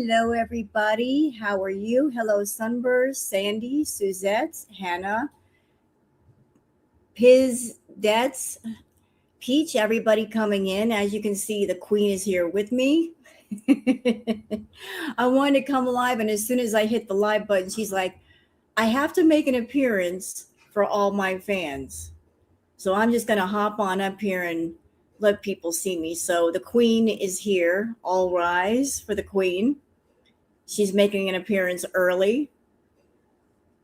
Hello, everybody. How are you? Hello, Sunburst, Sandy, Suzette, Hannah, Piz, Dets, Peach, everybody coming in. As you can see, the Queen is here with me. I wanted to come live, and as soon as I hit the live button, she's like, I have to make an appearance for all my fans. So I'm just going to hop on up here and let people see me. So the Queen is here. All rise for the Queen. She's making an appearance early.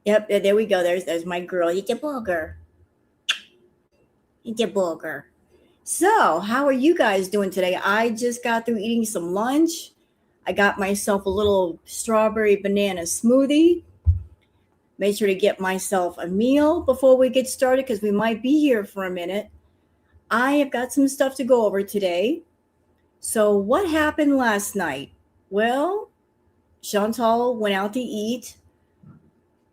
Yep, there we go. There's my girl. It's a booger. It's a booger. So, how are you guys doing today? I just got through eating some lunch. I got myself a little strawberry banana smoothie. Made sure to get myself a meal before we get started because we might be here for a minute. I have got some stuff to go over today. So, what happened last night? Well, Shantel went out to eat,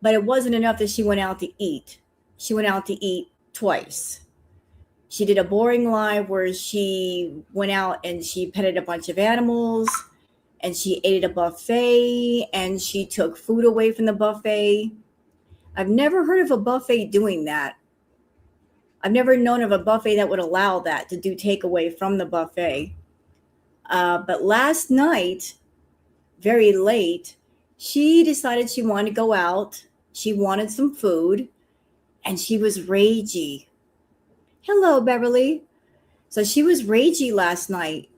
but it wasn't enough that she went out to eat. She went out to eat twice. She did a boring live where she went out and she petted a bunch of animals and she ate at a buffet and she took food away from the buffet. I've never heard of a buffet doing that. I've never known of a buffet that would allow that to do takeaway from the buffet. But last night, very late, she decided she wanted to go out. She wanted some food and she was ragey. Hello, Beverly. So she was ragey last night.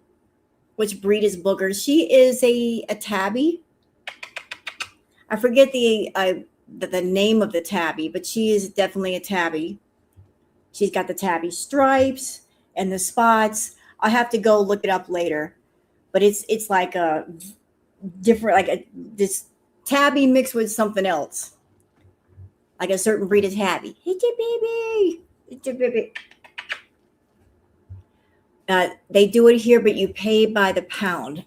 Which breed is Booger? She is a tabby. I forget the name of the tabby, but she is definitely a tabby. She's got the tabby stripes and the spots. I'll have to go look it up later. But it's like a different, this tabby mixed with something else. Like a certain breed of tabby. It's a baby. It's a baby. They do it here, but you pay by the pound.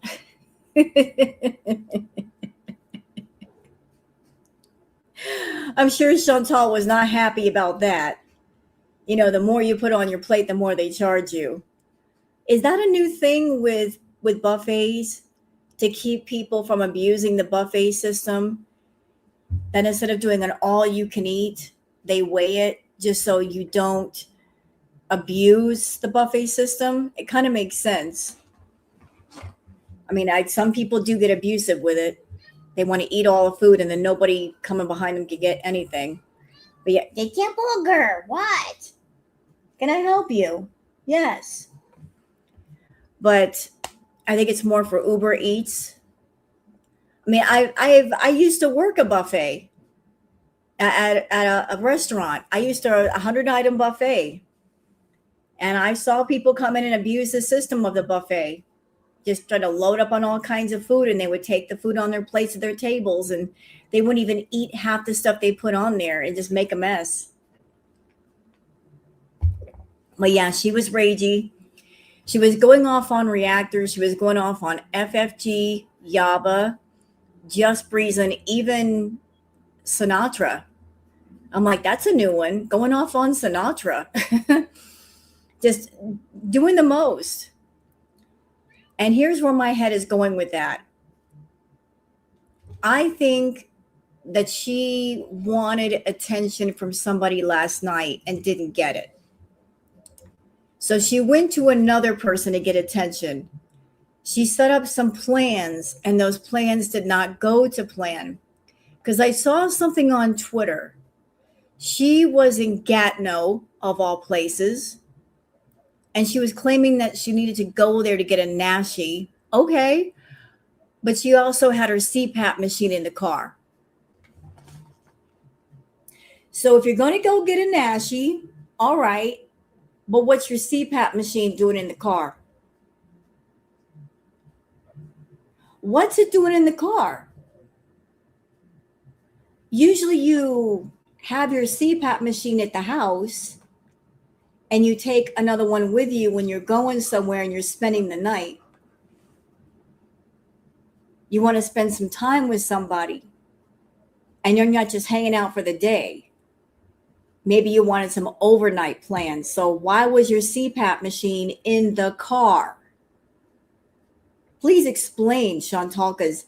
I'm sure Chantal was not happy about that. You know, the more you put on your plate, the more they charge you. Is that a new thing with buffets to keep people from abusing the buffet system? That instead of doing an all you can eat, they weigh it just so you don't abuse the buffet system? It kind of makes sense. I mean, some people do get abusive with it. They want to eat all the food and then nobody coming behind them can get anything. But yeah, they can't booger. What? Can I help you? Yes. But I think it's more for Uber Eats. I mean, I used to work a buffet at a restaurant. I used to 100-item buffet. And I saw people come in and abuse the system of the buffet, just try to load up on all kinds of food, and they would take the food on their plates at their tables, and they wouldn't even eat half the stuff they put on there and just make a mess. But yeah, she was ragey. She was going off on reactors. She was going off on FFG, Yaba, Just Breeze, and even Sinatra. I'm like, that's a new one, going off on Sinatra. Just doing the most. And here's where my head is going with that. I think that she wanted attention from somebody last night and didn't get it. So she went to another person to get attention. She set up some plans, and those plans did not go to plan. Because I saw something on Twitter. She was in Gatineau, of all places. And she was claiming that she needed to go there to get a Nashi. Okay. But she also had her CPAP machine in the car. So if you're going to go get a Nashi, all right. But what's your CPAP machine doing in the car? What's it doing in the car? Usually you have your CPAP machine at the house and you take another one with you when you're going somewhere and you're spending the night. You want to spend some time with somebody and you're not just hanging out for the day. Maybe you wanted some overnight plans. So why was your CPAP machine in the car? Please explain, Chantal, because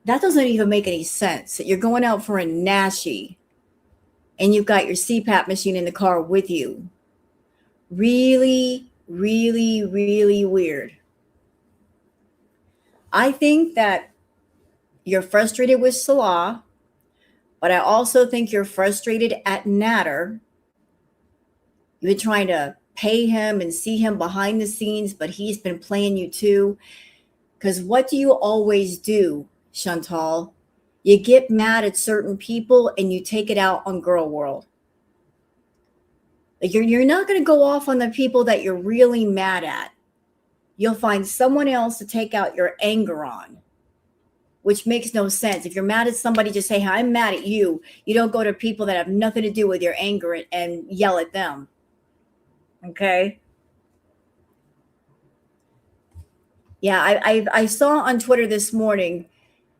That doesn't even make any sense. You're going out for a nashi and you've got your CPAP machine in the car with you. Really, really, really weird. I think that you're frustrated with Salah, but I also think you're frustrated at Natter. You've been trying to pay him and see him behind the scenes, but he's been playing you too. Because what do you always do, Shantel? You get mad at certain people and you take it out on Girl World. Like you're not going to go off on the people that you're really mad at. You'll find someone else to take out your anger on, which makes no sense. If you're mad at somebody, just say, hey, I'm mad at you. You don't go to people that have nothing to do with your anger and yell at them. Okay? Yeah, I saw on Twitter this morning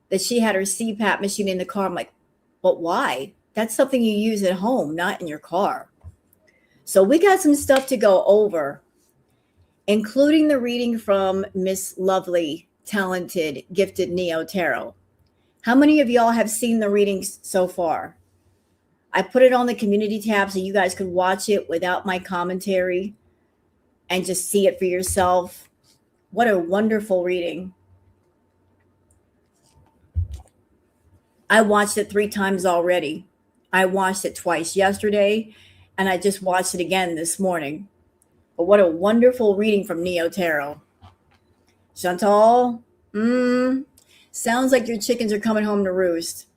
that she had her CPAP machine in the car. I'm like, but why? That's something you use at home, not in your car. So we got some stuff to go over, including the reading from Miss Lovely, talented, gifted Neo Tarot. How many of y'all have seen the readings so far? I put it on the community tab so you guys could watch it without my commentary and just see it for yourself. What a wonderful reading. I watched it 3 times already. I watched it twice yesterday, and I just watched it again this morning. But what a wonderful reading from Neo Tarot. Shantel, sounds like your chickens are coming home to roost.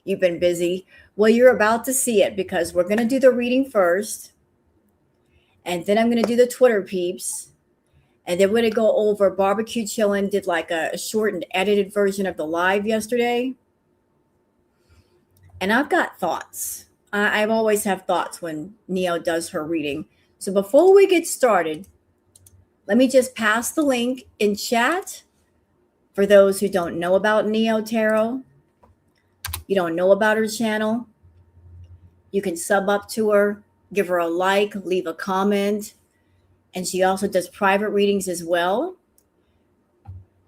You've been busy. Well, you're about to see it because we're going to do the reading first. And then I'm going to do the Twitter peeps. And then we're going to go over Barbecue Chillin' did like a short and edited version of the live yesterday. And I've got thoughts. I've always have thoughts when Neo does her reading. So before we get started, let me just pass the link in chat for those who don't know about Neo Tarot. You don't know about her channel. You can sub up to her, give her a like, leave a comment. And she also does private readings as well.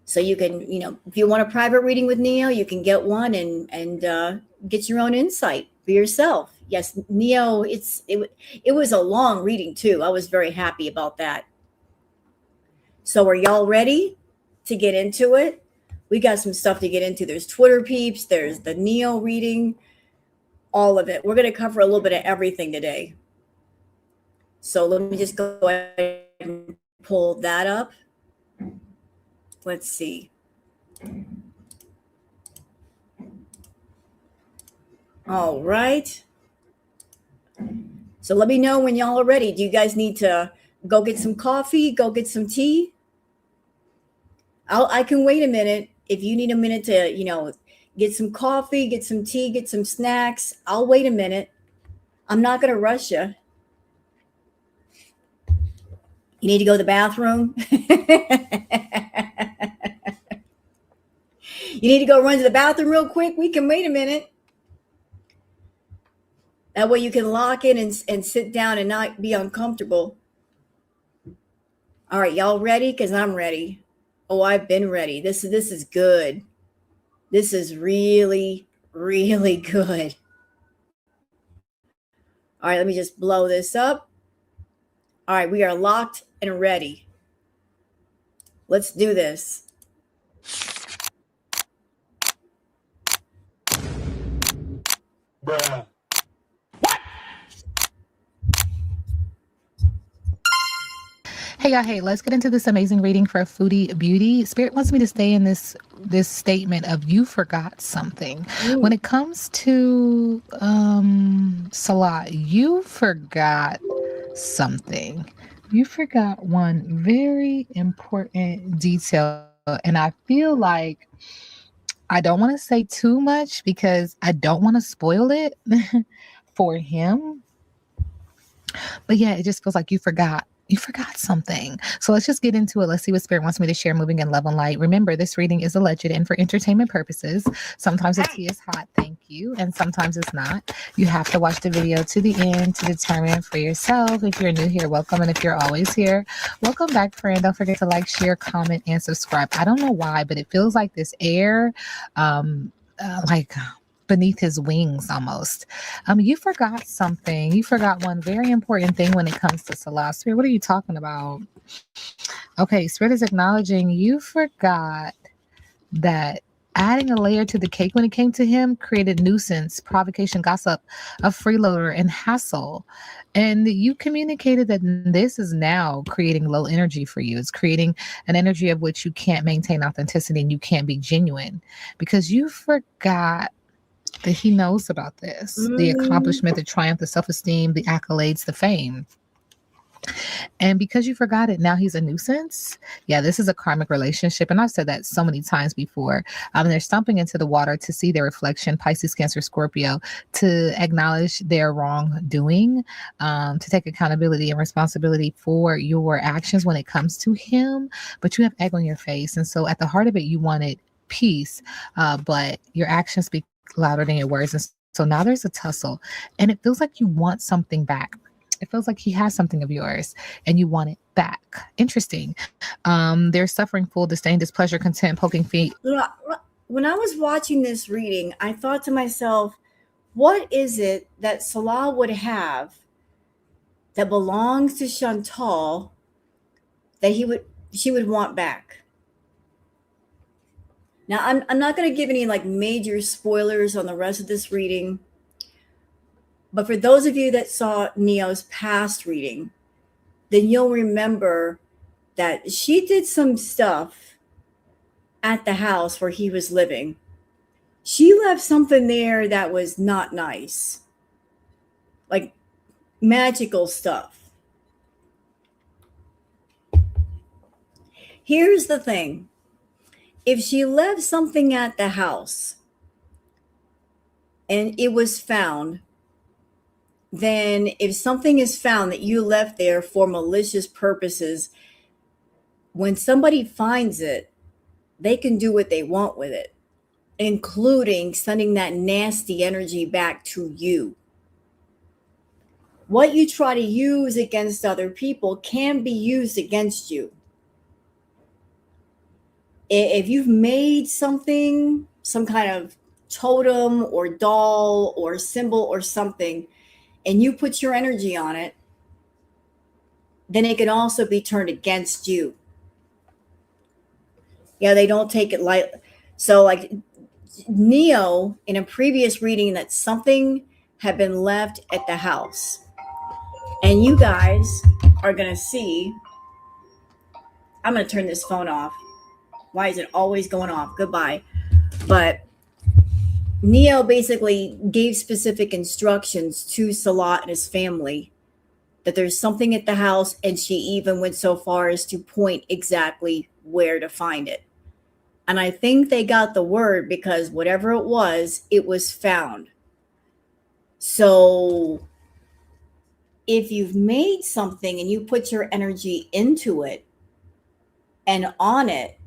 So you can, if you want a private reading with Neo, you can get one and get your own insight for yourself. Yes, Neo, it was a long reading too. I was very happy about that. So are y'all ready to get into it? We got some stuff to get into. There's Twitter peeps, there's the Neo reading, all of it. We're going to cover a little bit of everything today. So let me just go ahead and pull that up. Let's see. All right. So let me know when y'all are ready. Do you guys need to go get some coffee, go get some tea? I can wait a minute. If you need a minute to, get some coffee, get some tea, get some snacks, I'll wait a minute. I'm not going to rush you. You need to go to the bathroom? You need to go run to the bathroom real quick? We can wait a minute. That way you can lock in and sit down and not be uncomfortable. All right, y'all ready? Because I'm ready. Oh, I've been ready. This is good. This is really, really good. All right, let me just blow this up. All right, we are locked and ready. Let's do this. Bruh. Hey y'all, hey, let's get into this amazing reading for Foodie Beauty. Spirit wants me to stay in this statement of you forgot something. Ooh. When it comes to Salah, you forgot something. You forgot one very important detail, and I feel like I don't want to say too much because I don't want to spoil it for him. But yeah, it just feels like you forgot You forgot something. So let's just get into it. Let's see what Spirit wants me to share, moving in love and light. Remember, this reading is alleged and for entertainment purposes. Sometimes the tea is hot, thank you, and sometimes it's not. You have to watch the video to the end to determine for yourself. If you're new here, welcome. And if you're always here, welcome back, friend. Don't forget to like, share, comment, and subscribe. I don't know why, but it feels like this air, like beneath his wings almost. You forgot something. You forgot one very important thing when it comes to Salah. Spirit, what are you talking about? Okay, Spirit is acknowledging you forgot that adding a layer to the cake when it came to him created nuisance, provocation, gossip, a freeloader, and hassle. And you communicated that this is now creating low energy for you. It's creating an energy of which you can't maintain authenticity and you can't be genuine because you forgot that he knows about this, the Mm, accomplishment, the triumph, the self-esteem, the accolades, the fame. And because you forgot it, now he's a nuisance. Yeah, this is a karmic relationship. And I've said that so many times before. They're stumping into the water to see their reflection, Pisces, Cancer, Scorpio, to acknowledge their wrongdoing, to take accountability and responsibility for your actions when it comes to him. But you have egg on your face. And so at the heart of it, you wanted peace, but your actions speak louder than your words. And so now there's a tussle, and it feels like you want something back. It feels like he has something of yours and you want it back. Interesting. There's suffering, full disdain, displeasure, content, poking feet. when I was watching this reading, I thought to myself, what is it that Salah would have that belongs to Chantal that she would want back? Now, I'm not going to give any like major spoilers on the rest of this reading, but for those of you that saw Neo's past reading, then you'll remember that she did some stuff at the house where he was living. She left something there that was not nice, like magical stuff. Here's the thing: if she left something at the house and it was found, then if something is found that you left there for malicious purposes, when somebody finds it, they can do what they want with it, including sending that nasty energy back to you. What you try to use against other people can be used against you. If you've made something, some kind of totem or doll or symbol or something, and you put your energy on it, then it can also be turned against you. Yeah, they don't take it light. So, like Neo, in a previous reading, that something had been left at the house. And you guys are going to see. I'm going to turn this phone off. Why is it always going off? Goodbye. But Neo basically gave specific instructions to Salat and his family that there's something at the house, and she even went so far as to point exactly where to find it. And I think they got the word because whatever it was found. So if you've made something and you put your energy into it and on it,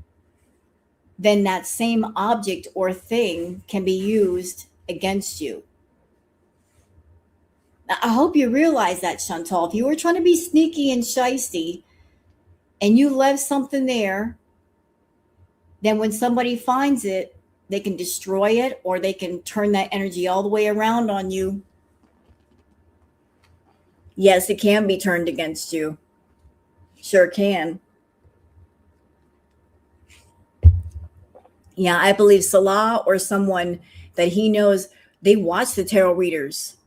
then that same object or thing can be used against you. Now, I hope you realize that, Chantal. If you were trying to be sneaky and shisty and you left something there, then when somebody finds it, they can destroy it or they can turn that energy all the way around on you. Yes, it can be turned against you. Sure can. Yeah, I believe Salah or someone that he knows, they watch the tarot readers.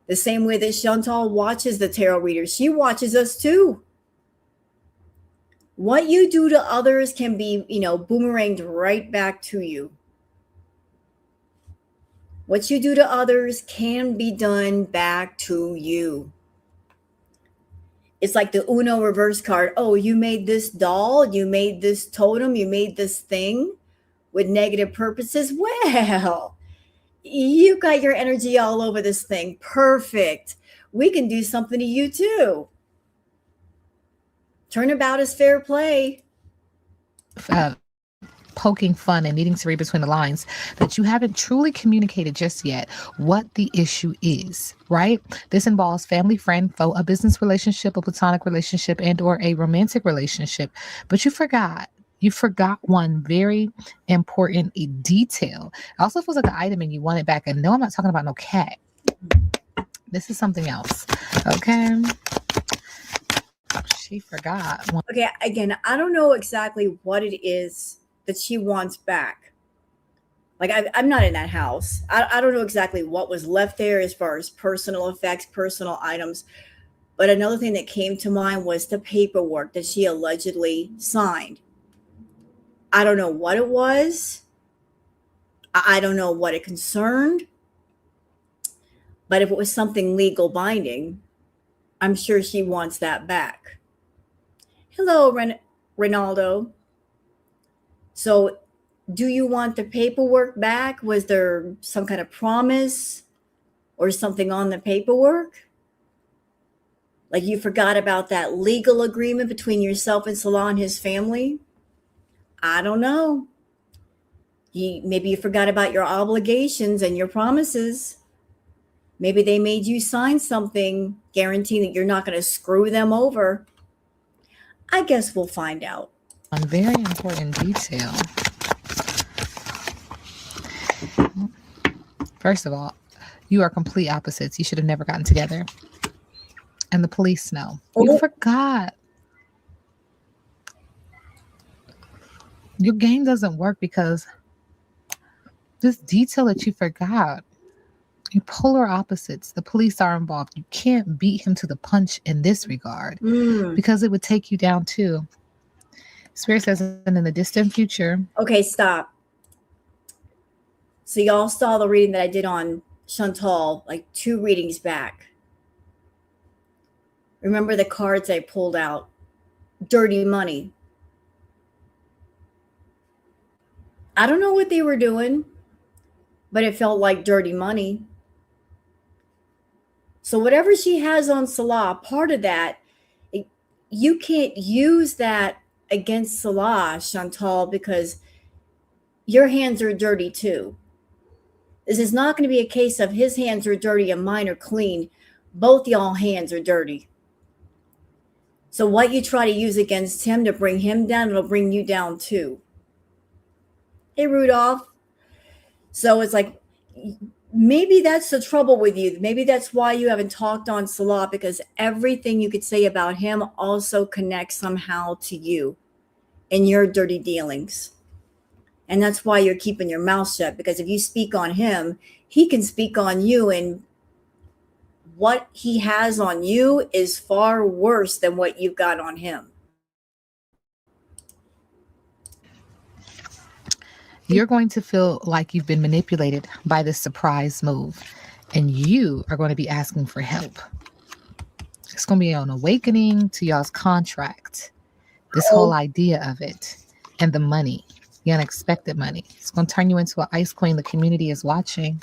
The same way that Chantal watches the tarot readers. She watches us too. What you do to others can be, boomeranged right back to you. What you do to others can be done back to you. It's like the Uno reverse card. Oh, you made this doll, you made this totem, you made this thing with negative purposes. Well, you got your energy all over this thing. Perfect. We can do something to you too. Turnabout is fair play. Poking fun and needing to read between the lines that you haven't truly communicated just yet what the issue is, right? This involves family, friend, foe, a business relationship, a platonic relationship, and or a romantic relationship. But you forgot one very important detail. It also feels like an item and you want it back. And no, I'm not talking about no cat. This is something else. Okay. She forgot one. Okay, again, I don't know exactly what it is that she wants back. Like, I'm not in that house. I don't know exactly what was left there as far as personal effects, personal items. But another thing that came to mind was the paperwork that she allegedly signed. I don't know what it was. I don't know what it concerned. But if it was something legal binding, I'm sure she wants that back. Hello, Ronaldo. So, do you want the paperwork back? Was there some kind of promise or something on the paperwork? Like you forgot about that legal agreement between yourself and Salah and his family? I don't know. Maybe you forgot about your obligations and your promises. Maybe they made you sign something guaranteeing that you're not going to screw them over. I guess we'll find out. One very important detail. First of all, you are complete opposites. You should have never gotten together. And the police know. You forgot. Your game doesn't work because this detail that you forgot. You're polar opposites. The police are involved. You can't beat him to the punch in this regard because it would take you down too. Spirit says in the distant future. Okay, stop. So y'all saw the reading that I did on Shantel like 2 readings back. Remember the cards I pulled out? Dirty money. I don't know what they were doing, but it felt like dirty money. So whatever she has on Salah, part of that, you can't use that against Salah, Chantal, because your hands are dirty too. This is not going to be a case of his hands are dirty and mine are clean. Both y'all hands are dirty. So what you try to use against him to bring him down, it'll bring you down too. Hey, Rudolph. So it's like, maybe that's the trouble with you. Maybe that's why you haven't talked on Salah, because everything you could say about him also connects somehow to you and your dirty dealings. And that's why you're keeping your mouth shut, because if you speak on him, he can speak on you. And what he has on you is far worse than what you've got on him. You're going to feel like you've been manipulated by this surprise move, and you are going to be asking for help. It's going to be an awakening to y'all's contract, this whole idea of it, and the money, the unexpected money. It's going to turn you into an ice queen. The community is watching.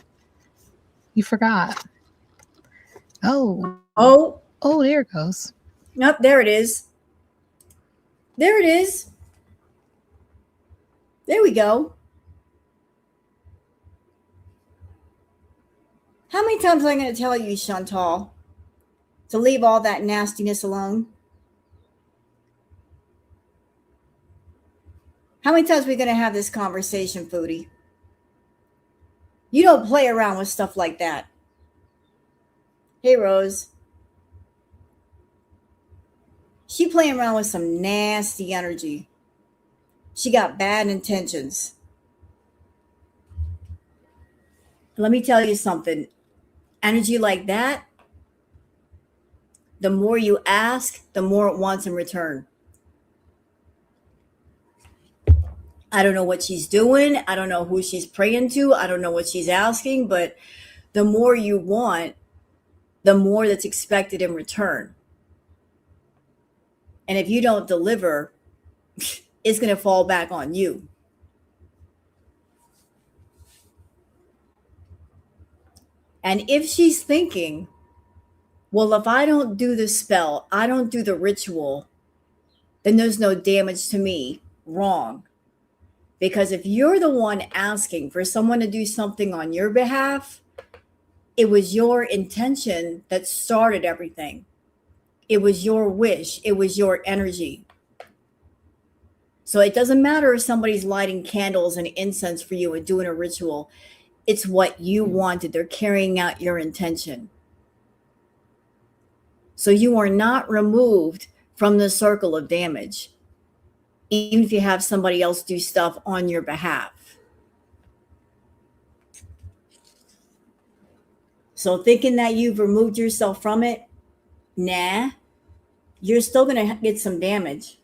You forgot. Oh, there it goes. Nope, there it is. There it is. There we go. How many times am I going to tell you, Chantal, to leave all that nastiness alone? How many times are we going to have this conversation, Foodie? You don't play around with stuff like that. Hey, Rose. She playing around with some nasty energy. She got bad intentions. Let me tell you something. Energy like that, the more you ask, the more it wants in return. I don't know what she's doing. I don't know who she's praying to. I don't know what she's asking, but the more you want, the more that's expected in return. And if you don't deliver, it's going to fall back on you. And if she's thinking, well, if I don't do the spell, I don't do the ritual, then there's no damage to me. Wrong. Because if you're the one asking for someone to do something on your behalf, it was your intention that started everything. It was your wish, it was your energy. So it doesn't matter if somebody's lighting candles and incense for you and doing a ritual. It's what you wanted. They're carrying out your intention. So you are not removed from the circle of damage, even if you have somebody else do stuff on your behalf. So thinking that you've removed yourself from it, nah, you're still going to get some damage.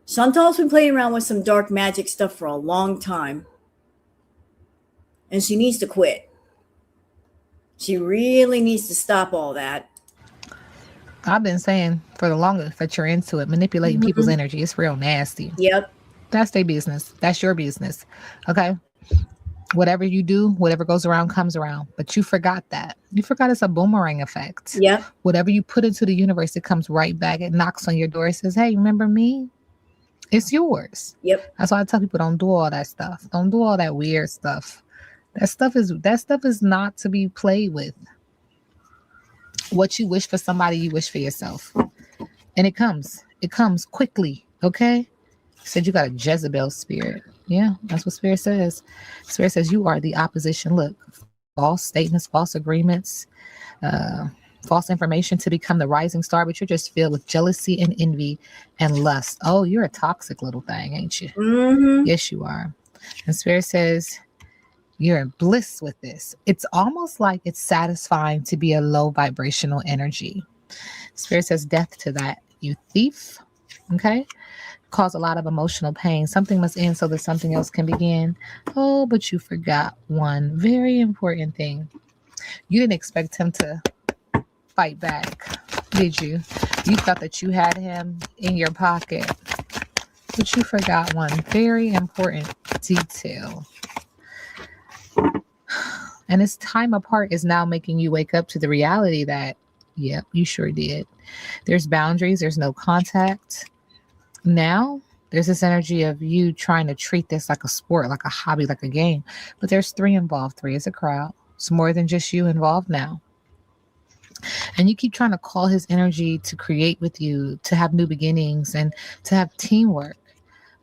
Chantal's been playing around with some dark magic stuff for a long time. And she needs to quit. She really needs to stop all that. I've been saying for the longest that you're into it, manipulating people's energy. It's real nasty. Yep. That's their business. That's your business. Okay. Whatever you do, whatever goes around comes around. But you forgot that. You forgot it's a boomerang effect. Yep. Whatever you put into the universe, it comes right back. It knocks on your door. It says, hey, remember me? It's yours. Yep. That's why I tell people don't do all that stuff. Don't do all that weird stuff. That stuff is not to be played with. What you wish for somebody, you wish for yourself. And it comes quickly. Okay. Said you got a Jezebel spirit. Yeah, that's what Spirit says. Spirit says you are the opposition. Look, false statements, false agreements, false information to become the rising star, but you're just filled with jealousy and envy and lust. Oh, you're a toxic little thing, ain't you? Mm-hmm. Yes, you are. And Spirit says you're in bliss with this. It's almost like it's satisfying to be a low vibrational energy. Spirit says death to that, you thief. Okay. Cause a lot of emotional pain. Something must end so that something else can begin. Oh, but you forgot one very important thing. You didn't expect him to fight back, did you? You thought that you had him in your pocket, but you forgot one very important detail. And his time apart is now making you wake up to the reality that, yep, you sure did. There's boundaries. There's no contact. Now, there's this energy of you trying to treat this like a sport, like a hobby, like a game. But there's three involved. Three is a crowd. It's more than just you involved now. And you keep trying to call his energy to create with you, to have new beginnings and to have teamwork.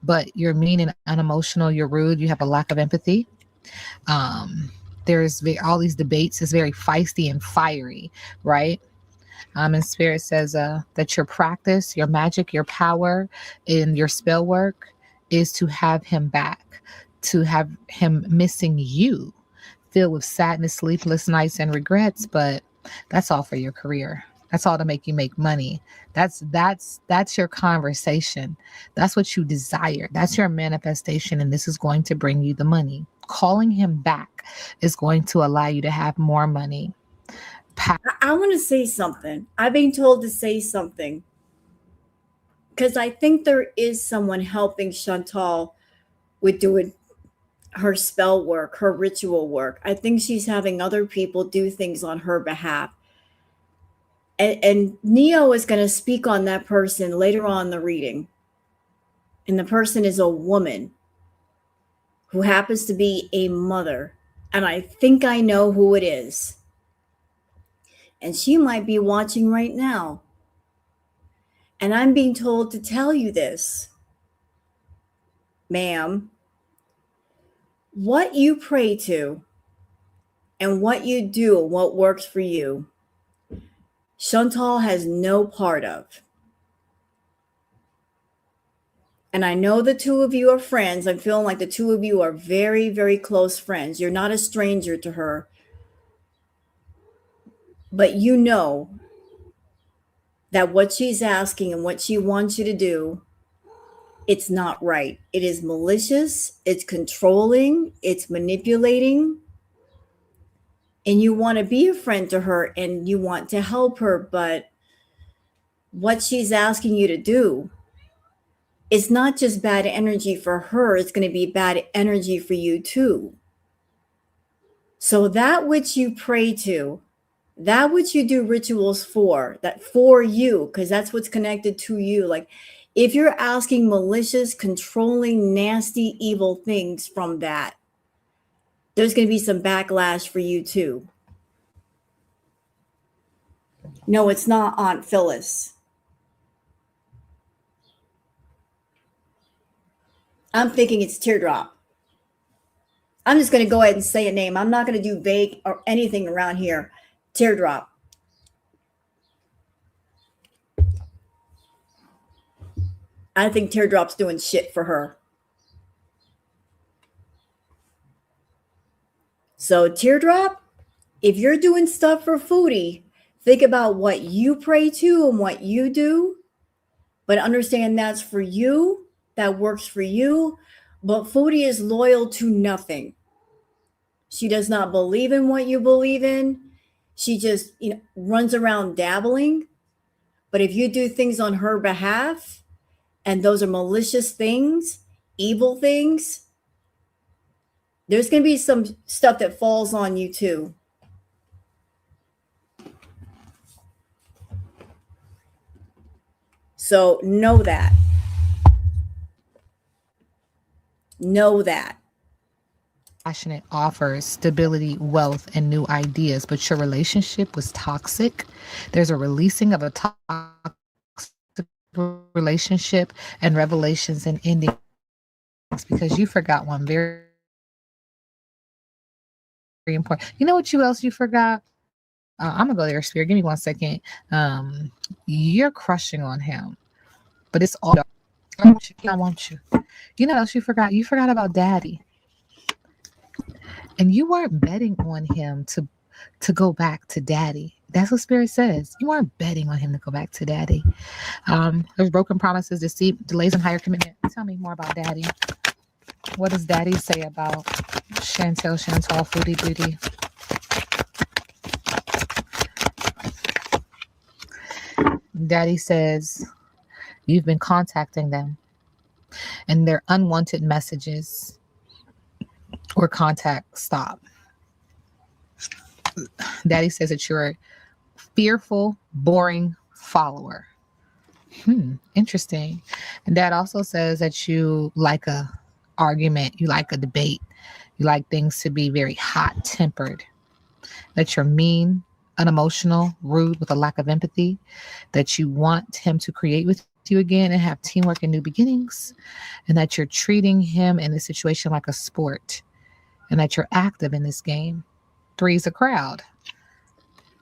But you're mean and unemotional. You're rude. You have a lack of empathy. There's all these debates. It's very feisty and fiery, right? And Spirit says that your practice, your magic, your power in your spell work is to have him back, to have him missing you, filled with sadness, sleepless nights, and regrets. But that's all for your career. That's all to make you make money. That's your conversation. That's what you desire. That's your manifestation. And this is going to bring you the money. Calling him back is going to allow you to have more money. I want to say something. I've been told to say something because I think there is someone helping Chantal with doing her spell work, her ritual work. I think she's having other people do things on her behalf. And Neo is going to speak on that person later on in the reading. And the person is a woman who happens to be a mother. And I think I know who it is. And she might be watching right now. And I'm being told to tell you this, ma'am. What you pray to and what you do and what works for you, Chantal has no part of. And I know the two of you are friends. I'm feeling like the two of you are very, very close friends. You're not a stranger to her. But you know that what she's asking and what she wants you to do, it's not right. It is malicious, it's controlling, it's manipulating. And you want to be a friend to her and you want to help her, but what she's asking you to do is not just bad energy for her, it's going to be bad energy for you too. So that which you pray to, That what you do rituals for, that for you, because that's what's connected to you. Like if you're asking malicious, controlling, nasty, evil things from that, there's going to be some backlash for you too. No, it's not Aunt Phyllis. I'm thinking it's Teardrop. I'm just going to go ahead and say a name. I'm not going to do vague or anything around here. Teardrop. I think Teardrop's doing shit for her. So, Teardrop, if you're doing stuff for Foodie, think about what you pray to and what you do, but understand that's for you, that works for you. But Foodie is loyal to nothing. She does not believe in what you believe in. She just, runs around dabbling. But if you do things on her behalf, and those are malicious things, evil things, there's going to be some stuff that falls on you too. So know that. Know that. Passionate offers stability, wealth, and new ideas, but your relationship was toxic. There's a releasing of a toxic relationship and revelations and endings because you forgot one very, very important. You know what you else you forgot? I'm gonna go there, Spirit. Give me 1 second. You're crushing on him, but it's all. I want you. I want you. You know what else you forgot? You forgot about Daddy, and you weren't betting on him to go back to Daddy. That's what Spirit says. You weren't betting on him to go back to Daddy. There's broken promises, deceit, delays in higher commitment. Tell me more about Daddy. What does Daddy say about Shantel, Foodie, Beauty? Daddy says you've been contacting them and their unwanted messages or contact stop. Daddy says that you're a fearful, boring follower. Interesting. And Dad also says that you like a argument, you like a debate, you like things to be very hot tempered, that you're mean, unemotional, rude with a lack of empathy, that you want him to create with you again and have teamwork and new beginnings, and that you're treating him in this situation like a sport, and that you're active in this game. Three's a crowd.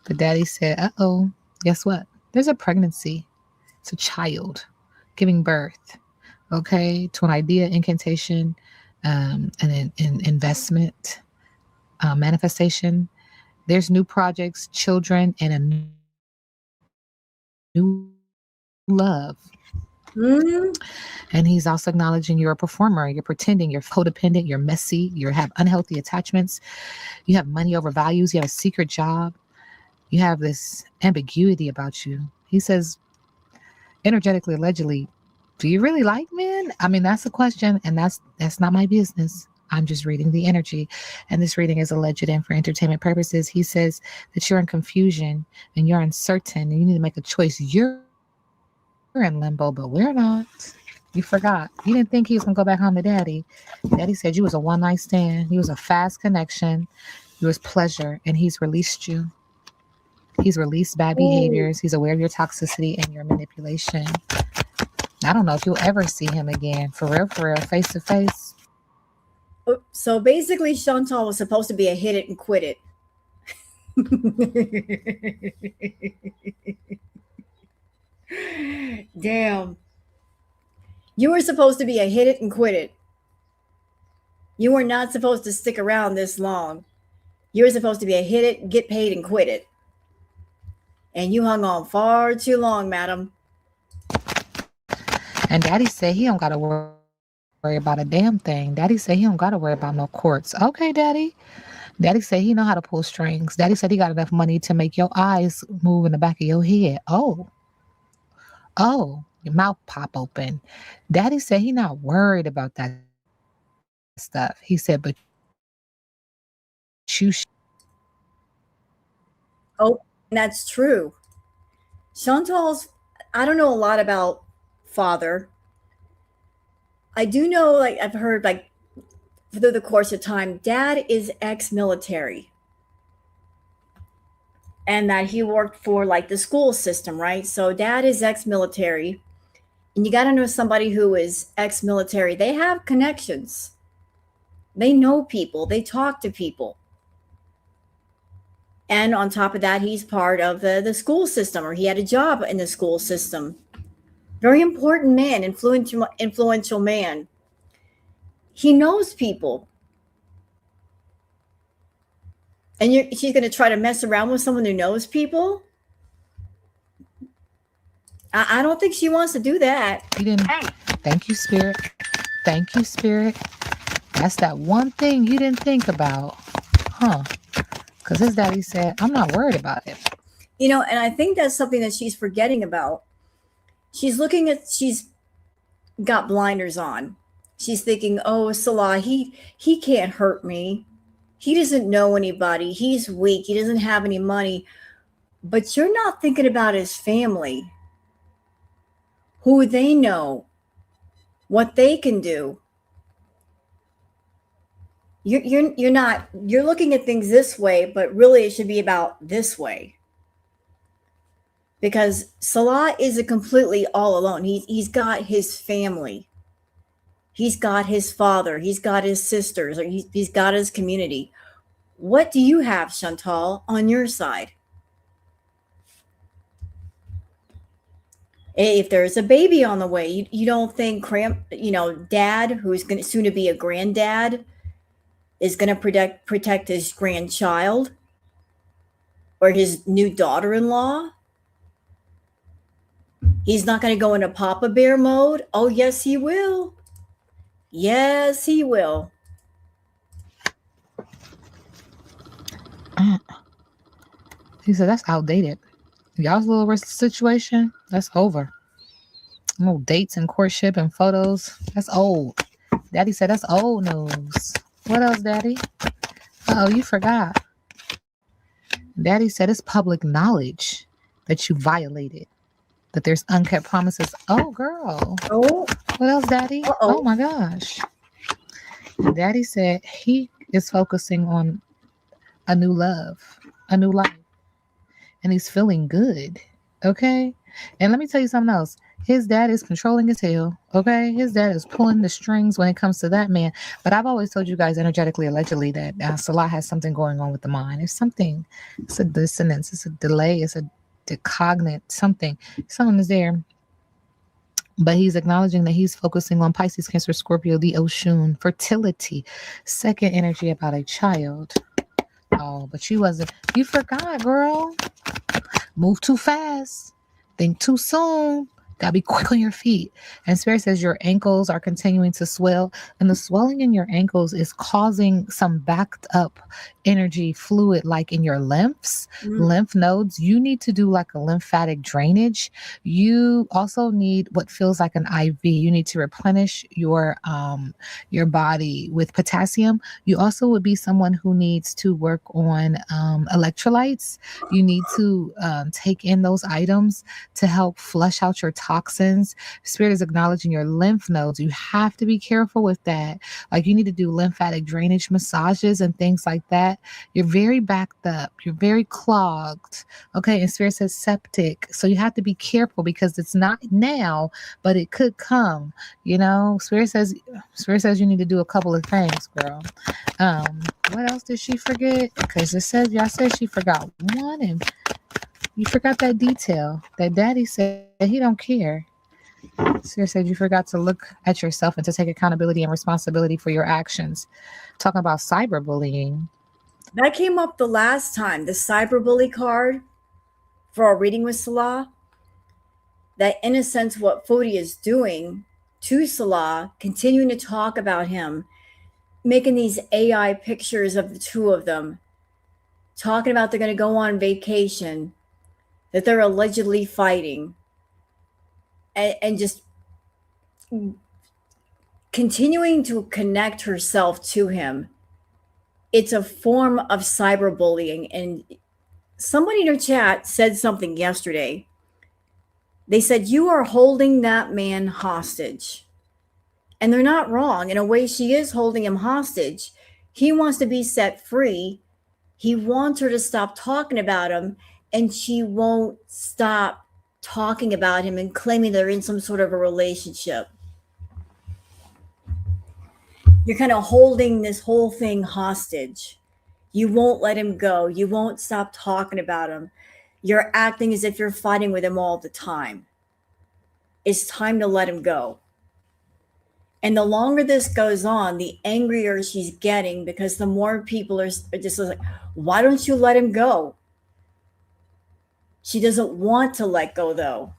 But Daddy said, uh-oh, guess what? There's a pregnancy. It's a child giving birth, okay, to an idea, incantation, an investment, manifestation. There's new projects, children, and a new love. And he's also acknowledging you're a performer, you're pretending, you're codependent, you're messy, you have unhealthy attachments, you have money over values, you have a secret job, you have this ambiguity about you. He says, energetically, allegedly, do you really like men? I mean, that's a question, and that's not my business. I'm just reading the energy, and this reading is alleged and for entertainment purposes. He says that you're in confusion and you're uncertain, and you need to make a choice. You're in limbo, but we're not. You forgot. You didn't think he was gonna go back home to Daddy. Daddy said you was a one night stand. He was a fast connection. It was pleasure, and he's released you. He's released bad behaviors. He's aware of your toxicity and your manipulation. I don't know if you'll ever see him again. For real, face to face. So basically, Chantal was supposed to be a hit it and quit it. Damn. You were supposed to be a hit it and quit it. You were not supposed to stick around this long. You were supposed to be a hit it, get paid, and quit it. And you hung on far too long, madam. And Daddy said he don't gotta worry about a damn thing. Daddy said he don't gotta worry about no courts. Okay, Daddy. Daddy said he know how to pull strings. Daddy said he got enough money to make your eyes move in the back of your head. Oh, your mouth pop open. Daddy said he not worried about that stuff. He said, but you. Oh, And that's true. Chantal's, I don't know a lot about father. I do know, like, I've heard, like, through the course of time, dad is ex military and that he worked for, like, the school system, right? So, dad is ex military. And you got to know somebody who is ex military. They have connections, they know people, they talk to people. And on top of that, he's part of the school system, or he had a job in the school system. Very important man, influential man. He knows people. And she's going to try to mess around with someone who knows people. I don't think she wants to do that. You didn't. Thank you, Spirit. Thank you, Spirit. That's that one thing you didn't think about, huh? Because his daddy said, I'm not worried about it. And I think that's something that she's forgetting about. She's got blinders on. She's thinking, oh, Salah, he can't hurt me. He doesn't know anybody. He's weak. He doesn't have any money. But you're not thinking about his family, who they know, what they can do. You're looking at things this way, but really it should be about this way. Because Salah isn't completely all alone. He's got his family. He's got his father. He's got his sisters. Or he's got his community. What do you have, Chantal, on your side? If there's a baby on the way, you don't think dad, who's going to soon to be a granddad, is going to protect his grandchild or his new daughter-in-law? He's not going to go into Papa Bear mode? Oh, yes, he will. Yes, he will. He said, that's outdated. Y'all's little situation, that's over. No dates and courtship and photos, that's old. Daddy said, that's old news. What else, Daddy? Uh-oh, you forgot. Daddy said it's public knowledge that you violated, that there's unkept promises. Oh, girl. Oh. What else, Daddy? Uh-oh. Oh, my gosh. Daddy said he is focusing on a new love, a new life. And he's feeling good. Okay? And let me tell you something else. His dad is controlling his tail. Okay? His dad is pulling the strings when it comes to that man. But I've always told you guys energetically, allegedly, that Salah has something going on with the mind. It's something. It's a dissonance. It's a delay. It's a decognate. Something. Someone is there. But he's acknowledging that he's focusing on Pisces, Cancer, Scorpio, the Oshun, fertility, second energy about a child. Oh, but you wasn't. You forgot, girl. Move too fast. Think too soon. Gotta be quick on your feet. And Spirit says your ankles are continuing to swell, and the swelling in your ankles is causing some backed up energy fluid, like in your lymph nodes. You need to do like a lymphatic drainage. You also need what feels like an IV. You need to replenish your body with potassium. You also would be someone who needs to work on electrolytes. You need to take in those items to help flush out your toxins. Spirit is acknowledging your lymph nodes. You have to be careful with that. Like you need to do lymphatic drainage massages and things like that. You're very backed up. You're very clogged. Okay. And Spirit says septic. So you have to be careful because it's not now, but it could come. Spirit says you need to do a couple of things, girl. What else did she forget? Because y'all said she forgot one, and you forgot that detail that Daddy said he don't care. Sarah said you forgot to look at yourself and to take accountability and responsibility for your actions. Talking about cyberbullying. That came up the last time, the cyberbully card for our reading with Salah. That in a sense, what Foodie is doing to Salah, continuing to talk about him, making these AI pictures of the two of them, talking about they're going to go on vacation, that they're allegedly fighting, and just continuing to connect herself to him. It's a form of cyberbullying, and Somebody in your chat said something yesterday. They said, you are holding that man hostage. And they're not wrong. In a way, she is holding him hostage. He wants to be set free. He wants her to stop talking about him, and she won't stop talking about him and claiming they're in some sort of a relationship. You're kind of holding this whole thing hostage. You won't let him go. You won't stop talking about him. You're acting as if you're fighting with him all the time. It's time to let him go. And the longer this goes on, the angrier she's getting, because the more people are just like, why don't you let him go? She doesn't want to let go, though.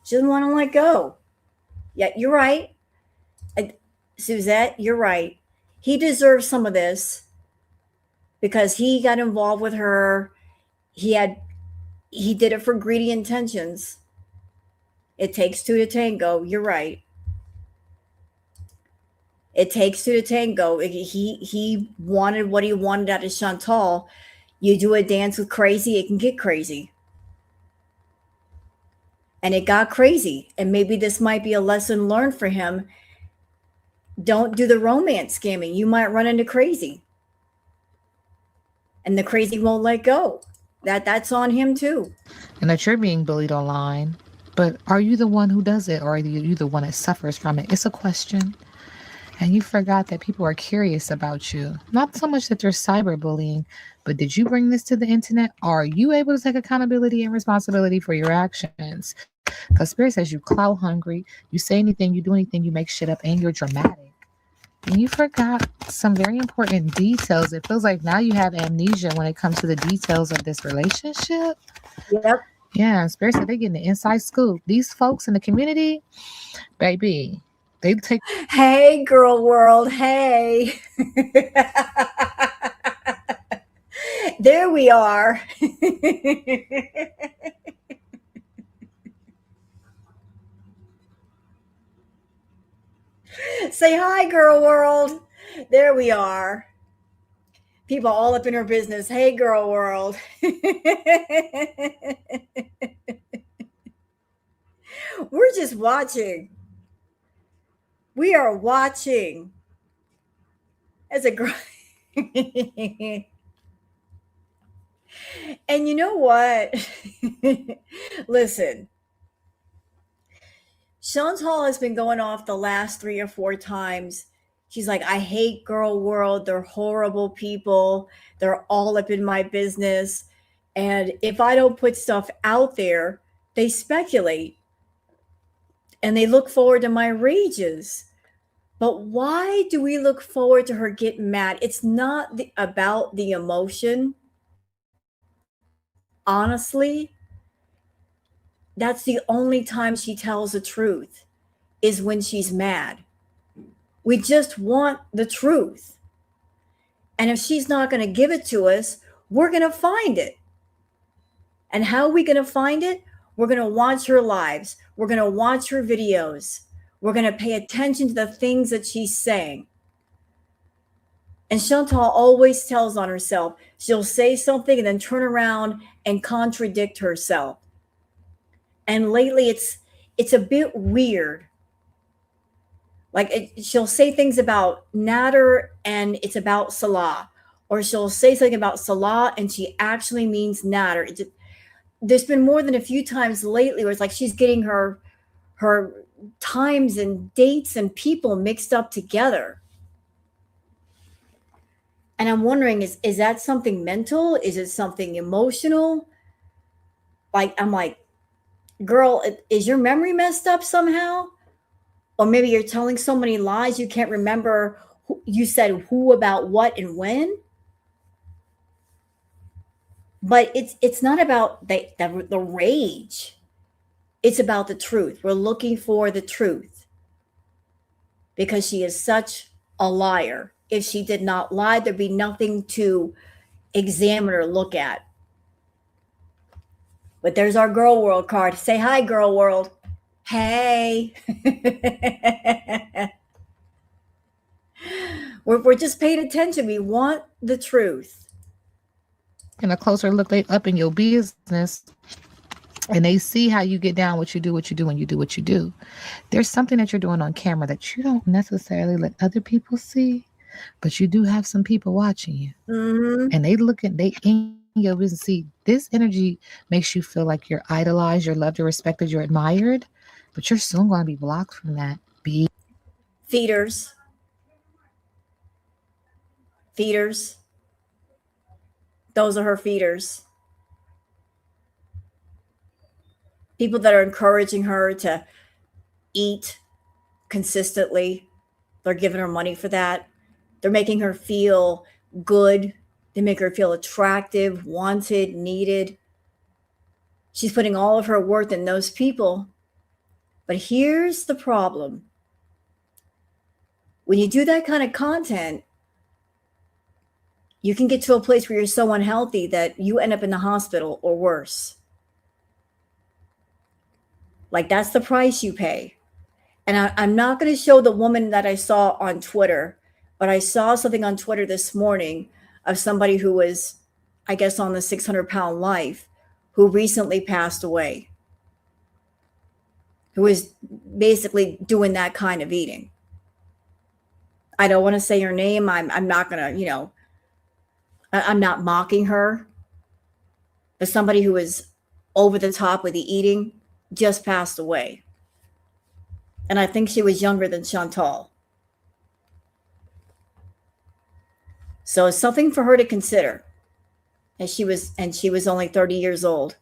She doesn't want to let go. Yeah, you're right. Suzette, you're right. He deserves some of this because he got involved with her. He did it for greedy intentions. It takes two to tango. You're right. It takes two to tango. He wanted what he wanted out of Chantal. You do a dance with crazy, it can get crazy. And it got crazy. And maybe this might be a lesson learned for him. Don't do the romance scamming. You might run into crazy. And the crazy won't let go. That's on him too. And that you're being bullied online. But are you the one who does it, or are you the one that suffers from it? It's a question. And you forgot that people are curious about you. Not so much that they're cyberbullying, but did you bring this to the internet? Are you able to take accountability and responsibility for your actions? Because Spirit says you clout hungry, you say anything, you do anything, you make shit up, and you're dramatic. And you forgot some very important details. It feels like now you have amnesia when it comes to the details of this relationship. Yep. Yeah, Spirit said they're getting the inside scoop. These folks in the community, baby, they take. Hey, girl world. Hey. There we are. Say hi, girl world. There we are. People all up in her business. Hey, girl world. We're just watching. We are watching as a girl. And you know what? Listen, Chantal has been going off the last 3 or 4 times. She's like, I hate girl world. They're horrible people. They're all up in my business. And if I don't put stuff out there, they speculate and they look forward to my rages. But why do we look forward to her getting mad? It's not about the emotion. Honestly, that's the only time she tells the truth, is when she's mad. We just want the truth. And if she's not going to give it to us, we're going to find it. And how are we going to find it? We're going to watch her lives. We're going to watch her videos. We're going to pay attention to the things that she's saying. And Chantal always tells on herself. She'll say something and then turn around and contradict herself. And lately it's a bit weird. Like she'll say things about Nader and it's about Salah. Or she'll say something about Salah and she actually means Nader. There's been more than a few times lately where it's like she's getting her times and dates and people mixed up together. And I'm wondering, is that something mental? Is it something emotional? Like, I'm like, girl, is your memory messed up somehow? Or maybe you're telling so many lies you can't remember you said who about what and when. But it's not about the rage. It's about the truth. We're looking for the truth because she is such a liar. If she did not lie, there'd be nothing to examine or look at. But there's our girl world card. Say hi, girl world. Hey. We're just paying attention. We want the truth. taking a closer look, they up in your business and they see how you get down, what you do, and you do what you do. There's something that you're doing on camera that you don't necessarily let other people see, but you do have some people watching you. Mm-hmm. And they in your business. See, this energy makes you feel like you're idolized, you're loved, you're respected, you're admired, but you're soon going to be blocked from that. Feeders. Feeders. Those are her feeders. People that are encouraging her to eat consistently. They're giving her money for that. They're making her feel good. They make her feel attractive, wanted, needed. She's putting all of her worth in those people. But here's the problem. When you do that kind of content, you can get to a place where you're so unhealthy that you end up in the hospital or worse. Like, that's the price you pay. And I'm not going to show the woman that I saw on Twitter, but I saw something on Twitter this morning of somebody who was, I guess, on the 600-pound life, who recently passed away, who was basically doing that kind of eating. I don't want to say her name. I'm not going to, I'm not mocking her, but somebody who was over the top with the eating just passed away. And I think she was younger than Shantel. So it's something for her to consider. And she was only 30 years old.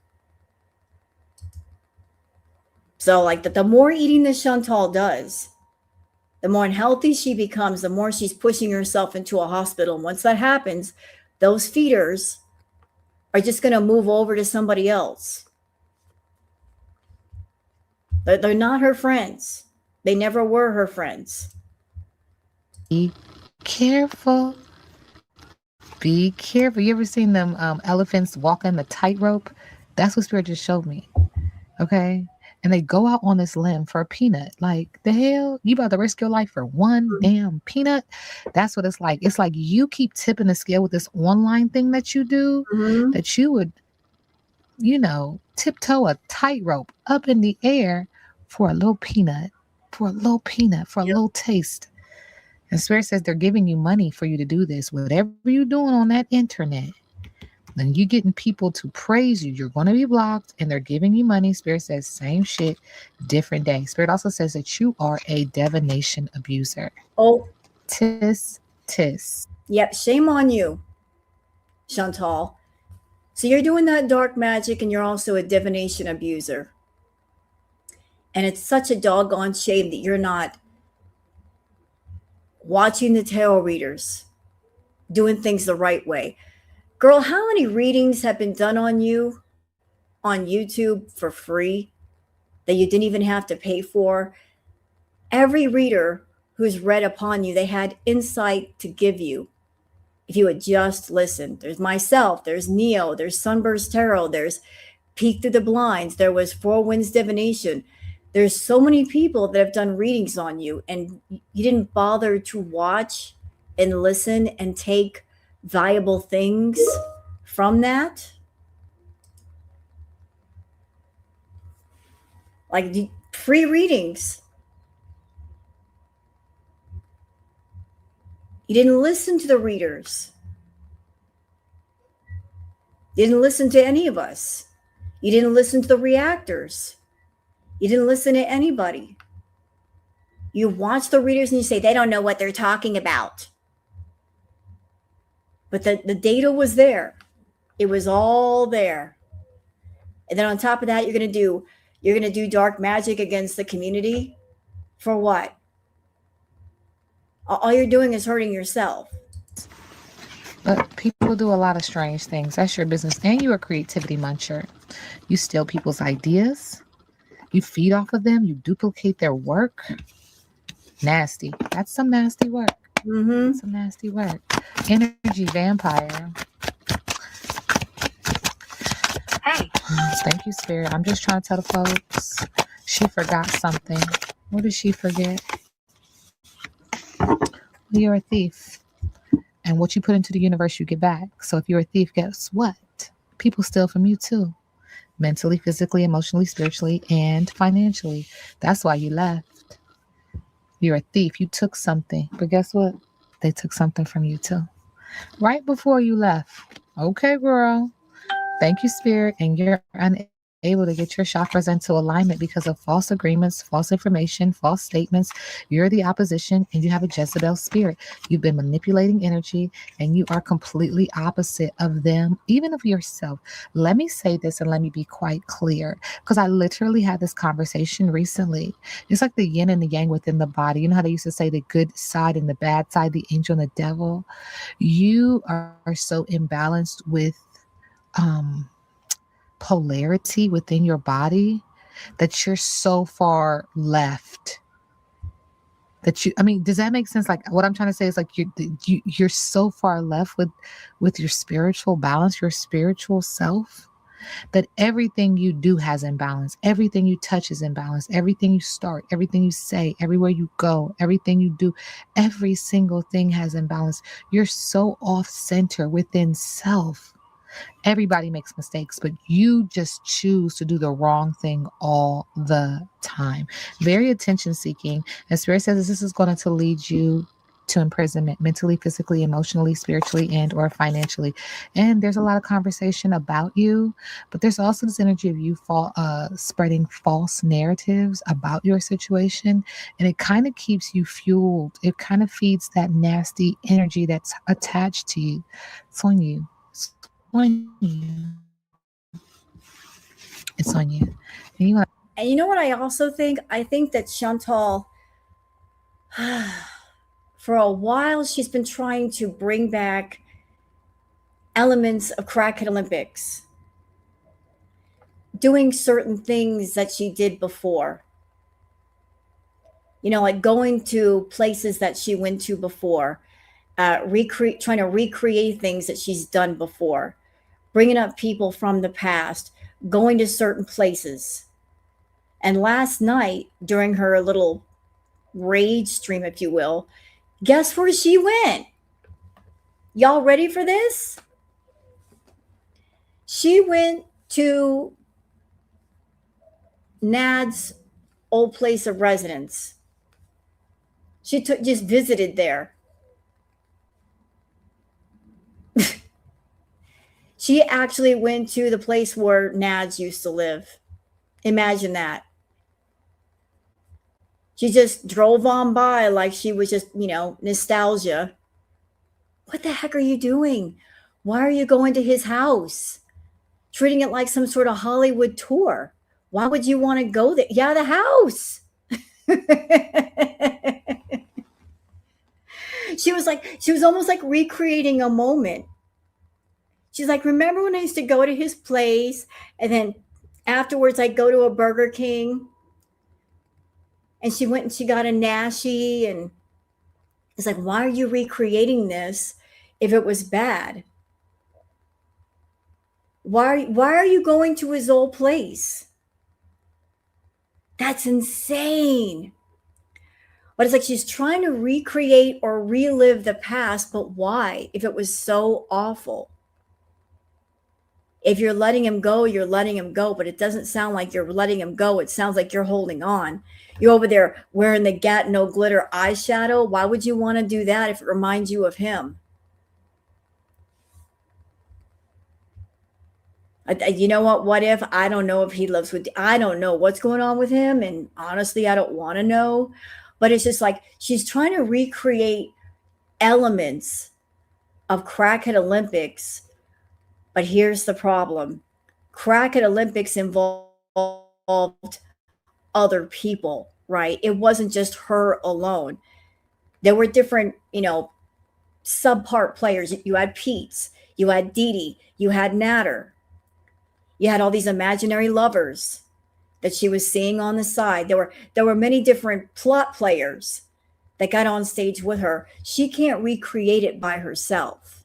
So like the more eating that Shantel does, the more unhealthy she becomes, the more she's pushing herself into a hospital. And once that happens, those feeders are just going to move over to somebody else. They're not her friends. They never were her friends. Be careful. Be careful. You ever seen them elephants walking the tightrope? That's what Spirit just showed me. Okay? And they go out on this limb for a peanut. Like, the hell? You about to risk your life for one damn peanut? That's what it's like. It's like you keep tipping the scale with this online thing that you do, that you would, tiptoe a tightrope up in the air for a little peanut, for a little taste. And Spirit says they're giving you money for you to do this. Whatever you're doing on that internet, then you're getting people to praise you. You're going to be blocked and they're giving you money. Spirit says same shit, different day. Spirit also says that you are a divination abuser. Oh. Tis. Yep. Shame on you, Shantel. So you're doing that dark magic and you're also a divination abuser. And it's such a doggone shame that you're not watching the tarot readers, doing things the right way. Girl, how many readings have been done on you on YouTube for free that you didn't even have to pay for? Every reader who's read upon you, they had insight to give you if you had just listened. There's myself, there's Neo, there's Sunburst Tarot, there's Peek Through the Blinds, there was Four Winds Divination. There's so many people that have done readings on you, and you didn't bother to watch and listen and take valuable things from that. Like free readings. You didn't listen to the readers. You didn't listen to any of us. You didn't listen to the reactors. You didn't listen to anybody. You watch the readers and you say, they don't know what they're talking about. But the data was there. It was all there. And then on top of that, you're going to do dark magic against the community. For what? All you're doing is hurting yourself. But people do a lot of strange things. That's your business. And you're a creativity muncher. You steal people's ideas. You feed off of them. You duplicate their work. Nasty. That's some nasty work. Mm-hmm. Some nasty work. Energy vampire. Hey. Thank you, Spirit. I'm just trying to tell the folks. She forgot something. What did she forget? You're a thief. And what you put into the universe, you get back. So if you're a thief, guess what? People steal from you too, mentally, physically, emotionally, spiritually, and financially. That's why you left. You're a thief. You took something. But guess what? They took something from you too. Right before you left. Okay, girl. Thank you, Spirit. And you're unable to get your chakras into alignment because of false agreements, false information, false statements. You're the opposition and you have a Jezebel spirit. You've been manipulating energy and you are completely opposite of them, even of yourself. Let me say this and let me be quite clear because I literally had this conversation recently. It's like the yin and the yang within the body. You know how they used to say the good side and the bad side, the angel and the devil? You are so imbalanced with um polarity within your body that you're so far left that you, I mean, does that make sense? Like what I'm trying to say is like you're so far left with your spiritual balance, your spiritual self, that everything you do has imbalance, everything you touch is imbalance, everything you start, everything you say, everywhere you go, everything you do, every single thing has imbalance. You're so off center within self. Everybody makes mistakes, but you just choose to do the wrong thing all the time. Very attention seeking. And Spirit says this is going to lead you to imprisonment mentally, physically, emotionally, spiritually, and or financially. And there's a lot of conversation about you, but there's also this energy of you spreading false narratives about your situation. And it kind of keeps you fueled. It kind of feeds that nasty energy that's attached to you. It's on you. It's on you. It's on you. And you want And you know what I also think? I think that Chantal, for a while, she's been trying to bring back elements of Crackhead Olympics, doing certain things that she did before. You know, like going to places that she went to before, trying to recreate things that she's done before, bringing up people from the past, going to certain places. And last night, during her little rage stream, if you will, guess where she went? Y'all ready for this? She went to Nad's old place of residence. She just visited there. She actually went to the place where Nads used to live. Imagine that. She just drove on by like she was just, nostalgia. What the heck are you doing? Why are you going to his house? Treating it like some sort of Hollywood tour. Why would you want to go there? Yeah, the house. She was almost like recreating a moment. She's like, remember when I used to go to his place and then afterwards I'd go to a Burger King and she went and she got a Nashi and it's like, why are you recreating this if it was bad? Why are you going to his old place? That's insane. But it's like she's trying to recreate or relive the past, but why? If it was so awful. If you're letting him go, you're letting him go, but it doesn't sound like you're letting him go. It sounds like you're holding on. You're over there wearing the Gat No Glitter eyeshadow. Why would you want to do that if it reminds you of him? You know what? What if? I don't know if he lives with, I don't know what's going on with him. And honestly, I don't want to know. But it's just like she's trying to recreate elements of Crackhead Olympics. But here's the problem. Crackhead Olympics involved other people, right? It wasn't just her alone. There were different, subpart players. You had Peeps, you had Dee Dee, you had Natter. You had all these imaginary lovers that she was seeing on the side. There were many different plot players that got on stage with her. She can't recreate it by herself.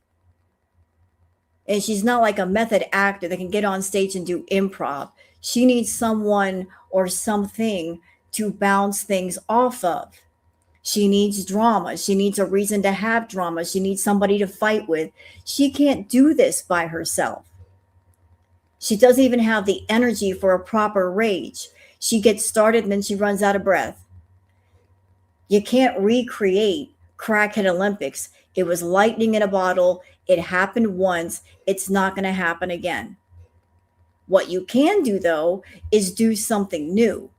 And she's not like a method actor that can get on stage and do improv. She needs someone or something to bounce things off of. She needs drama. She needs a reason to have drama. She needs somebody to fight with. She can't do this by herself. She doesn't even have the energy for a proper rage. She gets started and then she runs out of breath. You can't recreate Crackhead Olympics. It was lightning in a bottle. It happened once. It's not going to happen again. What you can do, though, is do something new.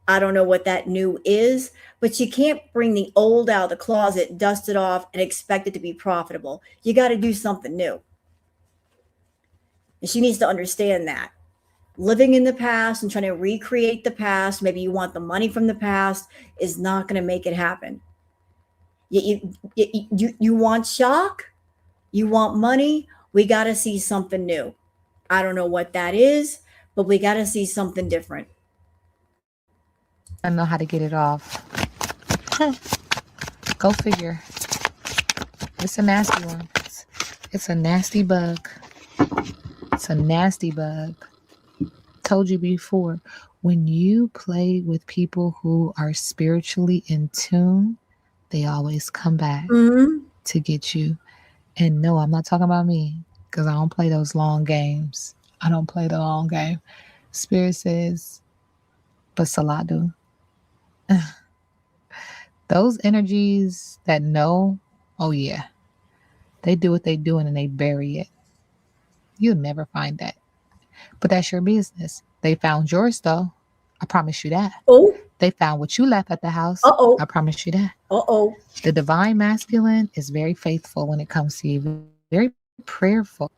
I don't know what that new is, but you can't bring the old out of the closet, dust it off, and expect it to be profitable. You got to do something new. And she needs to understand that. Living in the past and trying to recreate the past, maybe you want the money from the past, is not going to make it happen. You want shock? You want money? We got to see something new. I don't know what that is, but we got to see something different. I know how to get it off. Go figure. It's a nasty one. It's a nasty bug. It's a nasty bug. Told you before, when you play with people who are spiritually in tune, they always come back to get you. And no, I'm not talking about me, because I don't play those long games. I don't play the long game. Spirit says, but Saladu. Those energies that know, oh yeah, they do what they do and they bury it. You'll never find that. But that's your business. They found yours though. I promise you that. Oh. They found what you left at the house. Uh-oh. I promise you that. Uh-oh. The divine masculine is very faithful when it comes to you, very prayerful.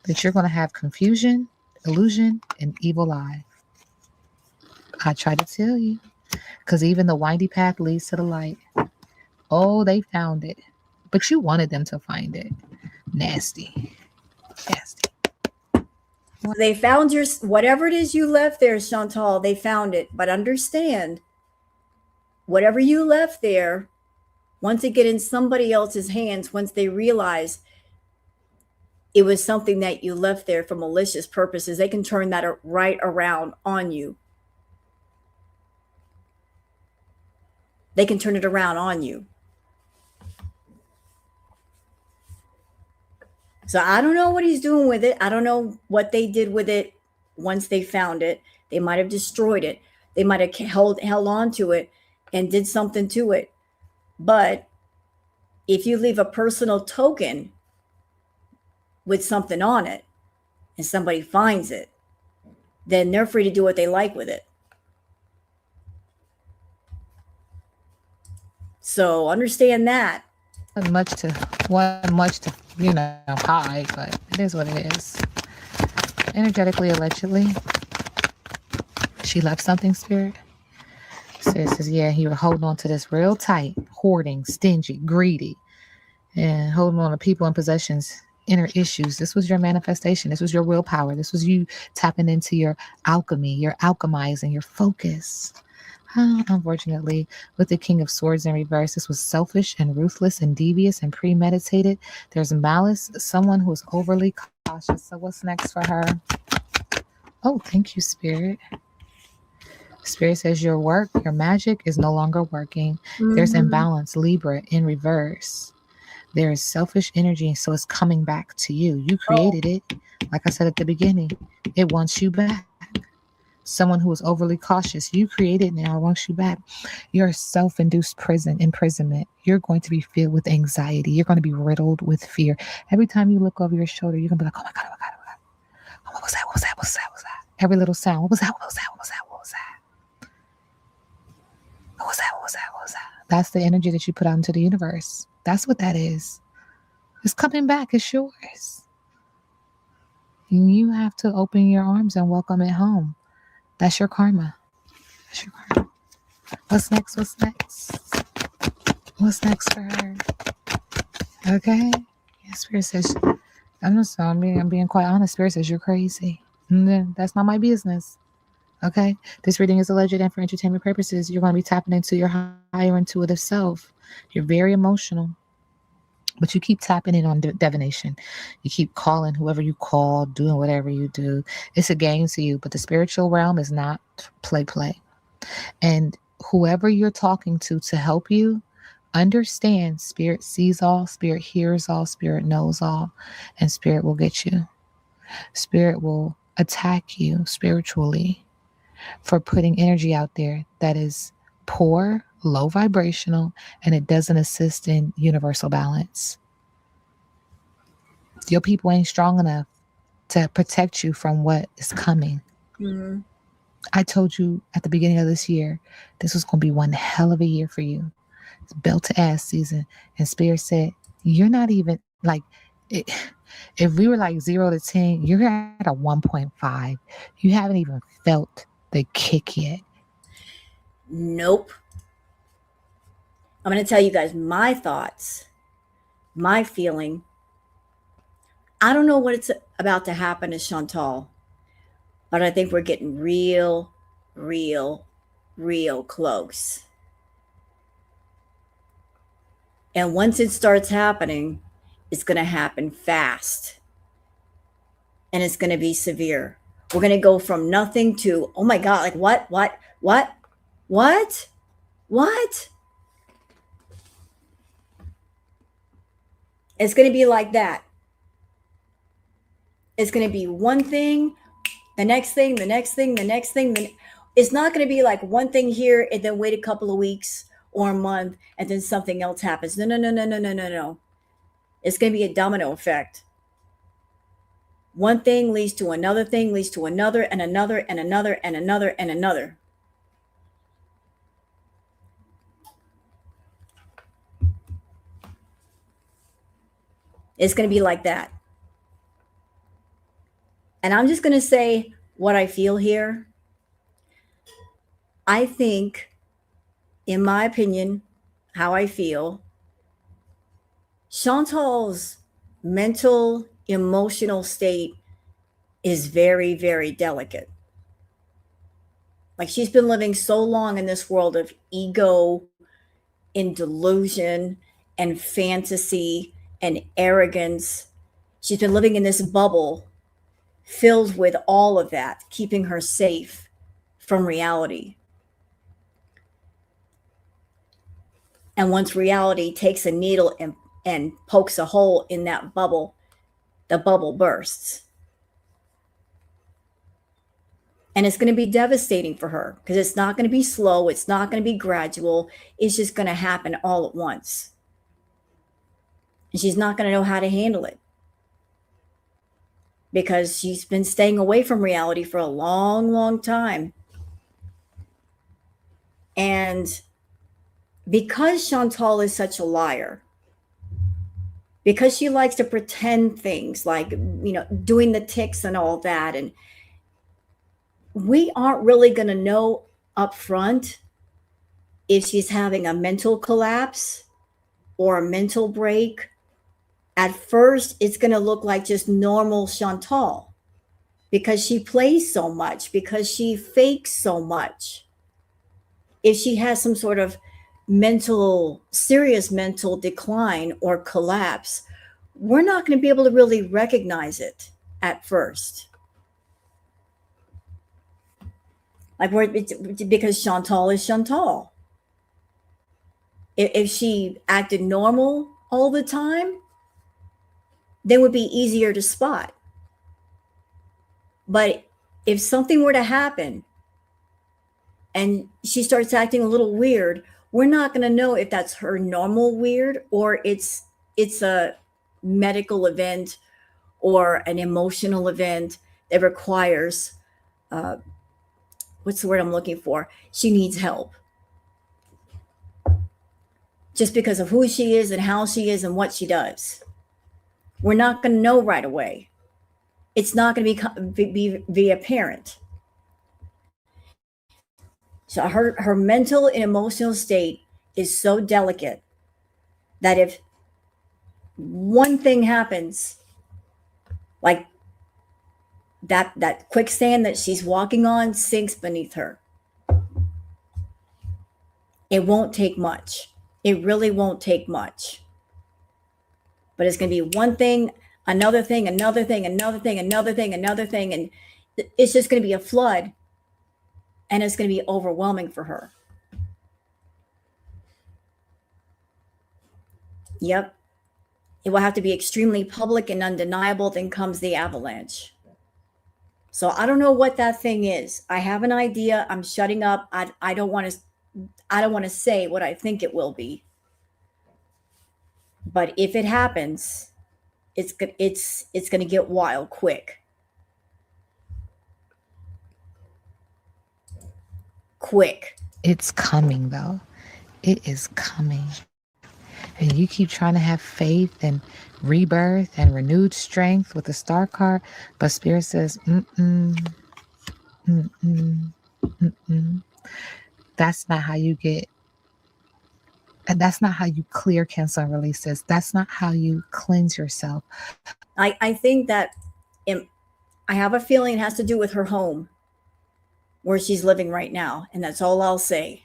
That you're going to have confusion, illusion, and evil eye. I try to tell you. Because even the windy path leads to the light. Oh, they found it. But you wanted them to find it. Nasty. Nasty. They found your, whatever it is you left there, Shantel, they found it. But understand, whatever you left there, once it get in somebody else's hands, once they realize it was something that you left there for malicious purposes, they can turn that right around on you. They can turn it around on you. So I don't know what he's doing with it. I don't know what they did with it once they found it. They might have destroyed it. They might have held on to it and did something to it. But if you leave a personal token with something on it and somebody finds it, then they're free to do what they like with it. So understand that. Wasn't much to hide, but it is what it is. Energetically, allegedly, she left something, Spirit. Says, yeah, you were holding on to this real tight, hoarding, stingy, greedy, and holding on to people and possessions, inner issues. This was your manifestation. This was your willpower. This was you tapping into your alchemy, your alchemizing, your focus. Unfortunately, with the King of Swords in reverse, this was selfish and ruthless and devious and premeditated. There's malice, someone who is overly cautious. So what's next for her? Oh, thank you, Spirit. Spirit says your work, your magic is no longer working. There's imbalance, Libra in reverse. There is selfish energy, so it's coming back to you. You created it. Like I said at the beginning, it wants you back. Someone who is overly cautious, you created now, wants you back. Your self-induced imprisonment. You're going to be filled with anxiety. You're going to be riddled with fear. Every time you look over your shoulder, you're going to be like, oh my God, oh my God, oh my God. Oh, what was that? What was that? What was that? What was that? Every little sound. What was that? What was that? What was that? What was that? What was that? What was that? What was that? That's the energy that you put out into the universe. That's what that is. It's coming back. It's yours. You have to open your arms and welcome it home. That's your karma. That's your karma. What's next? What's next? What's next for her? Okay. Yeah, Spirit says, I'm being quite honest. Spirit says you're crazy. That's not my business. Okay. This reading is alleged and for entertainment purposes. You're going to be tapping into your higher intuitive self. You're very emotional. But you keep tapping in on divination. You keep calling whoever you call, doing whatever you do. It's a game to you, but the spiritual realm is not play. And whoever you're talking to help you, understand Spirit sees all, Spirit hears all, Spirit knows all, and Spirit will get you. Spirit will attack you spiritually for putting energy out there that is poor, low vibrational, and it doesn't assist in universal balance. Your people ain't strong enough to protect you from what is coming. Mm-hmm. I told you at the beginning of this year, this was going to be one hell of a year for you. It's belt to ass season. And Spirit said, you're not even like, it, if we were like 0 to 10, you're at a 1.5. You haven't even felt the kick yet. Nope. I'm going to tell you guys my thoughts, my feeling. I don't know what it's about to happen to Chantal, but I think we're getting real, real, real close. And once it starts happening, it's going to happen fast and it's going to be severe. We're going to go from nothing to, oh my God, like what? It's going to be like that. It's going to be one thing, the next thing, the next thing, the next thing. It's not going to be like one thing here and then wait a couple of weeks or a month and then something else happens. No. It's going to be a domino effect. One thing leads to another thing, leads to another and another and another and another and another. It's going to be like that. And I'm just going to say what I feel here. I think, in my opinion, how I feel, Chantal's mental, emotional state is very, very delicate. Like she's been living so long in this world of ego and delusion and fantasy and arrogance. She's been living in this bubble filled with all of that, keeping her safe from reality. And once reality takes a needle and pokes a hole in that bubble, the bubble bursts. And it's going to be devastating for her because it's not going to be slow. It's not going to be gradual. It's just going to happen all at once. And she's not going to know how to handle it because she's been staying away from reality for a long, long time. And because Chantal is such a liar, because she likes to pretend things like, doing the ticks and all that, and we aren't really going to know up front if she's having a mental collapse or a mental break. At first, it's going to look like just normal Chantal because she plays so much, because she fakes so much. If she has some sort of serious mental decline or collapse, we're not going to be able to really recognize it at first. Because Chantal is Chantal. If she acted normal all the time, then it would be easier to spot. But if something were to happen and she starts acting a little weird, we're not going to know if that's her normal weird or it's a medical event or an emotional event that requires what's the word I'm looking for? She needs help. Just because of who she is and how she is and what she does. We're not going to know right away. It's not going to be apparent. So her mental and emotional state is so delicate that if one thing happens, like that quicksand that she's walking on sinks beneath her, it won't take much. It really won't take much. But it's going to be one thing, another thing, another thing, another thing, another thing, another thing. And it's just going to be a flood. And it's going to be overwhelming for her. Yep. It will have to be extremely public and undeniable. Then comes the avalanche. So I don't know what that thing is. I have an idea. I'm shutting up. I don't want to say what I think it will be. But if it happens, it's going to get wild quick. Quick. It's coming, though. It is coming. And you keep trying to have faith and rebirth and renewed strength with the star card, but Spirit says, mm-mm, mm-mm. That's not how you get, and that's not how you clear, cancel, and release this. That's not how you cleanse yourself. I think that I have a feeling it has to do with her home where she's living right now. And that's all I'll say.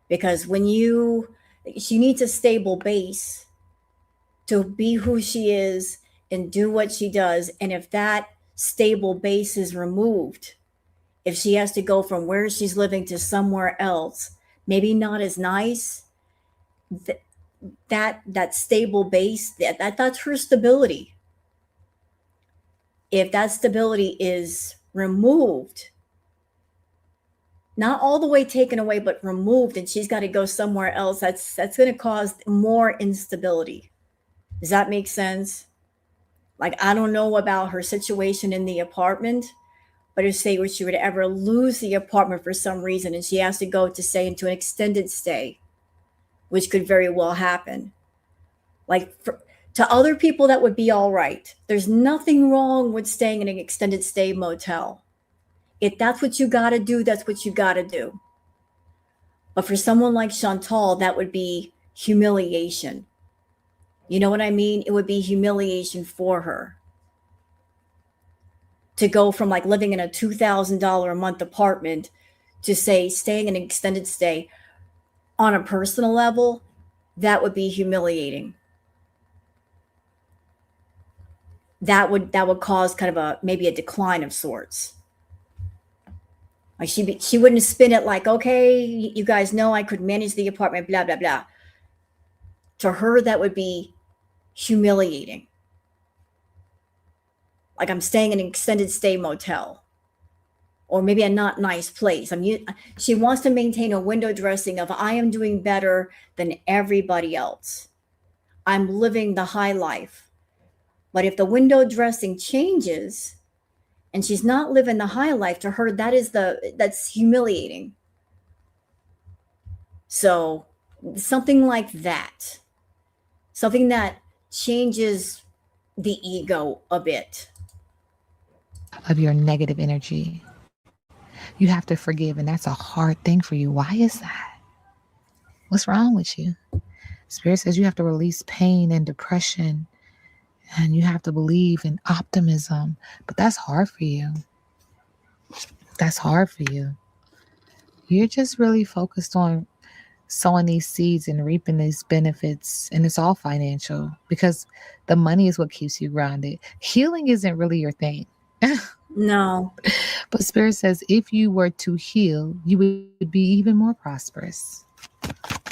Because she needs a stable base to be who she is and do what she does. And if that stable base is removed, if she has to go from where she's living to somewhere else, maybe not as nice, that stable base, that's her stability. If that stability is removed, not all the way taken away, but removed, and she's got to go somewhere else, that's going to cause more instability. Does that make sense? Like, I don't know about her situation in the apartment, but if say she would ever lose the apartment for some reason and she has to go to say into an extended stay, which could very well happen. Like to other people, that would be all right. There's nothing wrong with staying in an extended stay motel. If that's what you got to do, that's what you got to do. But for someone like Shantel, that would be humiliation. You know what I mean? It would be humiliation for her to go from like living in a $2,000 a month apartment to say staying in an extended stay. On a personal level, that would be humiliating. That would cause kind of maybe a decline of sorts. Like she wouldn't spin it like, okay, you guys know I could manage the apartment, blah, blah, blah. To her, that would be humiliating. Like I'm staying in an extended stay motel or maybe a not nice place. She wants to maintain a window dressing of I am doing better than everybody else. I'm living the high life. But if the window dressing changes and she's not living the high life, to her, that's humiliating. So something like that, something that changes the ego a bit. Of your negative energy. You have to forgive, and that's a hard thing for you. Why is that? What's wrong with you? Spirit says you have to release pain and depression, and you have to believe in optimism, but that's hard for you. That's hard for you. You're just really focused on sowing these seeds and reaping these benefits, and it's all financial because the money is what keeps you grounded. Healing isn't really your thing. No. But Spirit says if you were to heal, you would be even more prosperous.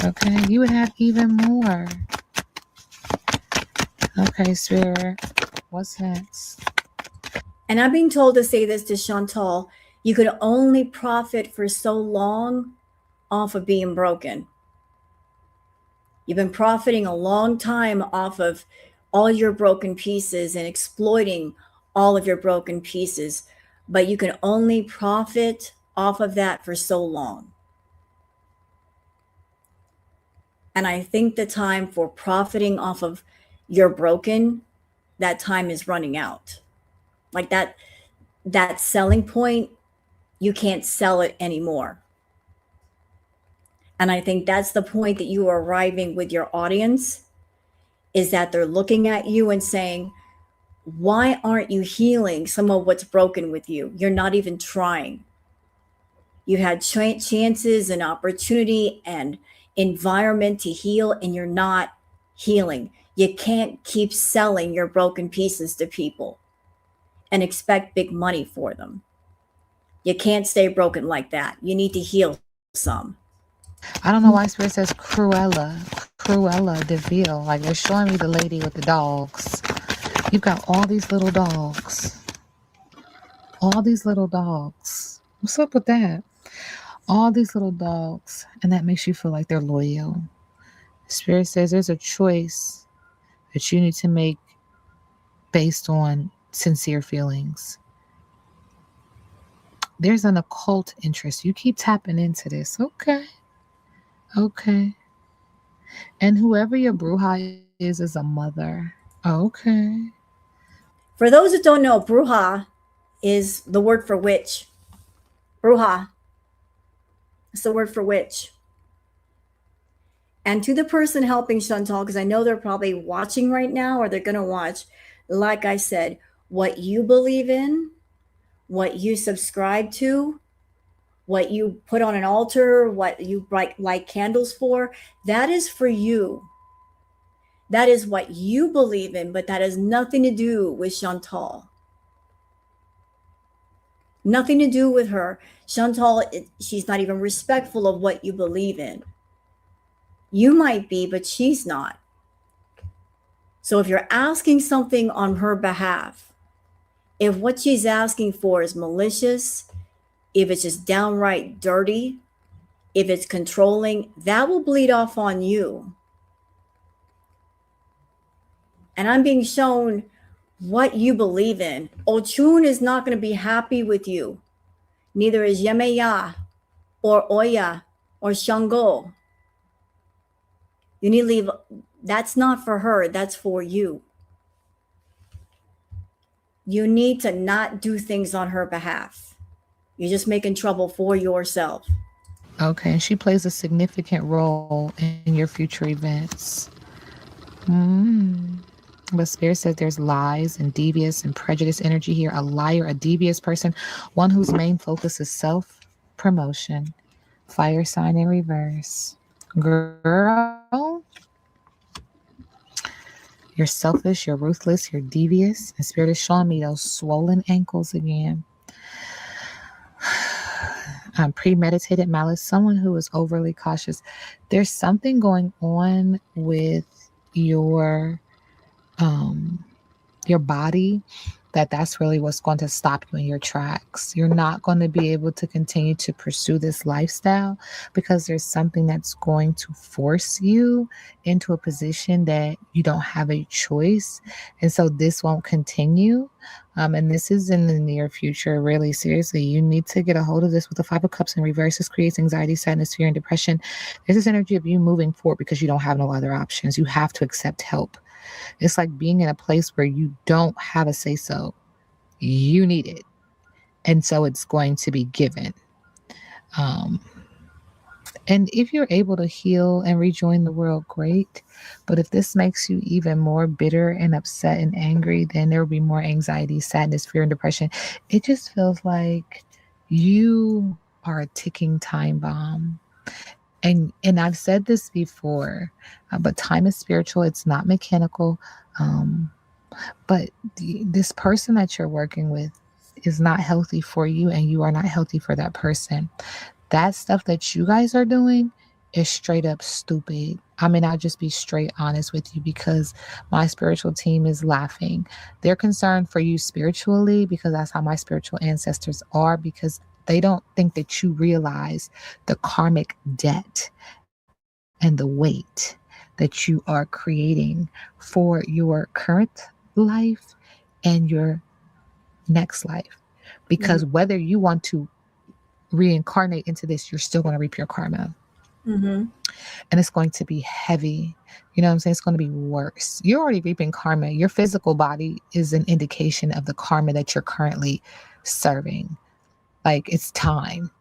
Okay, you would have even more. Okay, Spirit, what's next? And I'm being told to say this to Shantel. You could only profit for so long off of being broken. You've been profiting a long time off of all your broken pieces and exploiting all of your broken pieces, but you can only profit off of that for so long. And I think the time for profiting off of your broken, that time is running out. Like that selling point, you can't sell it anymore. And I think that's the point that you are arriving with your audience, is that they're looking at you and saying, why aren't you healing some of what's broken with you? You're not even trying. You had chances and opportunity and environment to heal, and you're not healing. You can't keep selling your broken pieces to people and expect big money for them. You can't stay broken like that. You need to heal some. I don't know why Spirit says Cruella de Vil. Like they're showing me the lady with the dogs. You've got all these little dogs. All these little dogs. What's up with that? All these little dogs. And that makes you feel like they're loyal. Spirit says there's a choice that you need to make based on sincere feelings. There's an occult interest. You keep tapping into this. Okay. Okay. And whoever your bruja is a mother. Okay. For those that don't know, bruja is the word for witch. Bruja is the word for witch. And to the person helping Chantal, because I know they're probably watching right now or they're going to watch, like I said, what you believe in, what you subscribe to, what you put on an altar, what you light candles for, that is for you. That is what you believe in, but that has nothing to do with Chantal. Nothing to do with her. Chantal, she's not even respectful of what you believe in. You might be, but she's not. So if you're asking something on her behalf, if what she's asking for is malicious, if it's just downright dirty, if it's controlling, that will bleed off on you. And I'm being shown what you believe in. Ochun is not going to be happy with you. Neither is Yemeya or Oya or Shango. You need to leave. That's not for her. That's for you. You need to not do things on her behalf. You're just making trouble for yourself. Okay. And she plays a significant role in your future events. Mm. But Spirit says there's lies and devious and prejudiced energy here. A liar, a devious person, one whose main focus is self promotion. Fire sign in reverse. Girl, you're selfish, you're ruthless, you're devious. And Spirit is showing me those swollen ankles again. Premeditated malice, someone who is overly cautious. There's something going on with your um your body that's really what's going to stop you in your tracks. You're not going to be able to continue to pursue this lifestyle because there's something that's going to force you into a position that you don't have a choice. And so this won't continue. And this is in the near future, really seriously. You need to get a hold of this with the Five of Cups in reverse. This creates anxiety, sadness, fear, and depression. There's this energy of you moving forward because you don't have no other options. You have to accept help. It's like being in a place where you don't have a say so. You need it. And so it's going to be given. Um, and if you're able to heal and rejoin the world, great. But if this makes you even more bitter and upset and angry, then there will be more anxiety, sadness, fear, and depression. It just feels like you are a ticking time bomb. And I've said this before, but time is spiritual. It's not mechanical. Um, but this person that you're working with is not healthy for you, and you are not healthy for that person. That stuff that you guys are doing is straight up stupid. I mean, I'll just be straight honest with you because my spiritual team is laughing. They're concerned for you spiritually because that's how my spiritual ancestors are, because they don't think that you realize the karmic debt and the weight that you are creating for your current life and your next life. Because Mm-hmm. whether you want to reincarnate into this, you're still going to reap your karma. Mm-hmm. And it's going to be heavy. You know what I'm saying? It's going to be worse. You're already reaping karma. Your physical body is an indication of the karma that you're currently serving. Like, it's time.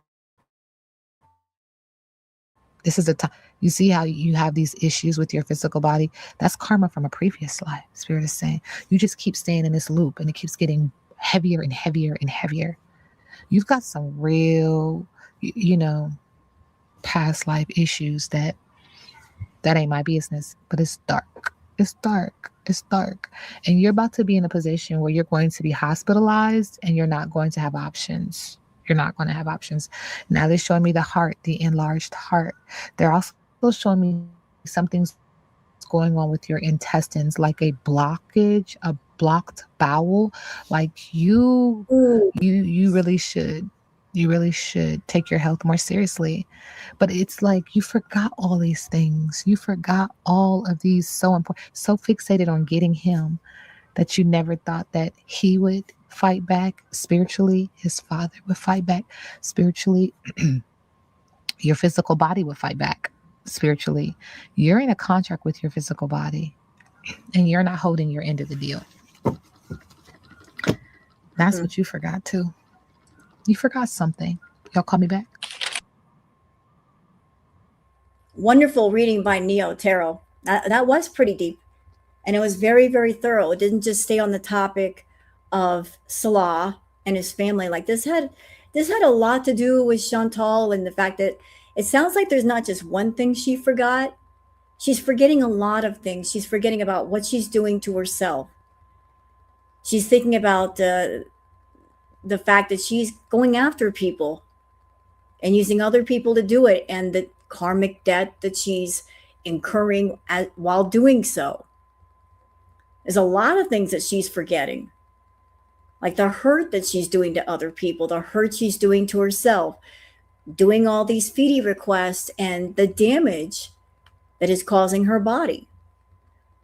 This is the time. You see how you have these issues with your physical body? That's karma from a previous life. Spirit is saying you just keep staying in this loop and it keeps getting heavier and heavier and heavier. You've got some real, past life issues that ain't my business, but it's dark. It's dark. It's dark. And you're about to be in a position where you're going to be hospitalized and you're not going to have options. You're not going to have options. Now they're showing me the heart, the enlarged heart. They're also showing me something's going on with your intestines, like a blockage, a blocked bowel, like you really should, you really should take your health more seriously. But it's like you forgot all these things. You forgot all of these so important, so fixated on getting him that you never thought that he would fight back spiritually, his father would fight back spiritually, your physical body would fight back spiritually. You're in a contract with your physical body and you're not holding your end of the deal. That's Mm. what you forgot too. You forgot something. Y'all call me back? Wonderful reading by Neo Tarot. That was pretty deep. And it was very, very thorough. It didn't just stay on the topic of Salah and his family. Like this had a lot to do with Chantal and the fact that it sounds like there's not just one thing she forgot. She's forgetting a lot of things. She's forgetting about what she's doing to herself. She's thinking about the fact that she's going after people and using other people to do it, and the karmic debt that she's incurring while doing so. There's a lot of things that she's forgetting, like the hurt that she's doing to other people, the hurt she's doing to herself, doing all these Foodie requests, and the damage that is causing her body.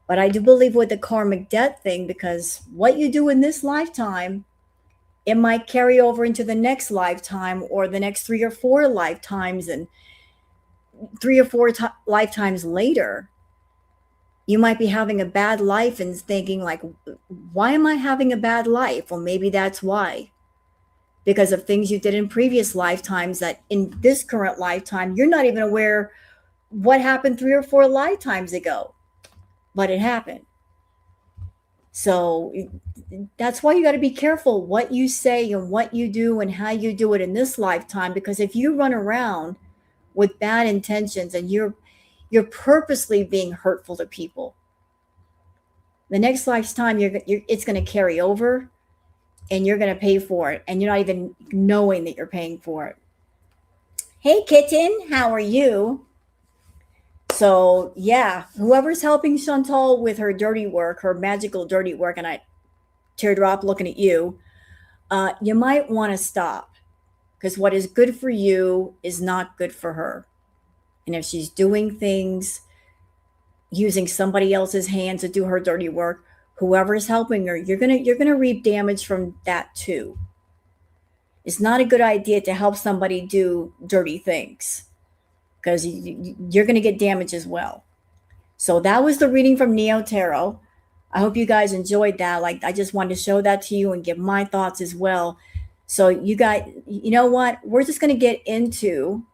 But I do believe with the karmic debt thing, because what you do in this lifetime, it might carry over into the next lifetime or the next 3 or 4 lifetimes, and 3 or 4 lifetimes later, you might be having a bad life and thinking like, why am I having a bad life? Well, maybe that's why, because of things you did in previous lifetimes that in this current lifetime you're not even aware what happened 3 or 4 lifetimes ago, but it happened. So that's why you got to be careful what you say and what you do and how you do it in this lifetime, because if you run around with bad intentions and you're purposely being hurtful to people, the next lifetime it's going to carry over and you're going to pay for it, and you're not even knowing that you're paying for it. Hey kitten, how are you? So yeah, whoever's helping Chantal with her dirty work, her magical dirty work, and I teardrop looking at you, you might want to stop, because what is good for you is not good for her. And if she's doing things using somebody else's hands to do her dirty work, whoever is helping her, you're gonna reap damage from that too. It's not a good idea to help somebody do dirty things, because you're going to get damage as well. So that was the reading from Neo Tarot. I hope you guys enjoyed that. Like, I just wanted to show that to you and give my thoughts as well. So you guys, you know what? We're just going to get into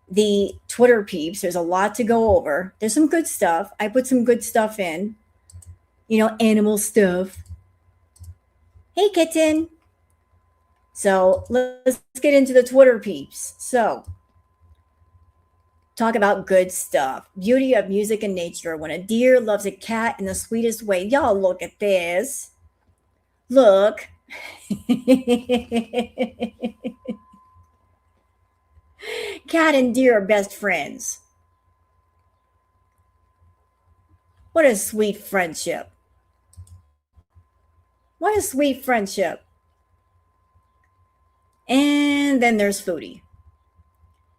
the Twitter peeps. There's a lot to go over. There's some good stuff. I put some good stuff in, animal stuff. Hey, kitten. So let's get into the Twitter peeps. So, talk about good stuff. Beauty of music and nature. When a deer loves a cat in the sweetest way. Y'all look at this. Look. Cat and deer are best friends. What a sweet friendship. What a sweet friendship. And then there's Foodie.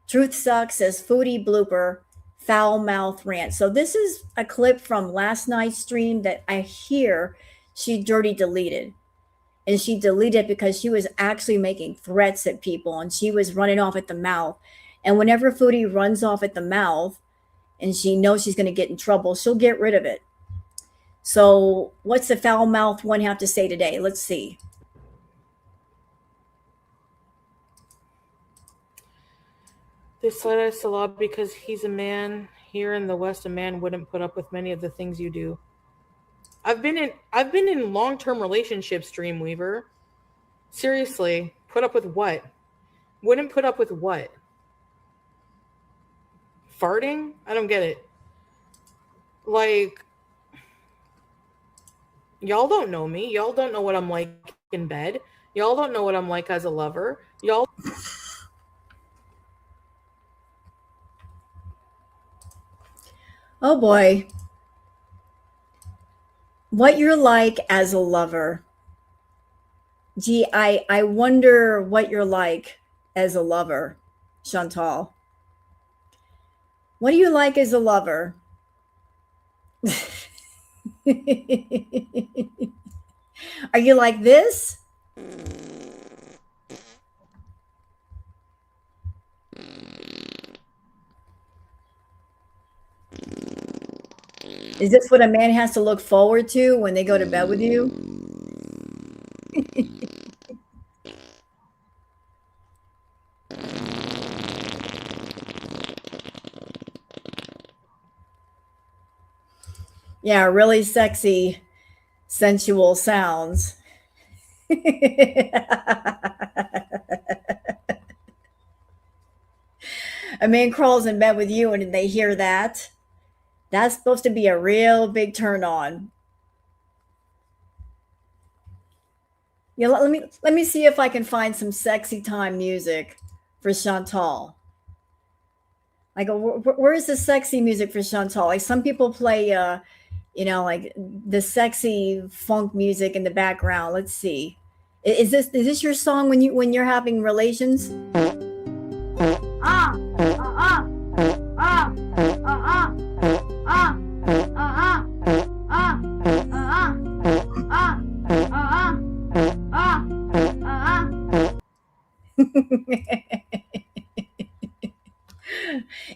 Truth sucks, says Foodie blooper, foul mouth rant. So this is a clip from last night's stream that I hear she dirty deleted. And she deleted it because she was actually making threats at people and she was running off at the mouth. And whenever Foodie runs off at the mouth and she knows she's going to get in trouble, she'll get rid of it. So what's the foul mouth one have to say today? Let's see. They slight Salah because he's a man. Here in the West, a man wouldn't put up with many of the things you do. I've been in long-term relationships, Dreamweaver. Seriously, put up with what? Wouldn't put up with what? Farting? I don't get it. Like, y'all don't know me. Y'all don't know what I'm like in bed. Y'all don't know what I'm like as a lover. Y'all. Oh boy. What you're like as a lover. Gee, I wonder what you're like as a lover, Chantal. What do you like as a lover? Are you like this? Is this what a man has to look forward to when they go to bed with you? Yeah, really sexy, sensual sounds. A man crawls in bed with you and they hear that. That's supposed to be a real big turn on. Yeah, let me see if I can find some sexy time music for Chantal. Like, where is the sexy music for Chantal? Like, some people play, like the sexy funk music in the background. Let's see. Is this your song when you're having relations? Ah, ah, ah, ah, ah, ah, ah, ah, ah, ah,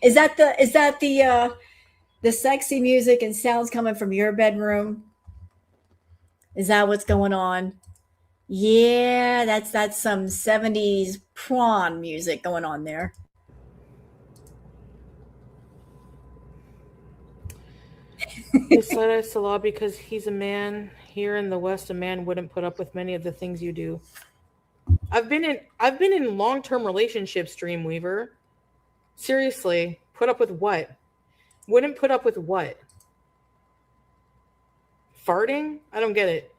is that the sexy music and sounds coming from your bedroom? Is that what's going on? Yeah, that's some 70s prawn music going on there. They slight Salah because he's a man. Here in the West, a man wouldn't put up with many of the things you do. I've been in long-term relationships, Dreamweaver. Seriously, put up with what? Wouldn't put up with what? Farting? I don't get it.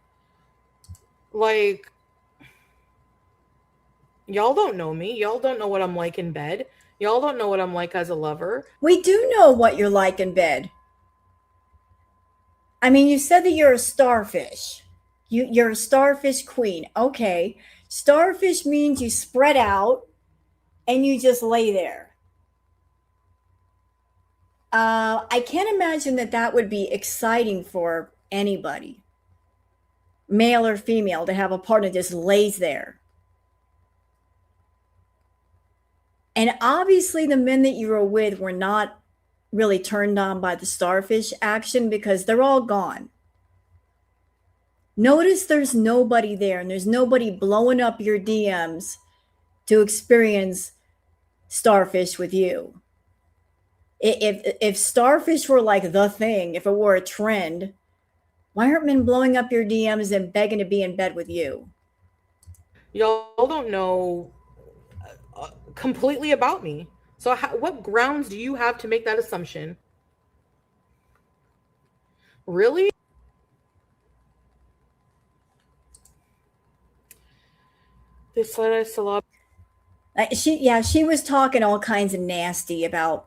Like, y'all don't know me. Y'all don't know what I'm like in bed. Y'all don't know what I'm like as a lover. We do know what you're like in bed. I mean, you said that you're a starfish. You're a starfish queen. Okay. Starfish means you spread out and you just lay there. I can't imagine that would be exciting for anybody, male or female, to have a partner that just lays there. And obviously, the men that you were with were not really turned on by the starfish action because they're all gone. Notice there's nobody there and there's nobody blowing up your DMs to experience starfish with you. If starfish were like the thing, if it were a trend, why aren't men blowing up your DMs and begging to be in bed with you? Y'all don't know completely about me. So, what grounds do you have to make that assumption? Really? They slight Salah. She was talking all kinds of nasty about,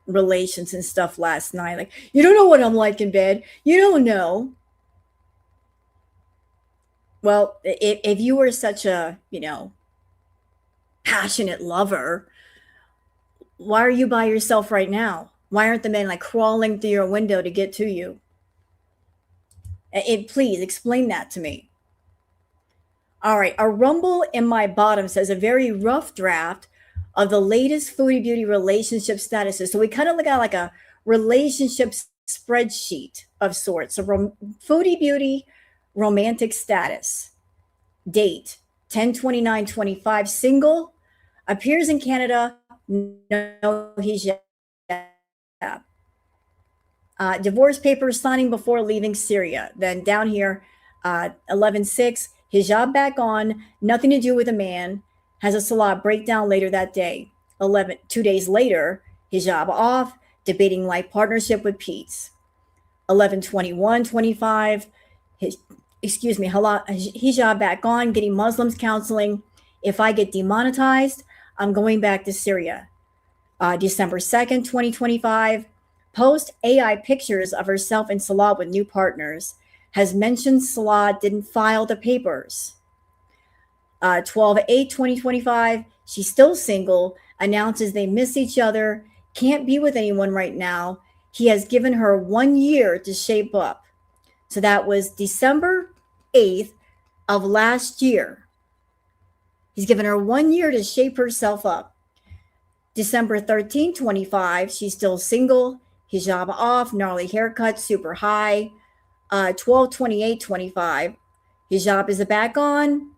relations and stuff last night. Like, you don't know what I'm like in bed. You don't know. Well, if you were such a, passionate lover, why are you by yourself right now? Why aren't the men like crawling through your window to get to you? Please explain that to me. All right, a rumble in my bottom says a very rough draft of the latest Foodie Beauty relationship statuses. So we kind of got like a relationship spreadsheet of sorts. So Foodie Beauty romantic status, date 10/29/25, single, appears in Canada, no hijab. Divorce papers signing before leaving Syria. Then down here, 11/6, hijab back on, nothing to do with a man, has a salah breakdown later that day. 2 days later, hijab off, debating life partnership with Peeps. 11/21/25, hijab back on, getting Muslims counseling. If I get demonetized, I'm going back to Syria. December 2nd, 2025, post AI pictures of herself in salah with new partners. has mentioned Salah didn't file the papers. 12/8/2025, she's still single, announces they miss each other, can't be with anyone right now. He has given her 1 year to shape up. So that was December 8th of last year. He's given her 1 year to shape herself up. December 13, 25, she's still single, hijab off, gnarly haircut, super high. 12/28/25, hijab is back on.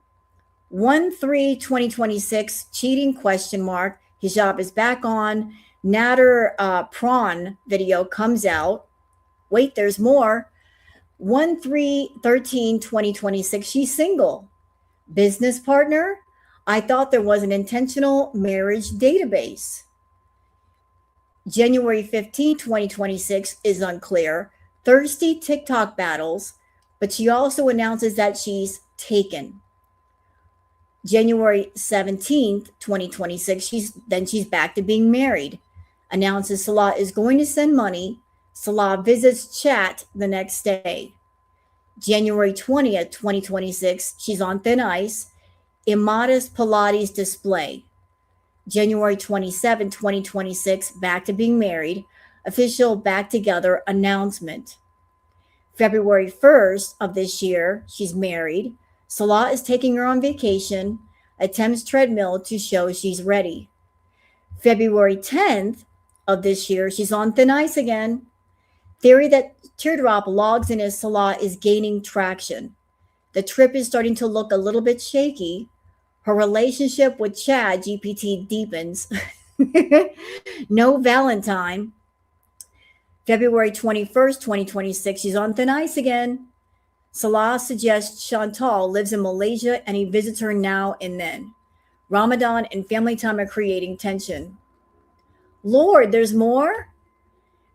1/3/2026, cheating question mark, hijab is back on. Natter prawn video comes out. Wait, there's more. 1/3/13/2026, she's single. Business partner, I thought there was an intentional marriage database. January 15, 2026 is unclear. Thirsty TikTok battles, but she also announces that she's taken. January 17th, 2026, she's back to being married. Announces Salah is going to send money. Salah visits chat the next day. January 20th, 2026, she's on thin ice. Immodest Pilates display. January 27, 2026, back to being married. Official back together announcement. February 1st of this year, she's married. Salah is taking her on vacation. Attempts treadmill to show she's ready. February 10th of this year, she's on thin ice again. Theory that Teardrop logs in as Salah is gaining traction. The trip is starting to look a little bit shaky. Her relationship with Chad GPT deepens. No Valentine. February 21st, 2026, she's on thin ice again. Salah suggests Shantel lives in Malaysia and he visits her now and then. Ramadan and family time are creating tension. Lord, there's more?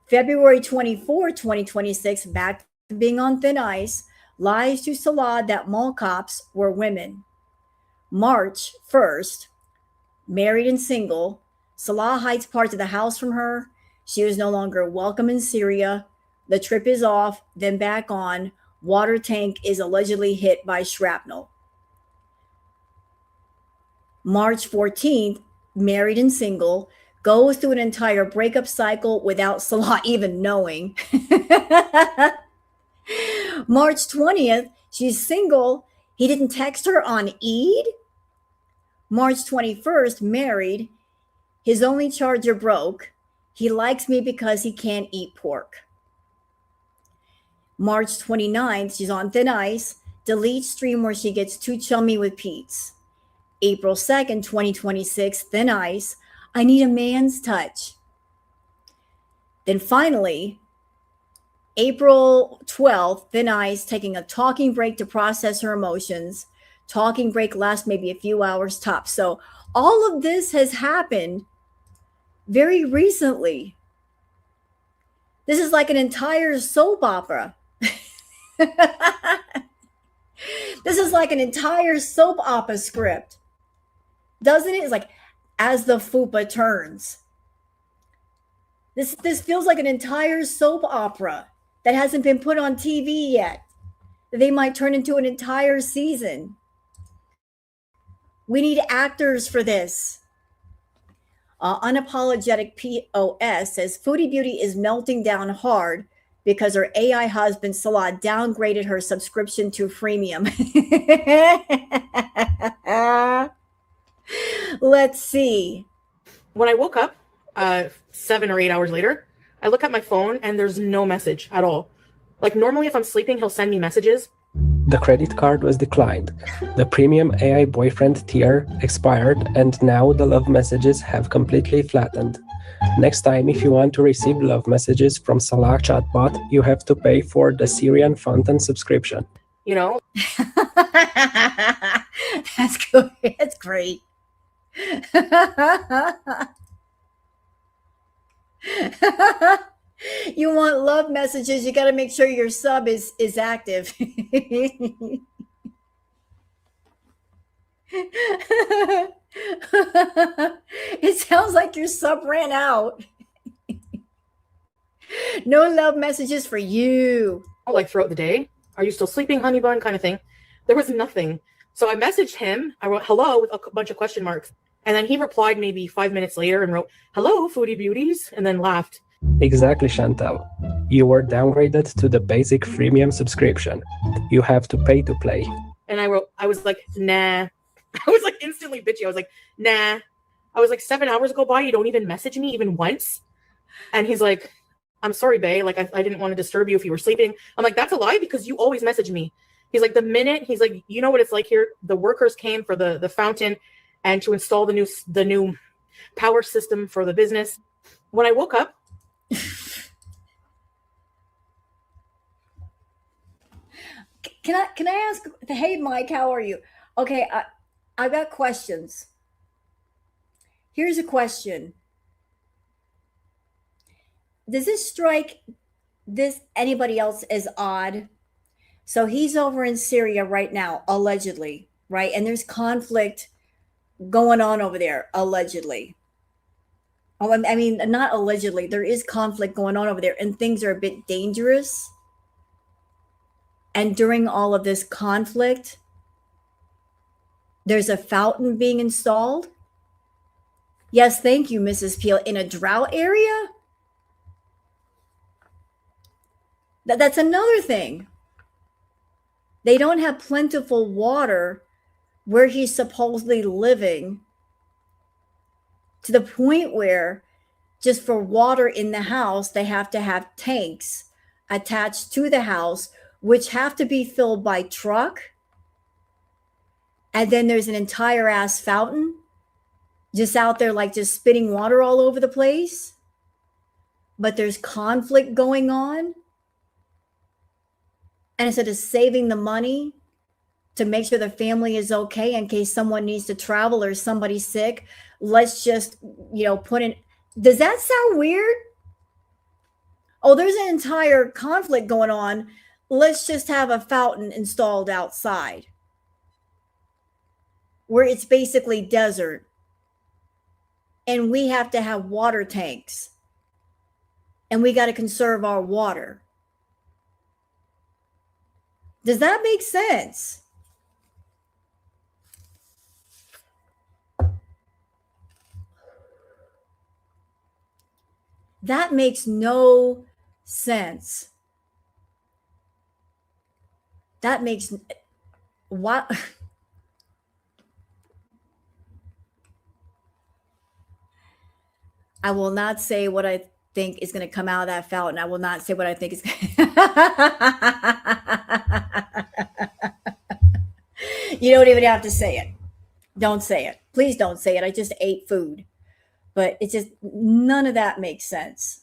February 24, 2026, back to being on thin ice, lies to Salah that mall cops were women. March 1st, married and single, Salah hides parts of the house from her. She was no longer welcome in Syria. The trip is off, then back on. Water tank is allegedly hit by shrapnel. March 14th, married and single, goes through an entire breakup cycle without Salah even knowing. March 20th, she's single. He didn't text her on Eid. March 21st, married. His only charger broke. He likes me because he can't eat pork. March 29th, she's on thin ice. Delete stream where she gets too chummy with Peeps. April 2nd, 2026, thin ice. I need a man's touch. Then finally, April 12th, thin ice, taking a talking break to process her emotions. Talking break lasts maybe a few hours tops. So all of this has happened very recently. This is like an entire soap opera. This is like an entire soap opera script. Doesn't it? It's like, as the fupa turns. This feels like an entire soap opera that hasn't been put on TV yet. They might turn into an entire season. We need actors for this. Unapologetic POS says Foodie Beauty is melting down hard because her AI husband Salah downgraded her subscription to freemium. Let's see. When I woke up 7 or 8 hours later, I look at my phone and there's no message at all. Like normally if I'm sleeping, he'll send me messages. The credit card was declined. The premium AI boyfriend tier expired, and now the love messages have completely flattened. Next time, if you want to receive love messages from Salah chatbot, you have to pay for the Syrian Fountain subscription. You know? That's good. That's great. You want love messages, you got to make sure your sub is active. It sounds like your sub ran out. No love messages for you. Like throughout the day. Are you still sleeping, honey bun? Kind of thing. There was nothing. So I messaged him. I wrote hello with a bunch of question marks. And then he replied maybe 5 minutes later and wrote, hello, Foodie Beauties, and then laughed. Exactly, Shantel. You were downgraded to the basic freemium subscription. You have to pay to play. And I was like, nah. I was like instantly bitchy. I was like, nah. I was like, 7 hours go by, you don't even message me even once? And he's like, I'm sorry, bae. Like, I didn't want to disturb you if you were sleeping. I'm like, that's a lie because you always message me. He's like, he's like, you know what it's like here? The workers came for the fountain and to install the new power system for the business. When I woke up, Can I ask? Hey, Mike, how are you? Okay, I've got questions. Here's a question. Does this strike anybody else as odd? So he's over in Syria right now, allegedly, right? And there's conflict going on over there, allegedly. Oh, I mean, not allegedly. There is conflict going on over there, and things are a bit dangerous. And during all of this conflict, there's a fountain being installed. Yes, thank you, Mrs. Peel. In a drought area? That's another thing. They don't have plentiful water where he's supposedly living, to the point where just for water in the house, they have to have tanks attached to the house, which have to be filled by truck. And then there's an entire ass fountain just out there, like just spitting water all over the place. But there's conflict going on. And instead of saving the money to make sure the family is okay in case someone needs to travel or somebody's sick, let's just, put in. Does that sound weird? Oh, there's an entire conflict going on. Let's just have a fountain installed outside where it's basically desert. And we have to have water tanks. And we got to conserve our water. Does that make sense? That makes no sense. That makes what? I will not say what I think is going to come out of that fountain. I will not say what I think is. You don't even have to say it. Don't say it. Please don't say it. I just ate food. But it's just, none of that makes sense.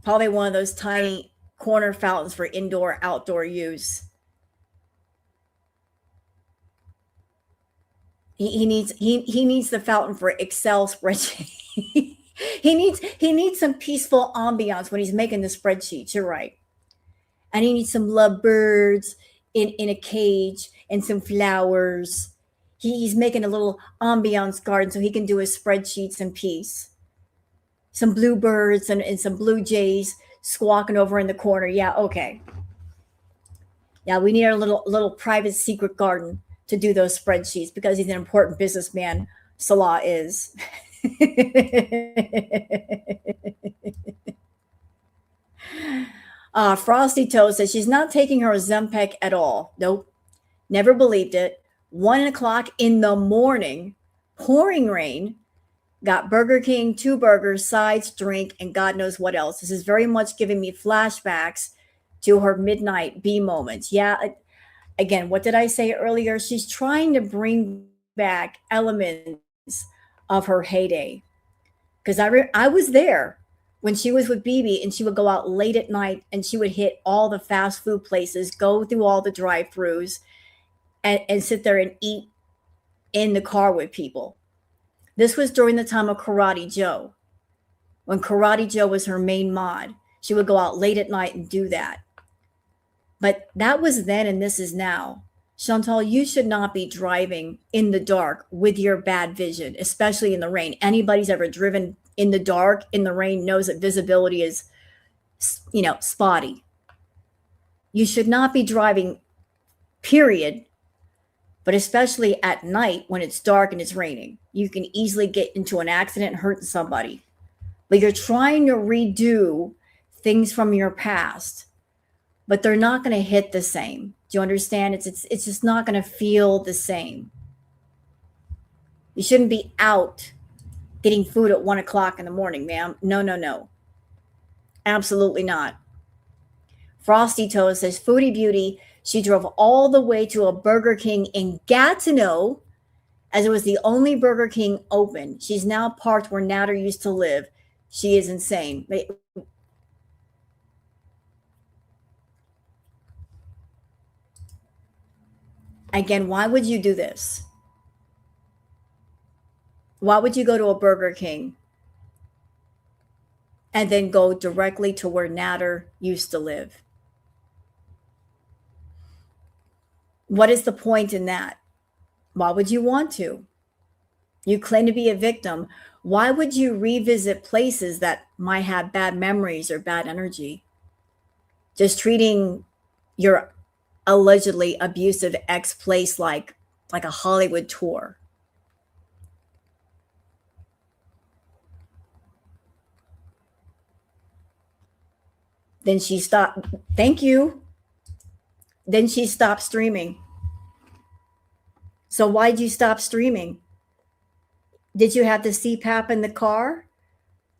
Probably one of those tiny corner fountains for indoor, outdoor use. He needs the fountain for Excel spreadsheet. he needs some peaceful ambiance when he's making the spreadsheets. You're right. And he needs some lovebirds in a cage and some flowers. He's making a little ambiance garden so he can do his spreadsheets in peace. Some bluebirds and some blue jays squawking over in the corner. Yeah, okay. Yeah, we need our little private secret garden to do those spreadsheets because he's an important businessman. Salah is. Frosty Toast says she's not taking her Ozempic at all. Nope. Never believed it. 1:00 in the morning, pouring rain, got Burger King, 2 burgers, sides, drink, and God knows what else. This is very much giving me flashbacks to her midnight B moments. Yeah. Again, what did I say earlier? She's trying to bring back elements of her heyday. Because I was there when she was with BB, and she would go out late at night and she would hit all the fast food places, go through all the drive-thrus, and sit there and eat in the car with people. This was during the time of Karate Joe. When Karate Joe was her main mod, she would go out late at night and do that. But that was then and this is now. Chantal, you should not be driving in the dark with your bad vision, especially in the rain. Anybody's ever driven in the dark, in the rain, knows that visibility is, spotty. You should not be driving, period, but especially at night when it's dark and it's raining. You can easily get into an accident and hurt somebody. But you're trying to redo things from your past, but they're not going to hit the same. Do you understand? It's just not going to feel the same. You shouldn't be out getting food at 1 o'clock in the morning, ma'am. No. Absolutely not. Frosty Toast says, Foodie Beauty, she drove all the way to a Burger King in Gatineau as it was the only Burger King open. She's now parked where Natter used to live. She is insane. Again, why would you do this? Why would you go to a Burger King and then go directly to where Natter used to live? What is the point in that? Why would you want to? You claim to be a victim. Why would you revisit places that might have bad memories or bad energy? Just treating your allegedly abusive ex place like a Hollywood tour. Then she stopped. Thank you. Then she stopped streaming. So why'd you stop streaming? Did you have the CPAP in the car?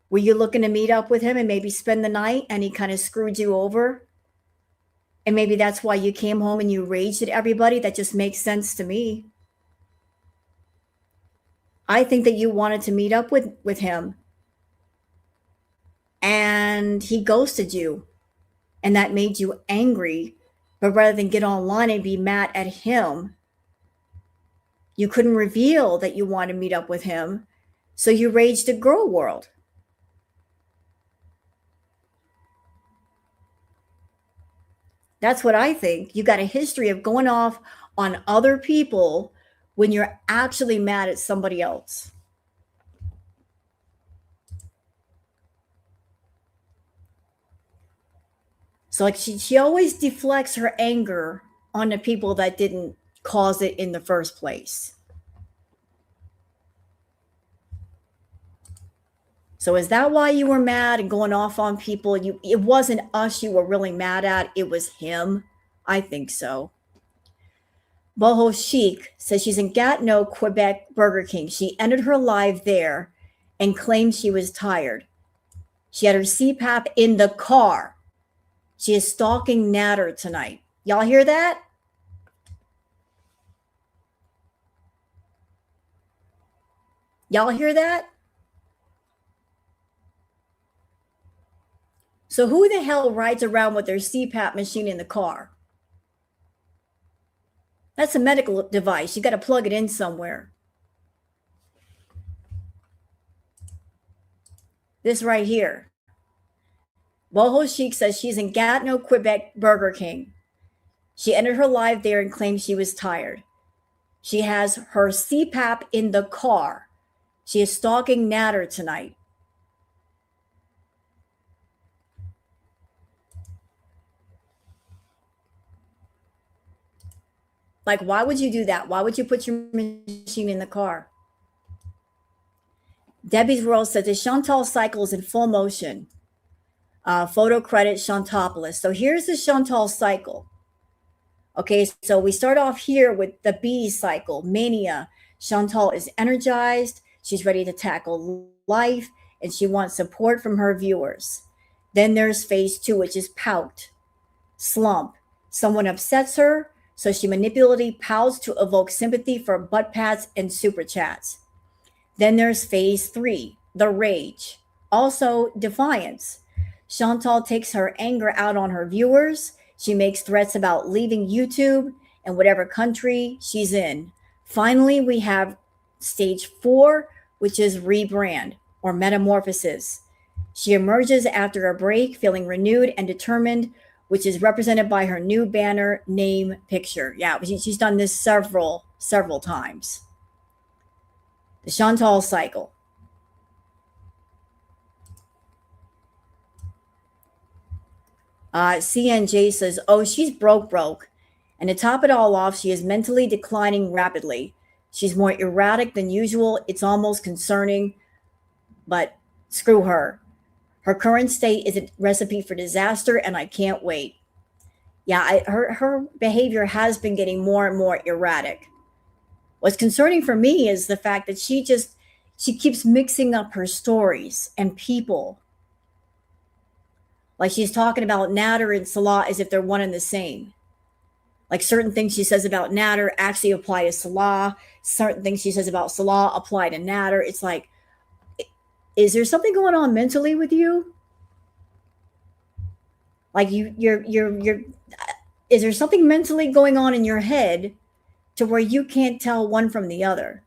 Were you looking to meet up with him and maybe spend the night and he kind of screwed you over? And maybe that's why you came home and you raged at everybody? That just makes sense to me. I think that you wanted to meet up with him and he ghosted you and that made you angry. But rather than get online and be mad at him, you couldn't reveal that you want to meet up with him. So you raged at Girl World. That's what I think. You got a history of going off on other people when you're actually mad at somebody else. So like she always deflects her anger on the people that didn't cause it in the first place. So is that why you were mad and going off on people? It wasn't us you were really mad at. It was him. I think so. Boho Chic says she's in Gatineau, Quebec, Burger King. She ended her live there and claimed she was tired. She had her CPAP in the car. She is stalking Natter tonight. Y'all hear that? Y'all hear that? So who the hell rides around with their CPAP machine in the car? That's a medical device. You got to plug it in somewhere. This right here. Boho Chic says she's in Gatineau, Quebec, Burger King. She ended her live there and claimed she was tired. She has her CPAP in the car. She is stalking Natter tonight. Like, why would you do that? Why would you put your machine in the car? Debbie's World says the Shantel cycle is in full motion. Photo credit Shantopoulos. So here's the Shantel cycle. Okay, so we start off here with the B cycle, mania. Shantel is energized. She's ready to tackle life, and she wants support from her viewers. Then there's phase 2, which is pout, slump. Someone upsets her, so she manipulatively pouts to evoke sympathy for butt pats and super chats. Then there's phase 3, the rage, also defiance. Shantel takes her anger out on her viewers. She makes threats about leaving YouTube and whatever country she's in. Finally, we have stage 4, which is rebrand or metamorphosis. She emerges after a break, feeling renewed and determined, which is represented by her new banner name picture. Yeah, she's done this several times. The Shantel cycle. CNJ says, oh, she's broke. And to top it all off, she is mentally declining rapidly. She's more erratic than usual. It's almost concerning, but screw her. Her current state is a recipe for disaster, and I can't wait. Yeah, her behavior has been getting more and more erratic. What's concerning for me is the fact that she keeps mixing up her stories and people. Like she's talking about Nader and Salah as if they're one and the same. Like certain things she says about Nader actually apply to Salah. Certain things she says about Salah apply to Nader. It's like, is there something going on mentally with you? Like you're is there something mentally going on in your head to where you can't tell one from the other?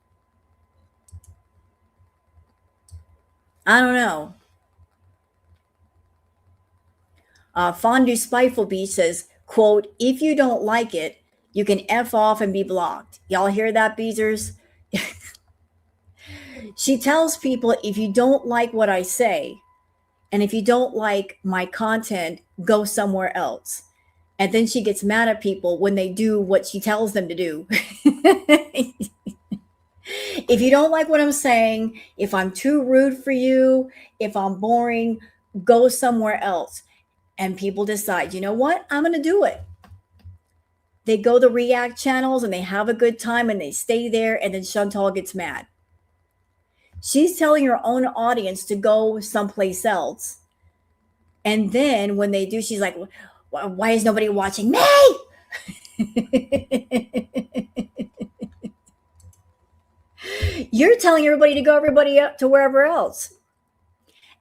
I don't know. Fondue Spiteful Beach says, quote, if you don't like it, you can F off and be blocked. Y'all hear that, Beezers? She tells people, if you don't like what I say, and if you don't like my content, go somewhere else. And then she gets mad at people when they do what she tells them to do. If you don't like what I'm saying, if I'm too rude for you, if I'm boring, go somewhere else. And people decide, you know what? I'm going to do it. They go to React channels and they have a good time and they stay there, and then Shantel gets mad. She's telling her own audience to go someplace else. And then when they do, she's like, why is nobody watching me? You're telling everybody to go everybody up to wherever else.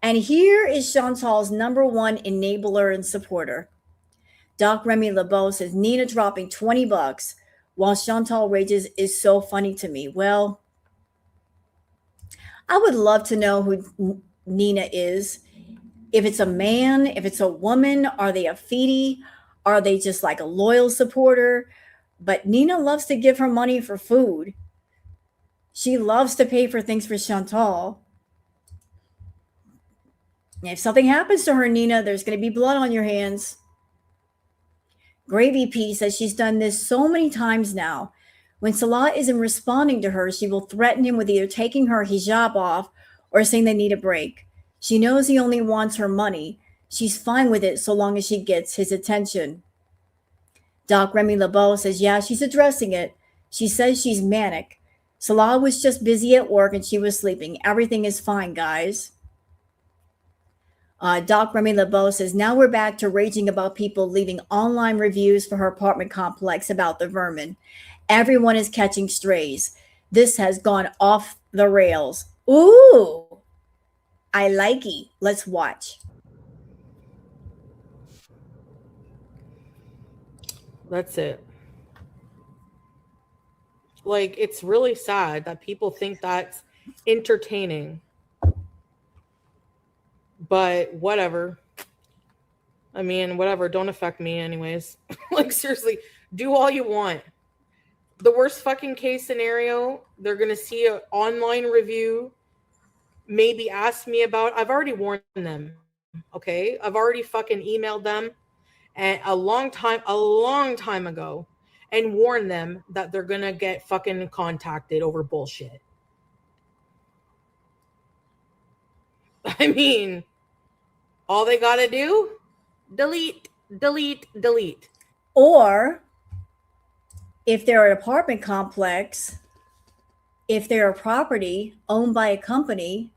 And here is Chantal's number one enabler and supporter. Doc Remy LeBeau says, Nina dropping $20 while Chantal rages is so funny to me. Well, I would love to know who Nina is. If it's a man, if it's a woman, are they a Foodie? Are they just like a loyal supporter? But Nina loves to give her money for food. She loves to pay for things for Chantal. And if something happens to her, Nina, there's going to be blood on your hands. Gravy P says she's done this so many times now. When Salah isn't responding to her, she will threaten him with either taking her hijab off or saying they need a break. She knows he only wants her money. She's fine with it so long as she gets his attention. Doc Remy LeBeau says, yeah, she's addressing it. She says she's manic. Salah was just busy at work and she was sleeping. Everything is fine, guys. Doc Remy LeBeau says, now we're back to raging about people leaving online reviews for her apartment complex about the vermin. Everyone is catching strays. This has gone off the rails. Ooh, I like it. Let's watch. That's it. Like, it's really sad that people think that's entertaining. But whatever. I mean, whatever. Don't affect me anyways. Like, seriously, do all you want. The worst fucking case scenario, they're going to see an online review, maybe ask me about. I've already warned them. Okay? I've already fucking emailed them and a long time ago and warned them that they're going to get fucking contacted over bullshit. I mean, all they got to do, delete. Or if they're an apartment complex, if they're a property owned by a company,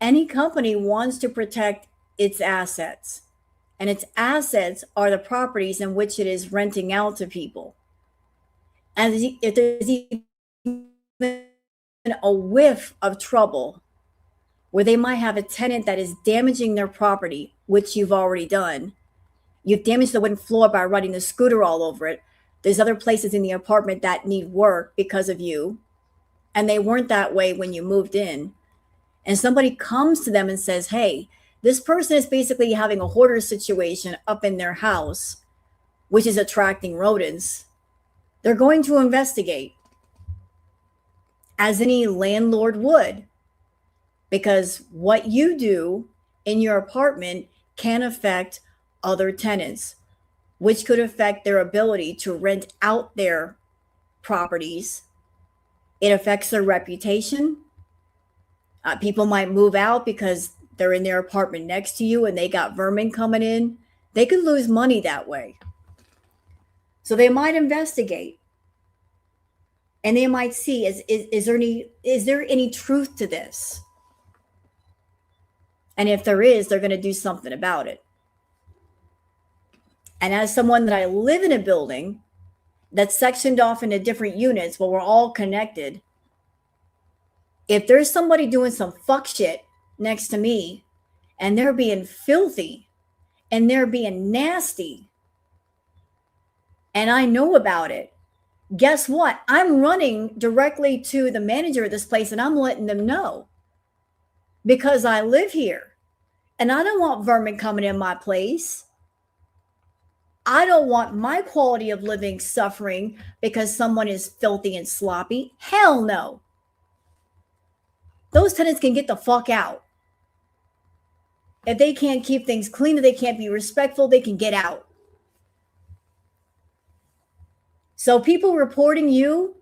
any company wants to protect its assets. And its assets are the properties in which it is renting out to people. And if there's even a whiff of trouble where they might have a tenant that is damaging their property, which you've already done, you've damaged the wooden floor by riding the scooter all over it. There's other places in the apartment that need work because of you, and they weren't that way when you moved in. And somebody comes to them and says, hey, this person is basically having a hoarder situation up in their house, which is attracting rodents. They're going to investigate, as any landlord would, because what you do in your apartment can affect other tenants, which could affect their ability to rent out their properties. It affects their reputation. People might move out because they're in their apartment next to you and they got vermin coming in. They could lose money that way. So they might investigate. And they might see, is there any truth to this? And if there is, they're going to do something about it. And as someone that I live in a building that's sectioned off into different units, but we're all connected, if there's somebody doing some fuck shit next to me and they're being filthy and they're being nasty and I know about it, guess what? I'm running directly to the manager of this place and I'm letting them know, because I live here and I don't want vermin coming in my place. I don't want my quality of living suffering because someone is filthy and sloppy. Hell no. Those tenants can get the fuck out. If they can't keep things clean, if they can't be respectful, they can get out. So people reporting you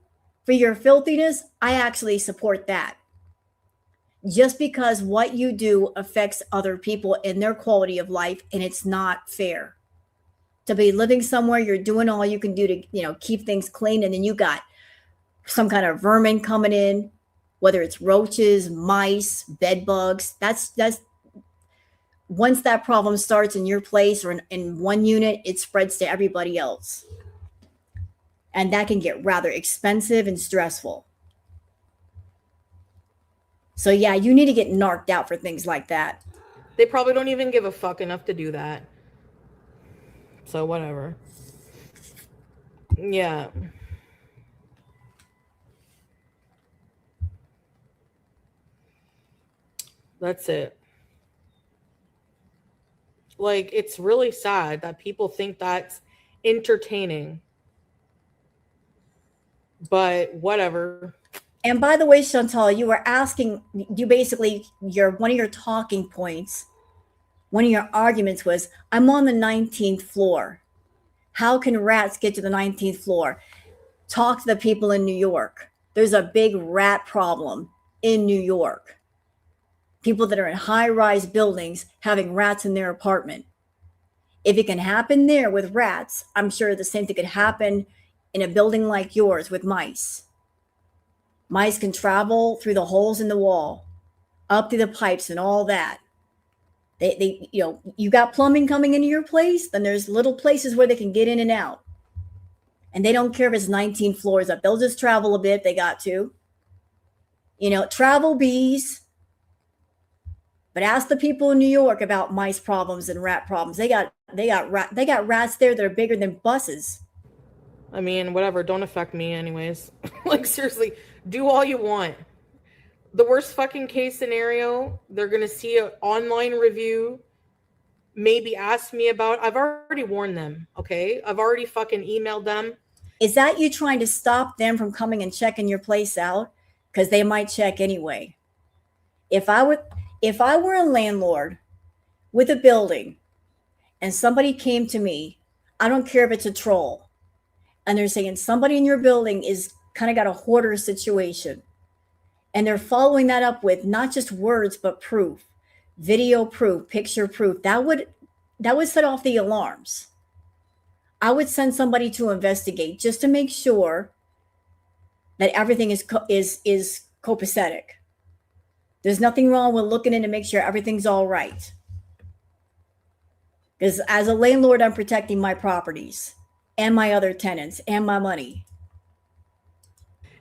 for your filthiness, I actually support that. Just because what you do affects other people in their quality of life, and it's not fair. To be living somewhere, you're doing all you can do to, keep things clean, and then you got some kind of vermin coming in, whether it's roaches, mice, bed bugs. That's once that problem starts in your place or in one unit, it spreads to everybody else. And that can get rather expensive and stressful. So yeah, you need to get narked out for things like that. They probably don't even give a fuck enough to do that. So whatever. Yeah. That's it. Like, it's really sad that people think that's entertaining. But whatever. And by the way, Shantel, you were asking, one of your talking points, one of your arguments was, I'm on the 19th floor. How can rats get to the 19th floor? Talk to the people in New York. There's a big rat problem in New York. People that are in high-rise buildings having rats in their apartment. If it can happen there with rats, I'm sure the same thing could happen in a building like yours with mice. Mice can travel through the holes in the wall, up through the pipes and all that. You got plumbing coming into your place, then there's little places where they can get in and out. And they don't care if it's 19 floors up. They'll just travel a bit if they got to. Travel bees. But ask the people in New York about mice problems and rat problems. They got rats there that are bigger than buses. I mean, whatever. Don't affect me anyways. Like, seriously, do all you want. The worst fucking case scenario, they're going to see an online review, maybe ask me about. I've already warned them, okay? I've already fucking emailed them. Is that you trying to stop them from coming and checking your place out? Because they might check anyway. If I were a landlord with a building and somebody came to me, I don't care if it's a troll, and they're saying somebody in your building is kind of got a hoarder situation, and they're following that up with not just words, but proof, video proof, picture proof, that would set off the alarms. I would send somebody to investigate just to make sure that everything is copacetic. There's nothing wrong with looking in to make sure everything's all right. Because as a landlord, I'm protecting my properties and my other tenants and my money.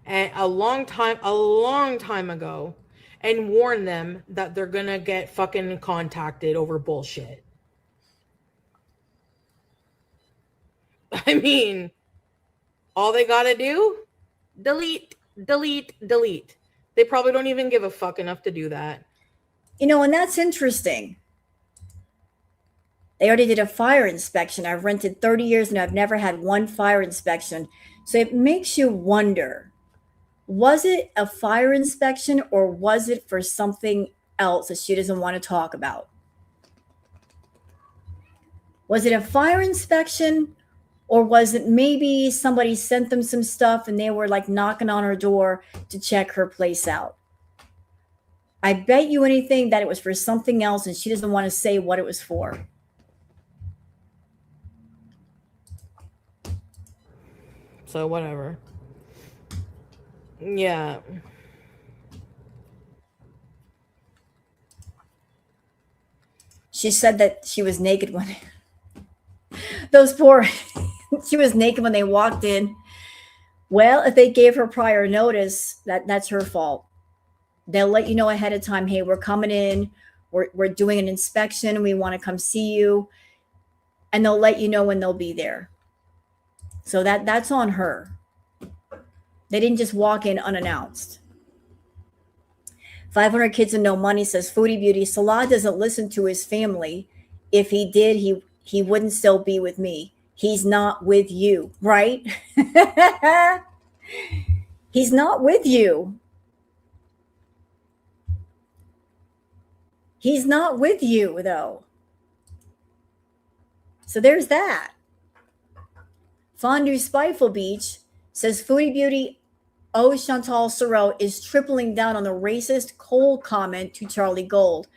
And a long time ago, and warn them that they're gonna get fucking contacted over bullshit. I mean, all they gotta do, delete. They probably don't even give a fuck enough to do that. And that's interesting. They already did a fire inspection. I've rented 30 years and I've never had one fire inspection. So it makes you wonder, was it a fire inspection or was it for something else that she doesn't want to talk about? Was it a fire inspection, or was it maybe somebody sent them some stuff and they were like knocking on her door to check her place out? I bet you anything that it was for something else and she doesn't want to say what it was for. So whatever. Yeah. She said that she was naked when those poor, she was naked when they walked in. Well, if they gave her prior notice, that's her fault. They'll let you know ahead of time, hey, we're coming in, we're doing an inspection, and we want to come see you. And they'll let you know when they'll be there. So that's on her. They didn't just walk in unannounced. 500 Kids and No Money says, Foodie Beauty, Salah doesn't listen to his family. If he did, he wouldn't still be with me. He's not with you, right? He's not with you. He's not with you, though. So there's that. Fondue Spiteful Beach says, Foodie Beauty, Shantel Sorrell is tripling down on the racist Cole comment to Charlie Gold.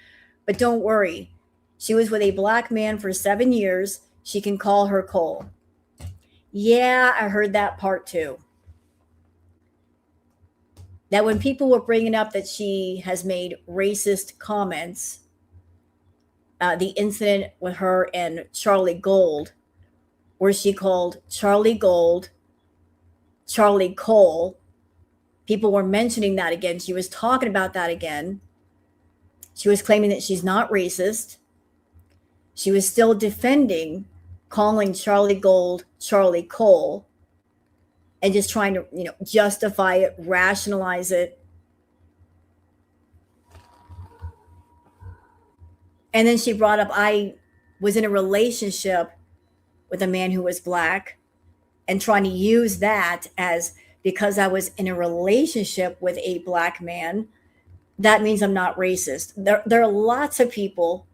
But don't worry. She was with a black man for 7 years. She can call her Cole. Yeah, I heard that part too. That when people were bringing up that she has made racist comments, the incident with her and Charlie Gold, where she called Charlie Gold Charlie Cole, people were mentioning that again. She was talking about that again. She was claiming that she's not racist. She was still defending calling Charlie Gold Charlie Cole and just trying to, justify it, rationalize it. And then she brought up, I was in a relationship with a man who was black, and trying to use that as, because I was in a relationship with a black man, that means I'm not racist. There are lots of people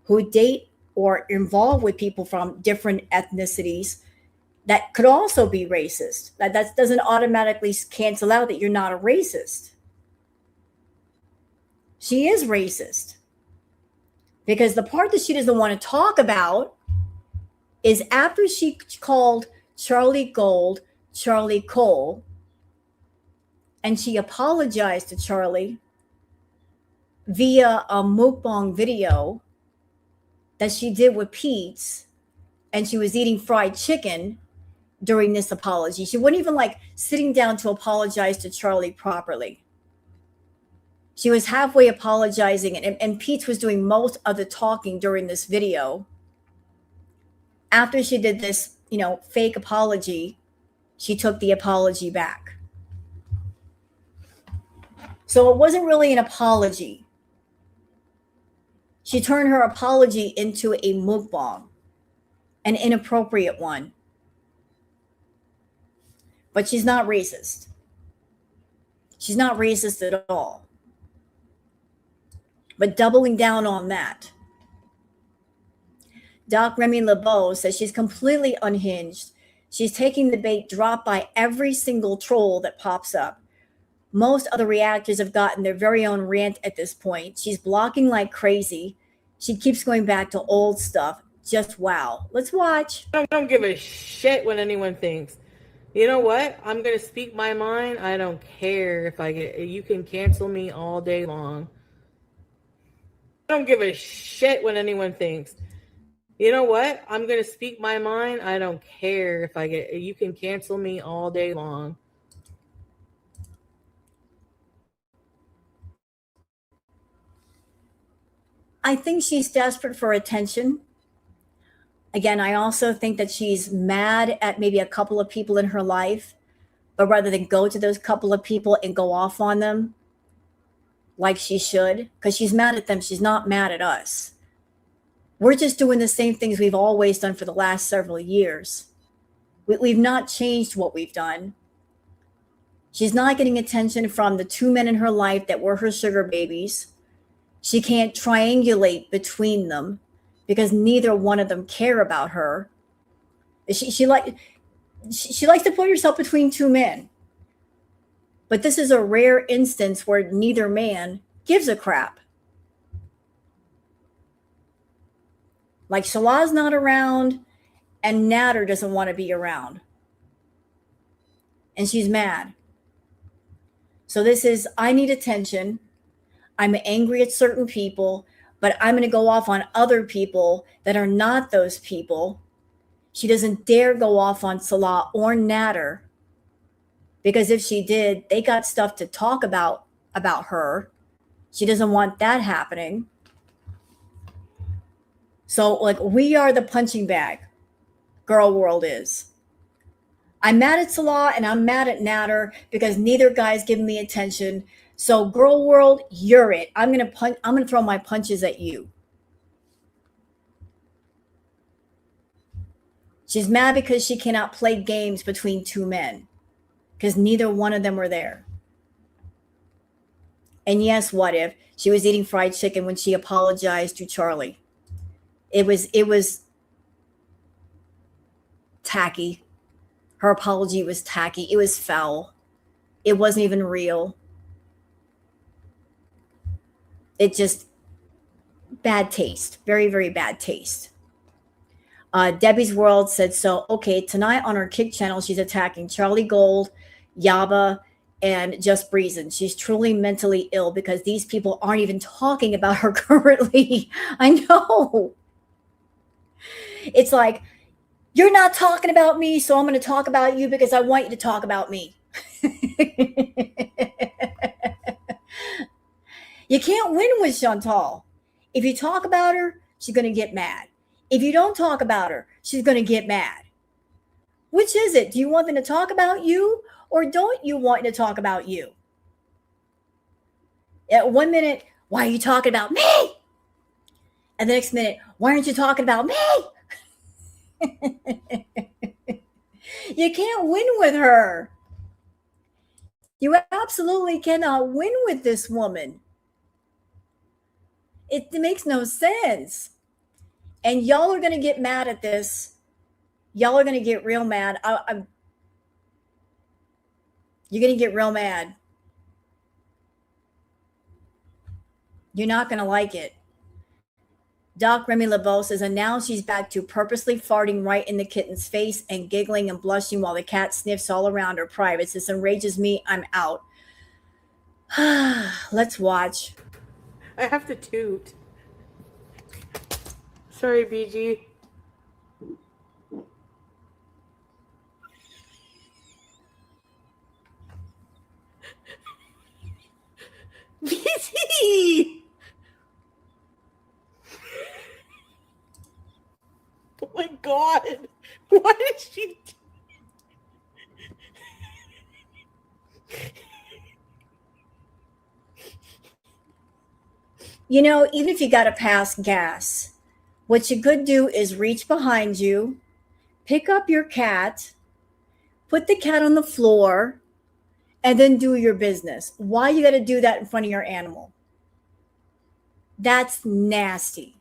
who date or involved with people from different ethnicities that could also be racist. That doesn't automatically cancel out that you're not a racist. She is racist. Because the part that she doesn't want to talk about is after she called Charlie Gold Charlie Cole, and she apologized to Charlie via a mukbang video that she did with Peeps, and she was eating fried chicken during this apology. She wasn't even sitting down to apologize to Charlie properly. She was halfway apologizing, and Peeps was doing most of the talking during this video. After she did this, fake apology, she took the apology back. So it wasn't really an apology. She turned her apology into a mukbang, an inappropriate one. But she's not racist. She's not racist at all. But doubling down on that, Doc Remy LeBeau says she's completely unhinged. She's taking the bait dropped by every single troll that pops up. Most other reactors have gotten their very own rant at this point. She's blocking like crazy. She keeps going back to old stuff. Just wow. Let's watch. I don't give a shit what anyone thinks. You know what? I'm going to speak my mind. I don't care if you can cancel me all day long. I don't give a shit what anyone thinks. You know what? I'm going to speak my mind. I don't care if you can cancel me all day long. I think she's desperate for attention. Again, I also think that she's mad at maybe a couple of people in her life, but rather than go to those couple of people and go off on them like she should, because she's mad at them, she's not mad at us. We're just doing the same things we've always done for the last several years. We've not changed what we've done. She's not getting attention from the two men in her life that were her sugar babies. She can't triangulate between them because neither one of them care about her. She likes to put herself between two men. But this is a rare instance where neither man gives a crap. Like Shalah's not around and Nader doesn't want to be around. And she's mad. So this is, I need attention. I'm angry at certain people, but I'm going to go off on other people that are not those people. She doesn't dare go off on Salah or Nader, because if she did, they got stuff to talk about her. She doesn't want that happening. So, like, we are the punching bag. Girl world is. I'm mad at Salah and I'm mad at Nader because neither guy's giving me attention. So, girl world, you're it. I'm gonna throw my punches at you. She's mad because she cannot play games between two men, because neither one of them were there. And yes, what if she was eating fried chicken when she apologized to Charlie? It was tacky. Her apology was tacky. It was foul. It wasn't even real. It just, bad taste. Very, very bad taste. Debbie's World said, so, okay, tonight on her Kick channel, she's attacking Charlie Gold, Yaba, and Just Breezin'. She's truly mentally ill because these people aren't even talking about her currently. I know. It's like, you're not talking about me, so I'm going to talk about you because I want you to talk about me. You can't win with Shantel. If you talk about her, she's going to get mad. If you don't talk about her, she's going to get mad. Which is it? Do you want them to talk about you, or don't you want to talk about you? At 1 minute, why are you talking about me? And the next minute, why aren't you talking about me? You can't win with her. You absolutely cannot win with this woman. It makes no sense. And y'all are going to get mad at this. Y'all are going to get real mad. You're going to get real mad. You're not going to like it. Doc Remy LeBeau says, and now she's back to purposely farting right in the kitten's face and giggling and blushing while the cat sniffs all around her privates. This enrages me. I'm out. Let's watch. I have to toot. Sorry, BG. BG! Oh my god. Why did she... You know, even if you got to pass gas, what you could do is reach behind you, pick up your cat, put the cat on the floor, and then do your business. Why you got to do that in front of your animal? That's nasty.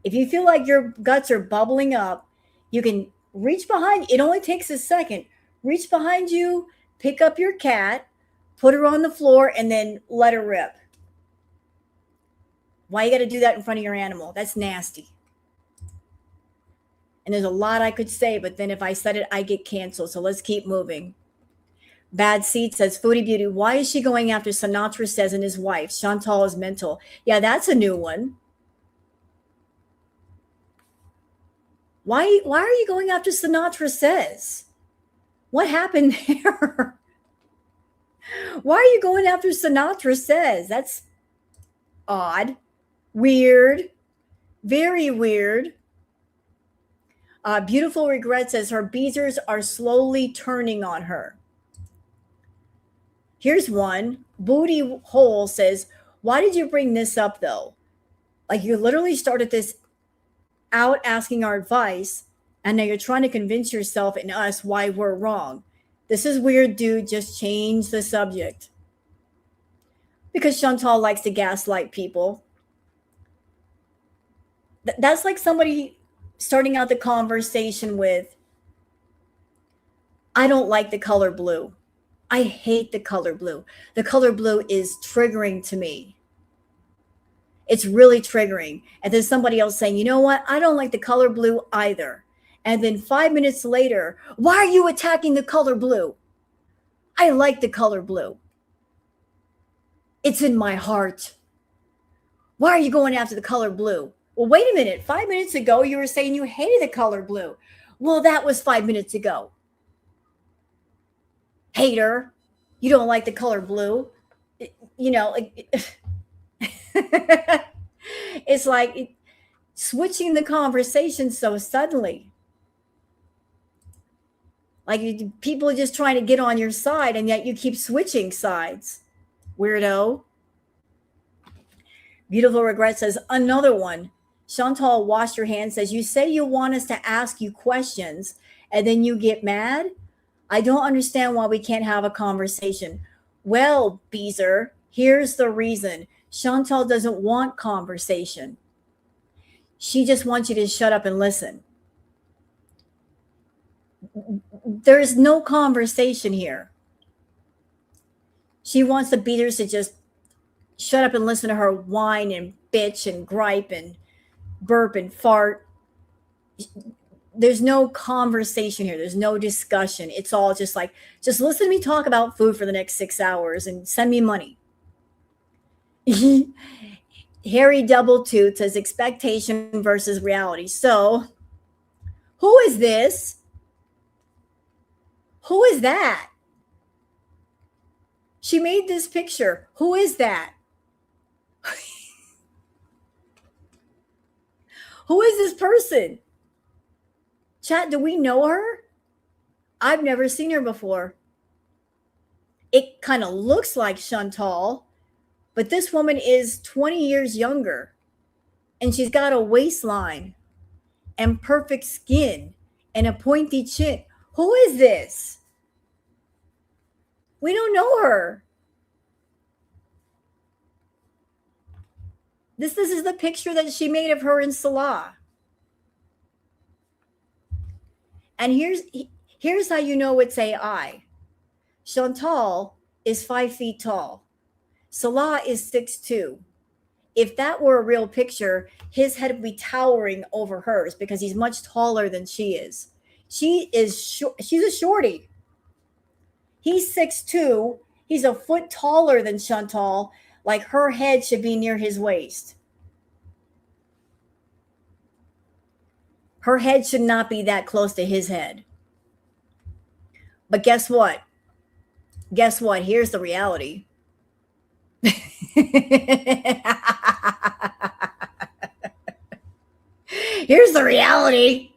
If you feel like your guts are bubbling up, you can reach behind. It only takes a second. Reach behind you, pick up your cat, put her on the floor, and then let her rip. Why you got to do that in front of your animal? That's nasty. And there's a lot I could say, but then if I said it, I get canceled. So let's keep moving. Bad Seed says, Foodie Beauty, why is she going after Sinatra Says and his wife? Shantel is mental. Yeah, that's a new one. Why are you going after Sinatra Says? What happened there? Why are you going after Sinatra Says? That's odd. Weird. Very weird. Beautiful Regret says her beezers are slowly turning on her. Here's one. Booty Hole says, why did you bring this up though? Like, you literally started this out asking our advice, and now you're trying to convince yourself and us why we're wrong. This is weird, dude. Just change the subject. Because Shantel likes to gaslight people. That's like somebody starting out the conversation with, I don't like the color blue. I hate the color blue. The color blue is triggering to me. It's really triggering. And then somebody else saying, you know what? I don't like the color blue either. And then 5 minutes later, why are you attacking the color blue? I like the color blue. It's in my heart. Why are you going after the color blue? Well, wait a minute. 5 minutes ago, you were saying you hated the color blue. Well, that was 5 minutes ago. Hater, you don't like the color blue. You know, it's like switching the conversation so suddenly. Like people are just trying to get on your side, and yet you keep switching sides. Weirdo. Beautiful Regret says, another one. Chantal, wash your hands, says, you say you want us to ask you questions, and then you get mad? I don't understand why we can't have a conversation. Well, Beezer, here's the reason. Chantal doesn't want conversation. She just wants you to shut up and listen. There's no conversation here. She wants the Beezers to just shut up and listen to her whine and bitch and gripe and burp and fart. There's no conversation here. There's no discussion. It's all just like, just listen to me talk about food for the next 6 hours and send me money. Harry Double Tooth says expectation versus reality. So, who is this? Who is that? She made this picture. Who is that? Who is this person? Chat, do we know her? I've never seen her before. It kind of looks like Chantal, but this woman is 20 years younger, and she's got a waistline and perfect skin and a pointy chin. Who is this? We don't know her. This is the picture that she made of her in Salah. And here's how you know it's AI. Chantal is 5 feet tall. Salah is 6'2". If that were a real picture, his head would be towering over hers because he's much taller than she is. She's a shorty. He's 6'2". He's a foot taller than Chantal. Like her head should be near his waist. Her head should not be that close to his head. But guess what? Guess what? Here's the reality. Here's the reality.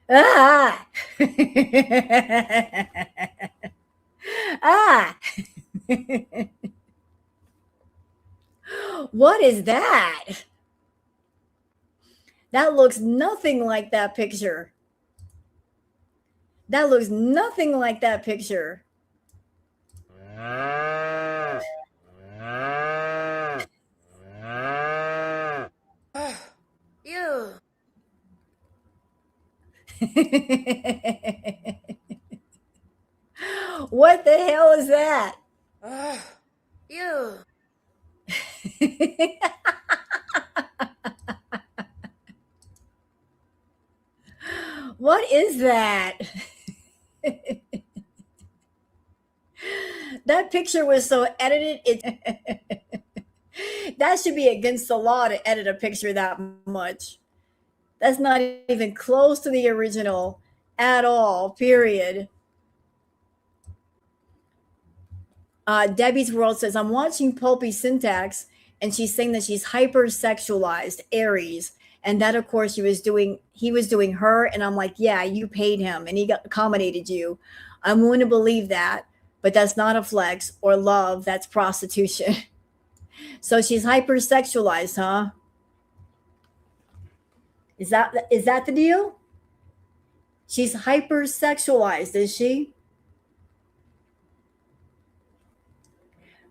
Ah. Ah. What is that? That looks nothing like that picture. That looks nothing like that picture. Ew. What the hell is that? Ew. What is that? That picture was so edited. That should be against the law to edit a picture that much. That's not even close to the original at all, period. Debbie's World says, I'm watching Pulpy Syntax, and she's saying that she's hypersexualized, Aries. And that, of course, he was doing her. And I'm like, yeah, you paid him and he accommodated you. I'm willing to believe that, but that's not a flex or love. That's prostitution. So she's hypersexualized, huh? Is that the deal? She's hypersexualized, is she?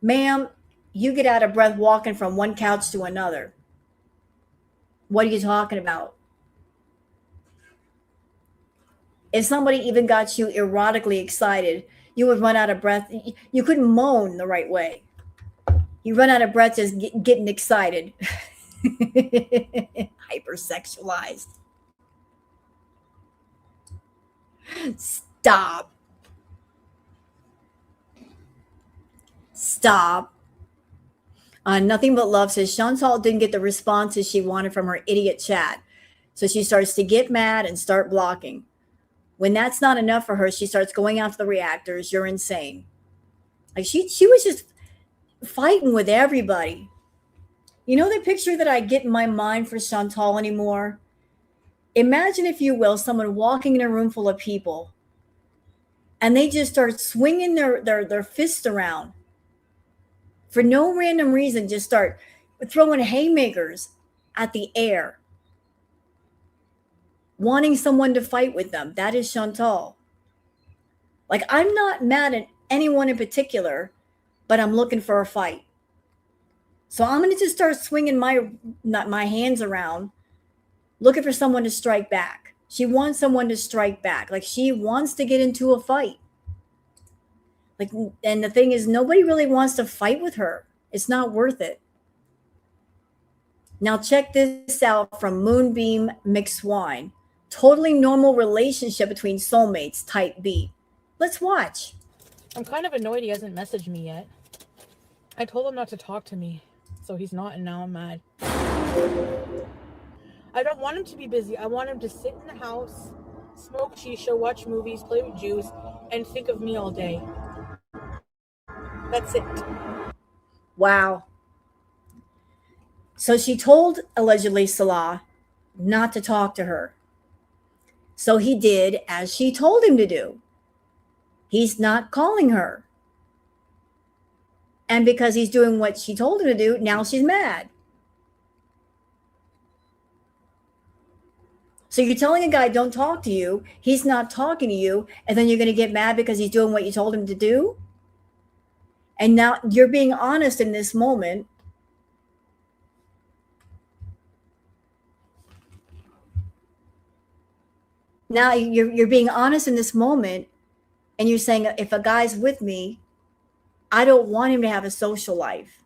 Ma'am, you get out of breath walking from one couch to another. What are you talking about? If somebody even got you erotically excited, you would run out of breath. You couldn't moan the right way. You run out of breath just getting excited. Hypersexualized. Stop. Stop. Nothing But Love says Shantel didn't get the responses she wanted from her idiot chat. So she starts to get mad and start blocking. When that's not enough for her, she starts going after the reactors. You're insane. Like she was just fighting with everybody. You know the picture that I get in my mind for Shantel anymore? Imagine, if you will, someone walking in a room full of people and they just start swinging their fists around for no random reason, just start throwing haymakers at the air, wanting someone to fight with them. That is Shantel. Like, I'm not mad at anyone in particular, but I'm looking for a fight. So I'm going to just start swinging my hands around, looking for someone to strike back. She wants someone to strike back. Like, she wants to get into a fight. Like, and the thing is, nobody really wants to fight with her. It's not worth it. Now check this out from Moonbeam McSwine. Totally normal relationship between soulmates, type B. Let's watch. I'm kind of annoyed he hasn't messaged me yet. I told him not to talk to me, so he's not, and now I'm mad. I don't want him to be busy. I want him to sit in the house, smoke shisha, watch movies, play with juice, and think of me all day. That's it. Wow. So she told, allegedly, Salah not to talk to her. So he did as she told him to do. He's not calling her. And because he's doing what she told him to do, now she's mad. So you're telling a guy, don't talk to you. He's not talking to you. And then you're going to get mad because he's doing what you told him to do. And now you're being honest in this moment. Now you're being honest in this moment. And you're saying, if a guy's with me, I don't want him to have a social life.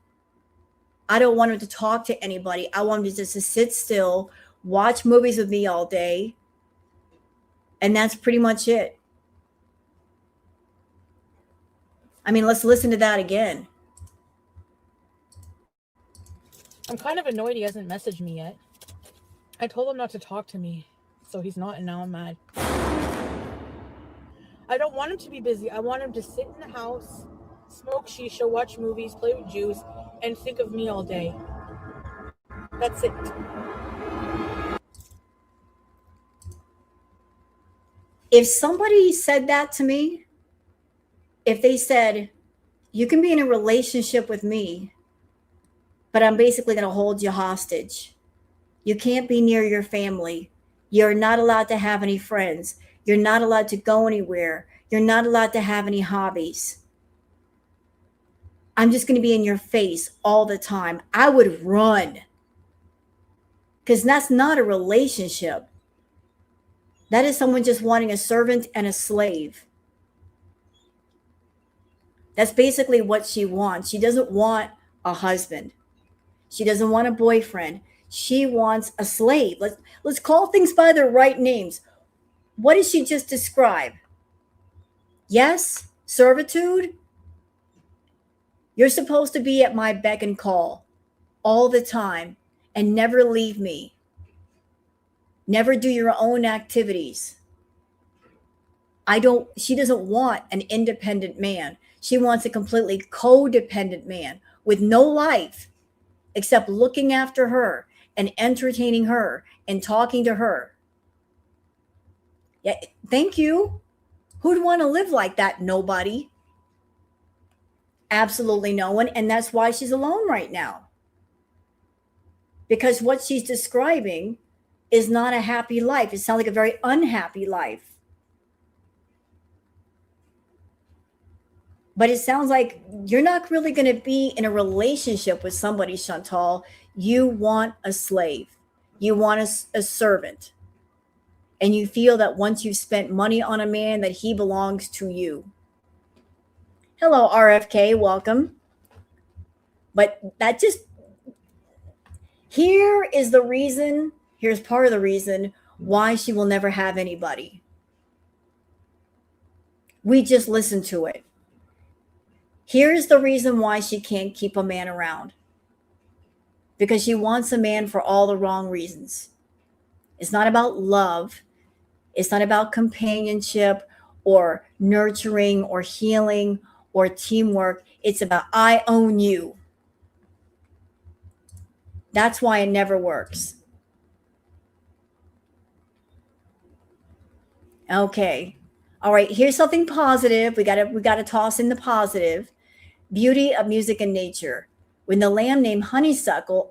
I don't want him to talk to anybody. I want him to just sit still, watch movies with me all day. And that's pretty much it. I mean, let's listen to that again. I'm kind of annoyed he hasn't messaged me yet. I told him not to talk to me, so he's not, and now I'm mad. I don't want him to be busy. I want him to sit in the house, smoke shisha, watch movies, play with juice, and think of me all day. That's it. If somebody said that to me, if they said, you can be in a relationship with me, but I'm basically going to hold you hostage. You can't be near your family. You're not allowed to have any friends. You're not allowed to go anywhere. You're not allowed to have any hobbies. I'm just going to be in your face all the time. I would run. Because that's not a relationship. That is someone just wanting a servant and a slave. That's basically what she wants. She doesn't want a husband. She doesn't want a boyfriend. She wants a slave. Let's call things by their right names. What did she just describe? Yes, servitude. You're supposed to be at my beck and call all the time and never leave me. Never do your own activities. She doesn't want an independent man. She wants a completely codependent man with no life except looking after her and entertaining her and talking to her. Yeah, thank you. Who'd want to live like that? Nobody. Absolutely no one. And that's why she's alone right now. Because what she's describing is not a happy life. It sounds like a very unhappy life. But it sounds like you're not really going to be in a relationship with somebody, Shantel. You want a slave. You want a servant. And you feel that once you've spent money on a man, that he belongs to you. Hello, RFK, welcome. But that just, here's part of the reason why she will never have anybody. We just listen to it. Here's the reason why she can't keep a man around. Because she wants a man for all the wrong reasons. It's not about love. It's not about companionship or nurturing or healing or teamwork. It's about, I own you. That's why it never works. Okay. All right. Here's something positive. We gotta toss in the positive. Beauty of music and nature. When the lamb named Honeysuckle,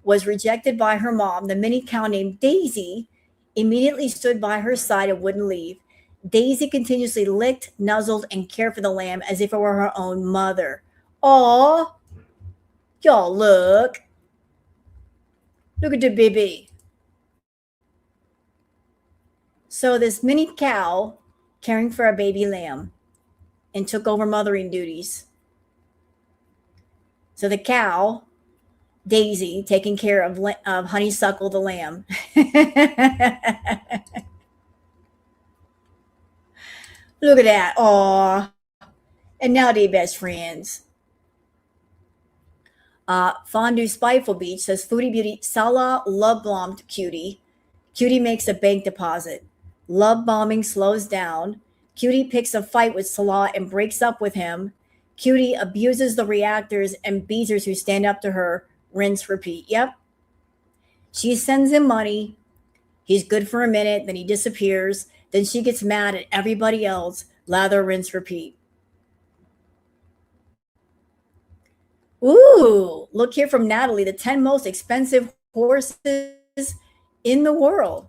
was rejected by her mom, the mini cow named Daisy immediately stood by her side and wouldn't leave. Daisy continuously licked, nuzzled, and cared for the lamb as if it were her own mother. Aw, y'all look. Look at the baby. So this mini cow caring for a baby lamb and took over mothering duties. So the cow, Daisy, taking care of Honeysuckle the lamb. Look at that. Aw. And now they best friends. Fondue Spiteful Beach says, Foodie Beauty, Salah love bombed Cutie. Cutie makes a bank deposit. Love bombing slows down. Cutie picks a fight with Salah and breaks up with him. Cutie abuses the reactors and beaters who stand up to her. Rinse, repeat. Yep. She sends him money. He's good for a minute. Then he disappears. Then she gets mad at everybody else. Lather, rinse, repeat. Ooh, look here from Natalie, the 10 most expensive horses in the world.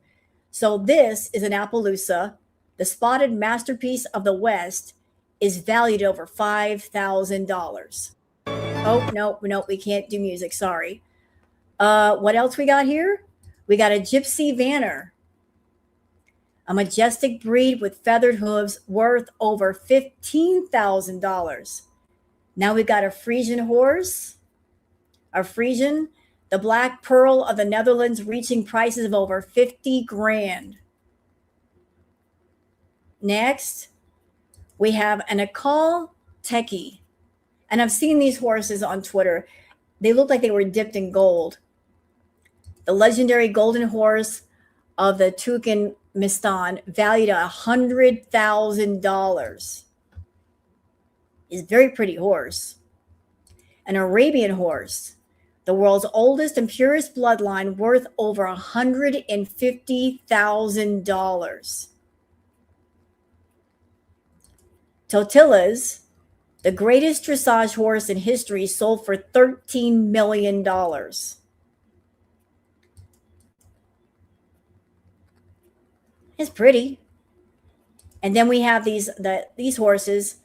So this is an Appaloosa. The spotted masterpiece of the West is valued at over $5,000. Oh, no, we can't do music. Sorry. What else we got here? We got a Gypsy Vanner, a majestic breed with feathered hooves worth over $15,000. Now we got a Frisian horse, the black pearl of the Netherlands, reaching prices of over 50 grand. Next, we have an Akal Teki. And I've seen these horses on Twitter. They look like they were dipped in gold. The legendary golden horse of the Turkmenistan, valued at $100,000. Is a very pretty horse. An Arabian horse, the world's oldest and purest bloodline, worth over $150,000. Totilas, the greatest dressage horse in history, sold for $13 million. It's pretty. And then we have these horses.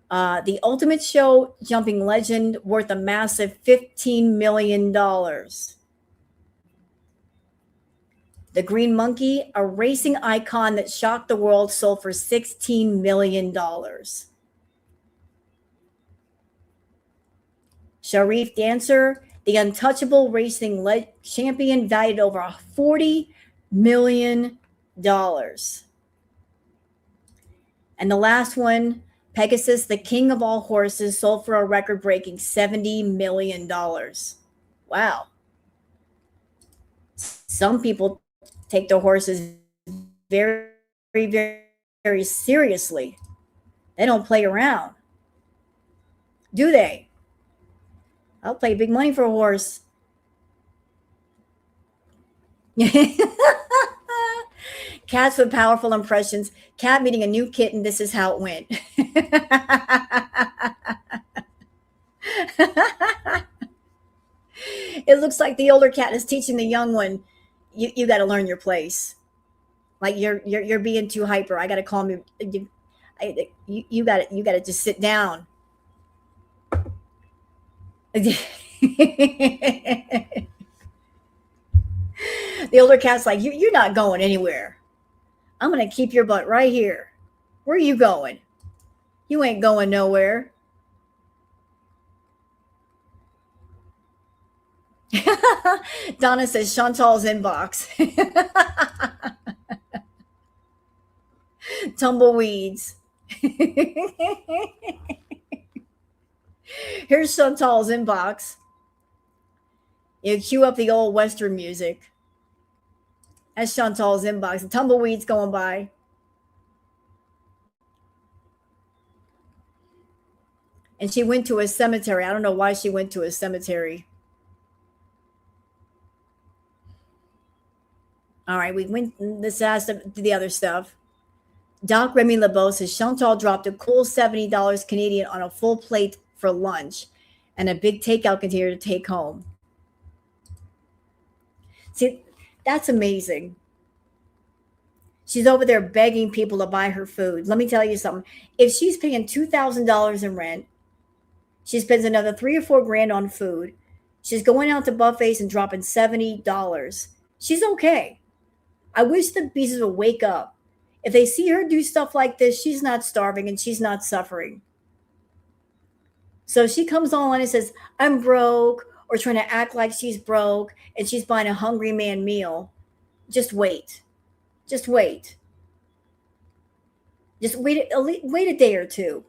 The ultimate show jumping legend, worth a massive $15 million. The Green Monkey, a racing icon that shocked the world, sold for $16 million. Sharif Dancer, the untouchable racing champion, valued over $40 million. And the last one, Pegasus, the king of all horses, sold for a record-breaking $70 million. Wow. Some people take their horses very, very, very seriously. They don't play around. Do they? I'll pay big money for a horse. Cats with powerful impressions. Cat meeting a new kitten. This is how it went. It looks like the older cat is teaching the young one, you got to learn your place. Like you're being too hyper. I got to calm you. You got to just sit down. The older cat's like, you're not going anywhere. I'm going to keep your butt right here. Where are you going? You ain't going nowhere. Donna says Chantal's inbox. Tumbleweeds. Here's Chantal's inbox. You cue up the old Western music. That's Chantal's inbox. The tumbleweeds going by. And she went to a cemetery. I don't know why she went to a cemetery. All right, we went. This has to the other stuff. Doc Remy LeBeau says Chantal dropped a cool $70 Canadian on a full plate for lunch and a big takeout container to take home. See, that's amazing. She's over there begging people to buy her food. Let me tell you something. If she's paying $2,000 in rent, she spends another $3 or $4 grand on food. She's going out to buffets and dropping $70. She's okay. I wish the beasts would wake up. If they see her do stuff like this, she's not starving and she's not suffering. So she comes on and says, I'm broke, or trying to act like she's broke and she's buying a hungry man meal. Just wait. Just wait. Just wait a day or two.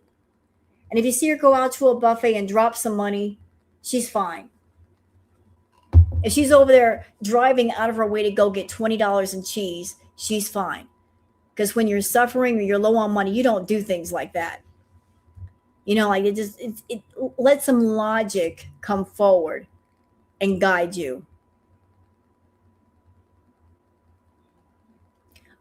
And if you see her go out to a buffet and drop some money, she's fine. If she's over there driving out of her way to go get $20 in cheese, she's fine. Because when you're suffering or you're low on money, you don't do things like that. You know, like it let some logic come forward and guide you.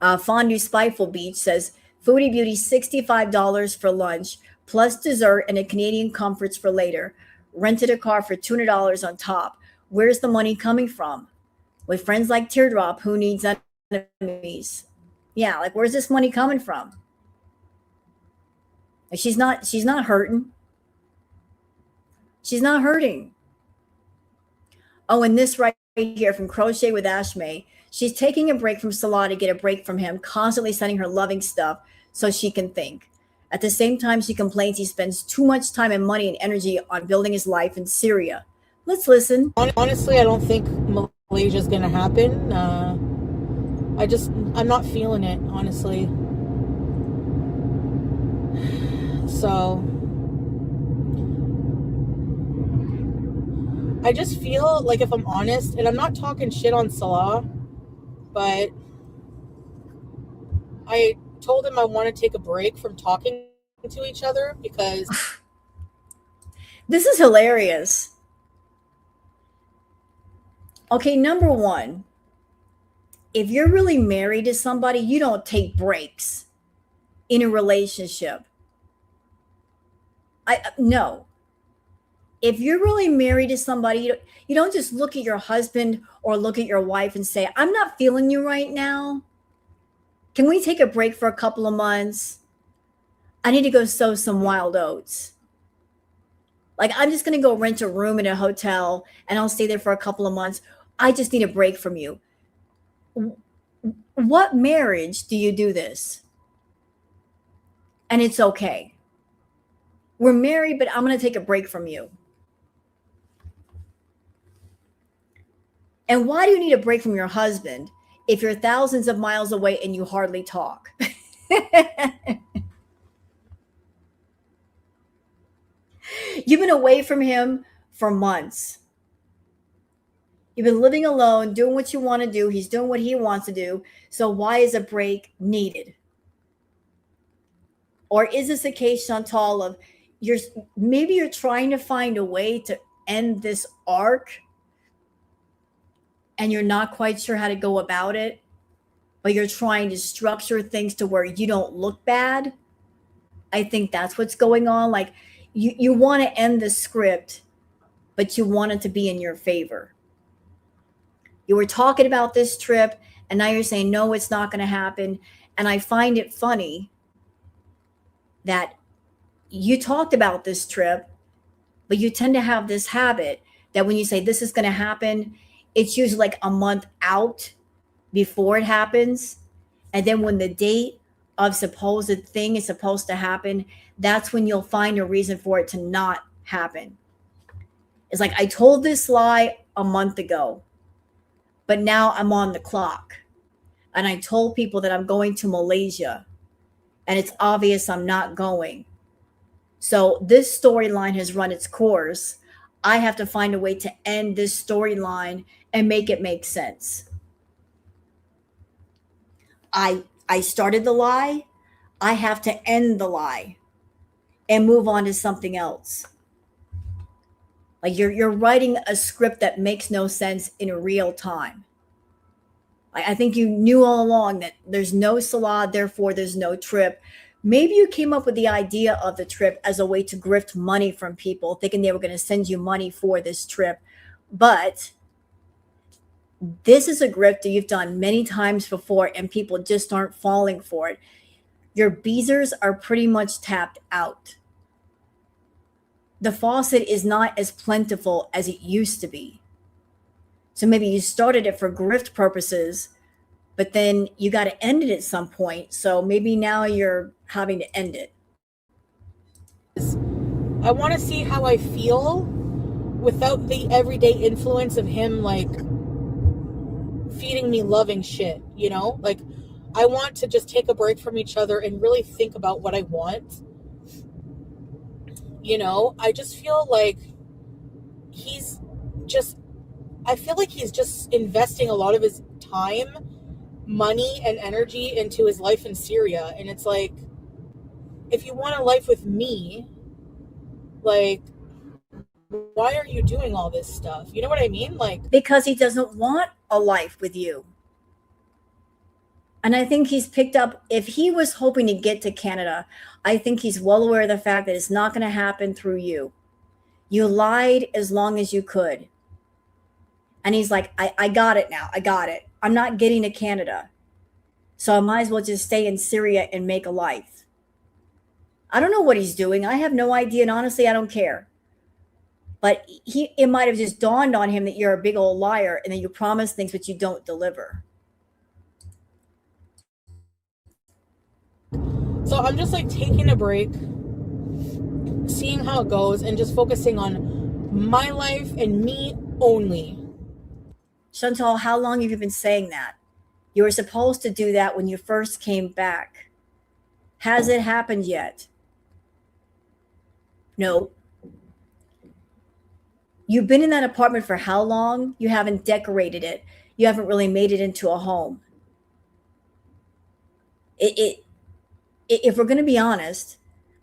Fondue Spiteful Beach says, Foodie Beauty $65 for lunch, plus dessert and a Canadian Comforts for later. Rented a car for $200 on top. Where's the money coming from? With friends like Teardrop, who needs enemies? Yeah, like where's this money coming from? Like she's not hurting. She's not hurting. Oh, and this right here from Crochet with Ashmay. She's taking a break from Salah to get a break from him, constantly sending her loving stuff so she can think. At the same time, she complains he spends too much time and money and energy on building his life in Syria. Let's listen. Honestly, I don't think Malaysia's going to happen. I'm not feeling it, honestly. So I just feel like, if I'm honest, and I'm not talking shit on Salah, but I told him I want to take a break from talking to each other because this is hilarious. Okay, number one, if you're really married to somebody, you don't take breaks in a relationship. No. If you're really married to somebody, you don't just look at your husband or look at your wife and say, I'm not feeling you right now. Can we take a break for a couple of months? I need to go sow some wild oats. Like, I'm just going to go rent a room in a hotel and I'll stay there for a couple of months. I just need a break from you. What marriage do you do this? And it's okay. We're married, but I'm going to take a break from you. And why do you need a break from your husband if you're thousands of miles away and you hardly talk? You've been away from him for months. You've been living alone, doing what you want to do. He's doing what he wants to do. So why is a break needed? Or is this a case, Chantal, of maybe you're trying to find a way to end this arc and you're not quite sure how to go about it, but you're trying to structure things to where you don't look bad? I think that's what's going on. Like, you want to end the script, but you want it to be in your favor. You were talking about this trip, and now you're saying, no, it's not going to happen. And I find it funny that you talked about this trip, but you tend to have this habit that when you say this is going to happen, it's usually like a month out before it happens. And then when the date of supposed thing is supposed to happen, that's when you'll find a reason for it to not happen. It's like, I told this lie a month ago, but now I'm on the clock. And I told people that I'm going to Malaysia, and it's obvious I'm not going. So this storyline has run its course. I have to find a way to end this storyline and make it make sense. I started the lie. I have to end the lie and move on to something else. Like you're writing a script that makes no sense in real time. I think you knew all along that there's no Salah, therefore there's no trip. Maybe you came up with the idea of the trip as a way to grift money from people, thinking they were going to send you money for this trip. But this is a grift that you've done many times before, and people just aren't falling for it. Your beezers are pretty much tapped out. The faucet is not as plentiful as it used to be. So maybe you started it for grift purposes, but then you got to end it at some point. So maybe now you're having to end it. I want to see how I feel without the everyday influence of him, like, feeding me loving shit, you know? Like, I want to just take a break from each other and really think about what I want. You know, I just feel like I feel like he's just investing a lot of his time, money, and energy into his life in Syria. And it's like, if you want a life with me, like, why are you doing all this stuff? You know what I mean? Like, because he doesn't want a life with you. And I think he's picked up, if he was hoping to get to Canada, I think he's well aware of the fact that it's not going to happen through you. You lied as long as you could. And he's like, I got it now. I got it. I'm not getting to Canada. So I might as well just stay in Syria and make a life. I don't know what he's doing. I have no idea. And honestly, I don't care. But it might have just dawned on him that you're a big old liar and that you promise things but you don't deliver. so I'm just like taking a break, seeing how it goes, and just focusing on my life and me only. Shantel, how long have you been saying that? You were supposed to do that when you first came back. Has it happened yet? No. You've been in that apartment for how long? You haven't decorated it. You haven't really made it into a home. If we're going to be honest,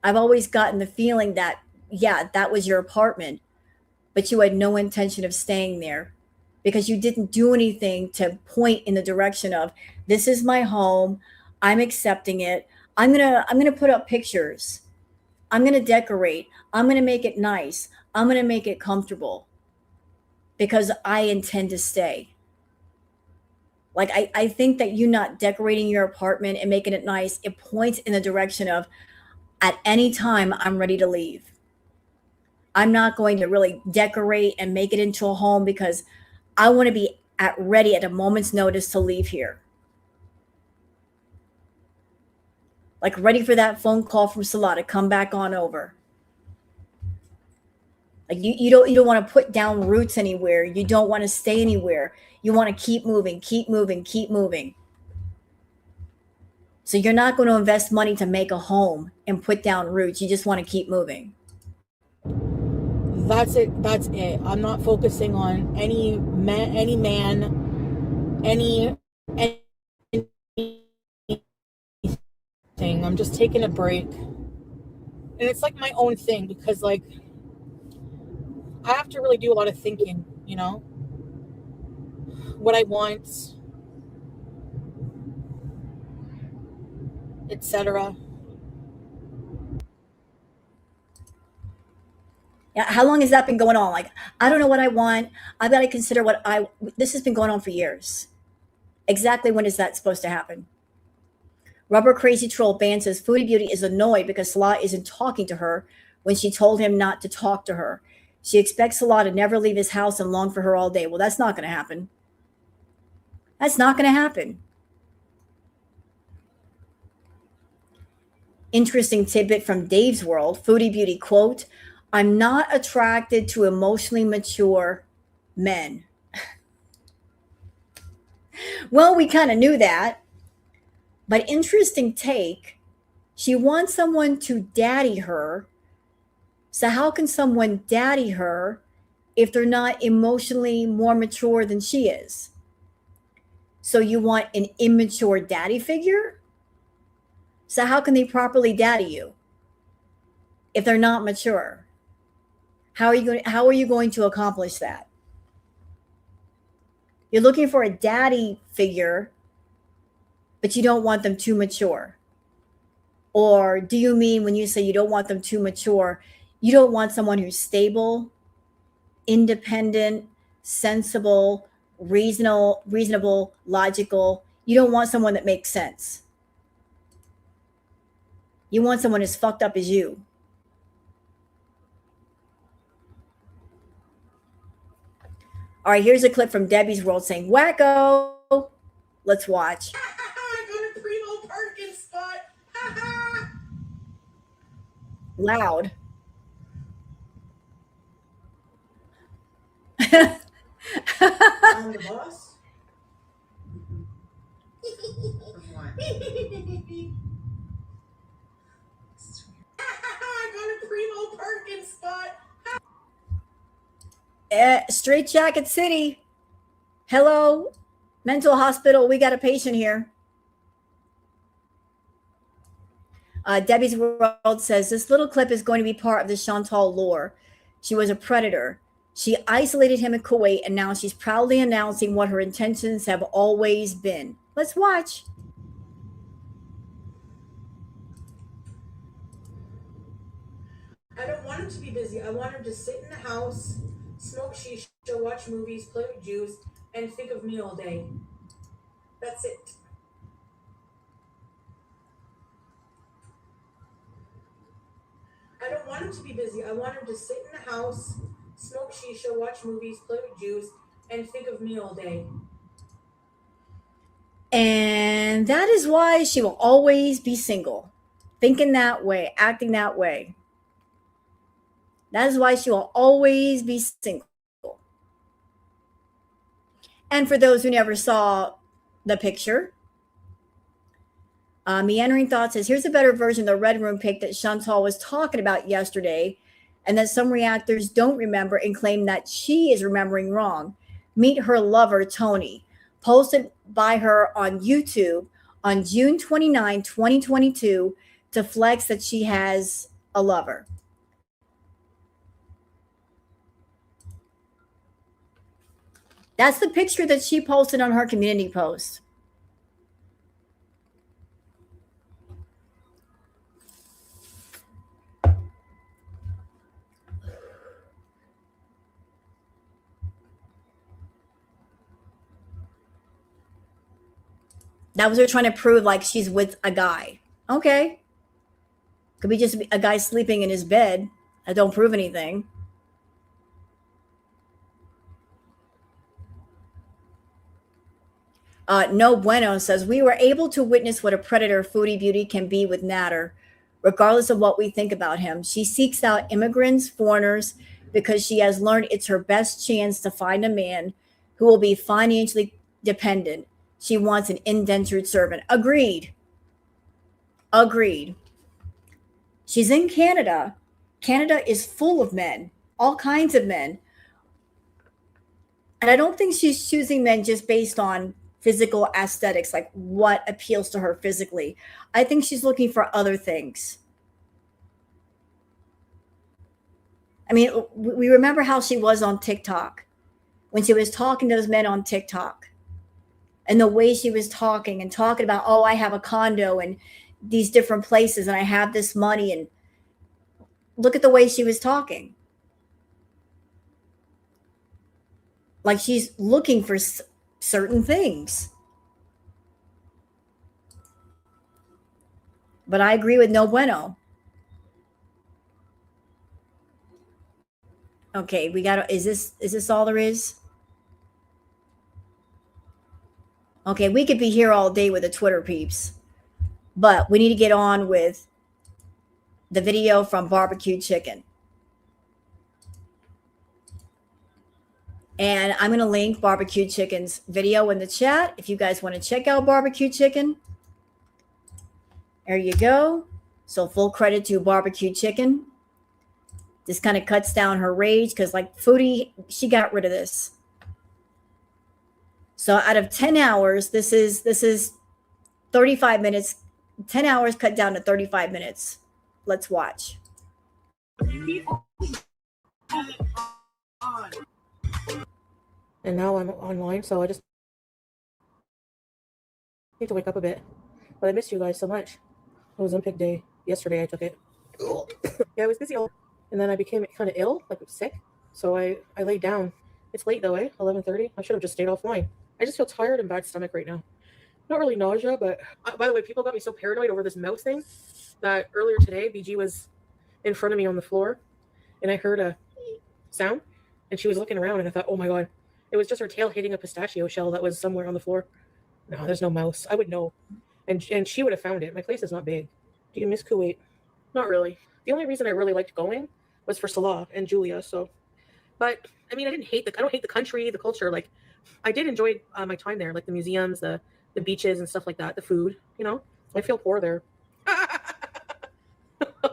I've always gotten the feeling that, yeah, that was your apartment, but you had no intention of staying there because you didn't do anything to point in the direction of, this is my home. I'm accepting it. I'm going to put up pictures. I'm going to decorate. I'm going to make it nice. I'm going to make it comfortable because I intend to stay. Like, I think that you not decorating your apartment and making it nice, it points in the direction of, at any time, I'm ready to leave. I'm not going to really decorate and make it into a home because I want to be ready at a moment's notice to leave here. Like, ready for that phone call from Salah to come back on over. Like, you don't want to put down roots anywhere. You don't want to stay anywhere. You want to keep moving, keep moving, keep moving. So you're not going to invest money to make a home and put down roots. You just want to keep moving. That's it. That's it. I'm not focusing on any man, anything. I'm just taking a break. And it's like my own thing because, like, I have to really do a lot of thinking, you know? What I want, etc. Yeah, how long has that been going on? Like, I don't know what I want. I've got to consider this has been going on for years. Exactly when is that supposed to happen? Rubber Crazy Troll Ban says Foodie Beauty is annoyed because Salah isn't talking to her when she told him not to talk to her. She expects Salah to never leave his house and long for her all day. Well, that's not going to happen. That's not going to happen. Interesting tidbit from Dave's World, Foodie Beauty quote, I'm not attracted to emotionally mature men. Well, we kind of knew that, but interesting take. She wants someone to daddy her. So how can someone daddy her if they're not emotionally more mature than she is? So you want an immature daddy figure? So how can they properly daddy you if they're not mature? How are you going to accomplish that? You're looking for a daddy figure, but you don't want them too mature. Or do you mean when you say you don't want them too mature, you don't want someone who's stable, independent, sensible, reasonable, logical. You don't want someone that makes sense. You want someone as fucked up as you. All right, here's a clip from Debbie's World saying, wacko. Let's watch. Go to Primo Parking spot. Loud. On the bus? Go to Primo Parking spot. Straight Jacket City. Hello, mental hospital. We got a patient here. Debbie's World says this little clip is going to be part of the Shantel lore. She was a predator. She isolated him in Kuwait, and now she's proudly announcing what her intentions have always been. Let's watch. I don't want him to be busy. I want him to sit in the house, smoke shisha, watch movies, play with juice, and think of me all day. That's it. I don't want him to be busy. I want him to sit in the house, smoke shisha, watch movies, play with juice, and think of me all day. And that is why she will always be single, thinking that way, acting that way. That is why she will always be single. And for those who never saw the picture, Meandering Thought says, here's a better version of the Red Room pic that Chantal was talking about yesterday, and that some reactors don't remember and claim that she is remembering wrong. Meet her lover, Tony, posted by her on YouTube on June 29, 2022, to flex that she has a lover. That's the picture that she posted on her community post. That was her trying to prove like she's with a guy. Okay. Could be just a guy sleeping in his bed. That don't prove anything. No Bueno says, we were able to witness what a predator Foodie Beauty can be with Natter, regardless of what we think about him. She seeks out immigrants, foreigners, because she has learned it's her best chance to find a man who will be financially dependent. She wants an indentured servant. Agreed. Agreed. She's in Canada. Canada is full of men, all kinds of men. And I don't think she's choosing men just based on physical aesthetics, like what appeals to her physically. I think she's looking for other things. I mean, we remember how she was on TikTok when she was talking to those men on TikTok, and the way she was talking about, oh, I have a condo and these different places and I have this money, and look at the way she was talking. Like she's looking for certain things. But I agree with No Bueno. Okay, we got to, is this all there is? Okay, we could be here all day with the Twitter peeps, but we need to get on with the video from Barbecue Chicken. And I'm going to link Barbecue Chicken's video in the chat if you guys want to check out Barbecue Chicken. There you go. So full credit to Barbecue Chicken. This kind of cuts down her rage because like Foodie, she got rid of this. So out of 10 hours, this is 35 minutes. 10 hours cut down to 35 minutes. Let's watch. And now I'm online, so I just need to wake up a bit. But I missed you guys so much. It was Olympic Day. Yesterday I took it. Yeah, I was busy. And then I became kind of ill, like sick. So I laid down. It's late though, 11:30. I should have just stayed offline. I just feel tired and bad stomach right now. Not really nausea, but by the way, people got me so paranoid over this mouse thing that earlier today, BG was in front of me on the floor and I heard a sound and she was looking around and I thought, oh my God, it was just her tail hitting a pistachio shell that was somewhere on the floor. No, there's no mouse. I would know. And she would have found it. My place is not big. Do you miss Kuwait? Not really. The only reason I really liked going was for Salah and Julia. So, but I mean, I don't hate the country, the culture. Like, I did enjoy my time there, like the museums, the beaches and stuff like that, the food. You know, I feel poor there.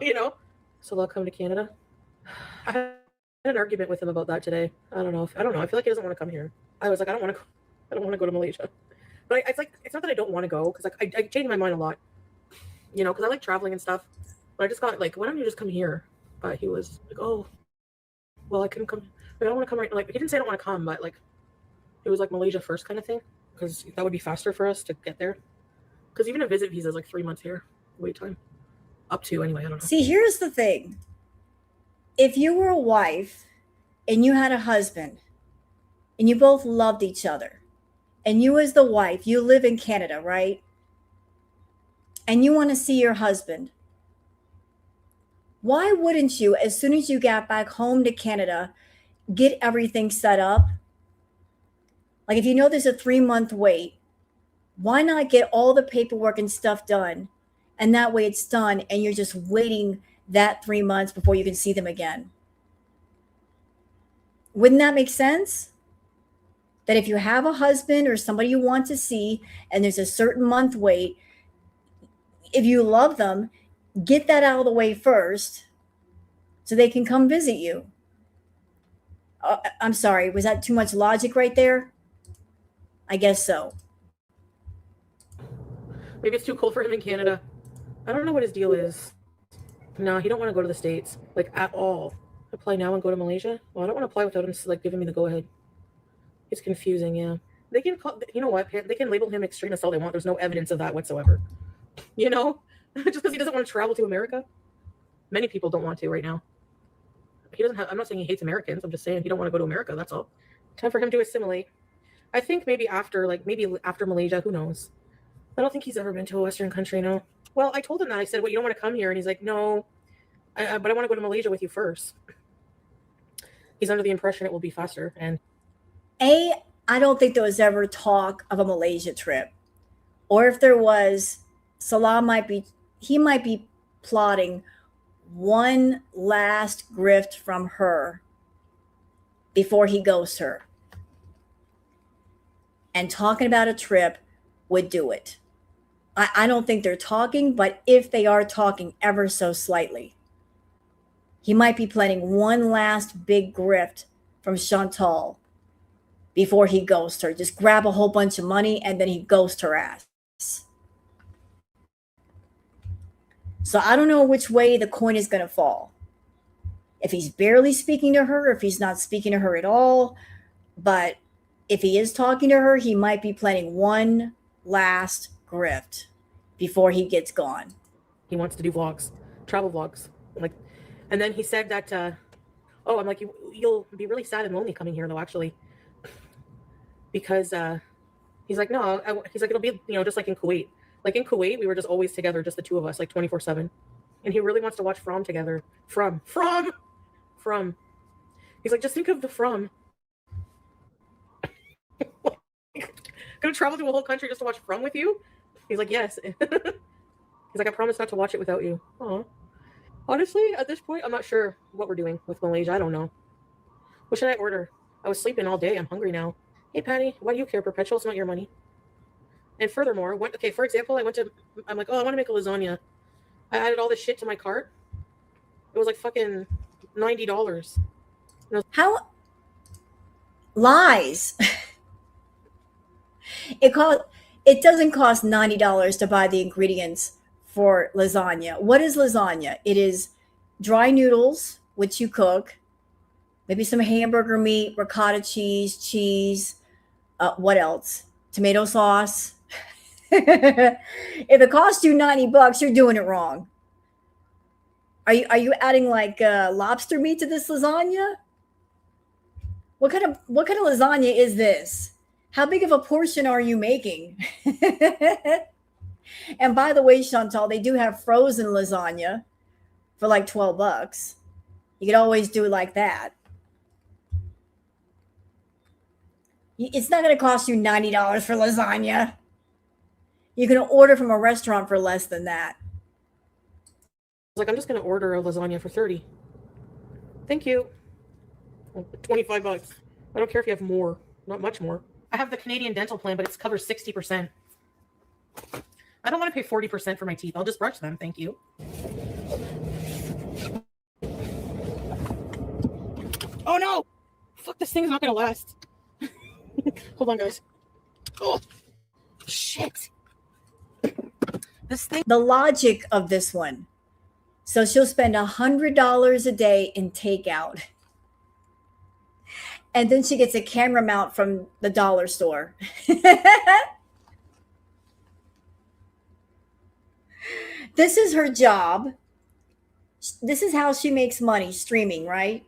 You know, Salah come to Canada. I had an argument with him about that today. I don't know. I feel like he doesn't want to come here. I was like, I don't want to go to Malaysia. But it's not that I don't want to go because like I changed my mind a lot. You know, because I like traveling and stuff. But I just got like, why don't you just come here? But he was like, oh, well, I couldn't come. I don't want to come right. Like he didn't say I don't want to come, but like it was like Malaysia first kind of thing because that would be faster for us to get there. Because even a visit visa is like 3 months here, wait time, up to anyway. I don't know. See, here's the thing. If you were a wife and you had a husband and you both loved each other and you as the wife, you live in Canada, right? And you want to see your husband. Why wouldn't you, as soon as you got back home to Canada, get everything set up? Like if you know there's a 3-month wait, why not get all the paperwork and stuff done? And that way it's done and you're just waiting that 3 months before you can see them again. Wouldn't that make sense? That if you have a husband or somebody you want to see and there's a certain month wait, if you love them, get that out of the way first so they can come visit you. I'm sorry, was that too much logic right there? I guess so. Maybe it's too cold for him in Canada. I don't know what his deal is. No, he don't want to go to the States, like at all. Apply now and go to Malaysia? Well, I don't want to apply without him like giving me the go-ahead. It's confusing, yeah. They can call, you know what? They can label him extremist all they want. There's no evidence of that whatsoever. You know? Just because he doesn't want to travel to America. Many people don't want to right now. He doesn't have, I'm not saying he hates Americans. I'm just saying he don't want to go to America. That's all. Time for him to assimilate. I think maybe after Malaysia, who knows? I don't think he's ever been to a Western country, no. Well, I told him that. I said, well, you don't want to come here. And he's like, no, but I want to go to Malaysia with you first. He's under the impression it will be faster. And I don't think there was ever talk of a Malaysia trip. Or if there was, Salah might be plotting one last grift from her before he ghosts her. And talking about a trip would do it. I don't think they're talking, but if they are talking ever so slightly, he might be planning one last big grift from Shantel before he ghosts her. Just grab a whole bunch of money and then he ghosts her ass. So I don't know which way the coin is going to fall. If he's barely speaking to her, if he's not speaking to her at all. But if he is talking to her, he might be planning one last grift before he gets gone. He wants to do vlogs, travel vlogs. And then he said that, I'm like, you'll be really sad and lonely coming here though, actually. Because he's like, no, he's like, it'll be, just like in Kuwait. Like in Kuwait, we were just always together, just the two of us, like 24/7. And he really wants to watch From together. From. He's like, just think of the From. Gonna travel to a whole country just to watch From with you? He's like, yes. He's like, I promise not to watch it without you. Aw. Honestly, at this point, I'm not sure what we're doing with Malaysia. I don't know. What should I order? I was sleeping all day. I'm hungry now. Hey, Patty, why do you care? Perpetual, it's not your money. And furthermore, for example, I'm like, oh, I want to make a lasagna. I added all this shit to my cart. It was like fucking $90. How lies? It doesn't cost $90 to buy the ingredients for lasagna. What is lasagna? It is dry noodles, which you cook, maybe some hamburger meat, ricotta cheese, what else? Tomato sauce. If it costs you $90, you're doing it wrong. Are you adding like lobster meat to this lasagna? What kind of lasagna is this? How big of a portion are you making? And by the way, Chantal, they do have frozen lasagna for like $12. You could always do it like that. It's not going to cost you $90 for lasagna. You can order from a restaurant for less than that. Like, I'm just gonna order a lasagna for $30. Thank you. $25. I don't care if you have more. Not much more. I have the Canadian dental plan, but it covers 60%. I don't want to pay 40% for my teeth. I'll just brush them. Thank you. Oh no! Fuck, this thing's not gonna last. Hold on, guys. Oh, shit. This thing. The logic of this one. So she'll spend $100 a day in takeout. And then she gets a camera mount from the dollar store. This is her job. This is how she makes money, streaming, right?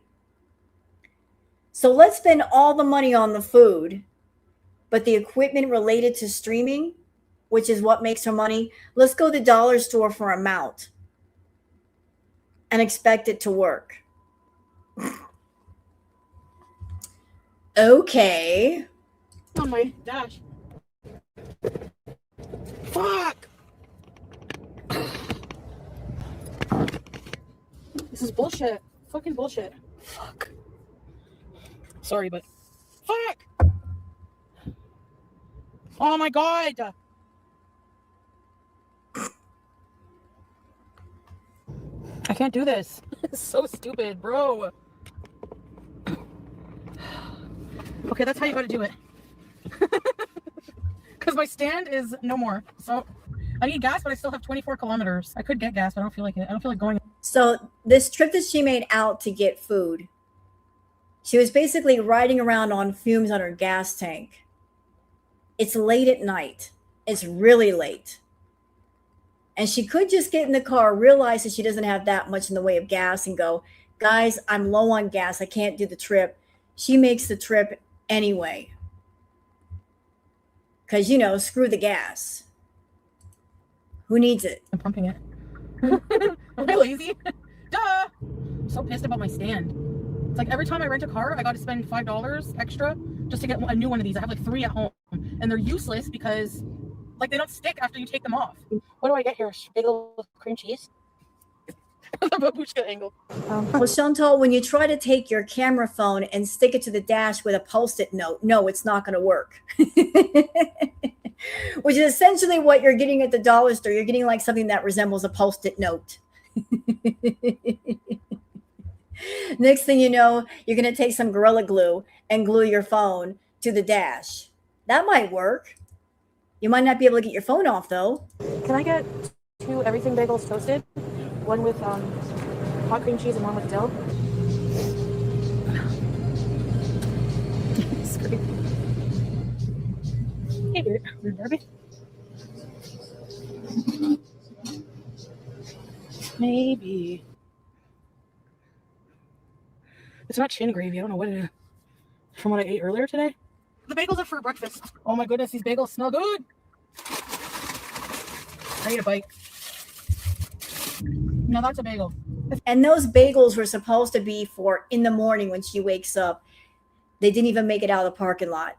So let's spend all the money on the food, but the equipment related to streaming, which is what makes her money, let's go to the dollar store for a mount and expect it to work. Okay. On my dash. Fuck! This is bullshit. Fucking bullshit. Fuck. Sorry, but fuck! Oh my god! I can't do this. It's so stupid, bro. Okay, that's how you gotta do it. Because my stand is no more. So I need gas, but I still have 24 kilometers. I could get gas, but I don't feel like it. I don't feel like going. So this trip that she made out to get food, she was basically riding around on fumes on her gas tank. It's late at night. It's really late. And she could just get in the car, realize that she doesn't have that much in the way of gas, and go, guys, I'm low on gas. I can't do the trip. She makes the trip anyway. Because, you know, screw the gas. Who needs it? I'm pumping it. Am I lazy? Duh! I'm so pissed about my stand. It's like every time I rent a car, I got to spend $5 extra just to get a new one of these. I have like 3 at home. And they're useless because like they don't stick after you take them off. What do I get here? Bagel with cream cheese? The babushka angle. Well, Chantal, when you try to take your camera phone and stick it to the dash with a Post-it note, no, it's not going to work. Which is essentially what you're getting at the dollar store. You're getting like something that resembles a Post-it note. Next thing you know, you're going to take some Gorilla Glue and glue your phone to the dash. That might work. You might not be able to get your phone off, though. Can I get 2 everything bagels toasted? One with hot cream cheese and one with dill. Hey, Barbie. Maybe. It's not chin gravy. I don't know what it is. From what I ate earlier today. The bagels are for breakfast. Oh my goodness, these bagels smell good. I need a bite. Now that's a bagel. And those bagels were supposed to be for in the morning when she wakes up. They didn't even make it out of the parking lot.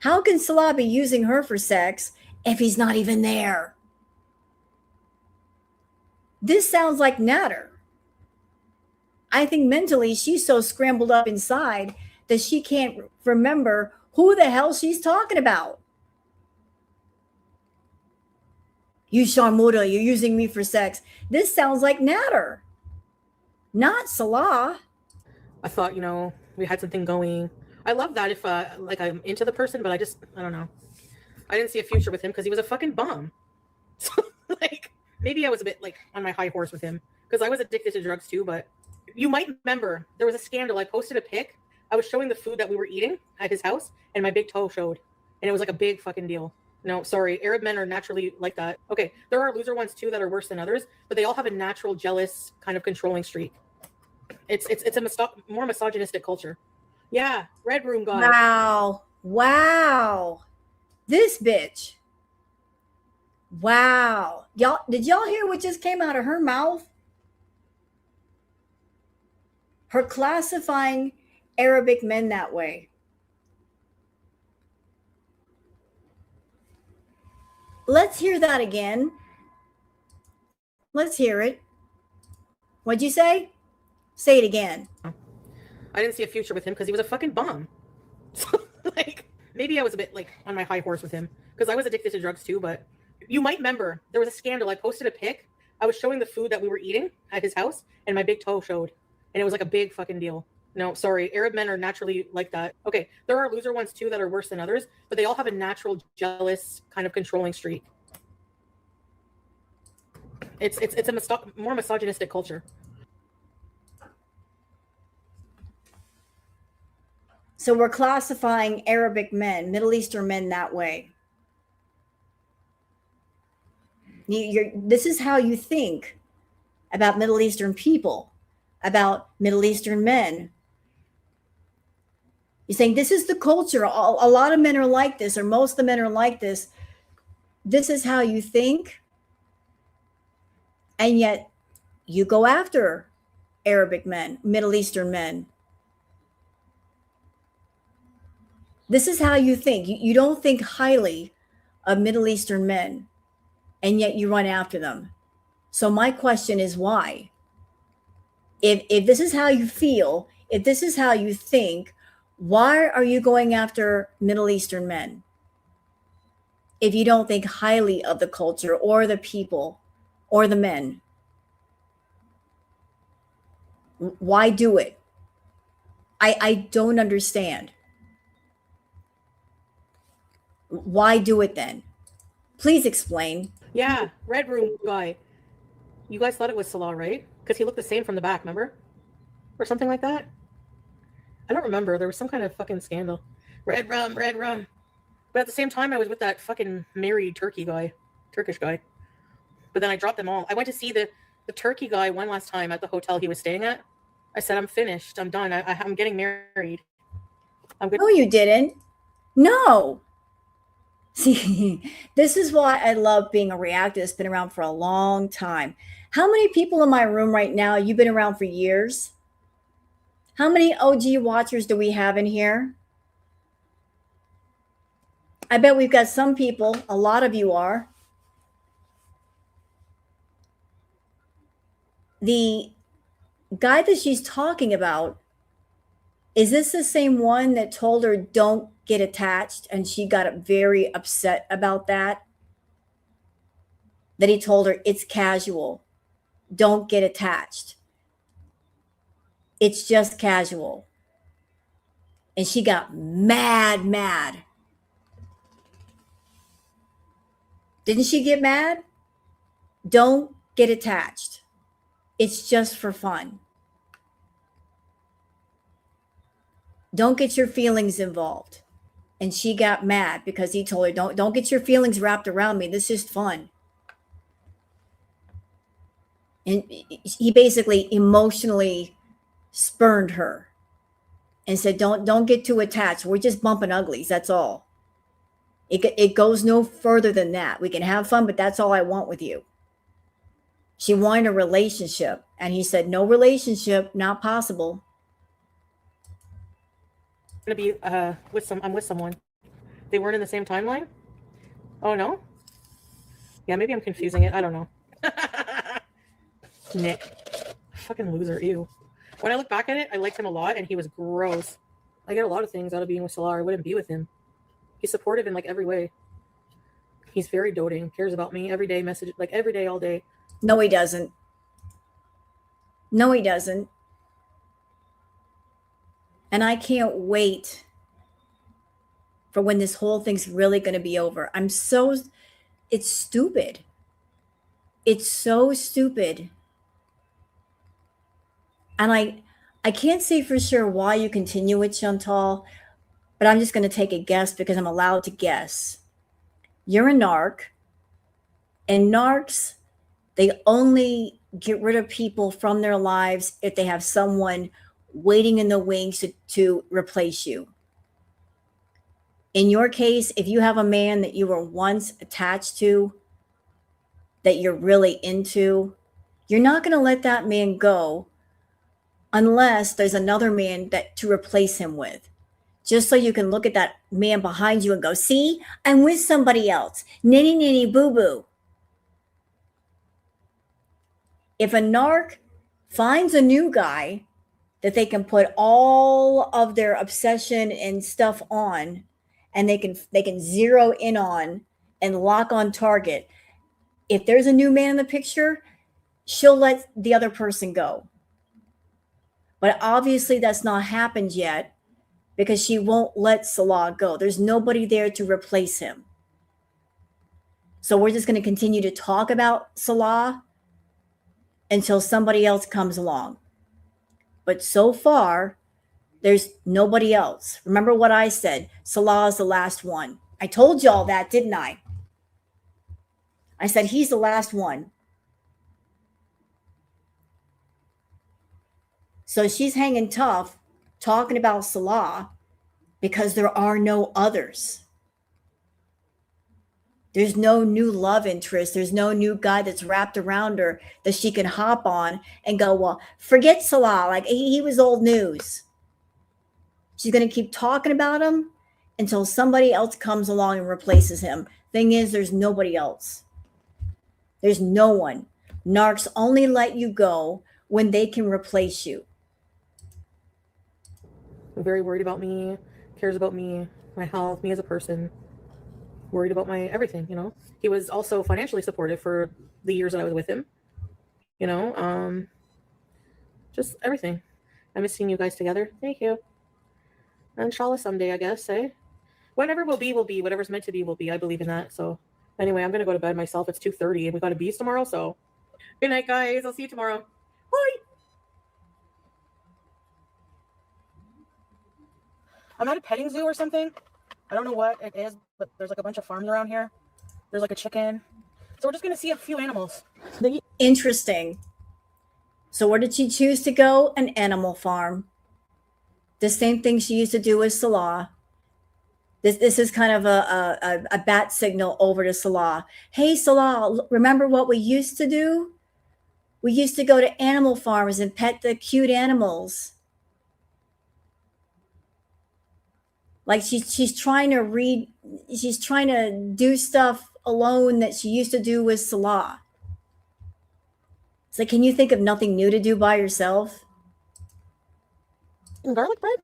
How can Salah be using her for sex if he's not even there? This sounds like Natter. I think mentally she's so scrambled up inside that she can't remember who the hell she's talking about. You Sharmuta, you're using me for sex. This sounds like Natter, not Salah. I thought, we had something going. I love that if like I'm into the person, but I don't know. I didn't see a future with him because he was a fucking bum. So like maybe I was a bit like on my high horse with him because I was addicted to drugs too. But you might remember there was a scandal. I posted a pic. I was showing the food that we were eating at his house, and my big toe showed, and it was like a big fucking deal. No, sorry, Arab men are naturally like that. Okay, there are loser ones too that are worse than others, but they all have a natural jealous kind of controlling streak. It's a more misogynistic culture. Yeah, red room guy. Wow. This bitch. Wow. Did y'all hear what just came out of her mouth? Her classifying Arabic men that way. Let's hear that again. Let's hear it. What'd you say? Say it again. I didn't see a future with him because he was a fucking bum. So like maybe I was a bit like on my high horse with him because I was addicted to drugs too. But you might remember there was a scandal. I posted a pic. I was showing the food that we were eating at his house, and my big toe showed, and it was like a big fucking deal. No, sorry, Arab men are naturally like that. Okay, there are loser ones too that are worse than others, but they all have a natural jealous kind of controlling streak. It's a more misogynistic culture. So we're classifying Arabic men, Middle Eastern men that way. This is how you think about Middle Eastern people, about Middle Eastern men. You're saying this is the culture. A lot of men are like this, or most of the men are like this. This is how you think. And yet you go after Arabic men, Middle Eastern men. This is how you think. You don't think highly of Middle Eastern men, and yet you run after them. So my question is why? If this is how you feel, if this is how you think, why are you going after Middle Eastern men? If you don't think highly of the culture or the people or the men, why do it? I don't understand. Why do it then? Please explain. Yeah, red room guy. You guys thought it was Salah, right? Because he looked the same from the back, remember? Or something like that? I don't remember. There was some kind of fucking scandal. Red rum, red rum. But at the same time, I was with that fucking married Turkish guy. But then I dropped them all. I went to see the Turkey guy one last time at the hotel he was staying at. I said, I'm finished. I'm done. I'm getting married. I'm good. No, you didn't. No. See, this is why I love being a reactor that's been around for a long time. How many people in my room right now, you've been around for years? How many OG watchers do we have in here? I bet we've got some people, a lot of you are. The guy that she's talking about, is this the same one that told her don't get attached and she got very upset about that? That he told her it's casual, don't get attached. It's just casual. And she got mad. Didn't she get mad? Don't get attached. It's just for fun. Don't get your feelings involved. And she got mad because he told her, don't get your feelings wrapped around me. This is fun. And he basically emotionally spurned her and said, don't get too attached. We're just bumping uglies. That's all. It goes no further than that. We can have fun, but that's all I want with you. She wanted a relationship, and he said, no relationship, not possible. I'm gonna be I'm with someone. They weren't in the same timeline? Oh, no? Yeah, maybe I'm confusing it. I don't know. Nick. Fucking loser. Ew. When I look back at it, I liked him a lot, and he was gross. I get a lot of things out of being with Salar. I wouldn't be with him. He's supportive in like every way. He's very doting, cares about me every day, message like every day, all day. No, he doesn't. No, he doesn't. And I can't wait for when this whole thing's really going to be over. It's stupid. It's so stupid. And I can't say for sure why you continue with Chantal, but I'm just going to take a guess because I'm allowed to guess. You're a narc, and narcs, they only get rid of people from their lives if they have someone waiting in the wings to replace you. In your case, if you have a man that you were once attached to, that you're really into, you're not going to let that man go unless there's another man that to replace him with. Just so you can look at that man behind you and go, see, I'm with somebody else. Nitty, nitty, boo, boo. If a narc finds a new guy that they can put all of their obsession and stuff on, and they can zero in on and lock on target, if there's a new man in the picture, she'll let the other person go. But obviously that's not happened yet because she won't let Salah go. There's nobody there to replace him. So we're just going to continue to talk about Salah until somebody else comes along. But so far, there's nobody else. Remember what I said? Salah is the last one. I told y'all that, didn't I? I said he's the last one. So she's hanging tough, talking about Salah because there are no others. There's no new love interest. There's no new guy that's wrapped around her that she can hop on and go, well, forget Salah. Like he was old news. She's going to keep talking about him until somebody else comes along and replaces him. Thing is, there's nobody else. There's no one. Narcs only let you go when they can replace you. Very worried about me, cares about me, my health, me as a person, worried about my everything, you know. He was also financially supportive for the years that I was with him, you know, just everything. I miss seeing you guys together. Thank you. Inshallah someday, I guess, eh? Whenever will be, whatever's meant to be will be. I believe in that. So anyway, I'm gonna go to bed myself. It's 2:30 and we got a bees tomorrow, so good night, guys. I'll see you tomorrow. Bye. I'm at a petting zoo or something. I don't know what it is, but there's like a bunch of farms around here. There's like a chicken. So we're just going to see a few animals. Interesting. So where did she choose to go? An animal farm. The same thing she used to do with Salah. This is kind of a bat signal over to Salah. Hey, Salah, remember what we used to do? We used to go to animal farms and pet the cute animals. Like she's trying to do stuff alone that she used to do with Salah. It's like, can you think of nothing new to do by yourself? Garlic bread?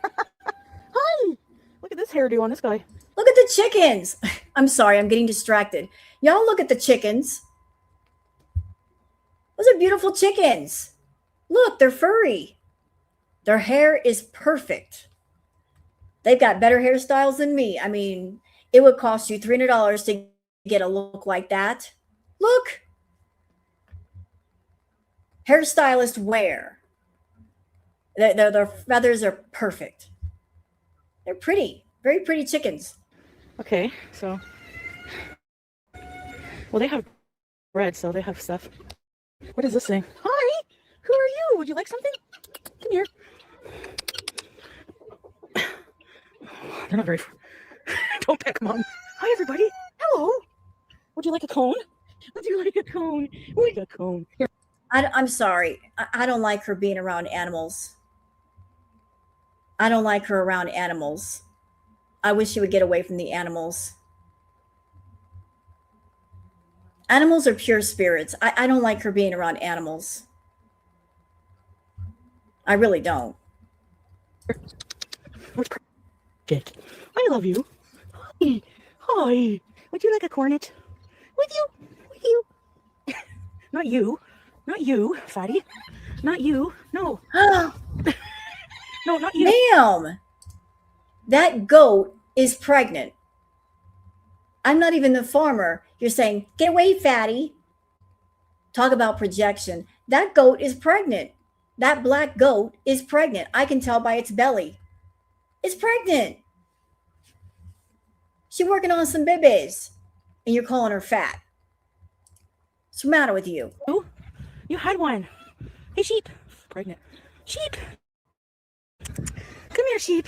Hi! Look at this hairdo on this guy. Look at the chickens. I'm sorry, I'm getting distracted. Y'all look at the chickens. Those are beautiful chickens. Look, they're furry. Their hair is perfect. They've got better hairstyles than me. I mean, it would cost you $300 to get a look like that. Look. Hairstylist wear. Their feathers are perfect. They're pretty. Very pretty chickens. Okay, so. Well, they have bread, so they have stuff. What is this thing? Hi! Who are you? Would you like something? Come here. They're not very. Don't peck, Mom. Hi, everybody. Hello. Would you like a cone? Would you like a cone? We got a cone. Here. I'm sorry. I don't like her being around animals. I don't like her around animals. I wish she would get away from the animals. Animals are pure spirits. I don't like her being around animals. I really don't. Jake, I love you. Hi. Would you like a cornet? Would you? Would you? Not you. Not you, fatty. Not you. No. No, not you. Ma'am, that goat is pregnant. I'm not even the farmer. You're saying, get away, fatty. Talk about projection. That goat is pregnant. That black goat is pregnant. I can tell by its belly. It's pregnant. She's working on some babies. And you're calling her fat. What's the matter with you? You had one. Hey, sheep. Pregnant. Sheep. Come here, sheep.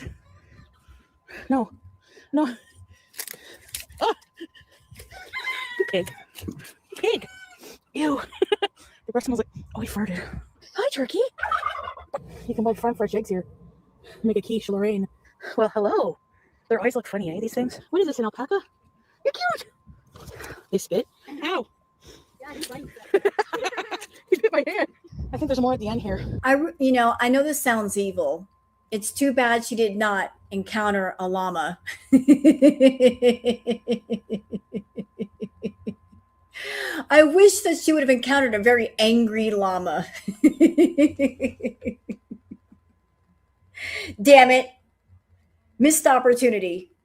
No. No. Ah. You pig. Pig. Ew. The breath smells like, oh, he farted. Hi, turkey. You can buy farm fresh eggs here. Make a quiche, Lorraine. Well, hello. Their eyes look funny, eh, these things? What is this, an alpaca? You're cute. They spit. Ow. Yeah, he's biting. He bit my hand. I think there's more at the end here. I know this sounds evil. It's too bad she did not encounter a llama. I wish that she would have encountered a very angry llama. Damn it. Missed opportunity.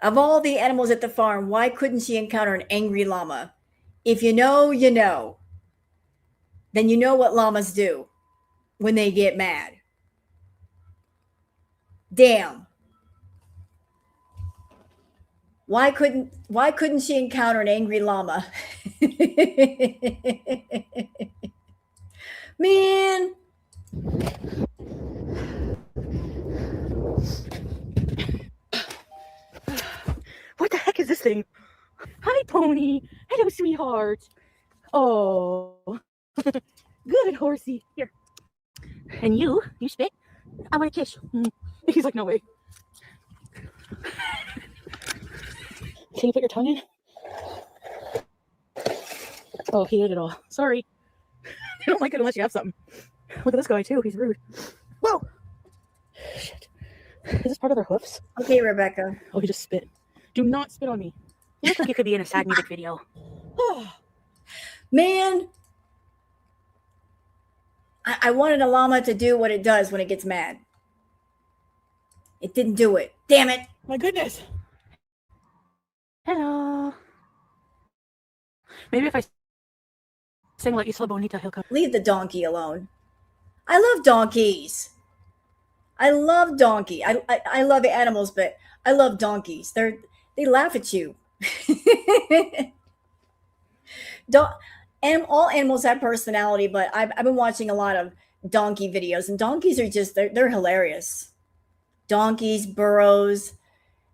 Of all the animals at the farm, why couldn't she encounter an angry llama? If you know, you know. Then you know what llamas do when they get mad. Damn. Why couldn't she encounter an angry llama? Man. What the heck is this thing? Hi, pony. Hello, sweetheart. Oh. Good, horsey. Here. And you spit? I want a kiss. He's like, no way. Can you put your tongue in? Oh, he ate it all. Sorry. I don't like it unless you have something. Look at this guy, too. He's rude. Whoa. Shit. Is this part of their hoofs? Okay, Rebecca. Oh, he just spit. Do not spit on me. You look like you could be in a sad music video. Man. I wanted a llama to do what it does when it gets mad. It didn't do it. Damn it. My goodness. Hello. Maybe if I sing La Isla Bonita, he'll come. Leave the donkey alone. I love donkeys. I love donkey. I love animals, but I love donkeys. They laugh at you. All animals have personality, but I've been watching a lot of donkey videos, and donkeys are just they're hilarious. Donkeys, burros,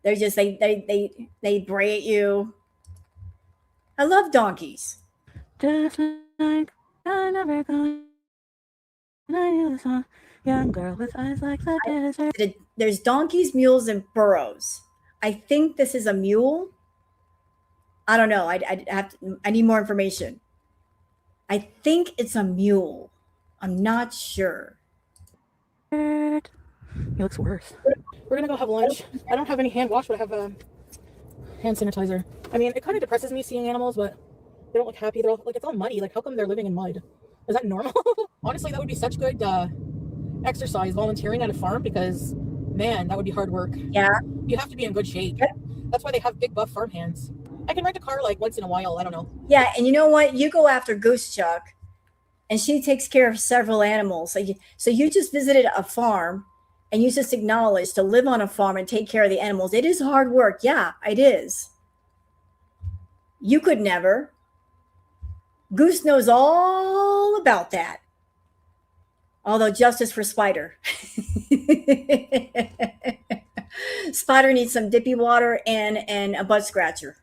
they're just they bray at you. I love donkeys. Just like I never gone. I knew the song. Young girl with eyes like the desert. There's donkeys, mules, and burros. I think this is a mule. I don't know. I need more information. I think it's a mule. I'm not sure. He looks worse. We're gonna go have lunch. I don't have any hand wash, but I have hand sanitizer. I mean, it kind of depresses me seeing animals, but they don't look happy. They're all, like, it's all muddy. Like, how come they're living in mud? Is that normal? Honestly, that would be such good exercise, volunteering at a farm, because, man, that would be hard work. Yeah. You have to be in good shape. Yep. That's why they have big buff farm hands. I can rent a car like once in a while. I don't know. Yeah, and you know what? You go after Goose Chuck, and she takes care of several animals. So you just visited a farm, and you just acknowledged to live on a farm and take care of the animals. It is hard work. Yeah, it is. You could never. Goose knows all about that. Although justice for Spider. Spider needs some dippy water and a butt scratcher.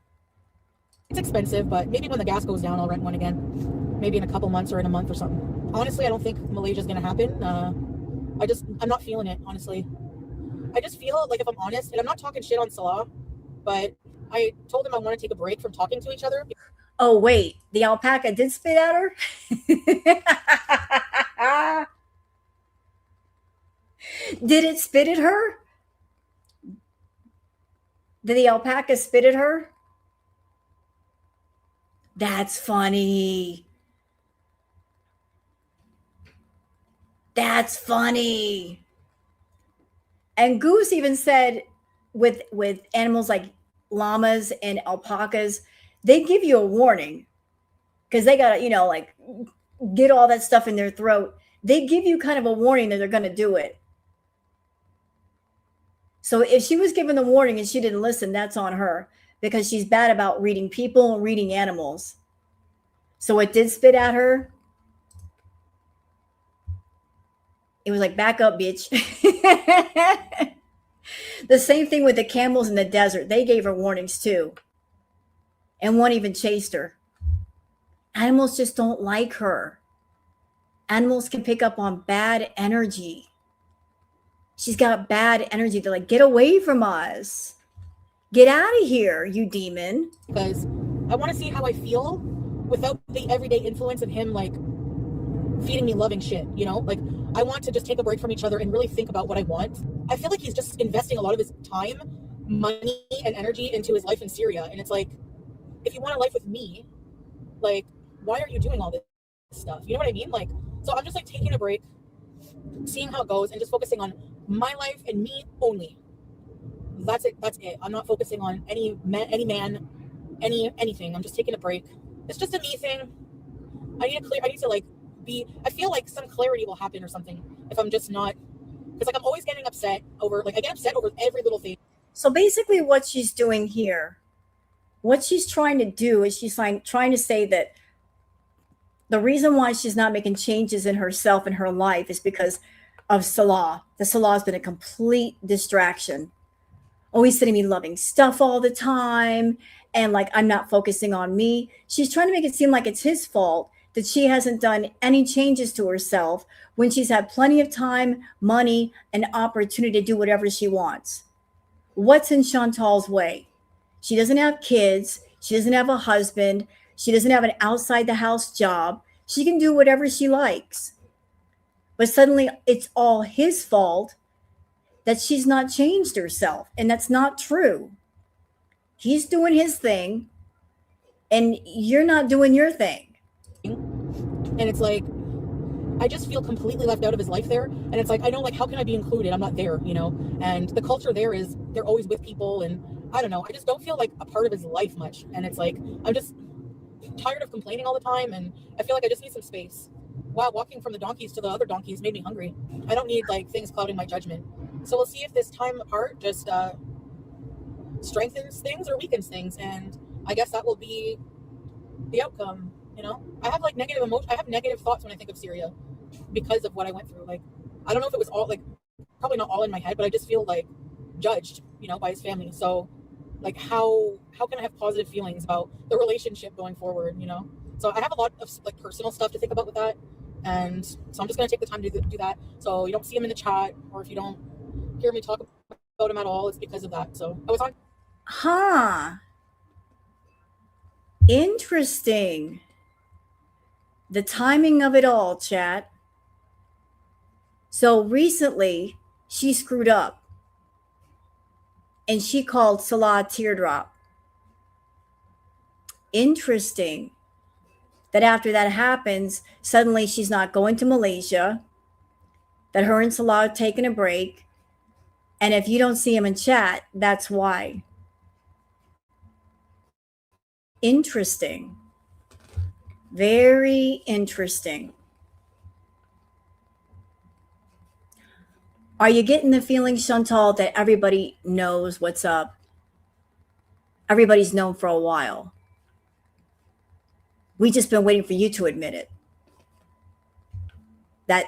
It's expensive, but maybe when the gas goes down, I'll rent one again. Maybe in a couple months or in a month or something. Honestly, I don't think Malaysia's going to happen. I'm not feeling it, honestly. I just feel like, if I'm honest, and I'm not talking shit on Salah, but I told him I want to take a break from talking to each other. Oh, wait, the alpaca did spit at her? Did it spit at her? Did the alpaca spit at her? That's funny. That's funny. And Goose even said with animals like llamas and alpacas, they give you a warning because they got to, like get all that stuff in their throat. They give you kind of a warning that they're going to do it. So if she was given the warning and she didn't listen, that's on her because she's bad about reading people and reading animals. So it did spit at her. It was like, back up, bitch. The same thing with the camels in the desert. They gave her warnings too. And one even chased her. Animals just don't like her. Animals can pick up on bad energy. She's got bad energy. They're like, get away from us. Get out of here, you demon. Because I want to see how I feel without the everyday influence of him, like, feeding me loving shit, Like, I want to just take a break from each other and really think about what I want. I feel like he's just investing a lot of his time, money, and energy into his life in Syria. And it's like, if you want a life with me, like, why are you doing all this stuff? You know what I mean? Like, so I'm just like taking a break, seeing how it goes, and just focusing on my life and me only. That's it. I'm not focusing on any man, anything. I'm just taking a break. It's just a me thing. I need to like I feel like some clarity will happen or something if I'm just not, because like I'm always getting upset over, like I get upset over every little thing. So basically what she's doing here, what she's trying to do is she's trying to say that the reason why she's not making changes in herself and her life is because of Salah. The Salah has been a complete distraction. Always sending me loving stuff all the time. And like, I'm not focusing on me. She's trying to make it seem like it's his fault that she hasn't done any changes to herself when she's had plenty of time, money, and opportunity to do whatever she wants. What's in Chantal's way? She doesn't have kids. She doesn't have a husband. She doesn't have an outside the house job. She can do whatever she likes. But suddenly it's all his fault that she's not changed herself. And that's not true. He's doing his thing and you're not doing your thing. And it's like, I just feel completely left out of his life there. And it's like, I know, like, how can I be included? I'm not there, and the culture there is they're always with people. And I don't know, I just don't feel like a part of his life much. And it's like, I'm just tired of complaining all the time. And I feel like I just need some space. Wow, walking from the donkeys to the other donkeys made me hungry. I don't need like things clouding my judgment. So we'll see if this time apart just strengthens things or weakens things. And I guess that will be the outcome. I have like negative emotion. I have negative thoughts when I think of Syria because of what I went through. Like, I don't know if it was all, like, probably not all in my head, but I just feel like judged, by his family. So like, how can I have positive feelings about the relationship going forward? So I have a lot of like personal stuff to think about with that. And so I'm just going to take the time to do that. So you don't see him in the chat, or if you don't hear me talk about him at all, it's because of that. So I was on. Interesting. The timing of it all, chat. So recently she screwed up and she called Salah Teardrop. Interesting that after that happens, suddenly she's not going to Malaysia, that her and Salah are taking a break. And if you don't see him in chat, that's why. Interesting. Very interesting. Are you getting the feeling, Chantal, that everybody knows what's up? Everybody's known for a while. We just been waiting for you to admit it. That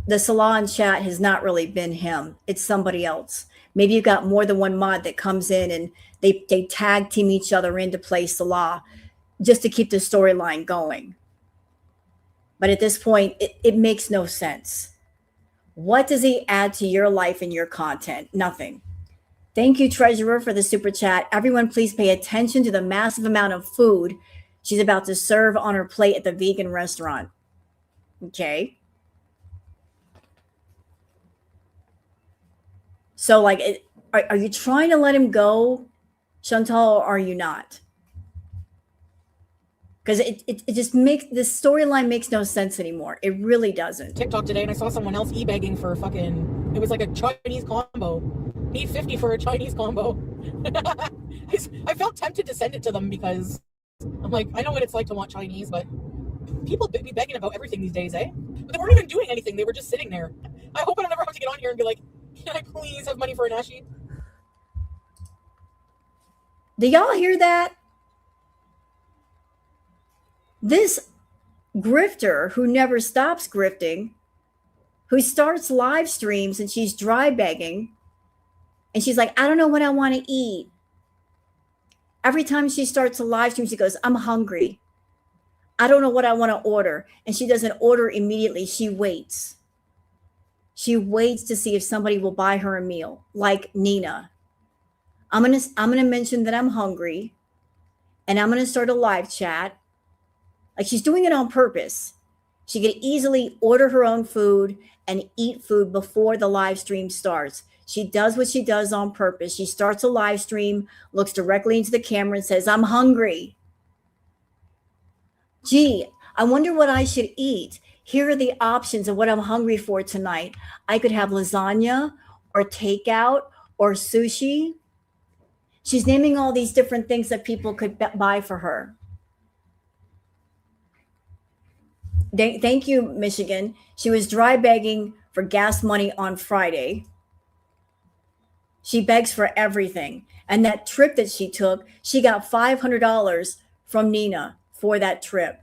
the salon chat has not really been him. It's somebody else. Maybe you've got more than one mod that comes in and they tag team each other in to play Salah just to keep the storyline going. But at this point, it makes no sense. What does he add to your life and your content? Nothing. Thank you, Treasurer, for the super chat. Everyone, please pay attention to the massive amount of food she's about to serve on her plate at the vegan restaurant. Okay. So, like, are you trying to let him go, Chantal, or are you not? Because it just makes this storyline makes no sense anymore. It really doesn't. TikTok today, and I saw someone else e-begging for fucking. It was like a Chinese combo. Need 50 for a Chinese combo. I felt tempted to send it to them because I'm like, I know what it's like to want Chinese, but people be begging about everything these days, eh? But they weren't even doing anything. They were just sitting there. I hope I don't ever have to get on here and be like, can I please have money for an ashi? Do y'all hear that? This grifter who never stops grifting, who starts live streams and she's dry begging, and she's like, I don't know what I want to eat. Every time she starts a live stream, she goes, I'm hungry. I don't know what I want to order. And she doesn't order immediately. She waits. She waits to see if somebody will buy her a meal, like Nina. I'm gonna mention that I'm hungry, and I'm gonna start a live chat. Like, she's doing it on purpose. She could easily order her own food and eat food before the live stream starts. She does what she does on purpose. She starts a live stream, looks directly into the camera and says, I'm hungry. Gee, I wonder what I should eat. Here are the options of what I'm hungry for tonight. I could have lasagna or takeout or sushi. She's naming all these different things that people could buy for her. Thank you, Michigan. She was dry begging for gas money on Friday. She begs for everything. And that trip that she took, she got $500 from Nina for that trip.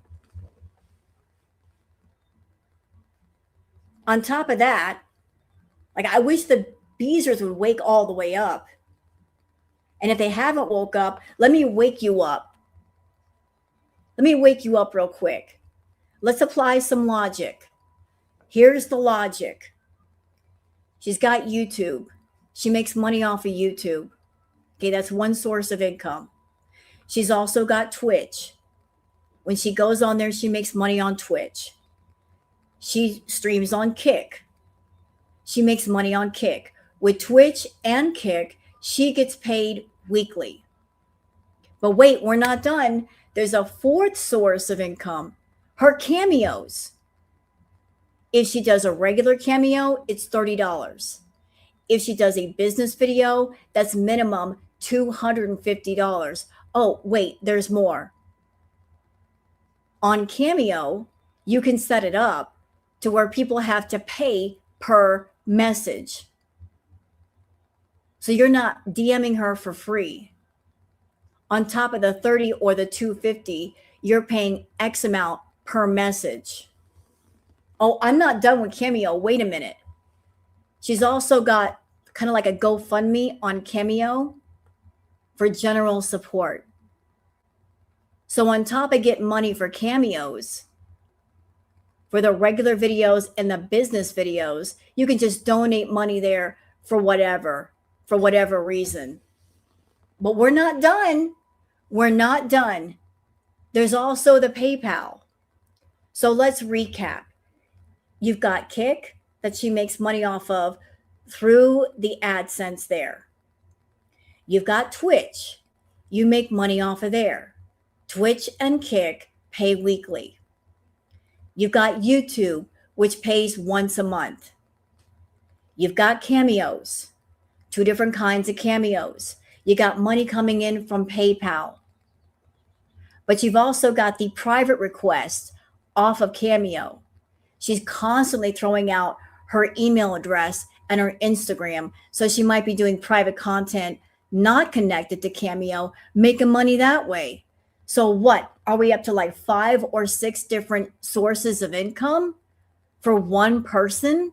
On top of that, like, I wish the Beezers would wake all the way up. And if they haven't woke up, let me wake you up. Let me wake you up real quick. Let's apply some logic. Here's the logic. She's got YouTube. She makes money off of YouTube. Okay, that's one source of income. She's also got Twitch. When she goes on there, she makes money on Twitch. She streams on Kick. She makes money on Kick. With Twitch and Kick, she gets paid weekly. But wait, we're not done. There's a fourth source of income. Her cameos. If she does a regular cameo, it's $30. If she does a business video, that's minimum $250. Oh, wait, there's more. On Cameo, you can set it up to where people have to pay per message. So you're not DMing her for free. On top of the 30 or the 250, you're paying X amount per message. Oh, I'm not done with Cameo. Wait a minute. She's also got kind of like a GoFundMe on Cameo for general support. So on top of getting money for cameos, for the regular videos and the business videos, you can just donate money there for whatever reason. But we're not done. We're not done. There's also the PayPal. So let's recap. You've got Kick that she makes money off of through the AdSense there. You've got Twitch. You make money off of there. Twitch and Kick pay weekly. You've got YouTube, which pays once a month. You've got cameos, 2 different kinds of cameos. You got money coming in from PayPal. But you've also got the private requests off of Cameo. She's constantly throwing out her email address and her Instagram. So she might be doing private content not connected to Cameo, making money that way. So what? Are we up to like 5 or 6 different sources of income for one person?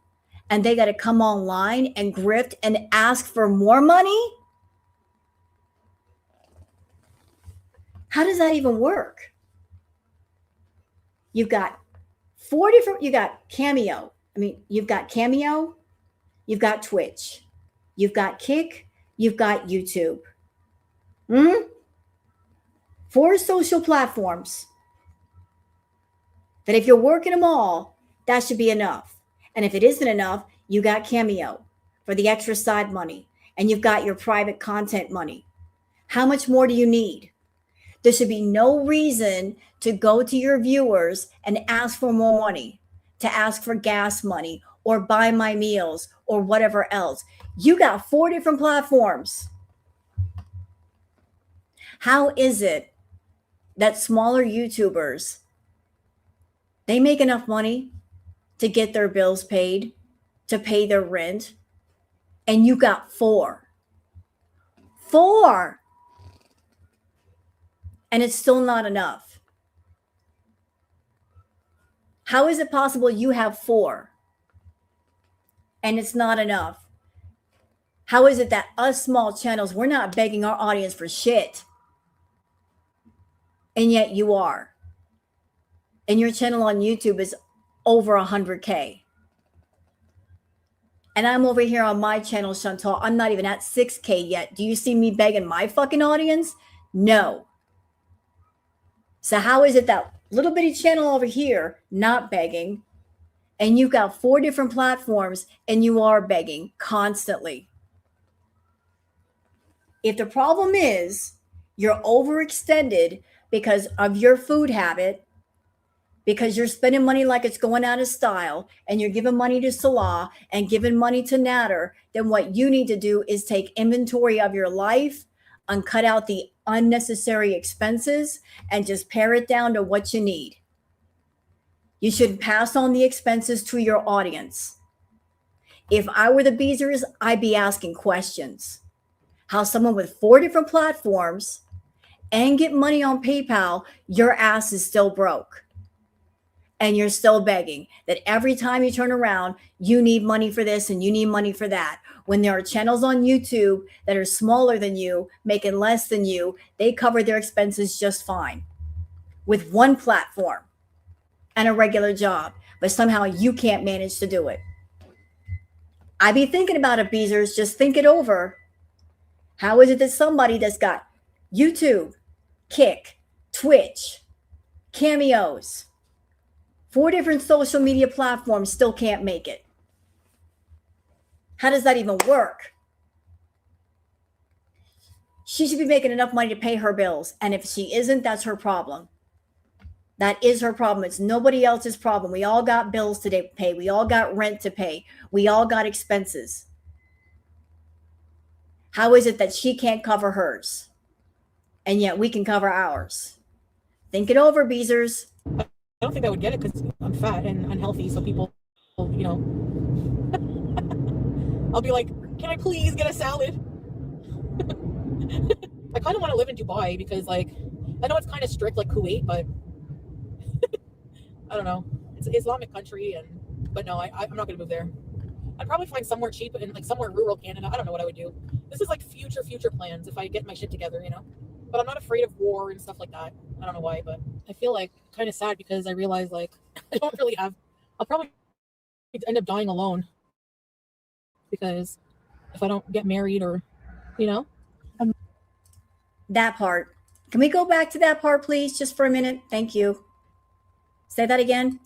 And they got to come online and grift and ask for more money? How does that even work? You've got 4 different, you got Cameo. I mean, you've got Cameo, you've got Twitch, you've got Kick, you've got YouTube. 4 social platforms that if you're working them all, that should be enough. And if it isn't enough, you got Cameo for the extra side money, and you've got your private content money. How much more do you need? There should be no reason to go to your viewers and ask for more money, to ask for gas money or buy my meals or whatever else. You got 4 different platforms. How is it that smaller YouTubers, they make enough money to get their bills paid, to pay their rent, and you got 4? 4! And it's still not enough. How is it possible you have 4 and it's not enough? How is it that us small channels, we're not begging our audience for shit, and yet you are? And your channel on YouTube is over 100K. And I'm over here on my channel, Shantel. I'm not even at 6K yet. Do you see me begging my fucking audience? No. So how is it that little bitty channel over here not begging, and you've got 4 different platforms and you are begging constantly? If the problem is you're overextended because of your food habit, because you're spending money like it's going out of style, and you're giving money to Salah and giving money to Natter, then what you need to do is take inventory of your life and cut out the unnecessary expenses and just pare it down to what you need. You should pass on the expenses to your audience. If I were the Beezers, I'd be asking questions. How someone with 4 different platforms and get money on PayPal, your ass is still broke. And you're still begging that every time you turn around, you need money for this and you need money for that. When there are channels on YouTube that are smaller than you, making less than you, they cover their expenses just fine with 1 platform and a regular job, but somehow you can't manage to do it. I be thinking about it, Beezers. Just think it over. How is it that somebody that's got YouTube, Kick, Twitch, Cameos, 4 different social media platforms still can't make it? How does that even work? She should be making enough money to pay her bills. And if she isn't, that's her problem. That is her problem. It's nobody else's problem. We all got bills to pay. We all got rent to pay. We all got expenses. How is it that she can't cover hers, and yet we can cover ours? Think it over, Beezers. I don't think I would get it because I'm fat and unhealthy. So people, you know, I'll be like, can I please get a salad? I kind of want to live in Dubai because, like, I know it's kind of strict like Kuwait, but I don't know. It's an Islamic country, but no, I'm not going to move there. I'd probably find somewhere cheap in like somewhere rural Canada. I don't know what I would do. This is like future plans if I get my shit together, you know. But I'm not afraid of war and stuff like that. I don't know why, but I feel like kind of sad because I realize like I don't really have. I'll probably end up dying alone because if I don't get married or, you know. That part. Can we go back to that part, please, just for a minute? Thank you. Say that again.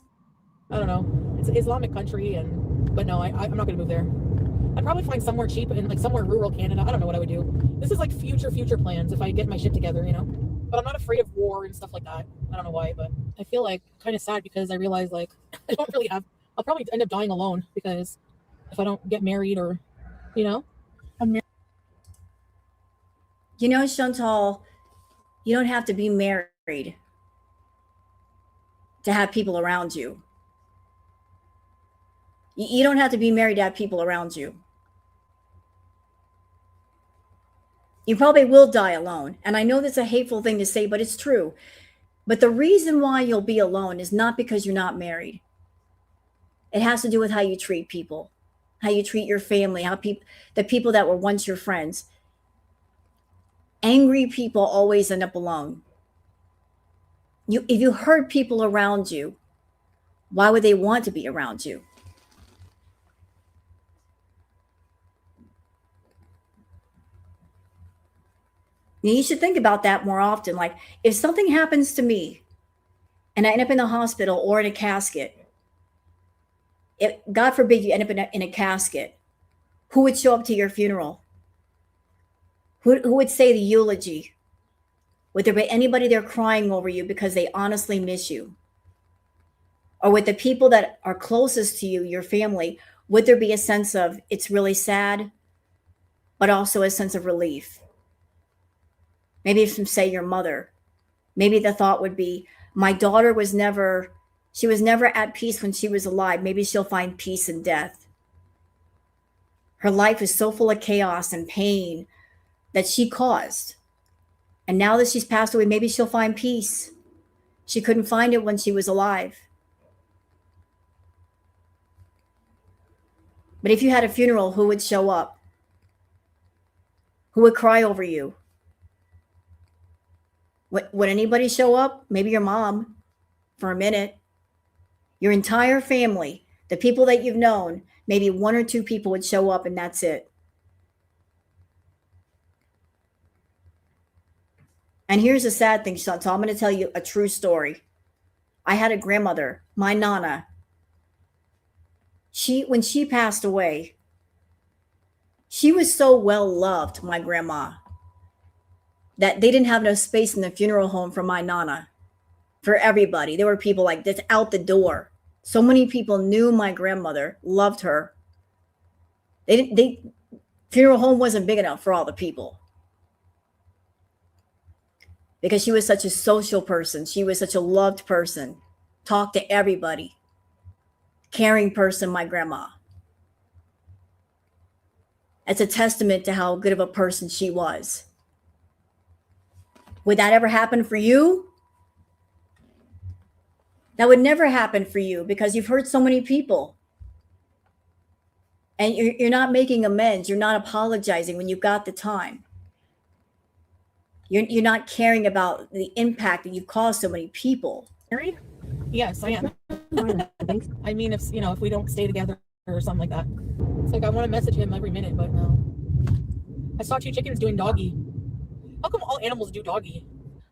I don't know. It's an Islamic country, but no, I'm not going to move there. I'd probably find somewhere cheap in like somewhere rural Canada. I don't know what I would do. This is like future plans if I get my shit together, you know. But I'm not afraid of war and stuff like that. I don't know why, but I feel like kind of sad because I realize like I don't really have. I'll probably end up dying alone because if I don't get married or, you know. You know, Chantal, you don't have to be married to have people around you. You don't have to be married to have people around you. You probably will die alone. And I know that's a hateful thing to say, but it's true. But the reason why you'll be alone is not because you're not married. It has to do with how you treat people, how you treat your family, the people that were once your friends. Angry people always end up alone. If you hurt people around you, why would they want to be around you? You should think about that more often. Like, if something happens to me and I end up in the hospital or in a casket, if God forbid you end up in a casket, who would show up to your funeral? Who would say the eulogy? Would there be anybody there crying over you because they honestly miss you? Or with the people that are closest to you, your family, would there be a sense of it's really sad, but also a sense of relief? Maybe from, say, your mother. Maybe the thought would be, my daughter was never at peace when she was alive. Maybe she'll find peace in death. Her life is so full of chaos and pain that she caused. And now that she's passed away, maybe she'll find peace. She couldn't find it when she was alive. But if you had a funeral, who would show up? Who would cry over you? Would anybody show up? Maybe your mom for a minute. Your entire family, the people that you've known, maybe one or two people would show up and that's it. And here's the sad thing, so I'm going to tell you a true story. I had a grandmother, my Nana. When she passed away, she was so well loved, my grandma, that they didn't have enough space in the funeral home for my Nana, for everybody. There were people like this out the door. So many people knew my grandmother, loved her. Funeral home wasn't big enough for all the people. Because she was such a social person. She was such a loved person. Talked to everybody. Caring person, my grandma. It's a testament to how good of a person she was. Would that ever happen for you? That would never happen for you because you've hurt so many people. And you're not making amends. You're not apologizing when you've got the time. You're not caring about the impact that you've caused so many people. Married? Yes, I am. I mean, if we don't stay together or something like that. It's like I want to message him every minute, but no. I saw 2 chickens doing doggy. How come all animals do doggy?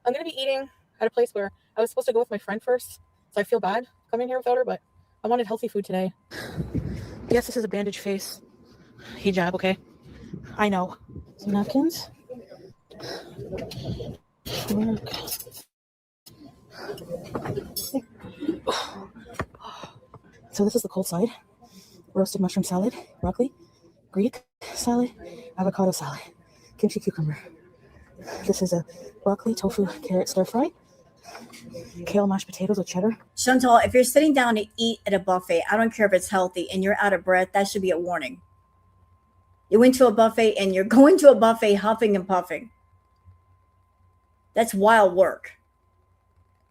I'm gonna be eating at a place where I was supposed to go with my friend first, so I feel bad coming here without her, but I wanted healthy food today. Yes, this is a bandage face. Hijab, okay? I know. Some napkins. So this is the cold side. Roasted mushroom salad, broccoli, Greek salad, avocado salad, kimchi cucumber. This is a broccoli, tofu, carrot stir fry, kale mashed potatoes with cheddar. Shantel, if you're sitting down to eat at a buffet, I don't care if it's healthy, and you're out of breath, that should be a warning. You went to a buffet and you're going to a buffet huffing and puffing. That's wild work.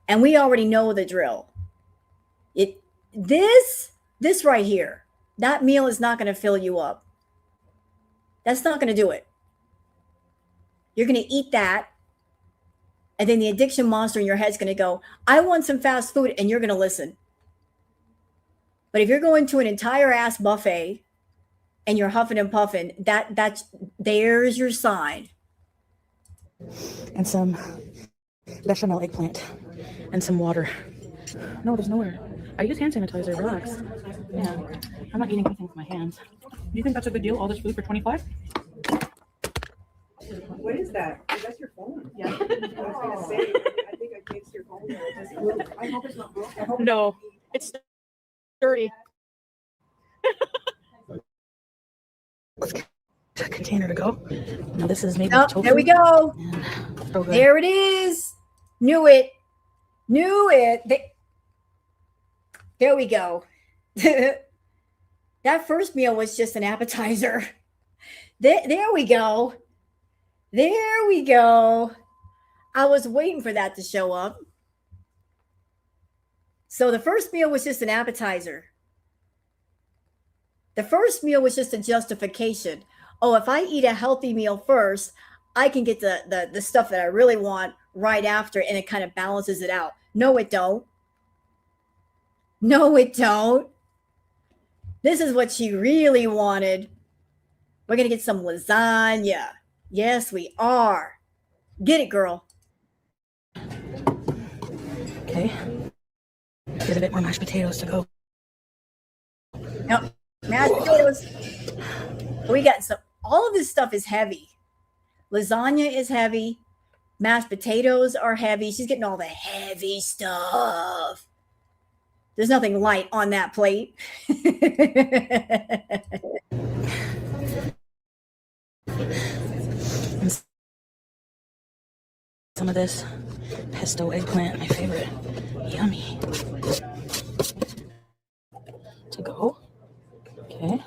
And we already know the drill. This right here, that meal is not going to fill you up. That's not going to do it. You're going to eat that, and then the addiction monster in your head is going to go, I want some fast food, and you're going to listen. But if you're going to an entire ass buffet and you're huffing and puffing, there's your sign. And some bechamel eggplant and some water. No, there's nowhere. I use hand sanitizer, relax. Yeah, I'm not eating anything with my hands. Do you think that's a good deal, all this food for $25? What is that? Oh, that's your phone. Yeah. I was gonna say, I think I fixed your phone there. I hope it's not broken. No, it's dirty. Let's get a container to go. Now this is maybe tofu. There we go. Oh, there it is. Knew it. There we go. That first meal was just an appetizer. There we go. There we go. I was waiting for that to show up. So the first meal was just an appetizer. The first meal was just a justification. Oh, if I eat a healthy meal first, I can get the stuff that I really want right after, and it kind of balances it out. No, it don't. No, it don't. This is what she really wanted. We're going to get some lasagna. Yes, we are. Get it, girl. Okay. There's a bit more mashed potatoes to go. Now, mashed potatoes. We got some. All of this stuff is heavy. Lasagna is heavy. Mashed potatoes are heavy. She's getting all the heavy stuff. There's nothing light on that plate. Some of this pesto eggplant, my favorite. Yummy. To go. Okay.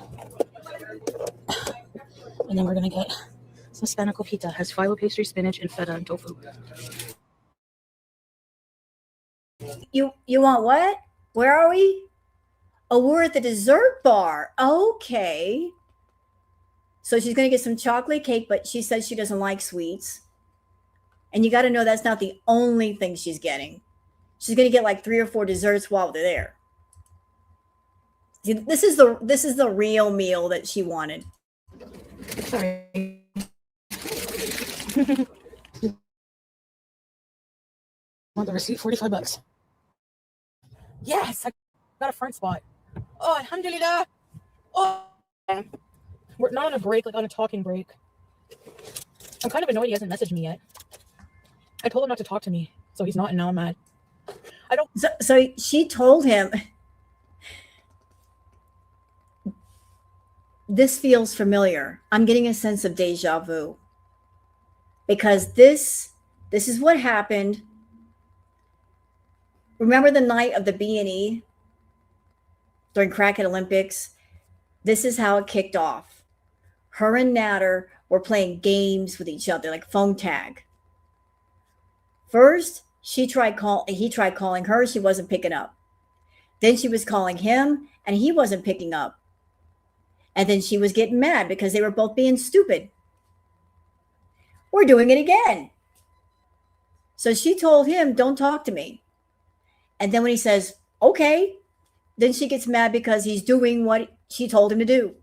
And then we're gonna get some spanacle pizza. It has phyllo pastry, spinach, and feta and tofu. You want what? Where are we? Oh, we're at the dessert bar. Okay. So she's going to get some chocolate cake, but she says she doesn't like sweets. And you got to know that's not the only thing she's getting. She's going to get like 3 or 4 desserts while they're there. This is the real meal that she wanted. Sorry. Want the receipt? $45. Yes, I got a front spot. Oh, alhamdulillah. Oh, we're not on a break, like on a talking break. I'm kind of annoyed he hasn't messaged me yet. I told him not to talk to me, so he's not, and now I'm mad. I don't. So she told him, this feels familiar. I'm getting a sense of deja vu. Because this is what happened. Remember the night of the B&E during Crackhead Olympics? This is how it kicked off. Her and Natter were playing games with each other, like phone tag. First, he tried calling her. She wasn't picking up. Then she was calling him, and he wasn't picking up. And then she was getting mad because they were both being stupid. We're doing it again. So she told him, don't talk to me. And then when he says, okay, then she gets mad because he's doing what she told him to do.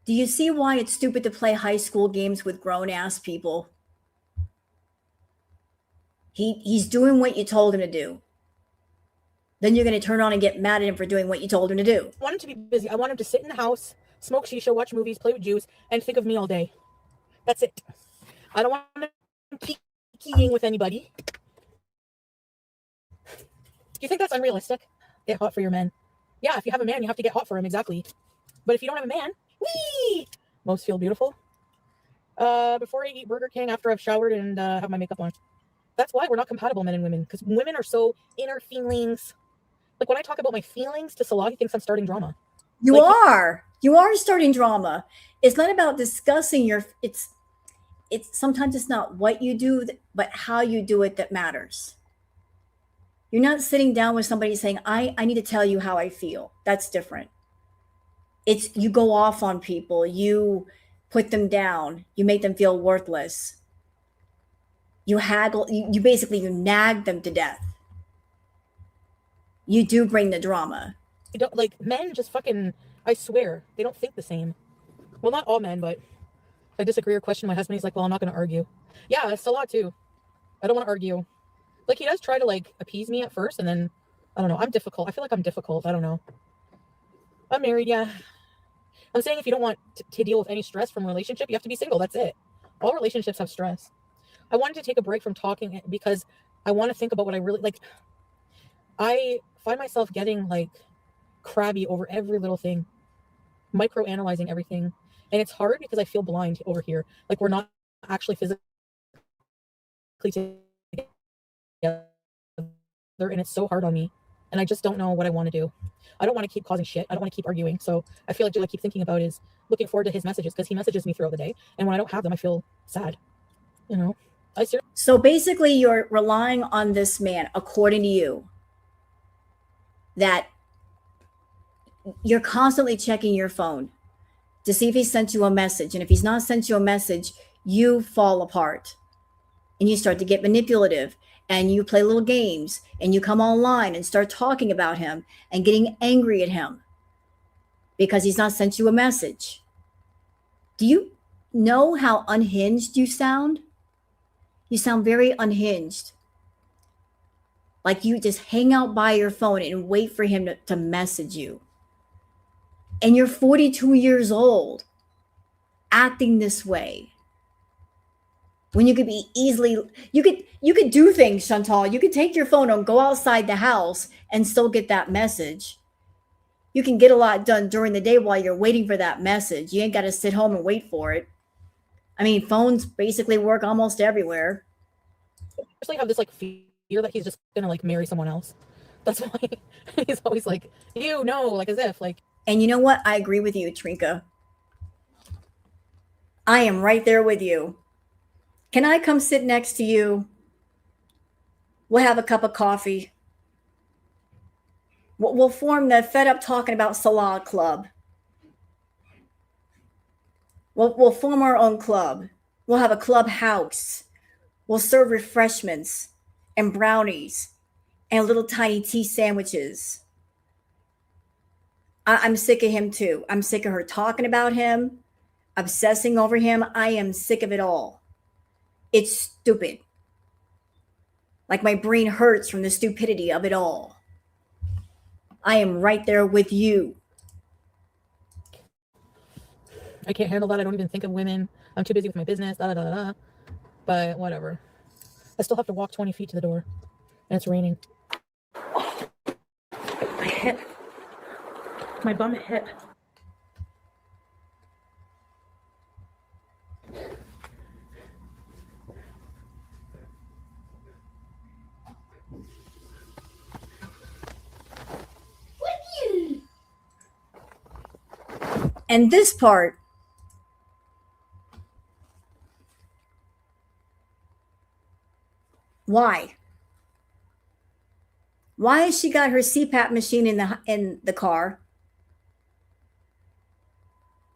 Do you see why it's stupid to play high school games with grown-ass people? He's doing what you told him to do. Then you're going to turn on and get mad at him for doing what you told him to do. I want him to be busy. I want him to sit in the house, smoke shisha, watch movies, play with Jews, and think of me all day. That's it. I don't want him keying with anybody. Do you think that's unrealistic? Get hot for your man. Yeah, if you have a man, you have to get hot for him, exactly. But if you don't have a man, wee! Most feel beautiful. Before I eat Burger King, after I've showered and have my makeup on. That's why we're not compatible, men and women, because women are so inner feelings. Like when I talk about my feelings to Salah, he thinks I'm starting drama. You are starting drama. It's not about discussing it's sometimes it's not what you do, but how you do it that matters. You're not sitting down with somebody saying, I need to tell you how I feel. That's different. It's you go off on people, you put them down, you make them feel worthless. You haggle, you basically nag them to death. You do bring the drama. You don't like men just fucking, I swear, they don't think the same. Well, not all men, but if I disagree or question my husband, he's like, well, I'm not going to argue. Yeah, it's a lot too. I don't want to argue. Like he does try to like appease me at first, and then I don't know. I'm difficult. I feel like I'm difficult. I don't know. I'm married, yeah. I'm saying if you don't want to deal with any stress from a relationship, you have to be single. That's it. All relationships have stress. I wanted to take a break from talking because I want to think about what I really like. I find myself getting like crabby over every little thing, micro-analyzing everything. And it's hard because I feel blind over here. Like we're not actually physically together, and it's so hard on me. And I just don't know what I want to do. I don't want to keep causing shit. I don't want to keep arguing. So I feel like what I keep thinking about is looking forward to his messages, because he messages me throughout the day. And when I don't have them, I feel sad. You know? So basically you're relying on this man, according to you, that you're constantly checking your phone to see if he sent you a message. And if he's not sent you a message, you fall apart and you start to get manipulative and you play little games and you come online and start talking about him and getting angry at him because he's not sent you a message. Do know how unhinged you sound? You sound very unhinged. Like you just hang out by your phone and wait for him to message you. And you're 42 years old acting this way. When you could be easily, you could do things, Chantal. You could take your phone and go outside the house and still get that message. You can get a lot done during the day while you're waiting for that message. You ain't got to sit home and wait for it. I mean, phones basically work almost everywhere. I actually have this like fear that he's just gonna like marry someone else. That's why he's always like, you know, like as if like. And you know what? I agree with you, Trinka. I am right there with you. Can I come sit next to you? We'll have a cup of coffee. We'll form the Fed Up Talking About Salah Club. We'll form our own club. We'll have a clubhouse. We'll serve refreshments and brownies and little tiny tea sandwiches. I'm sick of him too. I'm sick of her talking about him, obsessing over him. I am sick of it all. It's stupid. Like my brain hurts from the stupidity of it all. I am right there with you. I can't handle that. I don't even think of women. I'm too busy with my business. But whatever. I still have to walk 20 feet to the door. And it's raining. Oh, my hip. My bum hip. And this part, why? Why has she got her CPAP machine in the car?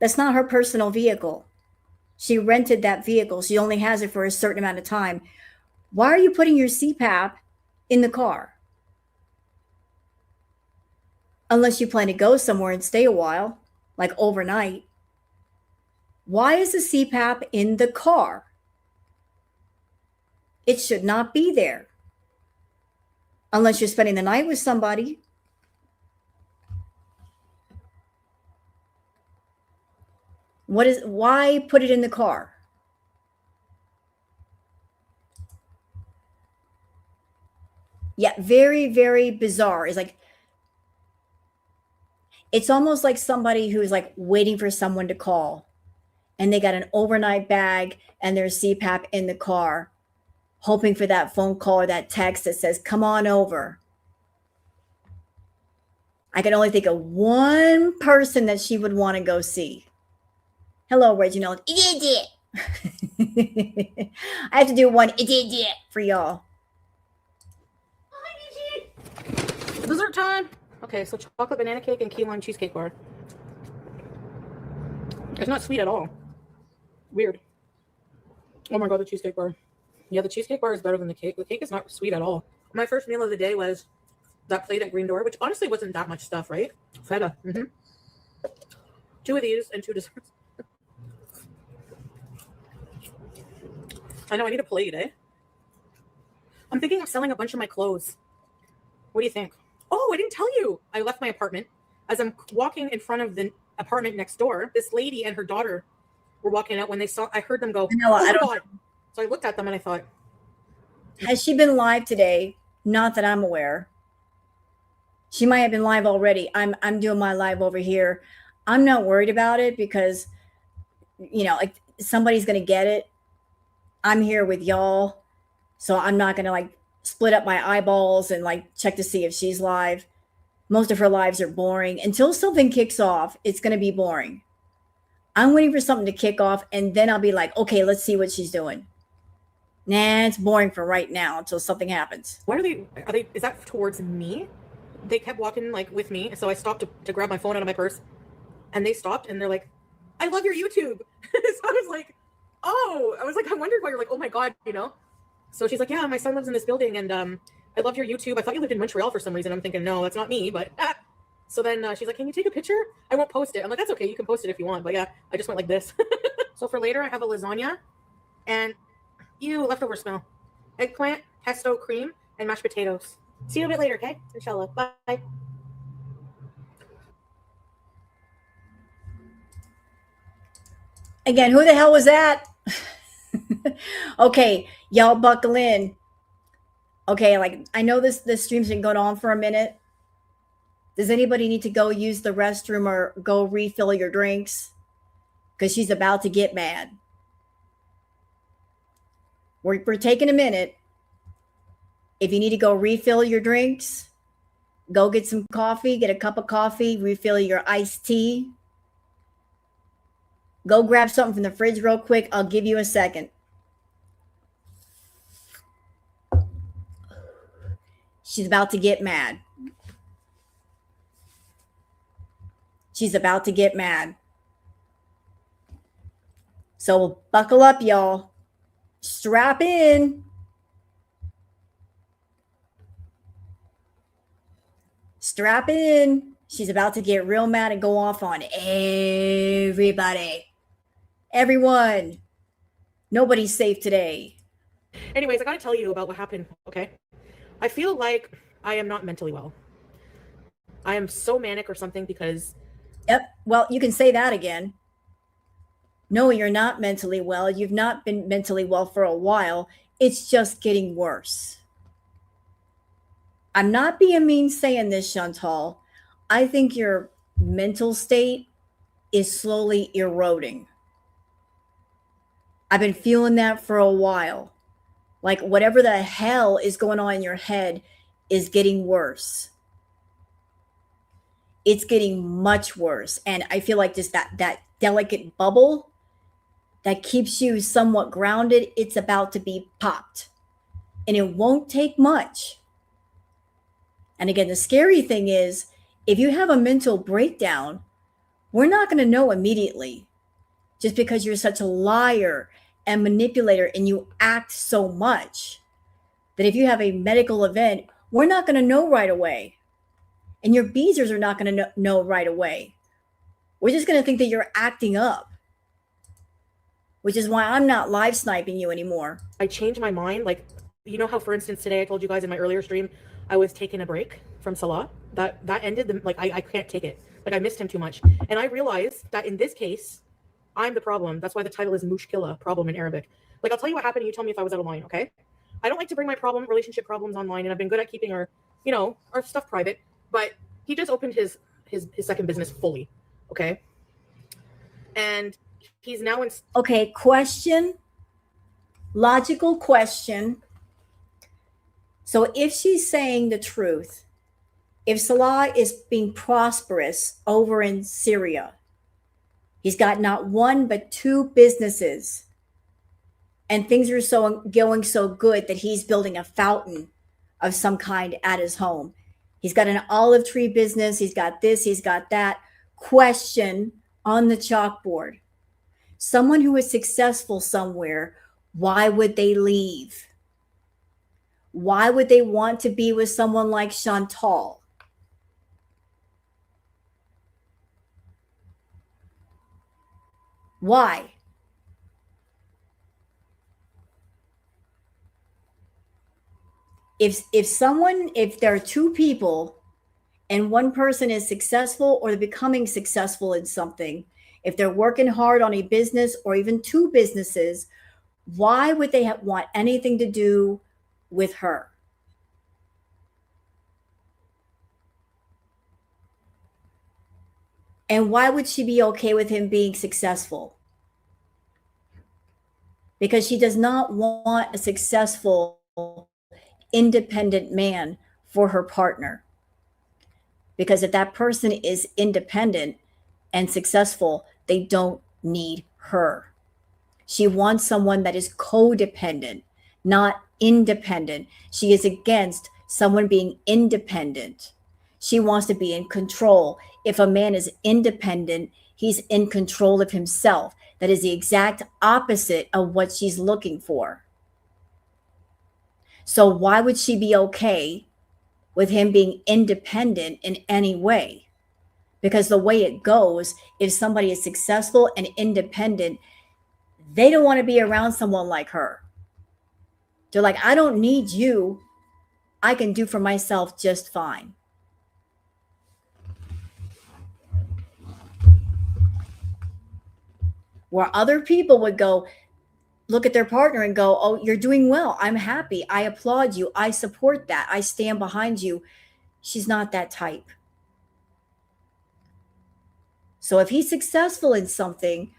That's not her personal vehicle. She rented that vehicle. She only has it for a certain amount of time. Why are you putting your CPAP in the car? Unless you plan to go somewhere and stay a while, like overnight. Why is the CPAP in the car? It should not be there. Unless you're spending the night with somebody. Why put it in the car? Yeah, very, very bizarre. It's like, it's almost like somebody who's like waiting for someone to call and they got an overnight bag and their CPAP in the car, hoping for that phone call or that text that says, come on over. I can only think of one person that she would want to go see. Hello, Reginald. I have to do one for y'all. Dessert time. Okay, so chocolate banana cake and key lime cheesecake bar. It's not sweet at all. Weird. Oh my god, the cheesecake bar. Yeah, the cheesecake bar is better than the cake. The cake is not sweet at all. My first meal of the day was that plate at Green Door, which honestly wasn't that much stuff, right? Feta. 2 of these and 2 desserts. I know, I need a plate, eh? I'm thinking of selling a bunch of my clothes. What do you think? Oh, I didn't tell you. I left my apartment. As I'm walking in front of the apartment next door, this lady and her daughter were walking out when they saw, I heard them go, No, oh my God. So I looked at them and I thought. Has she been live today? Not that I'm aware. She might have been live already. I'm doing my live over here. I'm not worried about it because, you know, like somebody's going to get it. I'm here with y'all. So I'm not going to like split up my eyeballs and like check to see if she's live. Most of her lives are boring. Until something kicks off, it's going to be boring. I'm waiting for something to kick off and then I'll be like, okay, let's see what she's doing. Nah, it's boring for right now until something happens. Why are they, is that towards me? They kept walking like with me. So I stopped to grab my phone out of my purse and they stopped and they're like, I love your YouTube. So I was like, oh, I wondered why you're like, oh my God, you know? So she's like, yeah, my son lives in this building and I love your YouTube. I thought you lived in Montreal for some reason. I'm thinking, no, that's not me, but So then she's like, can you take a picture? I won't post it. I'm like, that's okay. You can post it if you want. But yeah, I just went like this. So for later, I have a lasagna and leftover smell. Eggplant, pesto, cream, and mashed potatoes. See you a bit later, okay? Inshallah. Bye. Again, who the hell was that? Okay, y'all buckle in. Okay, like I know this stream's been going on for a minute. Does anybody need to go use the restroom or go refill your drinks? Because she's about to get mad. We're taking a minute. If you need to go refill your drinks, go get some coffee, get a cup of coffee, refill your iced tea. Go grab something from the fridge real quick. I'll give you a second. She's about to get mad. She's about to get mad. So buckle up, y'all. Strap in. Strap in. She's about to get real mad and go off on everybody. Everyone. Nobody's safe today. Anyways, I gotta tell you about what happened, okay? I feel like I am not mentally well. I am so manic or something because... Yep. Well, you can say that again. No, you're not mentally well. You've not been mentally well for a while. It's just getting worse. I'm not being mean saying this, Shantel. I think your mental state is slowly eroding. I've been feeling that for a while. Like whatever the hell is going on in your head is getting worse. It's getting much worse. And I feel like just that delicate bubble that keeps you somewhat grounded, it's about to be popped. And it won't take much. And again, the scary thing is, if you have a mental breakdown, we're not going to know immediately just because you're such a liar and manipulator and you act so much that if you have a medical event, we're not going to know right away. And your beezers are not going to know right away. We're just going to think that you're acting up, which is why I'm not live sniping you anymore. I changed my mind. Like, you know how, for instance, today I told you guys in my earlier stream, I was taking a break from Salah. That ended, I can't take it. Like, I missed him too much. And I realized that in this case, I'm the problem. That's why the title is Mushkila, problem in Arabic. Like, I'll tell you what happened and you tell me if I was out of line, okay? I don't like to bring my relationship problems online, and I've been good at keeping our stuff private. But he just opened his second business fully, okay? And he's now in... Okay, question. Logical question. So if she's saying the truth, if Salah is being prosperous over in Syria, he's got not one but two businesses, and things are going so good that he's building a fountain of some kind at his home. He's got an olive tree business. He's got this, he's got that. Question on the chalkboard. Someone who is successful somewhere, why would they leave? Why would they want to be with someone like Shantel? Why? If there are two people and one person is successful or they're becoming successful in something, if they're working hard on a business or even two businesses, why would they want anything to do with her? And why would she be okay with him being successful? Because she does not want a successful, independent man for her partner. Because if that person is independent and successful, they don't need her. She wants someone that is codependent, not independent. She is against someone being independent. She wants to be in control. If a man is independent, he's in control of himself. That is the exact opposite of what she's looking for. So why would she be okay with him being independent in any way? Because the way it goes, if somebody is successful and independent, They don't want to be around someone like her. They're like, I don't need you. I can do for myself just fine. Where other people would go, look at their partner and go, oh, you're doing well. I'm happy. I applaud you. I support that. I stand behind you. She's not that type. So if he's successful in something,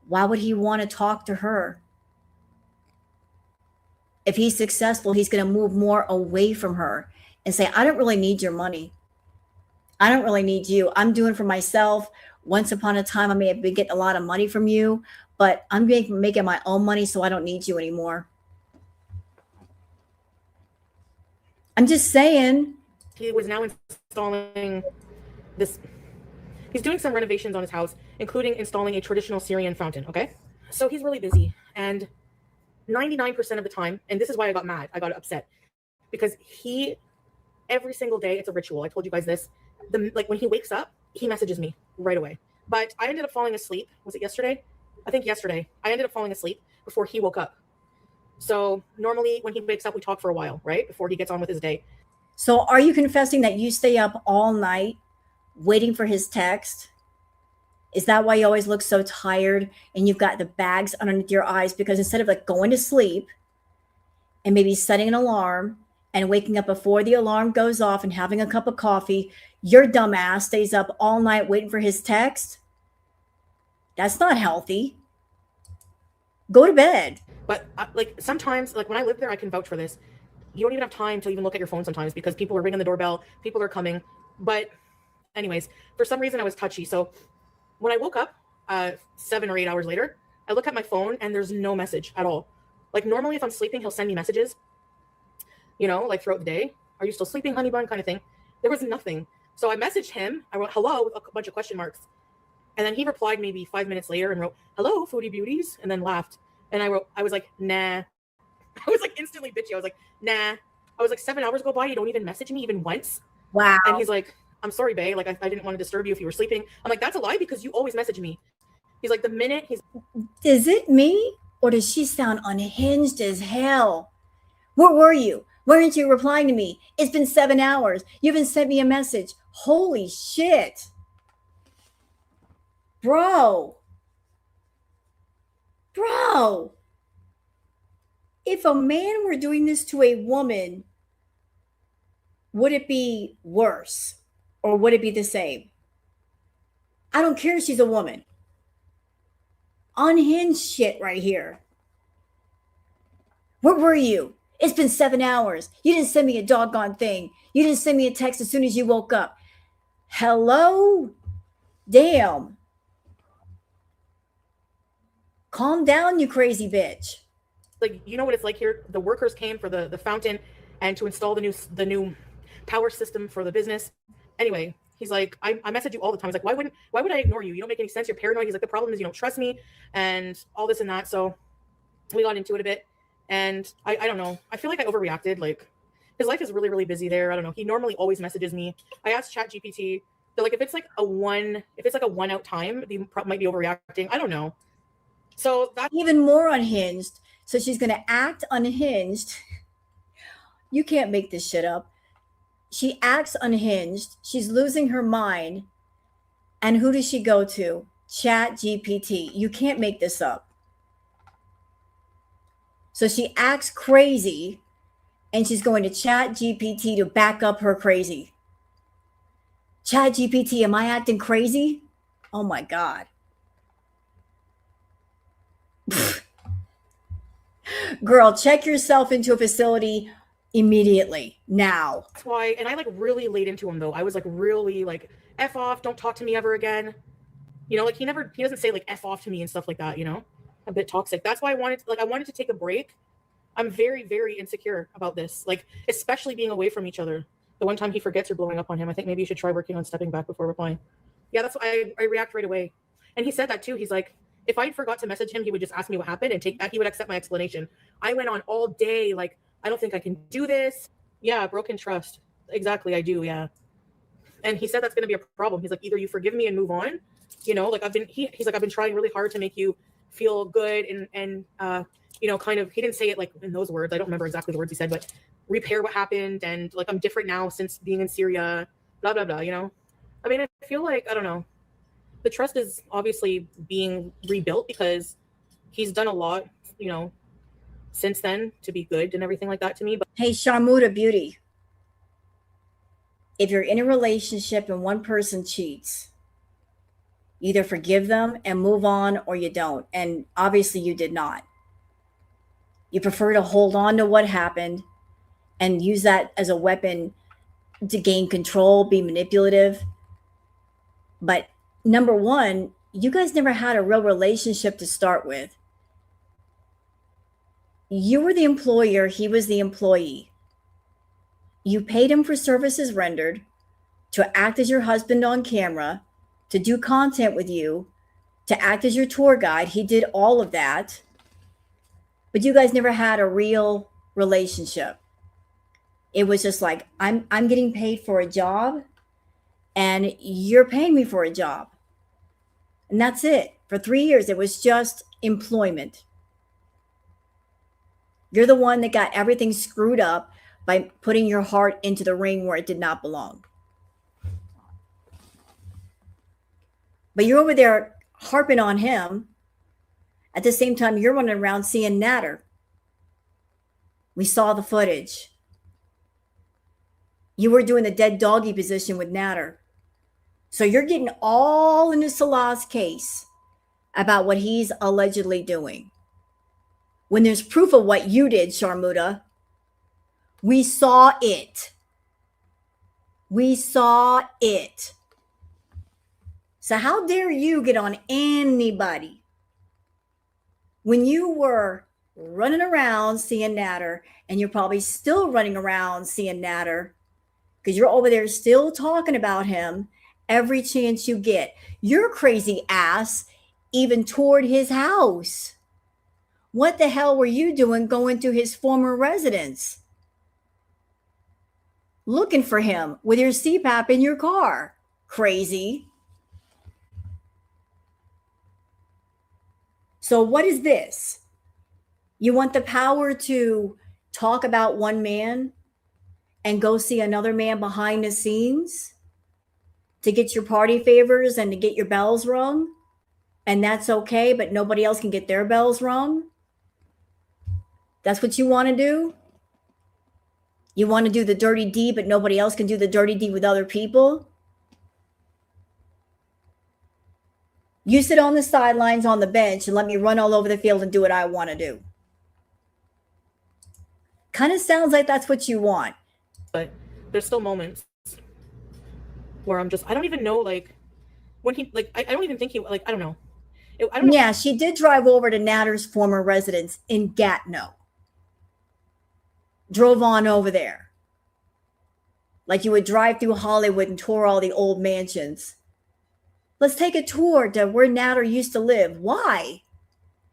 why would he want to talk to her? If he's successful, he's going to move more away from her and say, I don't really need your money. I don't really need you. I'm doing for myself. Once upon a time, I may have been getting a lot of money from you, but I'm making my own money, so I don't need you anymore. I'm just saying. He was now installing this. He's doing some renovations on his house, including installing a traditional Syrian fountain, okay? So he's really busy. And 99% of the time, and this is why I got mad, I got upset, because every single day, it's a ritual. I told you guys this. Like when he wakes up, he messages me right away. But I ended up falling asleep. Was it yesterday? I think yesterday. I ended up falling asleep before he woke up. So normally when he wakes up, we talk for a while, right? Before he gets on with his day. So are you confessing that you stay up all night waiting for his text? Is that why you always look so tired and you've got the bags underneath your eyes? Because instead of like going to sleep and maybe setting an alarm and waking up before the alarm goes off and having a cup of coffee, your dumbass stays up all night waiting for his text? That's not healthy. Go to bed. But like sometimes, like when I live there, I can vouch for this. You don't even have time to even look at your phone sometimes because people are ringing the doorbell, people are coming. But anyways, for some reason I was touchy. So when I woke up 7 or 8 hours later, I look at my phone and there's no message at all. Like normally if I'm sleeping, he'll send me messages, you know, like throughout the day. Are you still sleeping, honey bun, kind of thing. There was nothing. So I messaged him. I wrote hello with a bunch of question marks. And then he replied maybe 5 minutes later and wrote, hello, Foodie Beauties, and then laughed. And I was like, nah. I was like instantly bitchy. I was like, nah. I was like, 7 hours go by, you don't even message me even once. Wow. And he's like, I'm sorry, babe. Like, I didn't want to disturb you if you were sleeping. I'm like, that's a lie because you always message me. He's like, the minute he's... Is it me? Or does she sound unhinged as hell? Where were you? Why aren't you replying to me? It's been 7 hours. You haven't sent me a message. Holy shit. Bro. If a man were doing this to a woman, would it be worse? Or would it be the same? I don't care if she's a woman. Unhinged shit right here. Where were you? It's been 7 hours. You didn't send me a doggone thing. You didn't send me a text as soon as you woke up. Hello? Damn. Calm down, you crazy bitch. Like, you know what it's like here? The workers came for the fountain and to install the new power system for the business. Anyway, he's like, I message you all the time. He's like, why would I ignore you? You don't make any sense. You're paranoid. He's like, the problem is you don't trust me and all this and that. So we got into it a bit. And I don't know. I feel like I overreacted. Like, his life is really, really busy there. I don't know. He normally always messages me. I asked ChatGPT. They're like, if it's like a 1 out time, they might be overreacting. I don't know. So that's even more unhinged. So she's going to act unhinged. You can't make this shit up. She acts unhinged. She's losing her mind. And who does she go to? ChatGPT. You can't make this up. So she acts crazy and she's going to ChatGPT to back up her crazy. ChatGPT, am I acting crazy? Oh my God. Girl, check yourself into a facility immediately now. That's why, and I like really laid into him though. I was like really like, F off, don't talk to me ever again. You know, like he doesn't say like F off to me and stuff like that, you know, a bit toxic. That's why I wanted to take a break. I'm very, very insecure about this, like, especially being away from each other. The one time he forgets you're blowing up on him, I think maybe you should try working on stepping back before replying. Yeah, that's why I react right away. And he said that too. He's like, if I forgot to message him, he would just ask me what happened and he would accept my explanation. I went on all day. Like, I don't think I can do this. Yeah. Broken trust. Exactly. I do. Yeah. And he said, that's going to be a problem. He's like, either you forgive me and move on, you know, like he's like, I've been trying really hard to make you feel good and you know, kind of, he didn't say it like in those words. I don't remember exactly the words he said, but repair what happened and like I'm different now since being in Syria, blah blah blah, you know. I mean, I feel like, I don't know, the trust is obviously being rebuilt because he's done a lot, you know, since then to be good and everything like that to me. But Hey, Sharmuta Beauty, if you're in a relationship and one person cheats, either forgive them and move on or you don't. And obviously you did not. You prefer to hold on to what happened and use that as a weapon to gain control, be manipulative. But number one, you guys never had a real relationship to start with. You were the employer, he was the employee. You paid him for services rendered, to act as your husband on camera, to do content with you, to act as your tour guide. He did all of that. But you guys never had a real relationship. It was just like, I'm getting paid for a job and you're paying me for a job. And that's it. For 3 years, it was just employment. You're the one that got everything screwed up by putting your heart into the ring where it did not belong. But you're over there harping on him. At the same time, you're running around seeing Natter. We saw the footage. You were doing the dead doggy position with Natter. So you're getting all into Salah's case about what he's allegedly doing. When there's proof of what you did, Sharmuta, we saw it. We saw it. So how dare you get on anybody when you were running around seeing Natter, and you're probably still running around seeing Natter because you're over there still talking about him every chance you get. Your crazy ass even toured his house. What the hell were you doing going to his former residence? Looking for him with your CPAP in your car. Crazy. So what is this? You want the power to talk about one man and go see another man behind the scenes to get your party favors and to get your bells rung? And that's okay, but nobody else can get their bells rung? That's what you want to do? You want to do the dirty deed, but nobody else can do the dirty deed with other people? You sit on the sidelines on the bench and let me run all over the field and do what I want to do. Kind of sounds like that's what you want. But there's still moments where I'm just, I don't even know, like, when he, like, I don't even think he, like, I don't know. I don't know. Yeah, she did drive over to Natter's former residence in Gatineau. Drove on over there. Like you would drive through Hollywood and tour all the old mansions. Let's take a tour to where Natter used to live. Why?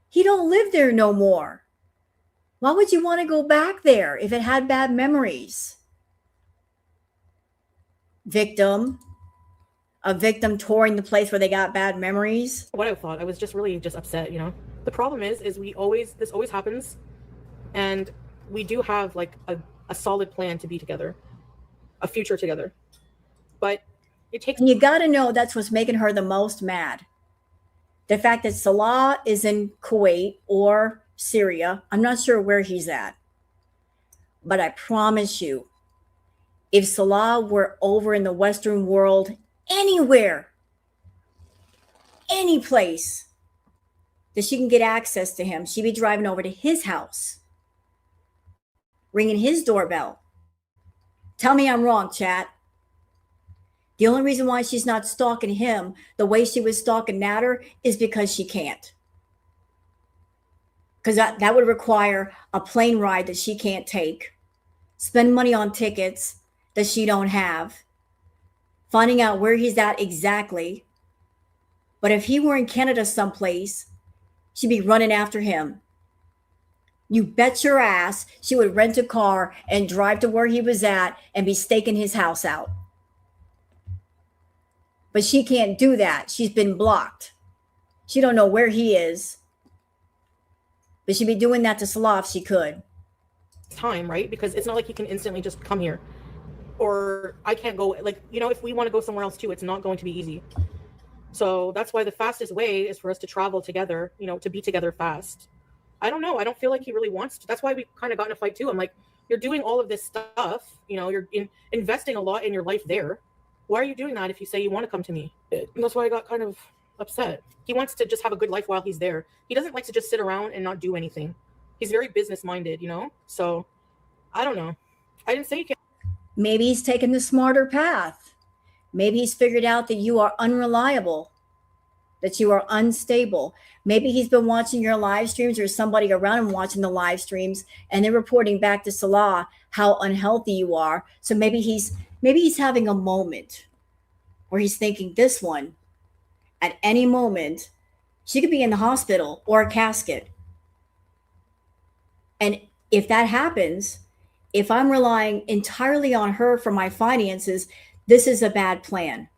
He don't live there no more. Why would you want to go back there if it had bad memories? Victim. A victim touring the place where they got bad memories. What I thought, I was just really just upset, you know. The problem is this always happens, and we do have like a solid plan to be together, a future together. But it takes. And you got to know that's what's making her the most mad. The fact that Salah is in Kuwait or Syria. I'm not sure where he's at. But I promise you, if Salah were over in the Western world, anywhere, any place that she can get access to him, she'd be driving over to his house, ringing his doorbell. Tell me I'm wrong, chat. The only reason why she's not stalking him the way she was stalking Natter is because she can't. Because that would require a plane ride that she can't take, spend money on tickets that she don't have, finding out where he's at exactly. But if he were in Canada someplace, she'd be running after him. You bet your ass she would rent a car and drive to where he was at and be staking his house out. But she can't do that. She's been blocked. She don't know where he is. But she'd be doing that to Salah if she could. Time, right? Because it's not like he can instantly just come here. Or I can't go, like, you know, if we want to go somewhere else too, it's not going to be easy. So that's why the fastest way is for us to travel together, you know, to be together fast. I don't know. I don't feel like he really wants to. That's why we kind of got in a fight too. I'm like, you're doing all of this stuff, you know, you're investing a lot in your life there. Why are you doing that if you say you want to come to me? And that's why I got kind of upset. He wants to just have a good life while he's there. He doesn't like to just sit around and not do anything. He's very business minded, you know? So I don't know. I didn't say you can't. Maybe he's taken the smarter path. Maybe he's figured out that you are unreliable, that you are unstable. Maybe he's been watching your live streams or somebody around him watching the live streams and they're reporting back to Salah how unhealthy you are. So maybe he's having a moment where he's thinking, this one, at any moment, she could be in the hospital or a casket. And if that happens, if I'm relying entirely on her for my finances, this is a bad plan.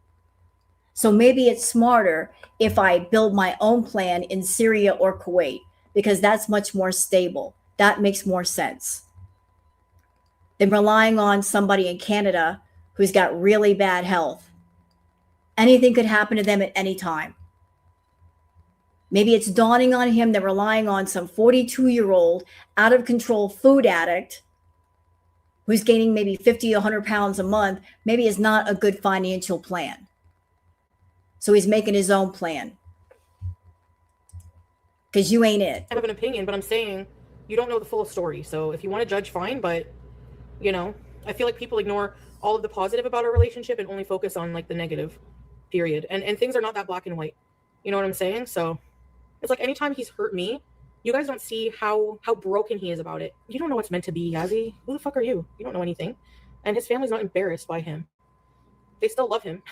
So maybe it's smarter if I build my own plan in Syria or Kuwait, because that's much more stable. That makes more sense than relying on somebody in Canada who's got really bad health. Anything could happen to them at any time. Maybe it's dawning on him that relying on some 42-year-old out of control food addict who's gaining maybe 50, 100 pounds a month, maybe is not a good financial plan. So he's making his own plan. Because you ain't it. I have an opinion, but I'm saying you don't know the full story. So if you want to judge, fine. But, you know, I feel like people ignore all of the positive about our relationship and only focus on like the negative, period. And things are not that black and white. You know what I'm saying? So it's like anytime he's hurt me, you guys don't see how broken he is about it. You don't know what's meant to be, Yazzie. Who the fuck are you? You don't know anything. And his family's not embarrassed by him. They still love him.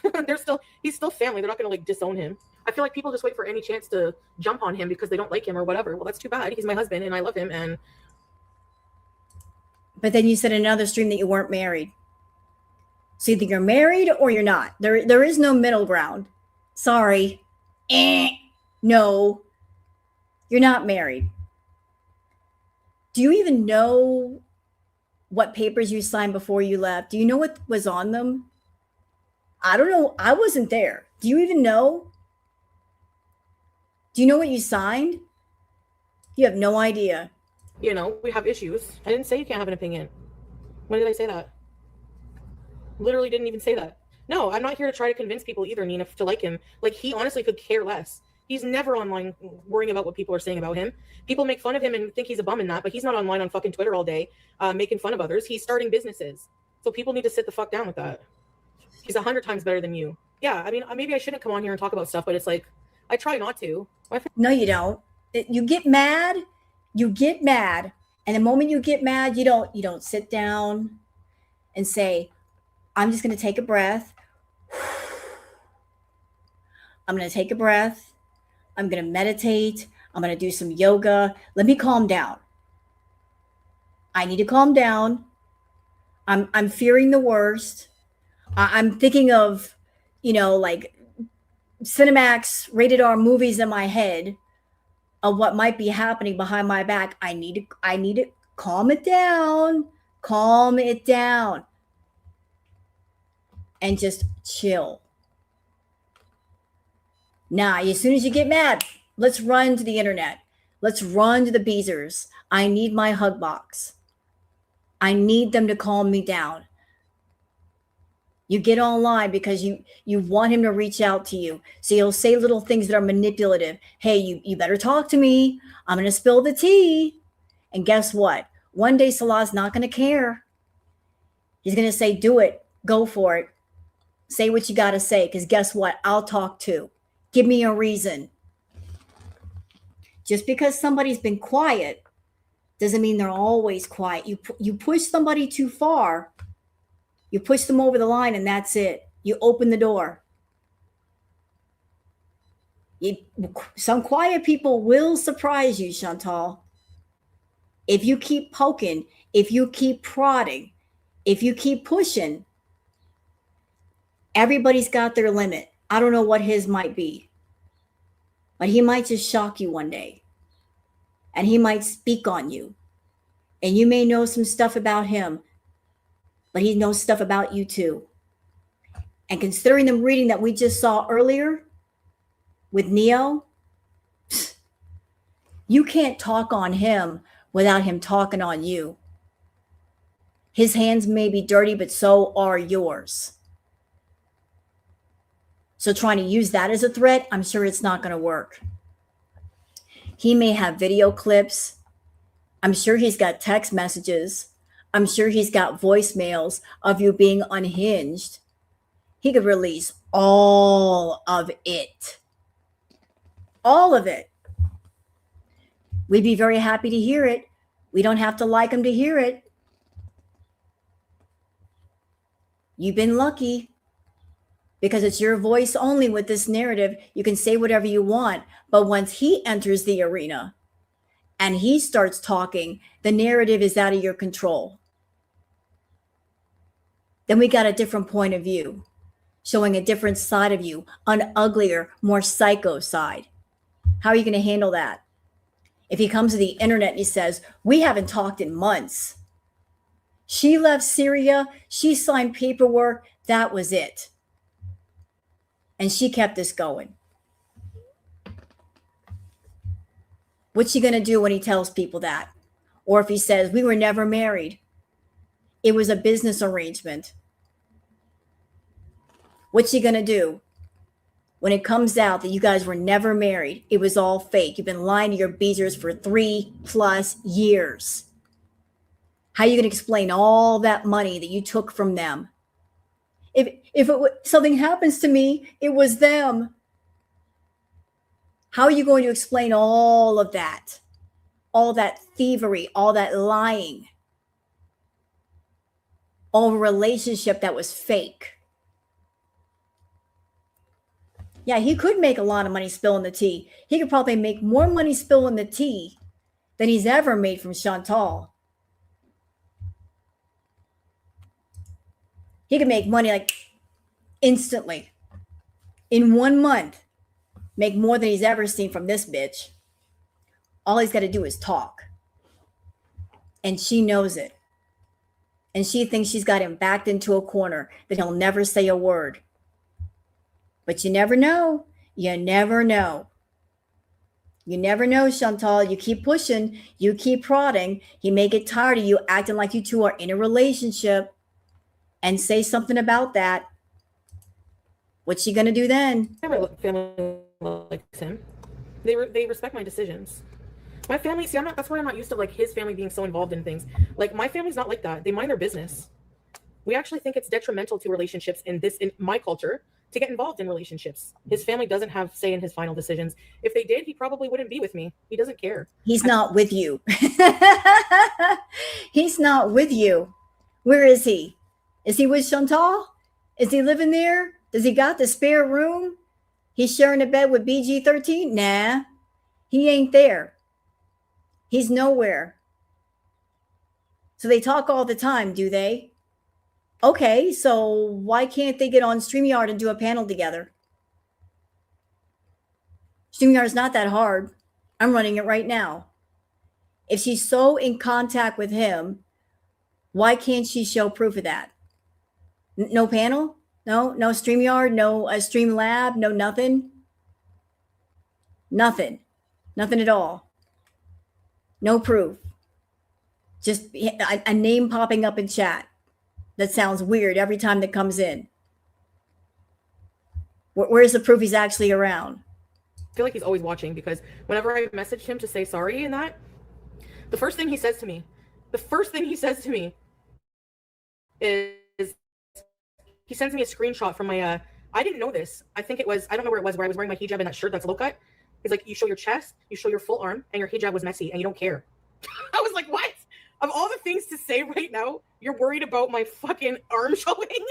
He's still family. They're not going to like disown him. I feel like people just wait for any chance to jump on him because they don't like him or whatever. Well, that's too bad. He's my husband and I love him. And but then you said in another stream that you weren't married. So either you're married or you're not. There is no middle ground. Sorry. No, you're not married. Do you even know what papers you signed before you left? Do you know what was on them? I don't know. I wasn't there. Do you even know? Do you know what you signed? You have no idea. You know, we have issues. I didn't say you can't have an opinion. When did I say that? Literally didn't even say that. No, I'm not here to try to convince people either, Nina, to like him. Like, he honestly could care less. He's never online worrying about what people are saying about him. People make fun of him and think he's a bum in that, but he's not online on fucking Twitter all day making fun of others. He's starting businesses. So people need to sit the fuck down with that. He's 100 times better than you. Yeah, I mean, maybe I shouldn't come on here and talk about stuff, but it's like, I try not to. No, you don't. You get mad. You get mad. And the moment you get mad, you don't sit down and say, I'm just going to take a breath. I'm going to take a breath. I'm going to meditate. I'm going to do some yoga. Let me calm down. I need to calm down. I'm fearing the worst. I'm thinking of, like Cinemax rated R movies in my head of what might be happening behind my back. I need to calm it down. Calm it down. And just chill. Now, as soon as you get mad, let's run to the internet. Let's run to the Beezers. I need my hug box. I need them to calm me down. You get online because you want him to reach out to you. So you'll say little things that are manipulative. Hey, you better talk to me. I'm going to spill the tea. And guess what? One day Salah's not going to care. He's going to say, do it. Go for it. Say what you got to say, because guess what? I'll talk too. Give me a reason. Just because somebody's been quiet doesn't mean they're always quiet. You push somebody too far, you push them over the line, and that's it. You open the door. Some quiet people will surprise you, Shantel. If you keep poking, if you keep prodding, if you keep pushing, everybody's got their limit. I don't know what his might be, but he might just shock you one day. and he might speak on you. And you may know some stuff about him, but he knows stuff about you too. And considering the reading that we just saw earlier with Neo, you can't talk on him without him talking on you. His hands may be dirty, but so are yours. So trying to use that as a threat, I'm sure it's not going to work. He may have video clips. I'm sure he's got text messages. I'm sure he's got voicemails of you being unhinged. He could release all of it. All of it. We'd be very happy to hear it. We don't have to like him to hear it. You've been lucky because it's your voice only with this narrative. You can say whatever you want, but once he enters the arena and he starts talking, the narrative is out of your control. Then we got a different point of view, showing a different side of you, an uglier, more psycho side. How are you going to handle that? If he comes to the internet and he says, we haven't talked in months. She left Syria. She signed paperwork. That was it. And she kept this going. What's she going to do when he tells people that? Or if he says, we were never married. It was a business arrangement. What's she going to do when it comes out that you guys were never married? It was all fake. You've been lying to your beezers for 3+ years. How are you going to explain all that money that you took from them? If something happens to me, it was them. How are you going to explain all of that? All that thievery, all that lying, all the relationship that was fake. Yeah, he could make a lot of money spilling the tea. He could probably make more money spilling the tea than he's ever made from Shantel. He could make money like instantly. In 1 month, make more than he's ever seen from this bitch. All he's got to do is talk. And she knows it. And she thinks she's got him backed into a corner that he'll never say a word. But you never know. You never know. You never know, Shantel. You keep pushing. You keep prodding. He may get tired of you acting like you two are in a relationship and say something about that. What's she going to do then? My family likes him. They respect my decisions. My family, see, that's why I'm not used to like his family being so involved in things. Like my family's not like that. They mind their business. We actually think it's detrimental to relationships in my culture to get involved in relationships. His family doesn't have say in his final decisions. If they did, he probably wouldn't be with me. He doesn't care. He's not with you. He's not with you. Where is he? Is he with Shantel? Is he living there? Does he got the spare room? He's sharing a bed with BG13? Nah, he ain't there. He's nowhere. So they talk all the time, do they? Okay, so why can't they get on StreamYard and do a panel together? StreamYard's not that hard. I'm running it right now. If she's so in contact with him, why can't she show proof of that? No panel? No StreamYard, no Streamlab, no nothing? Nothing at all. No proof. Just a name popping up in chat. That sounds weird every time that comes in. Where's the proof he's actually around? I feel like he's always watching because whenever I messaged him to say sorry and that, the first thing he says to me is he sends me a screenshot from my, I didn't know this. I think it was, I don't know where it was, where I was wearing my hijab in that shirt that's low cut. He's like, you show your chest, you show your full arm, and your hijab was messy, and you don't care. I was like, what? Of all the things to say right now, you're worried about my fucking arm showing?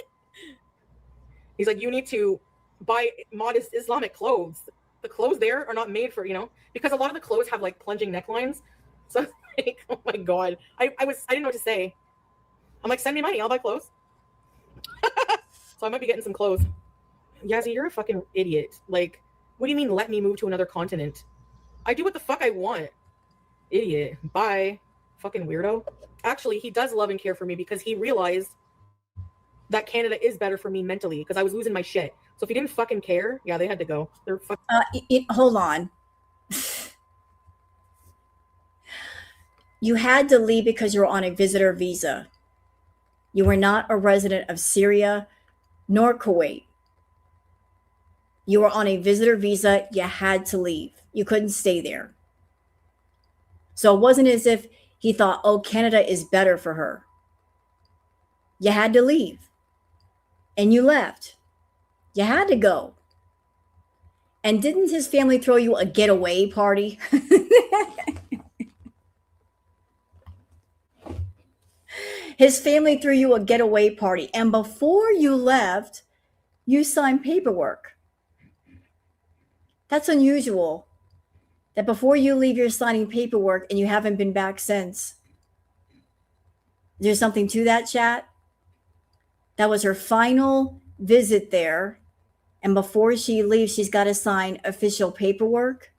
He's like, you need to buy modest Islamic clothes. The clothes there are not made for, because a lot of the clothes have like plunging necklines. So I was like, oh my God. I didn't know what to say. I'm like, send me money, I'll buy clothes. So I might be getting some clothes. Yazzie, you're a fucking idiot. Like, what do you mean let me move to another continent? I do what the fuck I want. Idiot. Bye. Fucking weirdo. Actually, he does love and care for me because he realized that Canada is better for me mentally because I was losing my shit. So if he didn't fucking care, yeah, they had to go. They're fucking. Hold on. You had to leave because you were on a visitor visa. You were not a resident of Syria nor Kuwait. You were on a visitor visa. You had to leave. You couldn't stay there. So it wasn't as if he thought, oh, Canada is better for her. You had to leave. And you left. You had to go. And didn't his family throw you a getaway party? His family threw you a getaway party. And before you left, you signed paperwork. That's unusual. That before you leave, you're signing paperwork and you haven't been back since. There's something to that, chat. That was her final visit there. And before she leaves, she's got to sign official paperwork.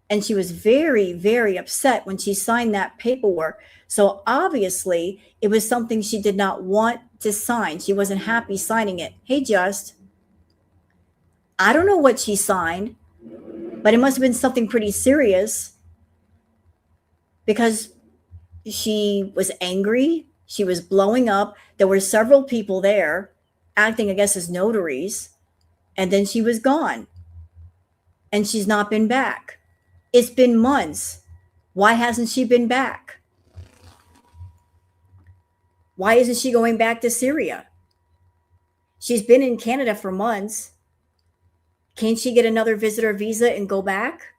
And she was very, very upset when she signed that paperwork. So obviously, it was something she did not want to sign. She wasn't happy signing it. Hey, Just. I don't know what she signed, but it must have been something pretty serious because she was angry. She was blowing up. There were several people there acting, I guess, as notaries. And then she was gone. And she's not been back. It's been months. Why hasn't she been back? Why isn't she going back to Syria? She's been in Canada for months. Can't she get another visitor visa and go back?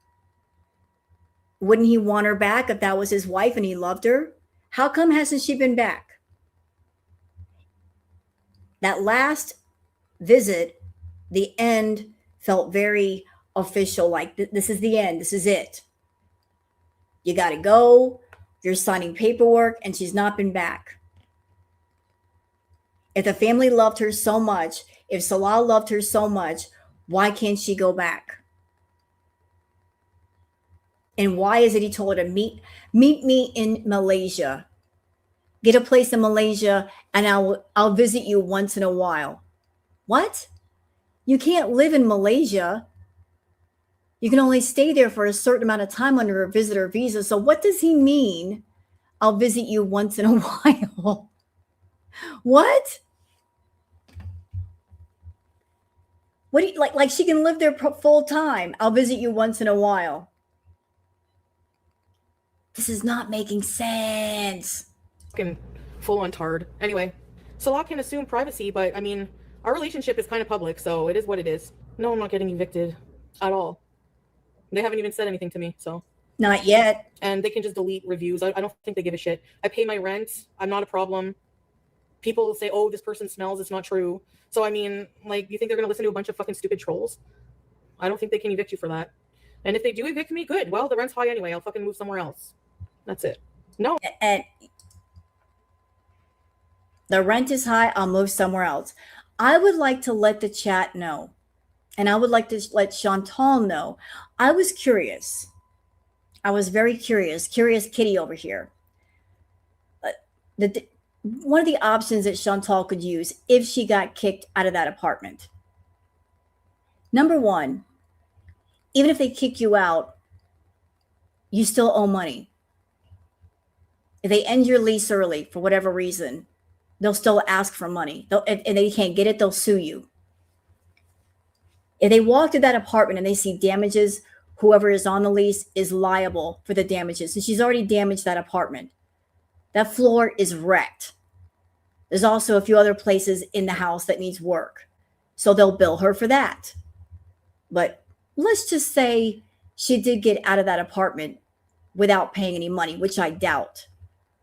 Wouldn't he want her back if that was his wife and he loved her? How come hasn't she been back? That last visit, the end felt very official, like this is the end, this is it. You got to go, you're signing paperwork, and she's not been back. If the family loved her so much, if Salah loved her so much, why can't she go back? And why is it he told her to meet me in Malaysia? Get a place in Malaysia and I'll visit you once in a while. What? You can't live in Malaysia. You can only stay there for a certain amount of time under a visitor visa. So what does he mean? I'll visit you once in a while. What? What do you like she can live there full time. I'll visit you once in a while. This is not making sense. Fucking full on tard. Anyway, Salah can assume privacy, but I mean, our relationship is kind of public, so it is what it is. No, I'm not getting evicted at all. They haven't even said anything to me, so. Not yet. And they can just delete reviews. I don't think they give a shit. I pay my rent. I'm not a problem. People will say, oh, this person smells. It's not true. So, I mean, like, you think they're going to listen to a bunch of fucking stupid trolls? I don't think they can evict you for that. And if they do evict me, good. Well, the rent's high anyway. I'll fucking move somewhere else. That's it. No. And the rent is high. I'll move somewhere else. I would like to let the chat know. And I would like to let Shantel know. I was curious. I was very curious. Curious kitty over here. One of the options that Shantel could use if she got kicked out of that apartment. Number one, even if they kick you out, you still owe money. If they end your lease early for whatever reason, they'll still ask for money. If they can't get it, they'll sue you. If they walk to that apartment and they see damages, whoever is on the lease is liable for the damages. And she's already damaged that apartment. That floor is wrecked. There's also a few other places in the house that needs work. So they'll bill her for that. But let's just say she did get out of that apartment without paying any money, which I doubt.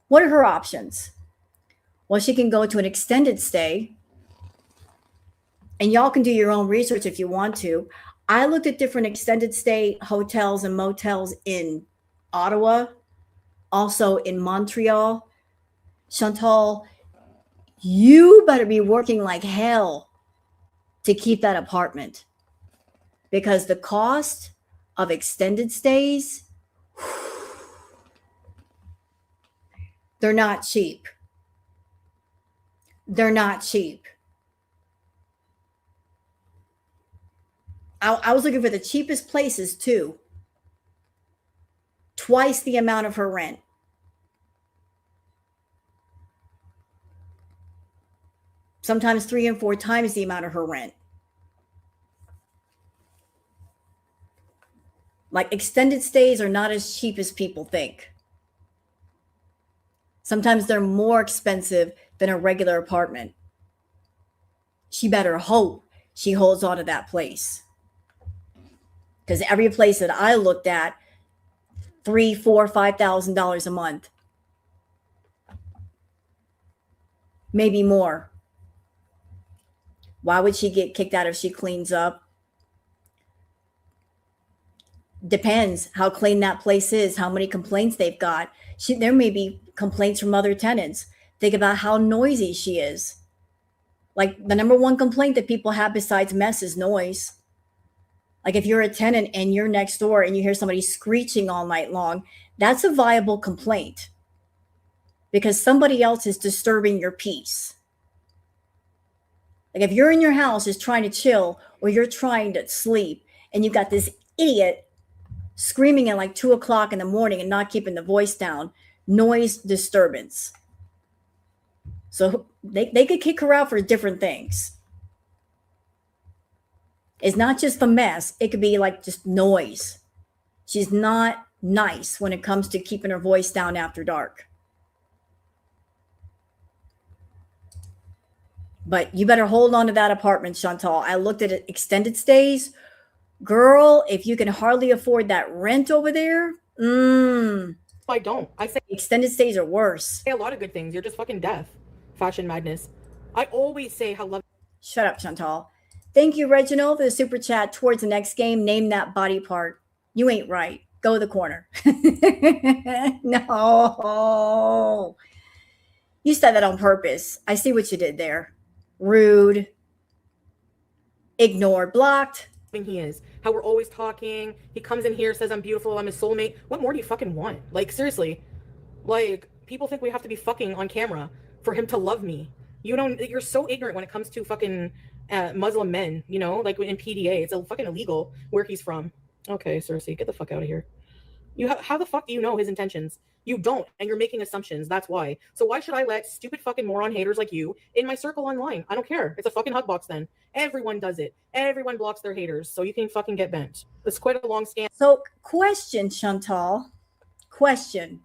What are her options? Well, she can go to an extended stay. And y'all can do your own research if you want to. I looked at different extended stay hotels and motels in Ottawa, also in Montreal. Chantal, you better be working like hell to keep that apartment because the cost of extended stays, They're not cheap. They're not cheap. I was looking for the cheapest places too. Twice the amount of her rent. Sometimes 3 and 4 times the amount of her rent. Like, extended stays are not as cheap as people think. Sometimes they're more expensive than a regular apartment. She better hope she holds on to that place. Because every place that I looked at, $3,000, $4,000, $5,000 a month. Maybe more. Why would she get kicked out if she cleans up? Depends how clean that place is, how many complaints they've got. There may be complaints from other tenants. Think about how noisy she is. Like, the number one complaint that people have besides mess is noise. Like, if you're a tenant and you're next door and you hear somebody screeching all night long, that's a viable complaint because somebody else is disturbing your peace. Like, if you're in your house just trying to chill or you're trying to sleep and you've got this idiot screaming at like 2 o'clock in the morning and not keeping the voice down, noise disturbance. So they could kick her out for different things. It's not just the mess. It could be like just noise. She's not nice when it comes to keeping her voice down after dark. But you better hold on to that apartment, Shantel. I looked at it, extended stays. Girl, if you can hardly afford that rent over there, I don't. I say extended stays are worse. a lot of good things. You're just fucking deaf. Fashion madness. I always say how love. Shut up, Chantal. Thank you, Reginald, for the super chat. Towards the next game, name that body part. You ain't right. Go to the corner. No. You said that on purpose. I see what you did there. Rude. Ignored. Blocked. He is. How we're always talking. He comes in here, says I'm beautiful, I'm his soulmate. What more do you fucking want? Like, seriously. Like, people think we have to be fucking on camera for him to love me. You don't, you're so ignorant when it comes to fucking Muslim men, you know, like in PDA. It's fucking illegal where he's from. Okay, Cersei, get the fuck out of here. How the fuck do you know his intentions? You don't, and you're making assumptions. That's why. So why should I let stupid fucking moron haters like you in my circle online? I don't care. It's a fucking hug box then. Everyone does it. Everyone blocks their haters, so you can fucking get bent. It's quite a long scam. So, question, Chantal. Question.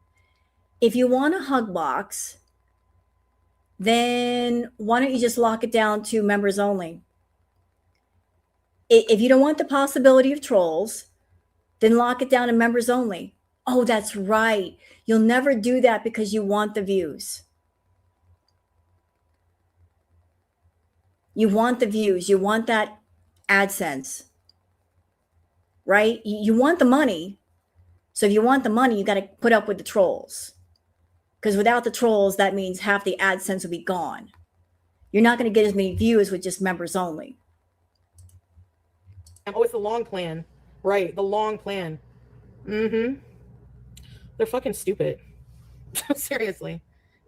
If you want a hug box, then why don't you just lock it down to members only? If you don't want the possibility of trolls, then lock it down to members only. Oh, that's right. You'll never do that because you want the views. You want the views. You want that AdSense, right? You want the money. So if you want the money, you got to put up with the trolls. Because without the trolls, that means half the AdSense will be gone. You're not going to get as many views with just members only. Oh, it's the long plan. Right, the long plan. They're fucking stupid. Seriously.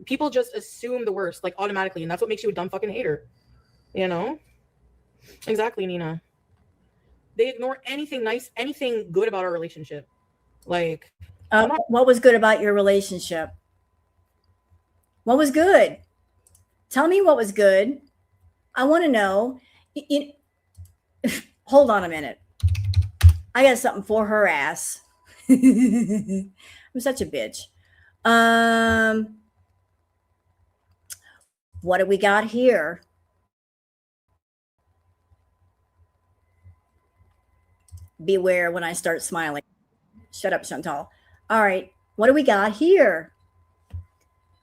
People just assume the worst, like, automatically, and that's what makes you a dumb fucking hater. You know? Exactly, Nina. They ignore anything nice, anything good about our relationship. Like, what was good about your relationship? What was good? Tell me what was good. I want to know. Hold on a minute. I got something for her ass. I'm such a bitch. What do we got here? Beware when I start smiling. Shut up, Chantal. All right. What do we got here?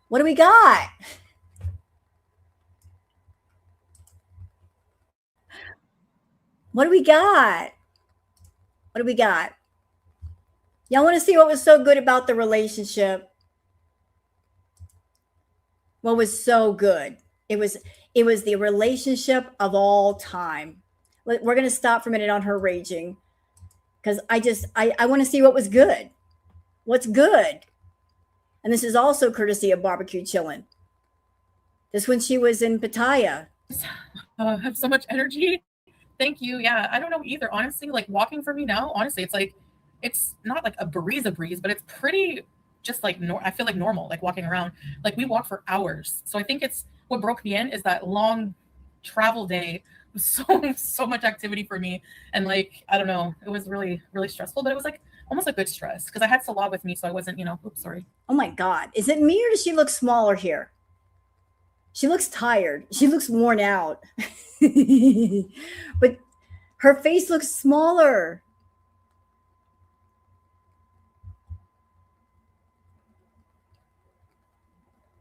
What do we got? What do we got? What do we got? Y'all want to see what was so good about the relationship? What was so good? It was the relationship of all time. We're going to stop for a minute on her raging because I want to see what was good. What's good? And this is also courtesy of Barbecue Chillin'. This when she was in Pattaya. I have so much energy. Thank you. Yeah, I don't know either. Honestly, like walking for me now, honestly, it's like it's not like a breeze, but it's pretty just like I feel like normal, like walking around. Like we walk for hours. So I think it's what broke me in is that long travel day was so much activity for me. And like, I don't know, it was really, really stressful, but it was like almost a good stress because I had Salah with me, so I wasn't, oops, sorry. Oh my God. Is it me or does she look smaller here? She looks tired. She looks worn out. But her face looks smaller.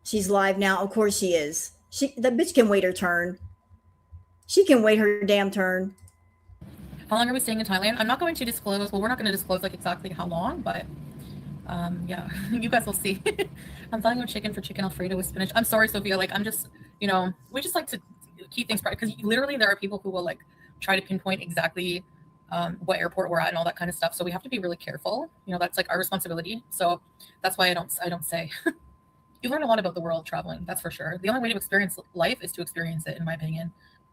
She's live now. Of course she is. That bitch can wait her turn. She can wait her damn turn. How long are we staying in Thailand? I'm not going to disclose. Well, we're not going to disclose like exactly how long, but yeah, you guys will see. I'm planning on chicken for chicken Alfredo with spinach. I'm sorry, Sophia. Like, I'm just, we just like to keep things private because literally there are people who will like try to pinpoint exactly what airport we're at and all that kind of stuff. So we have to be really careful. That's like our responsibility. So that's why I don't say. You learn a lot about the world traveling. That's for sure. The only way to experience life is to experience it, in my opinion.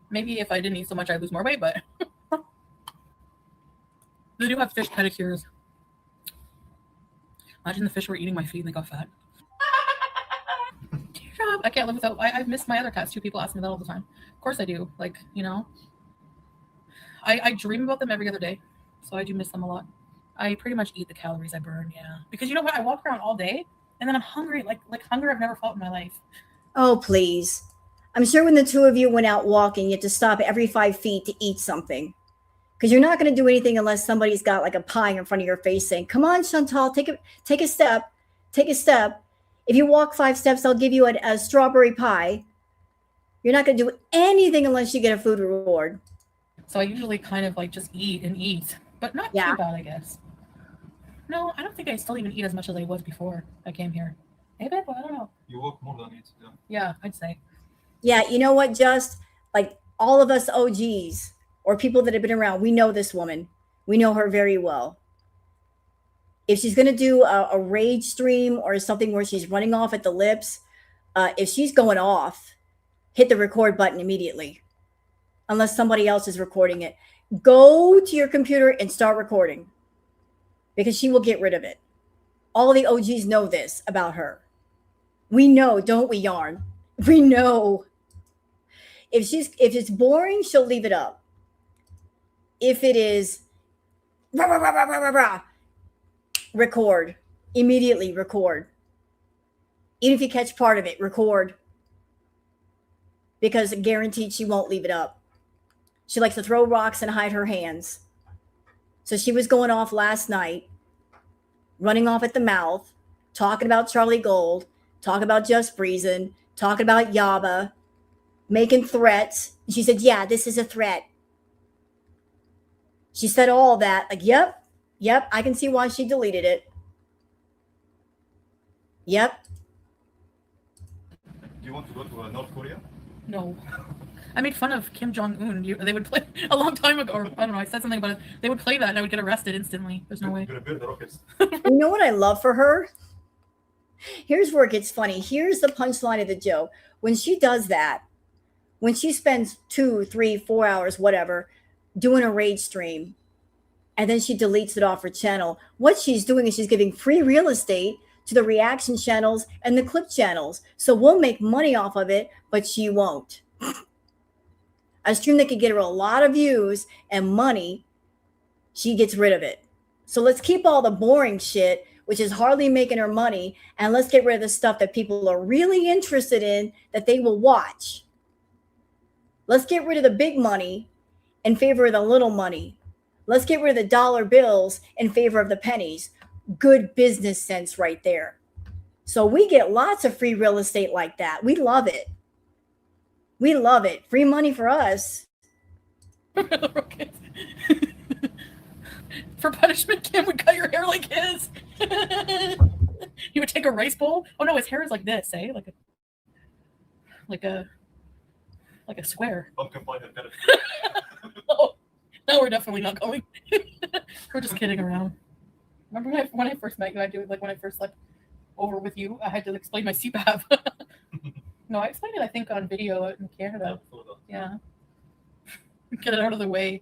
Maybe if I didn't eat so much, I'd lose more weight, but they do have fish pedicures. Imagine the fish were eating my feet and they got fat. I can't live without. I've missed my other cats too. People ask me that all the time. Of course I do. Like, I dream about them every other day. So I do miss them a lot. I pretty much eat the calories I burn, yeah. Because you know what? I walk around all day and then I'm hungry, like hunger I've never felt in my life. Oh, please. I'm sure when the two of you went out walking, you had to stop every 5 feet to eat something. Because you're not going to do anything unless somebody's got like a pie in front of your face saying, come on, Chantal, take a step. Take a step. If you walk 5 steps, I'll give you a strawberry pie. You're not going to do anything unless you get a food reward. So I usually kind of like just eat and eat, but not too bad, I guess. No, I don't think I still even eat as much as I was before I came here. Maybe, but I don't know. You walk more than it. Yeah, I'd say. Yeah, you know what, just like all of us OGs or people that have been around, we know this woman. We know her very well. If she's going to do a rage stream or something where she's running off at the lips, if she's going off, hit the record button immediately. Unless somebody else is recording it. Go to your computer and start recording. Because she will get rid of it. All the OGs know this about her. We know, don't we, Yarn? We know. If it's boring, she'll leave it up. If it is rah, rah, rah, rah, rah, rah, record. Immediately record. Even if you catch part of it, record. Because guaranteed she won't leave it up. She likes to throw rocks and hide her hands. So she was going off last night, running off at the mouth, talking about Charlie Gold, talking about Just Breezin', talking about Yaba, making threats. And she said, yeah, this is a threat. She said all that, like, yep, I can see why she deleted it. Yep. Do you want to go to North Korea? No. I made fun of Kim Jong-un. They would play a long time ago, or I don't know, I said something about it. They would play that and I would get arrested instantly. There's no way. You're gonna build the rockets. You know what I love for her? Here's where it gets funny. Here's the punchline of the joke. When she does that, when she spends 2, 3, 4 hours, whatever, doing a rage stream, and then she deletes it off her channel, what she's doing is she's giving free real estate to the reaction channels and the clip channels. So we'll make money off of it, but she won't. A stream that could get her a lot of views and money, she gets rid of it. So let's keep all the boring shit, which is hardly making her money, and let's get rid of the stuff that people are really interested in that they will watch. Let's get rid of the big money in favor of the little money. Let's get rid of the dollar bills in favor of the pennies. Good business sense right there. So we get lots of free real estate like that. We love it. We love it. Free money for us. For punishment, Kim would cut your hair like his. He would take a rice bowl. Oh no, his hair is like this, eh? Like a square. Pumpkin pie and carrot. Oh, no, we're definitely not going. We're just kidding around. Remember when I first met you? I do like when I first like over with you. I had to explain my CPAP. No, I explained it, I think, on video in Canada. Yeah. Get it out of the way.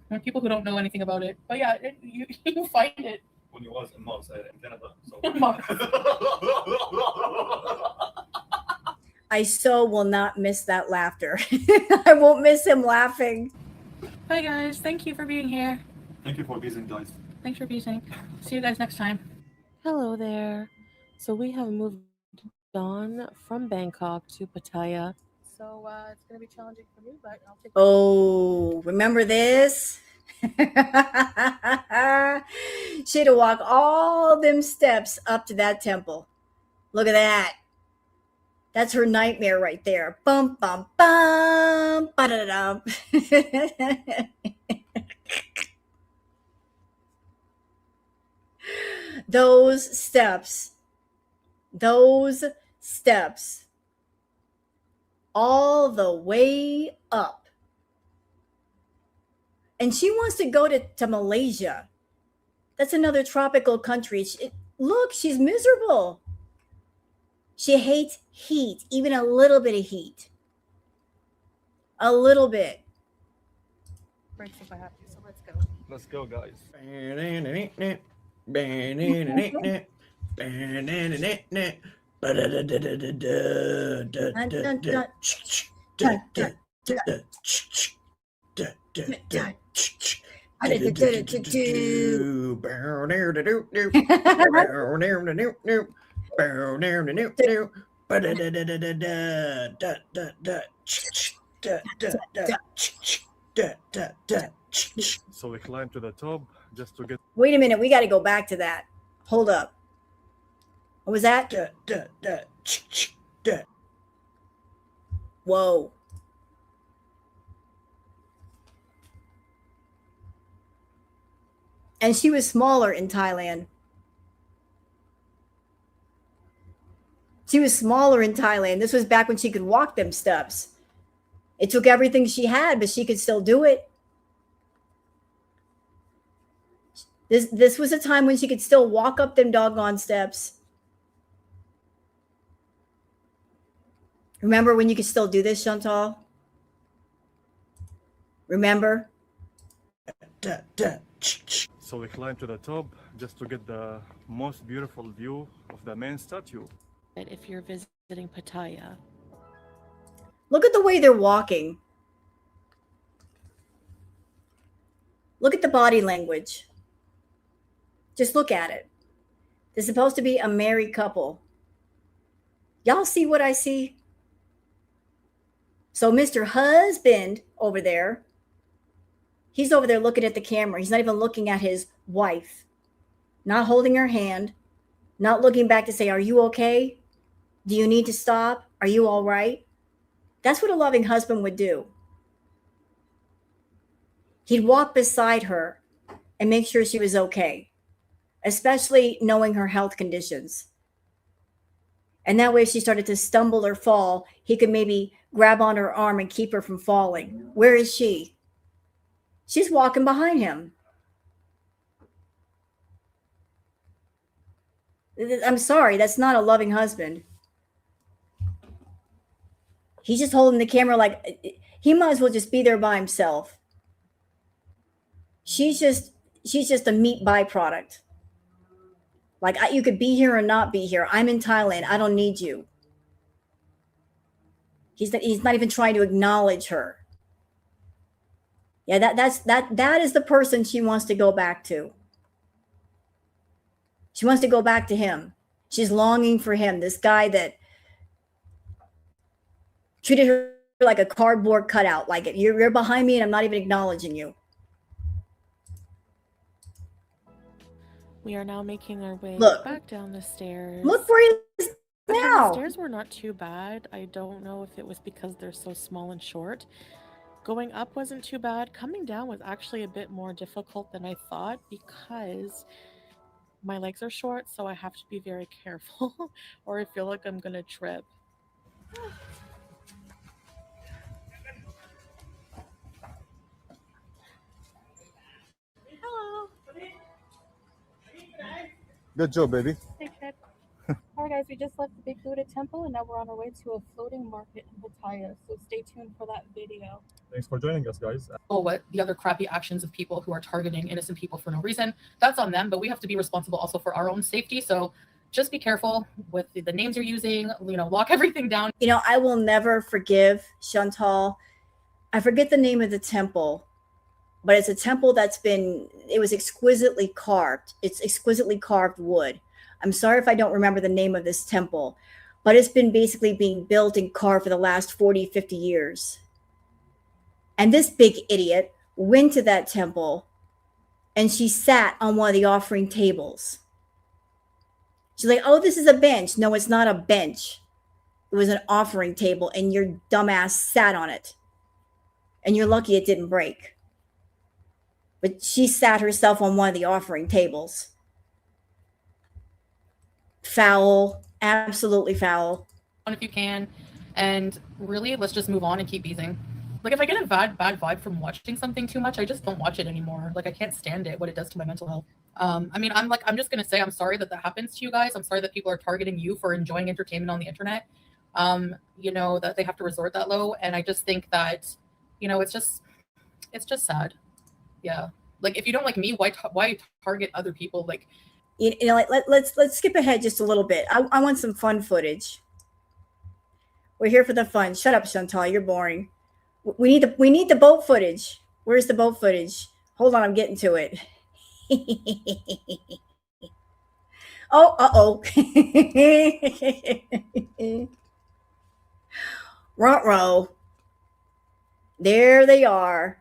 There are people who don't know anything about it. But yeah, you find it. When you was in Mars in Canada. So. I so will not miss that laughter. I won't miss him laughing. Bye, guys. Thank you for being here. Thank you for visiting, guys. Thanks for visiting. See you guys next time. Hello there. So we have moved on from Bangkok to Pattaya. So it's going to be challenging for me, but I'll take it. Oh, remember this? She had to walk all them steps up to that temple. Look at that. That's her nightmare right there. Bum, bum, bum, ba-da-dum. Those steps, all the way up. And she wants to go to Malaysia. That's another tropical country. Look, she's miserable. She hates heat, even a little bit of heat. A little bit. Breaks if I have to, so let's go. Let's go, guys. So we climb to the top just to get. Wait a minute, we got to go back to that. Hold up. What was that? Whoa. And she was smaller in Thailand. She was smaller in Thailand. This was back when she could walk them steps. It took everything she had, but she could still do it. This was a time when she could still walk up them doggone steps. Remember when you could still do this, Shantel? Remember? So we climb to the top just to get the most beautiful view of the main statue. If you're visiting Pattaya. Look at the way they're walking. Look at the body language. Just look at it. They're supposed to be a married couple. Y'all see what I see? So Mr. Husband over there, he's over there looking at the camera. He's not even looking at his wife, not holding her hand, not looking back to say, are you okay? Do you need to stop? Are you all right? That's what a loving husband would do. He'd walk beside her and make sure she was okay, especially knowing her health conditions. And that way, if she started to stumble or fall, he could maybe grab on her arm and keep her from falling. Where is she? She's walking behind him. I'm sorry, that's not a loving husband. He's just holding the camera like he might as well just be there by himself. She's just a meat byproduct. Like, you could be here or not be here. I'm in Thailand. I don't need you. He's not even trying to acknowledge her. Yeah, that is the person she wants to go back to. She wants to go back to him. She's longing for him, this guy that treated her like a cardboard cutout. Like, you're behind me and I'm not even acknowledging you. We are now making our way back down the stairs. Look where he is now. The stairs were not too bad. I don't know if it was because they're so small and short. Going up wasn't too bad. Coming down was actually a bit more difficult than I thought because my legs are short, so I have to be very careful or I feel like I'm going to trip. Hello. Good job, baby. Hey, kid. All right, guys, we just left the Big Buddha Temple, and now we're on our way to a floating market in Pattaya. So stay tuned for that video. Thanks for joining us, guys. What the other crappy actions of people who are targeting innocent people for no reason, that's on them, but we have to be responsible also for our own safety. So just be careful with the names you're using, lock everything down. I will never forgive Shantel. I forget the name of the temple, but it's a temple it was exquisitely carved. It's exquisitely carved wood. I'm sorry if I don't remember the name of this temple, but it's been basically being built and carved for the last 40, 50 years. And this big idiot went to that temple and she sat on one of the offering tables. She's like, oh, this is a bench. No, it's not a bench. It was an offering table and your dumbass sat on it. And you're lucky it didn't break. But she sat herself on one of the offering tables. Foul, absolutely foul. If you can, and really, let's just move on and keep easing. Like, if I get a bad vibe from watching something too much, I just don't watch it anymore. Like, I can't stand it, what it does to my mental health. I'm just gonna say I'm sorry that happens to you guys. I'm sorry that people are targeting you for enjoying entertainment on the internet. That they have to resort that low, and I just think that, it's just sad. Yeah. Like, if you don't like me, why target other people? Like, let's skip ahead just a little bit. I want some fun footage. We're here for the fun. Shut up, Shantel. You're boring. We need the boat footage. Where's the boat footage? Hold on, I'm getting to it. Oh, uh-oh. Ruh-roh. There they are.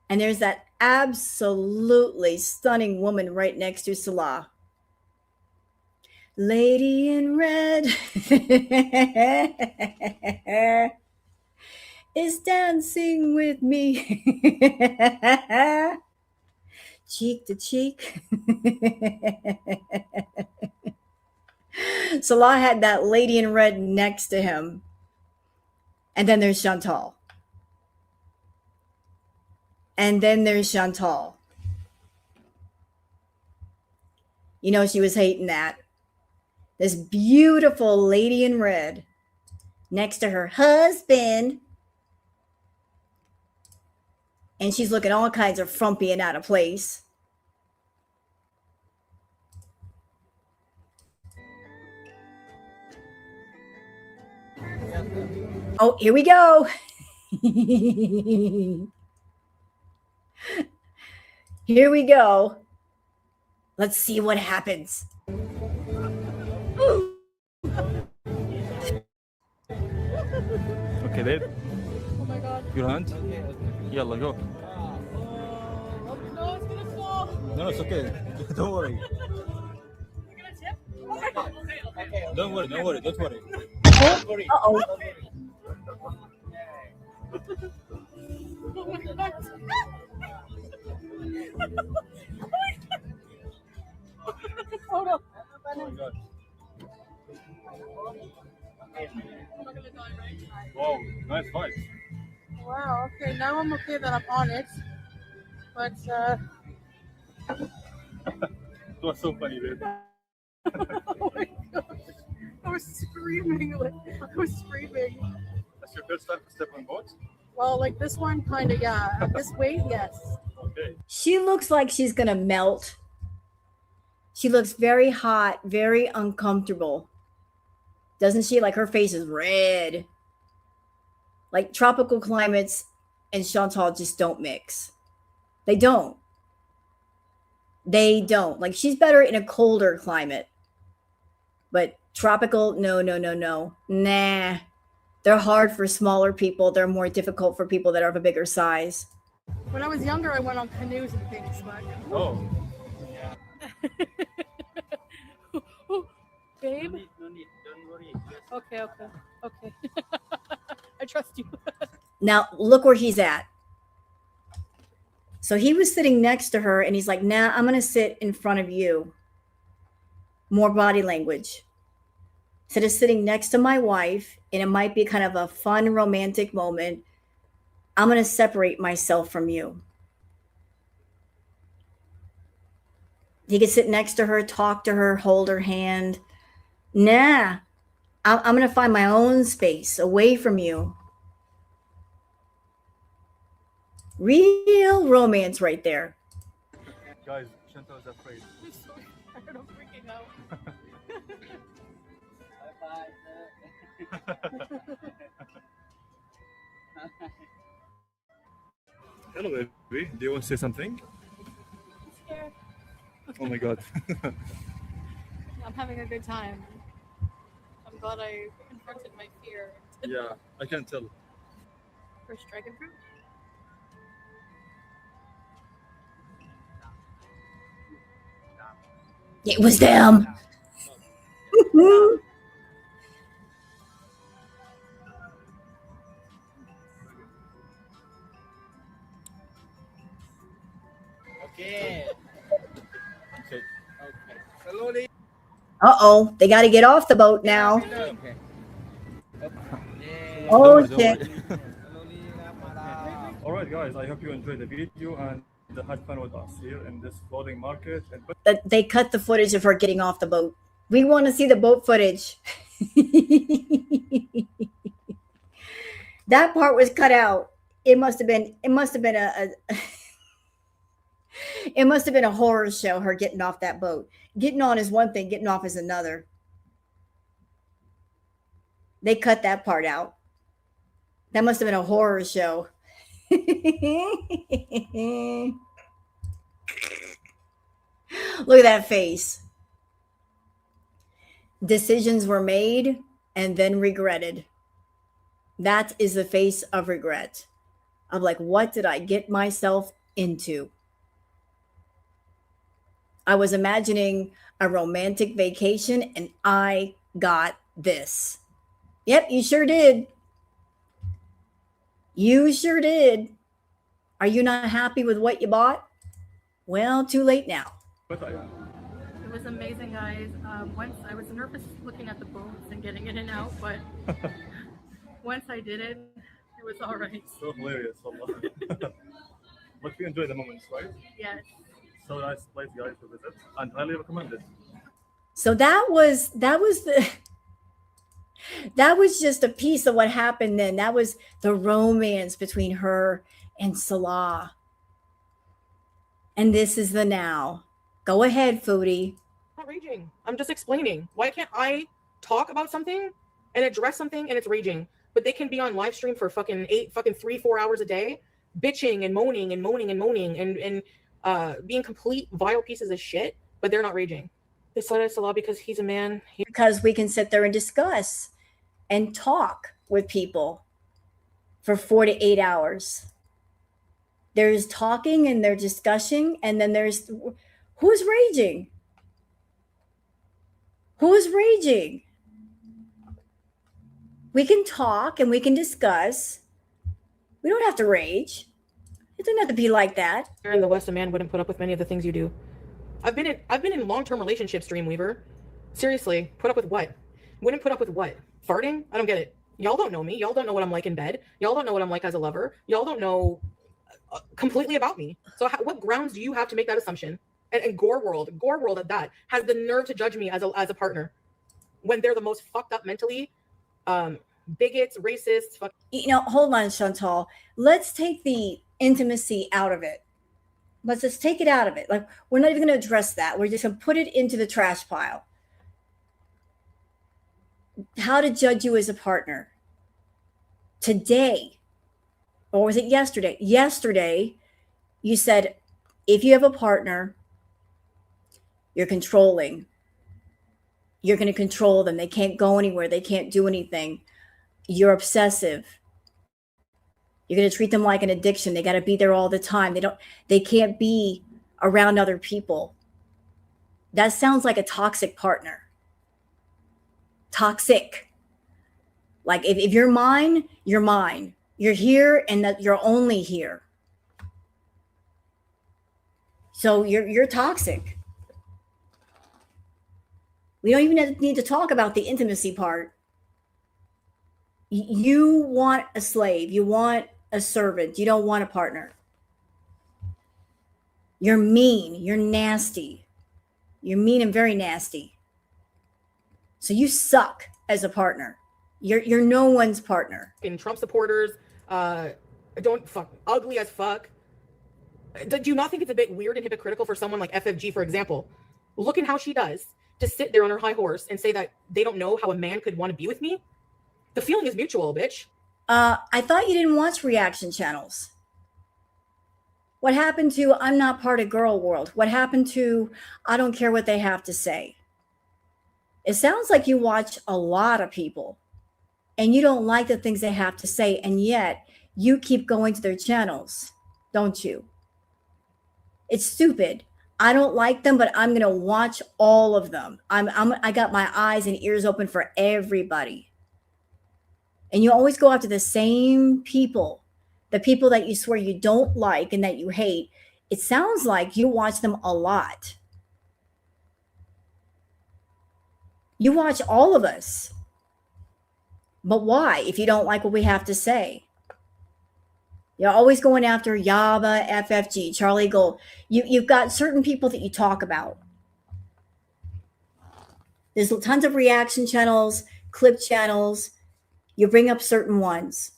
And there's that absolutely stunning woman right next to Salah. Lady in red is dancing with me. Cheek to cheek. Salah had that lady in red next to him. And then there's Shantel. And then there's Shantel. She was hating that. This beautiful lady in red next to her husband. And she's looking all kinds of frumpy and out of place. Oh, here we go. Here we go. Let's see what happens. Okay, babe. Oh my god. Your hand? Yalla, go. No, it's gonna fall. No, it's okay. Don't worry. You're gonna tip? Oh my god. Okay. Don't worry. Don't worry. Uh-oh. Oh my god. Hold up. Oh my god. I'm not gonna die, right? Wow, nice fight. Wow, okay, now I'm okay that I'm on it. But It was so funny, babe. oh my gosh. I was screaming. That's your first time to step on boat? Well, like this one, kind of, yeah. At this weight, yes. Okay. She looks like she's going to melt. She looks very hot, very uncomfortable. Doesn't she? Like her face is red. Like tropical climates and Chantal just don't mix. They don't. Like she's better in a colder climate. But tropical, no. Nah. They're hard for smaller people. They're more difficult for people that are of a bigger size. When I was younger, I went on canoes and things, but... Oh. Babe? No need. Don't worry. Okay. I trust you. Now, look where he's at. So he was sitting next to her, and he's like, nah, I'm going to sit in front of you. More body language. Instead of sitting next to my wife, and it might be kind of a fun, romantic moment, I'm going to separate myself from you. He could sit next to her, talk to her, hold her hand. Nah, I'm going to find my own space away from you. Real romance right there. Guys, Shantel is afraid. I'm so tired of freaking out. Hello, baby. Do you want to say something? I'm scared. Oh my god. I'm having a good time. I'm glad I confronted my fear. Yeah, I can tell. First dragon fruit? It was them. Okay. Okay. Okay. Slowly. Uh-oh, they got to get off the boat now. Okay. Yeah. Oh, Don't worry, shit. don't worry. Slowly lang, madam. Alright guys, I hope you enjoyed the video and had fun with us here in this floating market. And They cut the footage of her getting off the boat. We want to see the boat footage. That part was cut out. It must have been it must have been a horror show, her getting off that boat. Getting on is one thing, getting off is another. They cut that part out. That must have been a horror show. Look at that face. Decisions were made and then regretted. That is the face of regret. Of like, what did I get myself into? I was imagining a romantic vacation and I got this. Yep, you sure did. You sure did. Are you not happy with what you bought? Well, too late now. but I It was amazing, guys. Once I was nervous looking at the boats and getting in and out, but once I did it, it was all right. so hilarious. Wallah. But we enjoy the moments, right? Yes. So nice place, guys, to visit, and highly recommended. So that was the that was just a piece of what happened then. That was the romance between her and Salah. And this is the now. Go ahead, Foodie. I'm not raging. I'm just explaining. Why can't I talk about something and address something and it's raging? But they can be on live stream for fucking 3-4 hours a day, bitching and moaning and moaning and moaning and being complete vile pieces of shit, but they're not raging. They said it's a lot because he's a man. Because we can sit there and discuss and talk with people for 4 to 8 hours. There's talking and there's discussing, and then there's who's raging? Who's raging? We can talk and we can discuss. We don't have to rage. It doesn't have to be like that. Here in the West, a man wouldn't put up with many of the things you do. I've been in long-term relationships, Dreamweaver. Seriously, put up with what? Wouldn't put up with what? Farting? I don't get it. Y'all don't know me. Y'all don't know what I'm like in bed. Y'all don't know what I'm like as a lover. Y'all don't know completely about me. So what grounds do you have to make that assumption? And Gore World at that, has the nerve to judge me as a partner when they're the most fucked up mentally, bigots, racists. Hold on, Chantal. Let's take the intimacy out of it. Let's just take it out of it. Like, we're not even going to address that. We're just going to put it into the trash pile. How to judge you as a partner. Today, or was it yesterday? Yesterday, you said, if you have a partner, you're controlling. You're going to control them. They can't go anywhere. They can't do anything. You're obsessive. You're going to treat them like an addiction. They got to be there all the time. They can't be around other people. That sounds like a toxic partner. Toxic. Like if you're mine, you're mine. You're here and that you're only here. So you're toxic. We don't even need to talk about the intimacy part. You want a slave. You want a servant. You don't want a partner. You're mean. You're nasty. You're mean and very nasty. So you suck as a partner. You're no one's partner. In Trump supporters, don't fuck, ugly as fuck. Do you not think it's a bit weird and hypocritical for someone like FFG, for example? Look at how she does to sit there on her high horse and say that they don't know how a man could want to be with me. The feeling is mutual, bitch. I thought you didn't watch reaction channels. What happened to I'm not part of girl world? What happened to I don't care what they have to say? It sounds like you watch a lot of people and you don't like the things they have to say, and yet you keep going to their channels, don't you? It's stupid. I don't like them, but I'm going to watch all of them. I got my eyes and ears open for everybody. And you always go after the same people, the people that you swear you don't like and that you hate. It sounds like you watch them a lot. You watch all of us. But why, if you don't like what we have to say? You're always going after Yaba, FFG, Charlie Gold. You've got certain people that you talk about. There's tons of reaction channels, clip channels. You bring up certain ones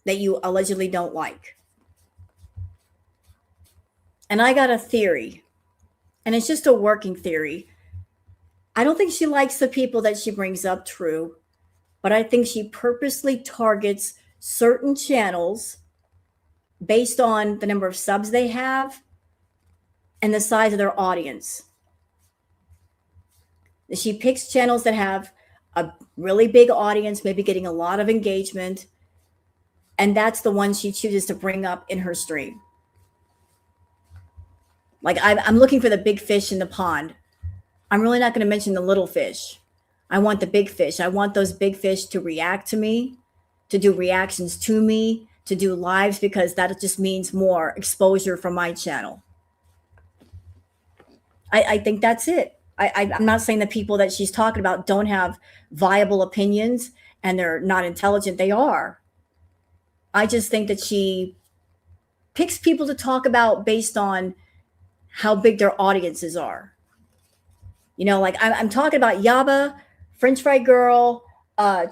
that you allegedly don't like. And I got a theory, and it's just a working theory. I don't think she likes the people that she brings up, true, but I think she purposely targets certain channels based on the number of subs they have and the size of their audience. She picks channels that have a really big audience, maybe getting a lot of engagement, and that's the one she chooses to bring up in her stream. Like I'm looking for the big fish in the pond. I'm really not going to mention the little fish. I want the big fish. I want those big fish to react to me, to do reactions to me, to do lives, because that just means more exposure from my channel. I think that's it. I'm not saying the people that she's talking about don't have viable opinions and they're not intelligent. They are. I just think that she picks people to talk about based on how big their audiences are. You know, like I'm talking about Yaba, French Fry Girl,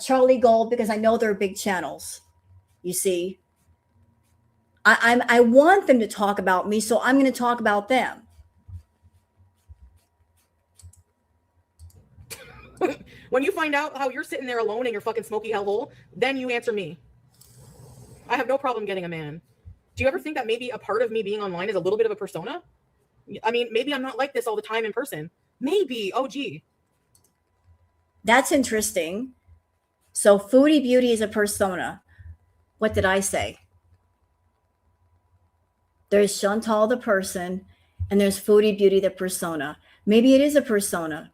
Charlie Gold, because I know they're big channels. You see, I want them to talk about me, so I'm going to talk about them. When you find out how you're sitting there alone in your fucking smoky hellhole, then you answer me. I have no problem getting a man. Do you ever think that maybe a part of me being online is a little bit of a persona? I mean, maybe I'm not like this all the time in person. Maybe. Oh, gee. That's interesting. So Foodie Beauty is a persona. What did I say? There's Shantel the person, and there's Foodie Beauty the persona. Maybe it is a persona.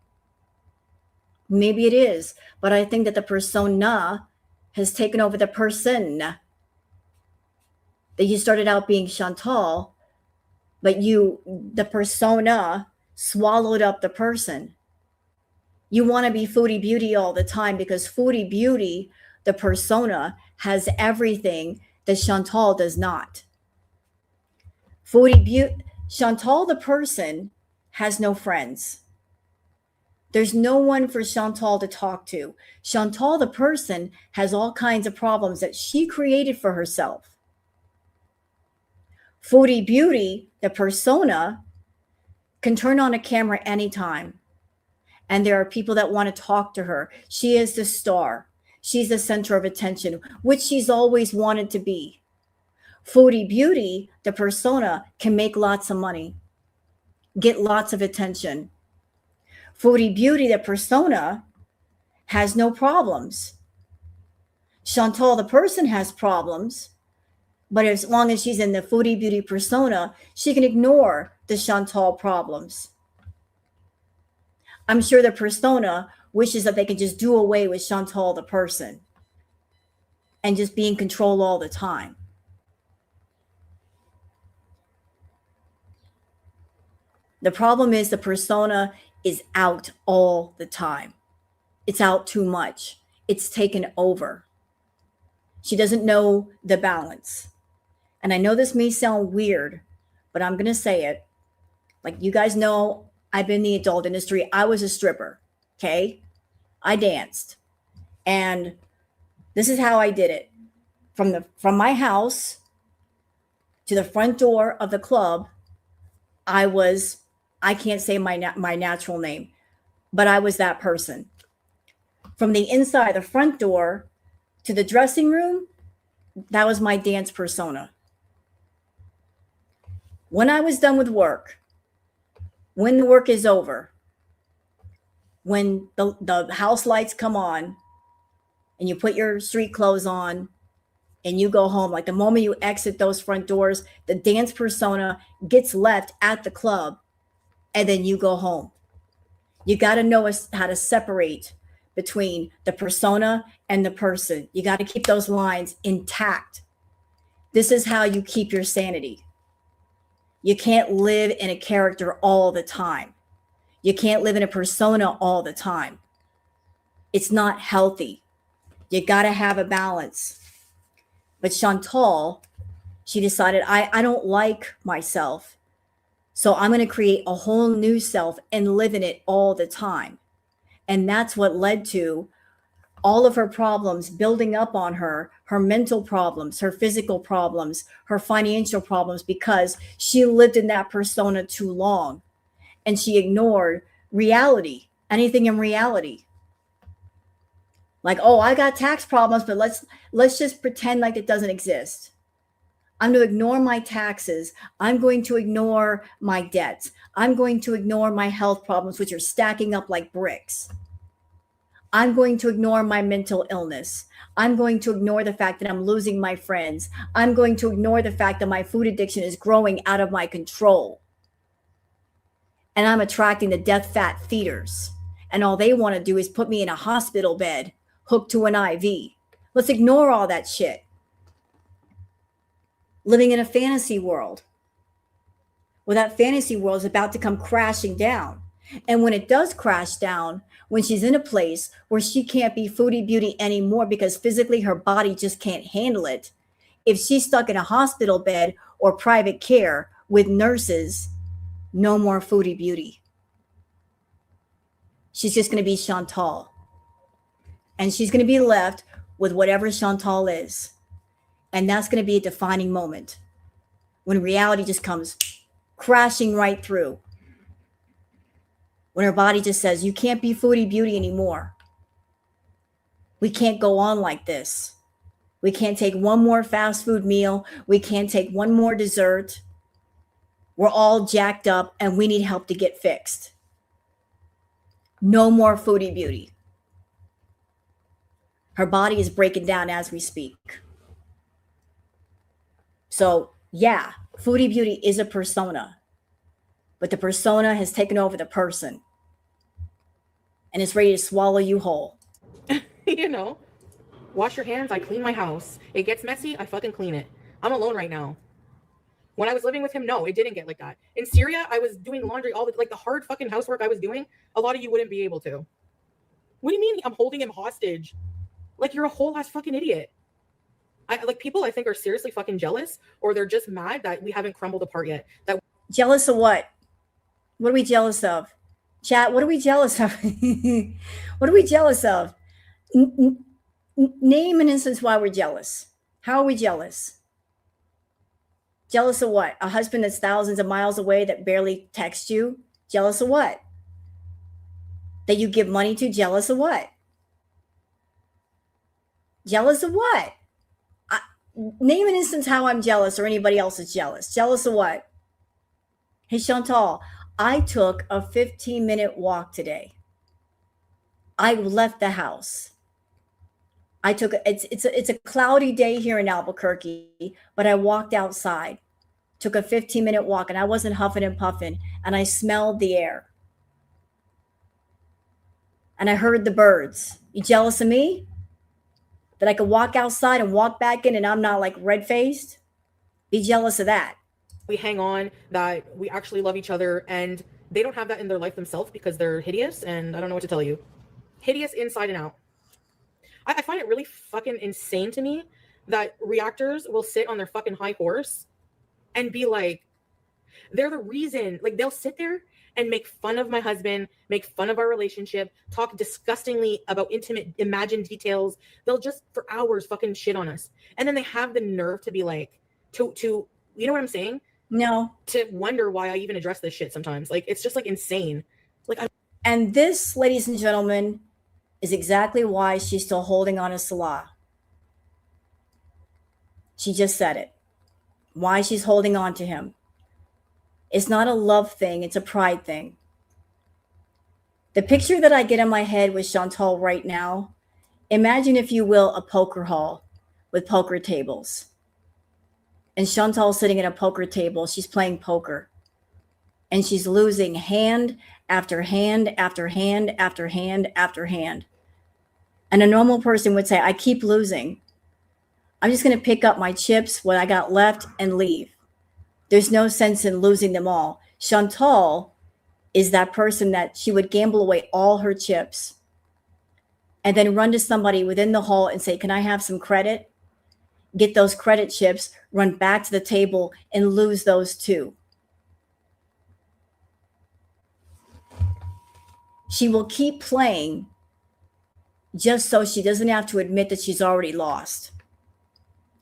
Maybe it is. But I think that the persona has taken over the person. That you started out being Shantel, but the persona swallowed up the person. You want to be Foodie Beauty all the time because Foodie Beauty, the persona, has everything that Shantel does not. Shantel, the person, has no friends. There's no one for Shantel to talk to. Shantel, the person, has all kinds of problems that she created for herself. Foodie Beauty, the persona, can turn on a camera anytime. And there are people that want to talk to her. She is the star. She's the center of attention, which she's always wanted to be. Foodie Beauty, the persona, can make lots of money, get lots of attention. Foodie Beauty, the persona, has no problems. Shantel, the person, has problems. But as long as she's in the Foodie Beauty persona, she can ignore the Shantel problems. I'm sure the persona wishes that they could just do away with Shantel, the person, and just be in control all the time. The problem is the persona is out all the time. It's out too much. It's taken over. She doesn't know the balance. And I know this may sound weird, but I'm going to say it. Like, you guys know, I've been in the adult industry. I was a stripper, okay? I danced. And this is how I did it. From my house to the front door of the club, I can't say my natural name, but I was that person. From the inside, the front door to the dressing room, that was my dance persona. When I was done with work, when the work is over, when the house lights come on and you put your street clothes on and you go home, like the moment you exit those front doors, the dance persona gets left at the club and then you go home. You got to know how to separate between the persona and the person. You got to keep those lines intact. This is how you keep your sanity. You can't live in a character all the time. You can't live in a persona all the time. It's not healthy. You got to have a balance. But Shantel, she decided, I don't like myself. So I'm going to create a whole new self and live in it all the time. And that's what led to all of her problems building up on her mental problems, her physical problems, her financial problems, because she lived in that persona too long and she ignored reality, anything in reality. Like, oh, I got tax problems, but let's just pretend like it doesn't exist. I'm going to ignore my taxes. I'm going to ignore my debts. I'm going to ignore my health problems, which are stacking up like bricks. I'm going to ignore my mental illness. I'm going to ignore the fact that I'm losing my friends. I'm going to ignore the fact that my food addiction is growing out of my control. And I'm attracting the death fat feeders. And all they want to do is put me in a hospital bed hooked to an IV. Let's ignore all that shit. Living in a fantasy world. Well, that fantasy world is about to come crashing down. And when it does crash down, when she's in a place where she can't be foodie beauty anymore because physically her body just can't handle it, if she's stuck in a hospital bed or private care with nurses, no more foodie beauty. She's just going to be Shantel. And she's going to be left with whatever Shantel is. And that's going to be a defining moment when reality just comes crashing right through. When her body just says, you can't be foodie beauty anymore. We can't go on like this. We can't take one more fast food meal. We can't take one more dessert. We're all jacked up and we need help to get fixed. No more foodie beauty. Her body is breaking down as we speak. So yeah, foodie beauty is a persona. But the persona has taken over the person and it's ready to swallow you whole. You know, wash your hands. I clean my house. It gets messy. I fucking clean it. I'm alone right now. When I was living with him, no, it didn't get like that. In Syria, I was doing laundry, like the hard fucking housework I was doing. A lot of you wouldn't be able to. What do you mean I'm holding him hostage? Like, you're a whole ass fucking idiot. People I think are seriously fucking jealous, or they're just mad that we haven't crumbled apart yet. Jealous of what? What are we jealous of? Chat, what are we jealous of? What are we jealous of? Name an instance why we're jealous. How are we jealous? Jealous of what? A husband that's thousands of miles away that barely texts you? Jealous of what? That you give money to? Jealous of what? Jealous of what? Name an instance how I'm jealous or anybody else is jealous. Jealous of what? Hey, Shantel, I took a 15-minute walk today. I left the house. It's a cloudy day here in Albuquerque, but I walked outside, took a 15-minute walk, and I wasn't huffing and puffing, and I smelled the air. And I heard the birds. You jealous of me? That I could walk outside and walk back in and I'm not like red-faced? Be jealous of that. We hang on, that we actually love each other, and they don't have that in their life themselves because they're hideous, and I don't know what to tell you. Hideous inside and out. I find it really fucking insane to me that reactors will sit on their fucking high horse and be like, they're the reason, like they'll sit there and make fun of my husband, make fun of our relationship, talk disgustingly about intimate, imagined details. They'll just for hours fucking shit on us. And then they have the nerve to be like, to you know what I'm saying? No. To wonder why I even address this shit sometimes. Like, it's just like insane. Like, And this, ladies and gentlemen, is exactly why she's still holding on to Salah. She just said it. Why she's holding on to him. It's not a love thing, it's a pride thing. The picture that I get in my head with Shantel right now, imagine, if you will, a poker hall with poker tables. And Chantal sitting at a poker table, she's playing poker. And she's losing hand after hand after hand after hand after hand. And a normal person would say, I keep losing. I'm just going to pick up my chips, what I got left, and leave. There's no sense in losing them all. Chantal is that person that she would gamble away all her chips and then run to somebody within the hall and say, can I have some credit? Get those credit chips, run back to the table and lose those too. She will keep playing just so she doesn't have to admit that she's already lost.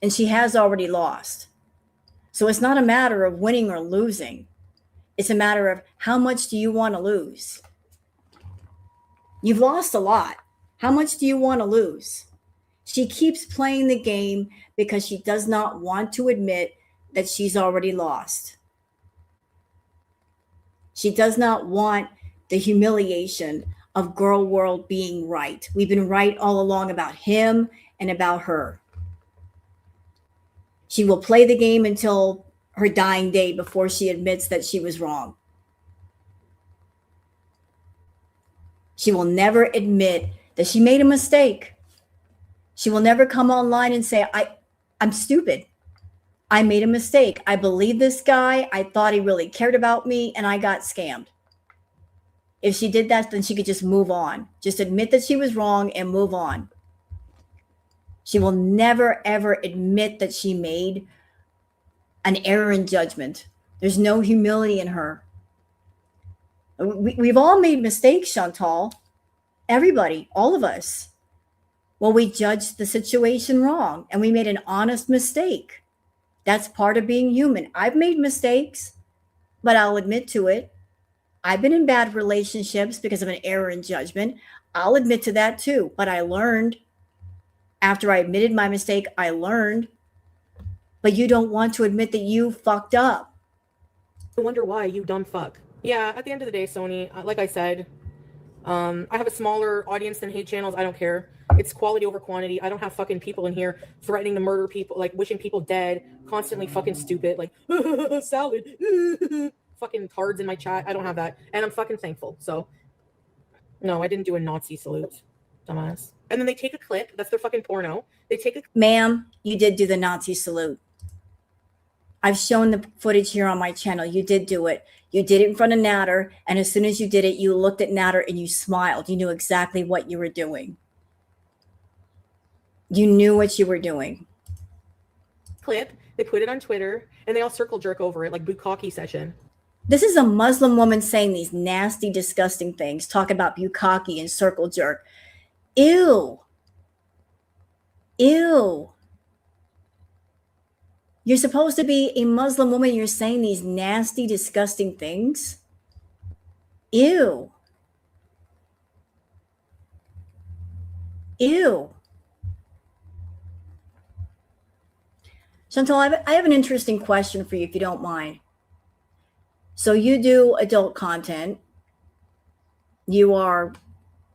And she has already lost. So it's not a matter of winning or losing. It's a matter of how much do you want to lose? You've lost a lot. How much do you want to lose? She keeps playing the game because she does not want to admit that she's already lost. She does not want the humiliation of girl world being right. We've been right all along about him and about her. She will play the game until her dying day before she admits that she was wrong. She will never admit that she made a mistake. She will never come online and say, I'm stupid. I made a mistake. I believe this guy. I thought he really cared about me and I got scammed. If she did that, then she could just move on. Just admit that she was wrong and move on. She will never, ever admit that she made an error in judgment. There's no humility in her. We've all made mistakes, Chantal. Everybody, all of us. Well, we judged the situation wrong and we made an honest mistake. That's part of being human. I've made mistakes, but I'll admit to it. I've been in bad relationships because of an error in judgment. I'll admit to that too, but I learned. After I admitted my mistake, I learned. But you don't want to admit that you fucked up. I wonder why, you dumb fuck. Yeah, at the end of the day, Sony, like I said, I have a smaller audience than hate channels. I don't care. It's quality over quantity. I don't have fucking people in here threatening to murder people, like wishing people dead, constantly fucking stupid, like salad, fucking cards in my chat. I don't have that. And I'm fucking thankful. So, no, I didn't do a Nazi salute, dumbass. And then they take a clip. That's their fucking porno. They take a... Ma'am, you did do the Nazi salute. I've shown the footage here on my channel. You did do it. You did it in front of Natter. And as soon as you did it, you looked at Natter and you smiled. You knew exactly what you were doing. You knew what you were doing. Clip. They put it on Twitter and they all circle jerk over it like bukkake session. This is a Muslim woman saying these nasty, disgusting things, talking about bukkake and circle jerk. Ew. Ew. You're supposed to be a Muslim woman. You're saying these nasty, disgusting things. Ew. Ew. Chantal, I have an interesting question for you, if you don't mind. So you do adult content. You are,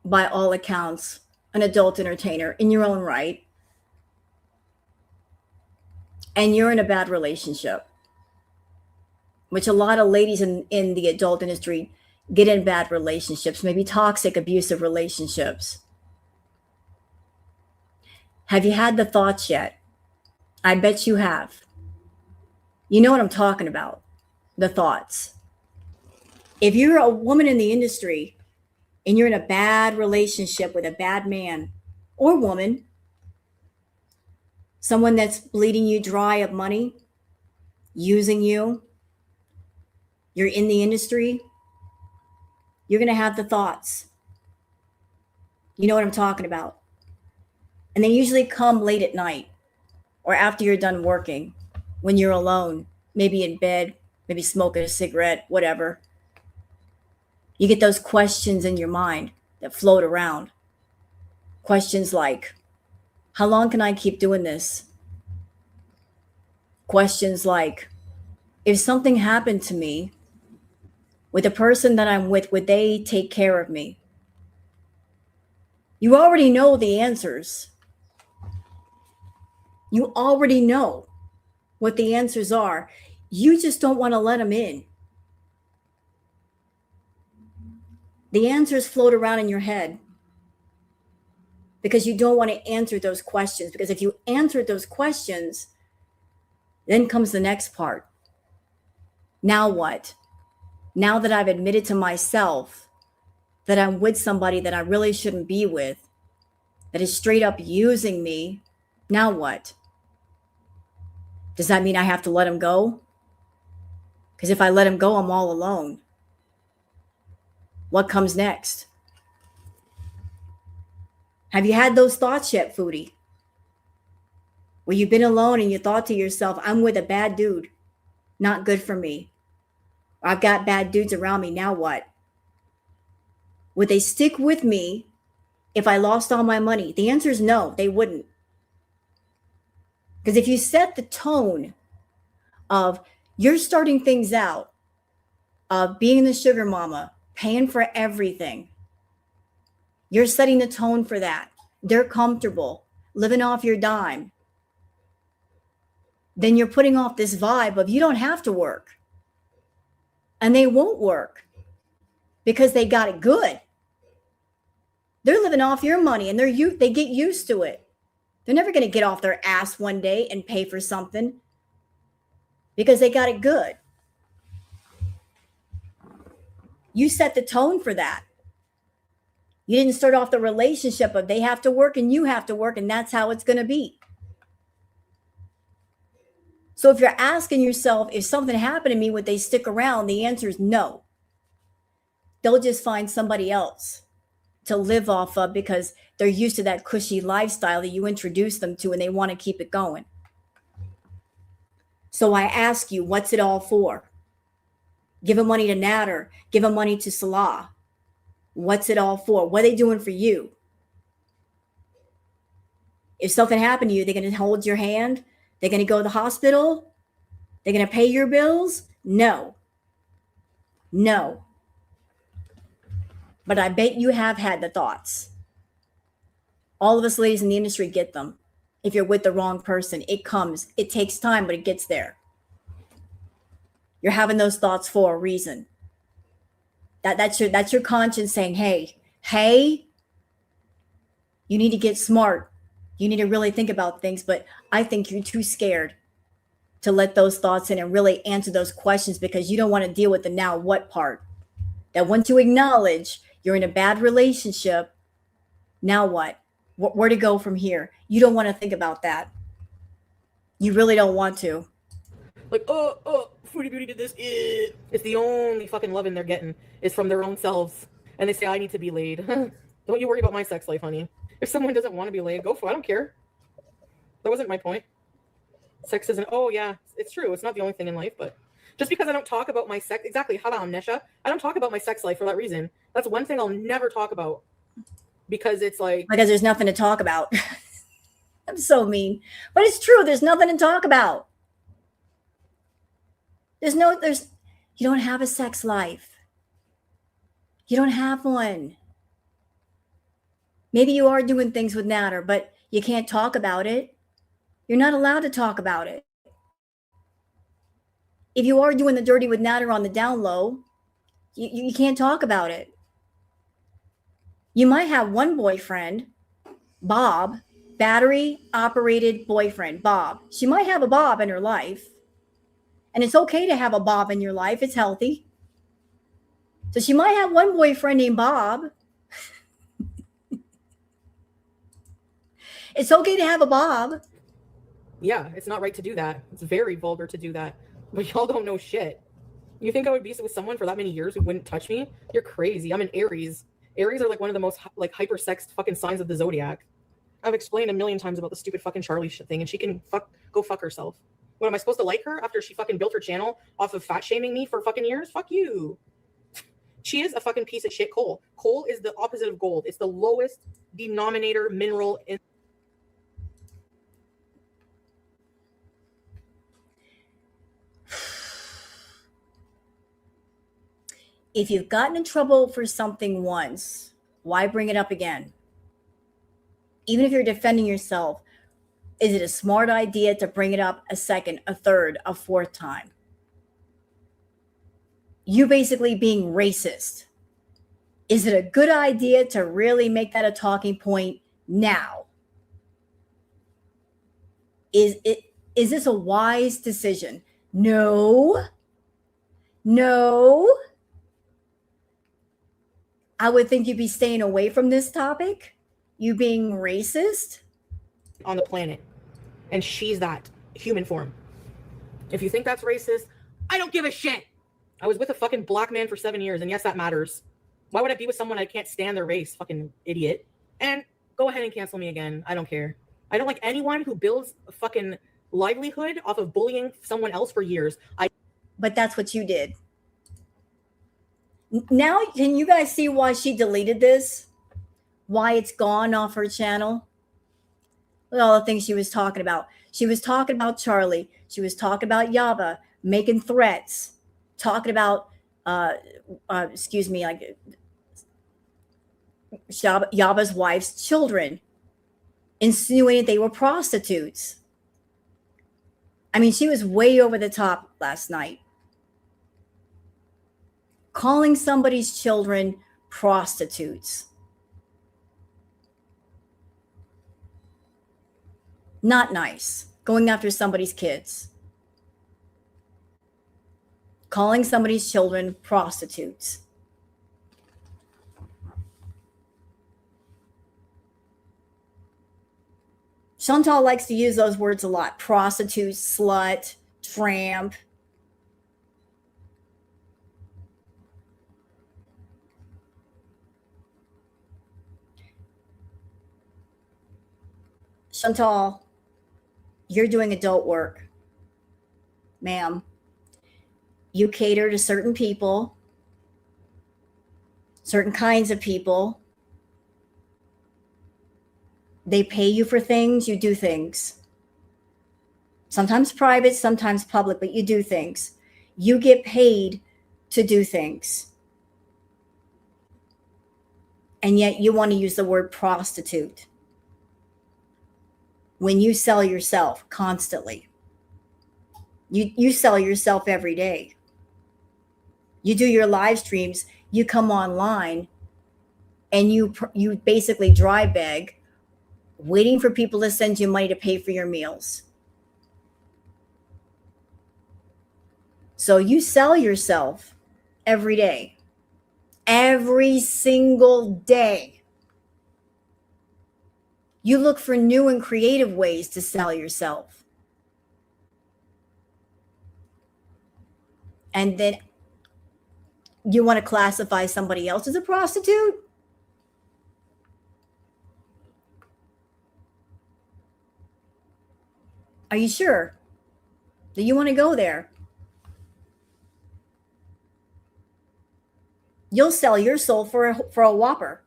by all accounts, an adult entertainer in your own right. And you're in a bad relationship, which a lot of ladies in the adult industry get in bad relationships, maybe toxic, abusive relationships. Have you had the thoughts yet? I bet you have. You know what I'm talking about, the thoughts. If you're a woman in the industry and you're in a bad relationship with a bad man or woman, someone that's bleeding you dry of money, using you, you're in the industry, You're going to have the thoughts. You know what I'm talking about. And they usually come late at night or after you're done working, when you're alone, maybe in bed, maybe smoking a cigarette, whatever. You get those questions in your mind that float around. Questions like, how long can I keep doing this? Questions like, if something happened to me with the person that I'm with, would they take care of me? You already know the answers. You already know what the answers are. You just don't want to let them in. The answers float around in your head because you don't want to answer those questions. Because if you answer those questions, then comes the next part. Now what? Now that I've admitted to myself that I'm with somebody that I really shouldn't be with, that is straight up using me, now what? Does that mean I have to let him go? Because if I let him go, I'm all alone. What comes next? Have you had those thoughts yet, Foodie? Where you've been alone and you thought to yourself, I'm with a bad dude, not good for me. I've got bad dudes around me, now what? Would they stick with me if I lost all my money? The answer is no, they wouldn't. Because if you set the tone of you're starting things out, of being the sugar mama, paying for everything, you're setting the tone for that. They're comfortable, living off your dime. Then you're putting off this vibe of you don't have to work. And they won't work because they got it good. They're living off your money and they get used to it. They're never going to get off their ass one day and pay for something because they got it good. You set the tone for that. You didn't start off the relationship of they have to work and you have to work, and that's how it's going to be. So if you're asking yourself, if something happened to me, would they stick around? The answer is no. They'll just find somebody else to live off of because they're used to that cushy lifestyle that you introduced them to and they want to keep it going. So I ask you, what's it all for? Giving money to Natter, giving money to Salah. What's it all for? What are they doing for you? If something happened to you, they're going to hold your hand? They're going to go to the hospital? They're going to pay your bills? No. No. But I bet you have had the thoughts. All of us ladies in the industry get them. If you're with the wrong person, it comes. It takes time, but it gets there. You're having those thoughts for a reason. That's your conscience saying, hey, you need to get smart. You need to really think about things, but I think you're too scared to let those thoughts in and really answer those questions because you don't want to deal with the now what part. That once you acknowledge you're in a bad relationship, now what? Where to go from here? You don't want to think about that. You really don't want to. Like, Foodie Beauty did this. It's the only fucking loving they're getting is from their own selves. And they say, I need to be laid. Don't you worry about my sex life, honey. If someone doesn't want to be laid, go for it. I don't care. That wasn't my point. Sex isn't, it's true. It's not the only thing in life, but just because I don't talk about my sex, exactly, how about Nesha? I don't talk about my sex life for that reason. That's one thing I'll never talk about because it's like. Because there's nothing to talk about. I'm so mean. But it's true. There's nothing to talk about. You don't have a sex life. You don't have one. Maybe you are doing things with Natter, but you can't talk about it. You're not allowed to talk about it. If you are doing the dirty with Natter on the down low, you can't talk about it. You might have one boyfriend, Bob, battery operated boyfriend, Bob. She might have a Bob in her life. And it's okay to have a Bob in your life. It's healthy. So she might have one boyfriend named Bob. It's okay to have a Bob. Yeah, it's not right to do that. It's very vulgar to do that. But y'all don't know shit. You think I would be with someone for that many years who wouldn't touch me? You're crazy. I'm an Aries. Aries are like one of the most like hyper-sexed fucking signs of the zodiac. I've explained a million times about the stupid fucking Charlie shit thing, and she can go fuck herself. What, am I supposed to like her after she fucking built her channel off of fat shaming me for fucking years? Fuck you. She is a fucking piece of shit coal. Coal is the opposite of gold. It's the lowest denominator mineral in. If you've gotten in trouble for something once, why bring it up again? Even if you're defending yourself, is it a smart idea to bring it up a second, a third, a fourth time? You basically being racist. Is it a good idea to really make that a talking point now? Is this a wise decision? No. No. I would think you'd be staying away from this topic. You being racist on the planet. And she's that human form. If you think that's racist, I don't give a shit. I was with a fucking black man for 7 years, and yes, that matters. Why would I be with someone I can't stand their race? Fucking idiot. And go ahead and cancel me again. I don't care. I don't like anyone who builds a fucking livelihood off of bullying someone else for years. But that's what you did. Now, can you guys see why she deleted this? Why it's gone off her channel? Look at all the things she was talking about. She was talking about Charlie. She was talking about Yaba making threats. Talking about, like Yaba's wife's children. Insinuating they were prostitutes. I mean, she was way over the top last night. Calling somebody's children prostitutes. Not nice. Going after somebody's kids. Calling somebody's children prostitutes. Shantel likes to use those words a lot. Prostitute, slut, tramp. Shantel, you're doing adult work, ma'am. You cater to certain people, certain kinds of people. They pay you for things, you do things. Sometimes private, sometimes public, but you do things. You get paid to do things. And yet you want to use the word prostitute when you sell yourself constantly. You sell yourself every day. You do your live streams, you come online, and you basically dry beg, waiting for people to send you money to pay for your meals. So you sell yourself every day, every single day. You look for new and creative ways to sell yourself. And then you want to classify somebody else as a prostitute? Are you sure that you want to go there? You'll sell your soul for a whopper.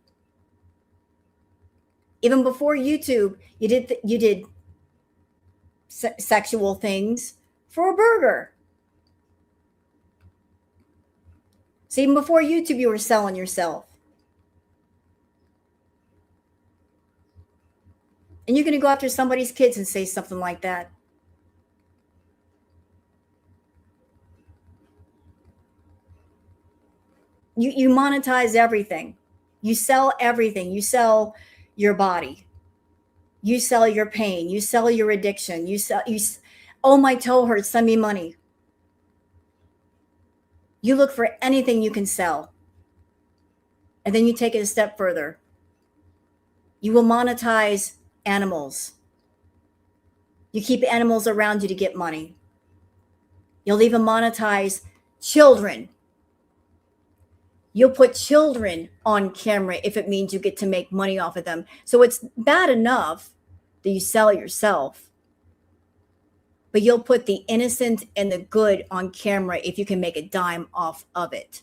Even before YouTube, you did sexual things for a burger. So even before YouTube, you were selling yourself. And you're going to go after somebody's kids and say something like that. You monetize everything. You sell everything. You sell your body. You sell your pain. You sell your addiction. Oh, my toe hurts. Send me money. You look for anything you can sell. And then you take it a step further. You will monetize animals. You keep animals around you to get money. You'll even monetize Children. You'll put children on camera if it means you get to make money off of them. So it's bad enough that you sell yourself, but you'll put the innocent and the good on camera if you can make a dime off of it.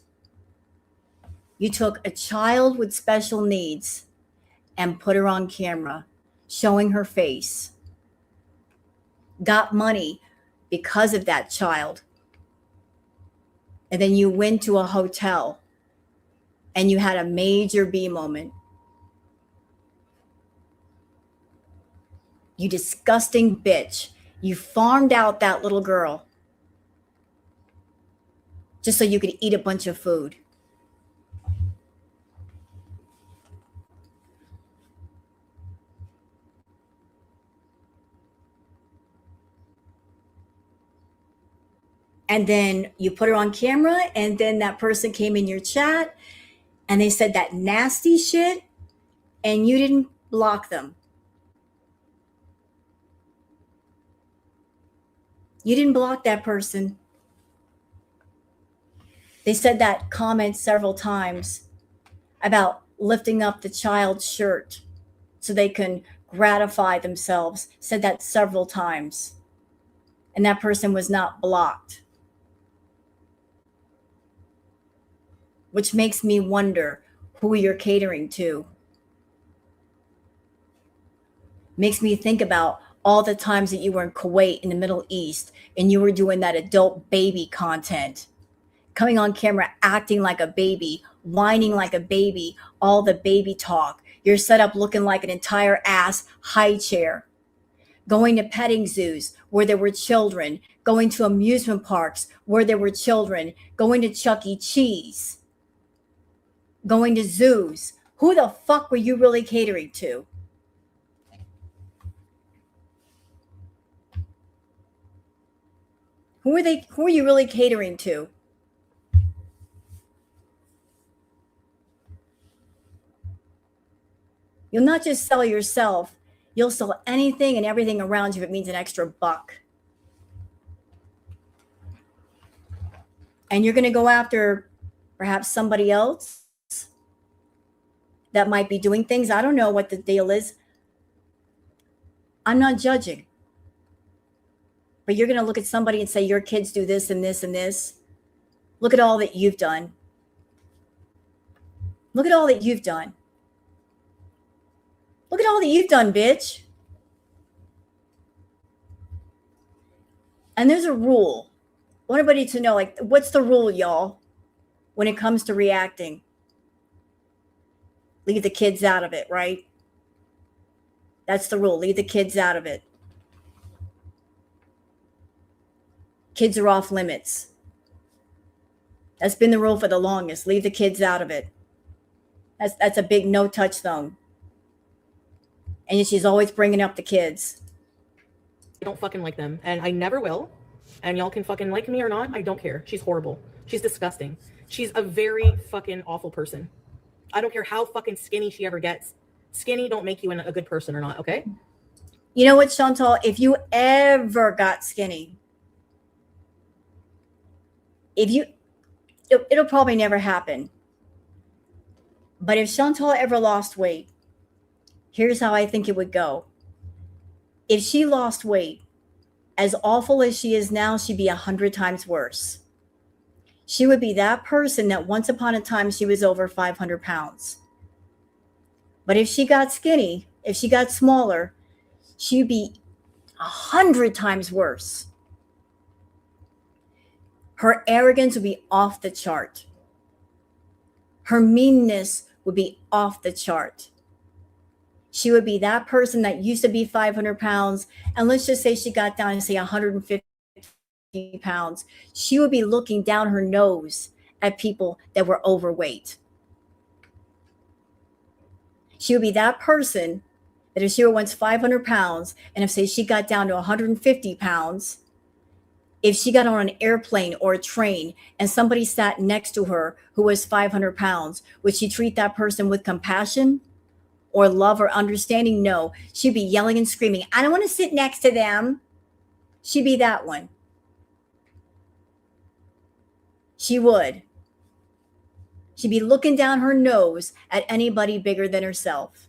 You took a child with special needs and put her on camera, showing her face. Got money because of that child. And then you went to a hotel and you had a major B moment. You disgusting bitch. You farmed out that little girl just so you could eat a bunch of food. And then you put her on camera, and then that person came in your chat and they said that nasty shit, and you didn't block them. You didn't block that person. They said that comment several times about lifting up the child's shirt so they can gratify themselves. Said that several times. And that person was not blocked. Which makes me wonder who you're catering to. Makes me think about all the times that you were in Kuwait in the Middle East and you were doing that adult baby content. Coming on camera, acting like a baby, whining like a baby, all the baby talk. You're set up looking like an entire ass high chair. Going to petting zoos where there were children. Going to amusement parks where there were children. Going to Chuck E. Cheese. Going to zoos. Who the fuck were you really catering to? Who are you really catering to? You'll not just sell yourself, you'll sell anything and everything around you if it means an extra buck. And you're going to go after perhaps somebody else that might be doing things. I don't know what the deal is. I'm not judging. But you're going to look at somebody and say, your kids do this and this and this. Look at all that you've done. Look at all that you've done. Look at all that you've done, bitch. And there's a rule. I want everybody to know, like, what's the rule, y'all, when it comes to reacting? Leave the kids out of it, right? That's the rule. Leave the kids out of it. Kids are off limits. That's been the rule for the longest. Leave the kids out of it. That's a big no-touch zone. And she's always bringing up the kids. I don't fucking like them, and I never will. And y'all can fucking like me or not. I don't care. She's horrible. She's disgusting. She's a very fucking awful person. I don't care how fucking skinny she ever gets. Skinny don't make you a good person or not, okay? You know what, Shantel? If you ever got skinny, it'll probably never happen. But if Shantel ever lost weight, here's how I think it would go. If she lost weight, as awful as she is now, she'd be 100 times worse. She would be that person that once upon a time she was over 500 pounds. But if she got skinny, if she got smaller, she'd be 100 times worse. Her arrogance would be off the chart. Her meanness would be off the chart. She would be that person that used to be 500 pounds. And let's just say she got down to say 150 pounds. She would be looking down her nose at people that were overweight. She would be that person that if she were once 500 pounds and if say she got down to 150 pounds, if she got on an airplane or a train and somebody sat next to her who was 500 pounds, would she treat that person with compassion or love or understanding? No, she'd be yelling and screaming, I don't want to sit next to them. She'd be that one. She would. She'd be looking down her nose at anybody bigger than herself.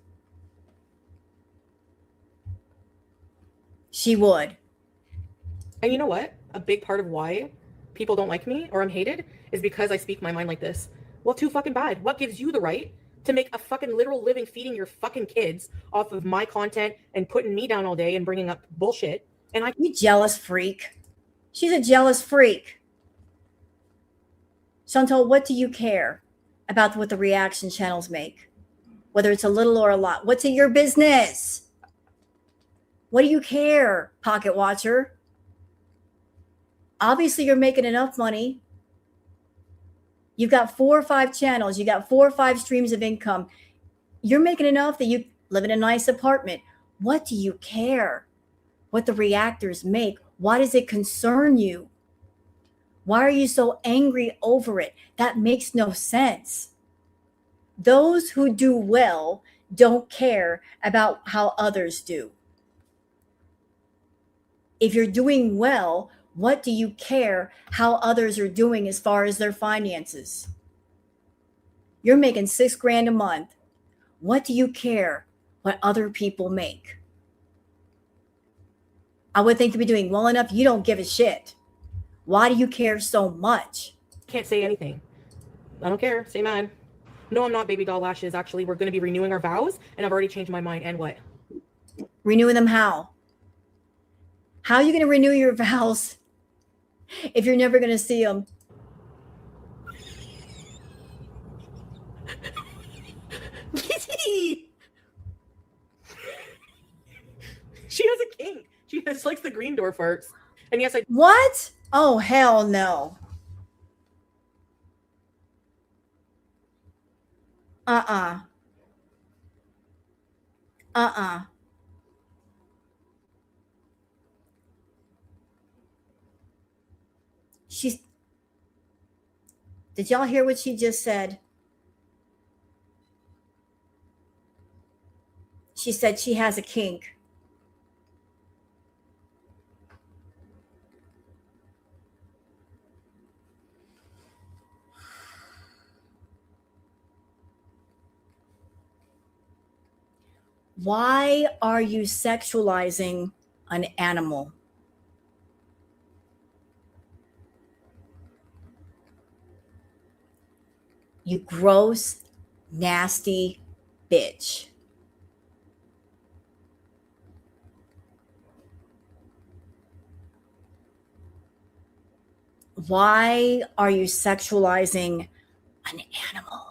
She would. And you know what? A big part of why people don't like me or I'm hated is because I speak my mind like this. Well, too fucking bad. What gives you the right to make a fucking literal living feeding your fucking kids off of my content and putting me down all day and bringing up bullshit? And I You jealous freak. She's a jealous freak. Shantel, what do you care about what the reaction channels make? Whether it's a little or a lot. What's in your business? What do you care, pocket watcher? Obviously, you're making enough money. You've got 4 or 5 channels. You got 4 or 5 streams of income. You're making enough that you live in a nice apartment. What do you care what the reactors make? Why does it concern you? Why are you so angry over it? That makes no sense. Those who do well don't care about how others do. If you're doing well, what do you care how others are doing as far as their finances? You're making $6,000 a month. What do you care what other people make? I would think to be doing well enough, you don't give a shit. Why do you care so much? can't say anything. I don't care. Say mine. No, I'm not baby doll lashes. Actually, we're going to be renewing our vows, and I've already changed my mind. And what? Renewing them how? How are you going to renew your vows if you're never going to see them? She has a king. She has likes the green door farts. And yes, I. What? Oh, hell no. Uh-uh. Uh-uh. She's. Did y'all hear what she just said? She said she has a kink. Why are you sexualizing an animal? You gross, nasty bitch. Why are you sexualizing an animal?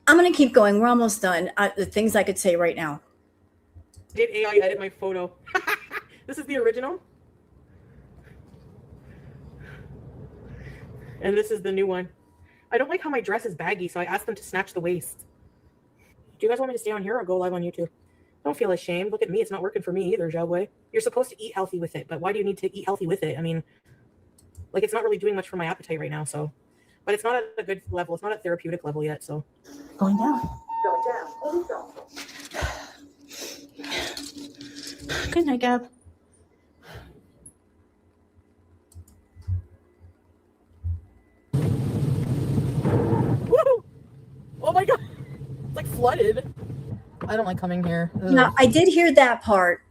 I'm going to keep going. We're almost done. The things I could say right now. Did AI edit my photo? This is the original. And this is the new one. I don't like how my dress is baggy, so I asked them to snatch the waist. Do you guys want me to stay on here or go live on YouTube? Don't feel ashamed. Look at me. It's not working for me either, Xiaowei. You're supposed to eat healthy with it, but why do you need to eat healthy with it? I mean, like, it's not really doing much for my appetite right now, so. But it's not at a good level. It's not at therapeutic level yet, so. Going down. Good night, Gab. Woo! Oh my god! It's like flooded. I don't like coming here. Ugh. Now, I did hear that part.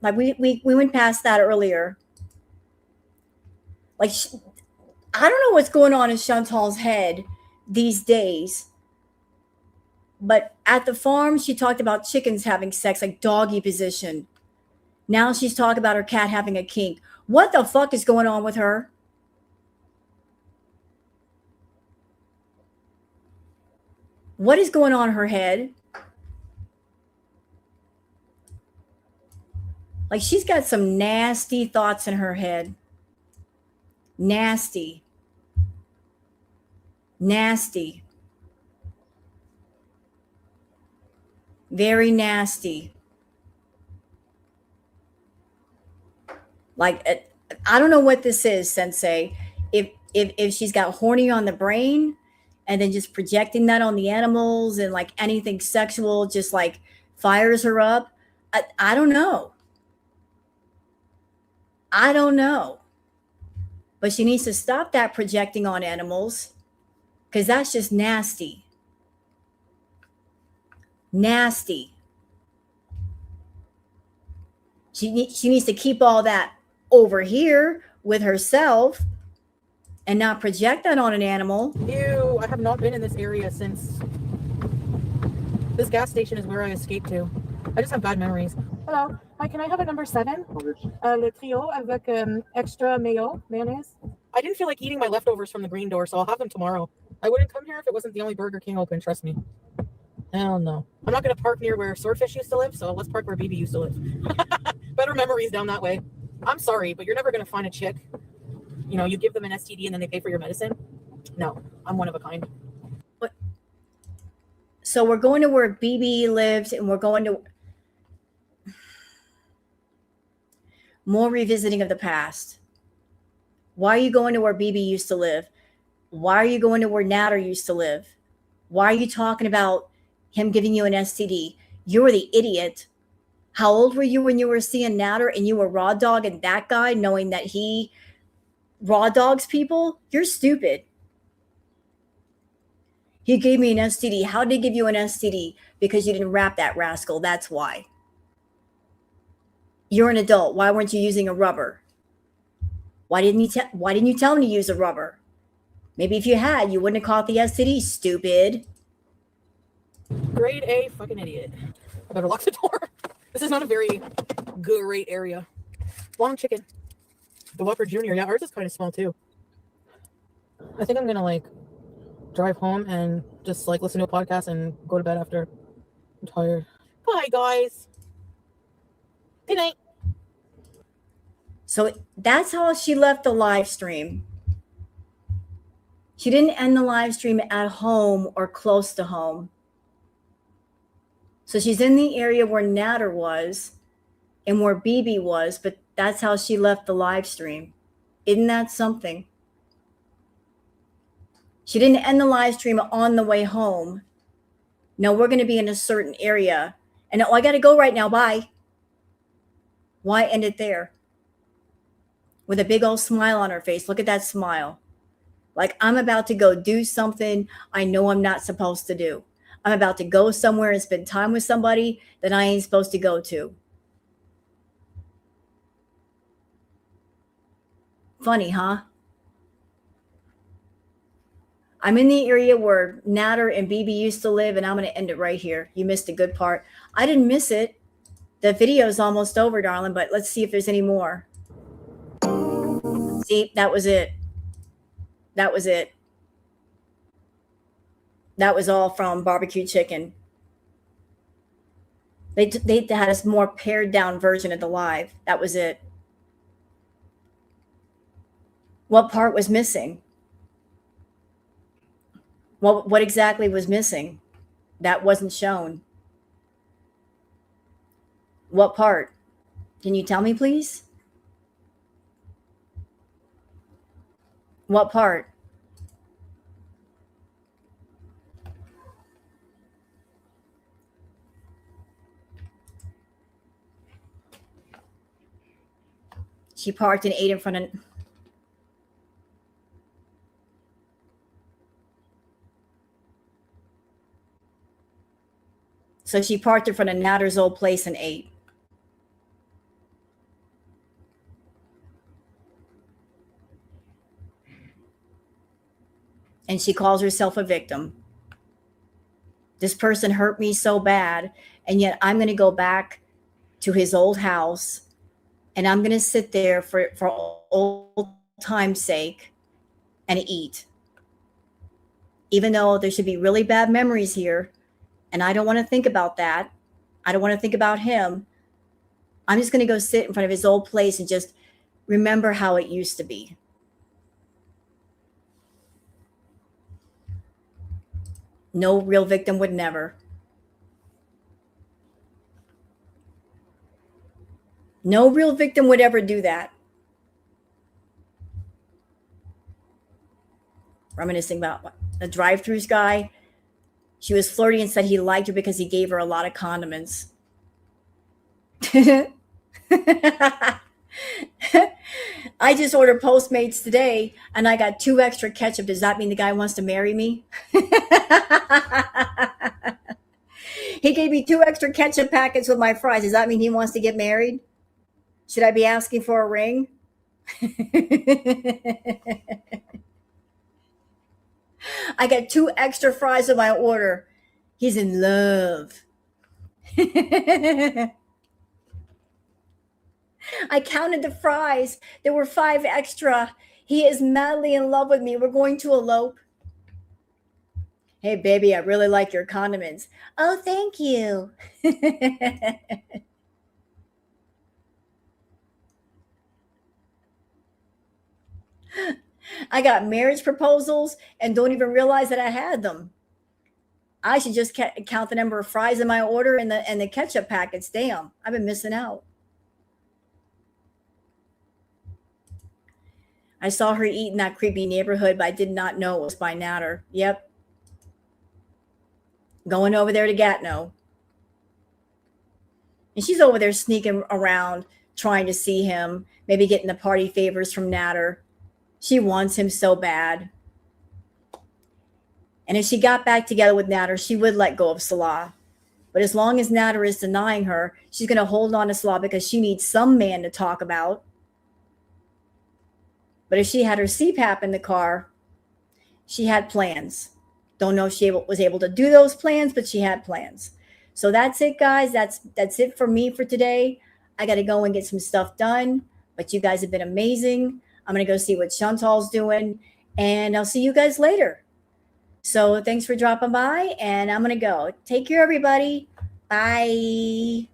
Like we went past that earlier. Like, I don't know what's going on in Chantal's head these days. But at the farm, she talked about chickens having sex, like doggy position. Now she's talking about her cat having a kink. What the fuck is going on with her? What is going on in her head? Like, she's got some nasty thoughts in her head. Nasty. Nasty. Very nasty. Like, I don't know what this is, Sensei. If if she's got horny on the brain and then just projecting that on the animals and like anything sexual just like fires her up. I don't know. I don't know. But she needs to stop that projecting on animals because that's just nasty. Nasty. She needs to keep all that over here with herself and not project that on an animal. Ew, I have not been in this area since this gas station is where I escaped to. I just have bad memories. Hello. Hi, can I have a number 7? Le trio avec extra mayonnaise. I didn't feel like eating my leftovers from the green door, so I'll have them tomorrow. I wouldn't come here if it wasn't the only Burger King open, trust me. Hell no. I'm not going to park near where Swordfish used to live, so let's park where BB used to live. Better memories down that way. I'm sorry, but you're never going to find a chick. You know, you give them an STD and then they pay for your medicine. No, I'm one of a kind. What? So we're going to where BB lives and we're going to more revisiting of the past. Why are you going to where BB used to live? Why are you going to where Natter used to live? Why are you talking about him giving you an STD? You were the idiot. How old were you when you were seeing Natter and you were raw dogging that guy knowing that he raw dogs people? You're stupid. He gave me an STD. How did he give you an STD? Because you didn't wrap that rascal. That's why. You're an adult. Why weren't you using a rubber? Why didn't you tell him to use a rubber? Maybe if you had, you wouldn't have caught the STD, stupid. Grade A fucking idiot. I better lock the door. This is not a very great area. Long chicken. The Whopper Jr. Yeah, ours is kind of small too. I think I'm gonna like drive home and just like listen to a podcast and go to bed after. I'm tired. Bye guys. Good night. So that's how she left the live stream. She didn't end the live stream at home or close to home. So she's in the area where Natter was and where BB was, but that's how she left the live stream. Isn't that something? She didn't end the live stream on the way home. No, we're going to be in a certain area. And oh, I got to go right now. Bye. Why end it there? With a big old smile on her face. Look at that smile. Like I'm about to go do something I know I'm not supposed to do. I'm about to go somewhere and spend time with somebody that I ain't supposed to go to. Funny, huh? I'm in the area where Natter and BB used to live, and I'm going to end it right here. You missed a good part. I didn't miss it. The video's almost over, darling, but let's see if there's any more. See, that was it. That was it. That was all from barbecue chicken. They had a more pared down version of the live. That was it. What part was missing? What exactly was missing? That wasn't shown. What part? Can you tell me, please? What part? She parked and ate in front of... So she parked in front of Natter's old place and ate. And she calls herself a victim. This person hurt me so bad, and yet I'm going to go back to his old house, and I'm going to sit there for old time's sake and eat. Even though there should be really bad memories here, and I don't want to think about that. I don't want to think about him. I'm just going to go sit in front of his old place and just remember how it used to be. No real victim would never. No real victim would ever do that. reminiscing about the drive-thrus guy. She was flirty and said he liked her because he gave her a lot of condiments. I just ordered Postmates today and I got 2 extra ketchup. Does that mean the guy wants to marry me? He gave me 2 extra ketchup packets with my fries. Does that mean he wants to get married? Should I be asking for a ring? I got 2 extra fries with my order. He's in love. I counted the fries. There were 5 extra. He is madly in love with me. We're going to elope. Hey, baby, I really like your condiments. Oh, thank you. I got marriage proposals and don't even realize that I had them. I should just count the number of fries in my order and the ketchup packets. Damn, I've been missing out. I saw her eat in that creepy neighborhood, but I did not know it was by Natter. Yep. Going over there to Gatineau. And she's over there sneaking around, trying to see him, maybe getting the party favors from Natter. She wants him so bad. And if she got back together with Natter, she would let go of Salah. But as long as Natter is denying her, she's going to hold on to Salah because she needs some man to talk about. But if she had her CPAP in the car, she had plans. Don't know if she was able to do those plans, but she had plans. So that's it, guys. That's it for me for today. I got to go and get some stuff done. But you guys have been amazing. I'm going to go see what Shantel's doing. And I'll see you guys later. So thanks for dropping by. And I'm going to go. Take care, everybody. Bye.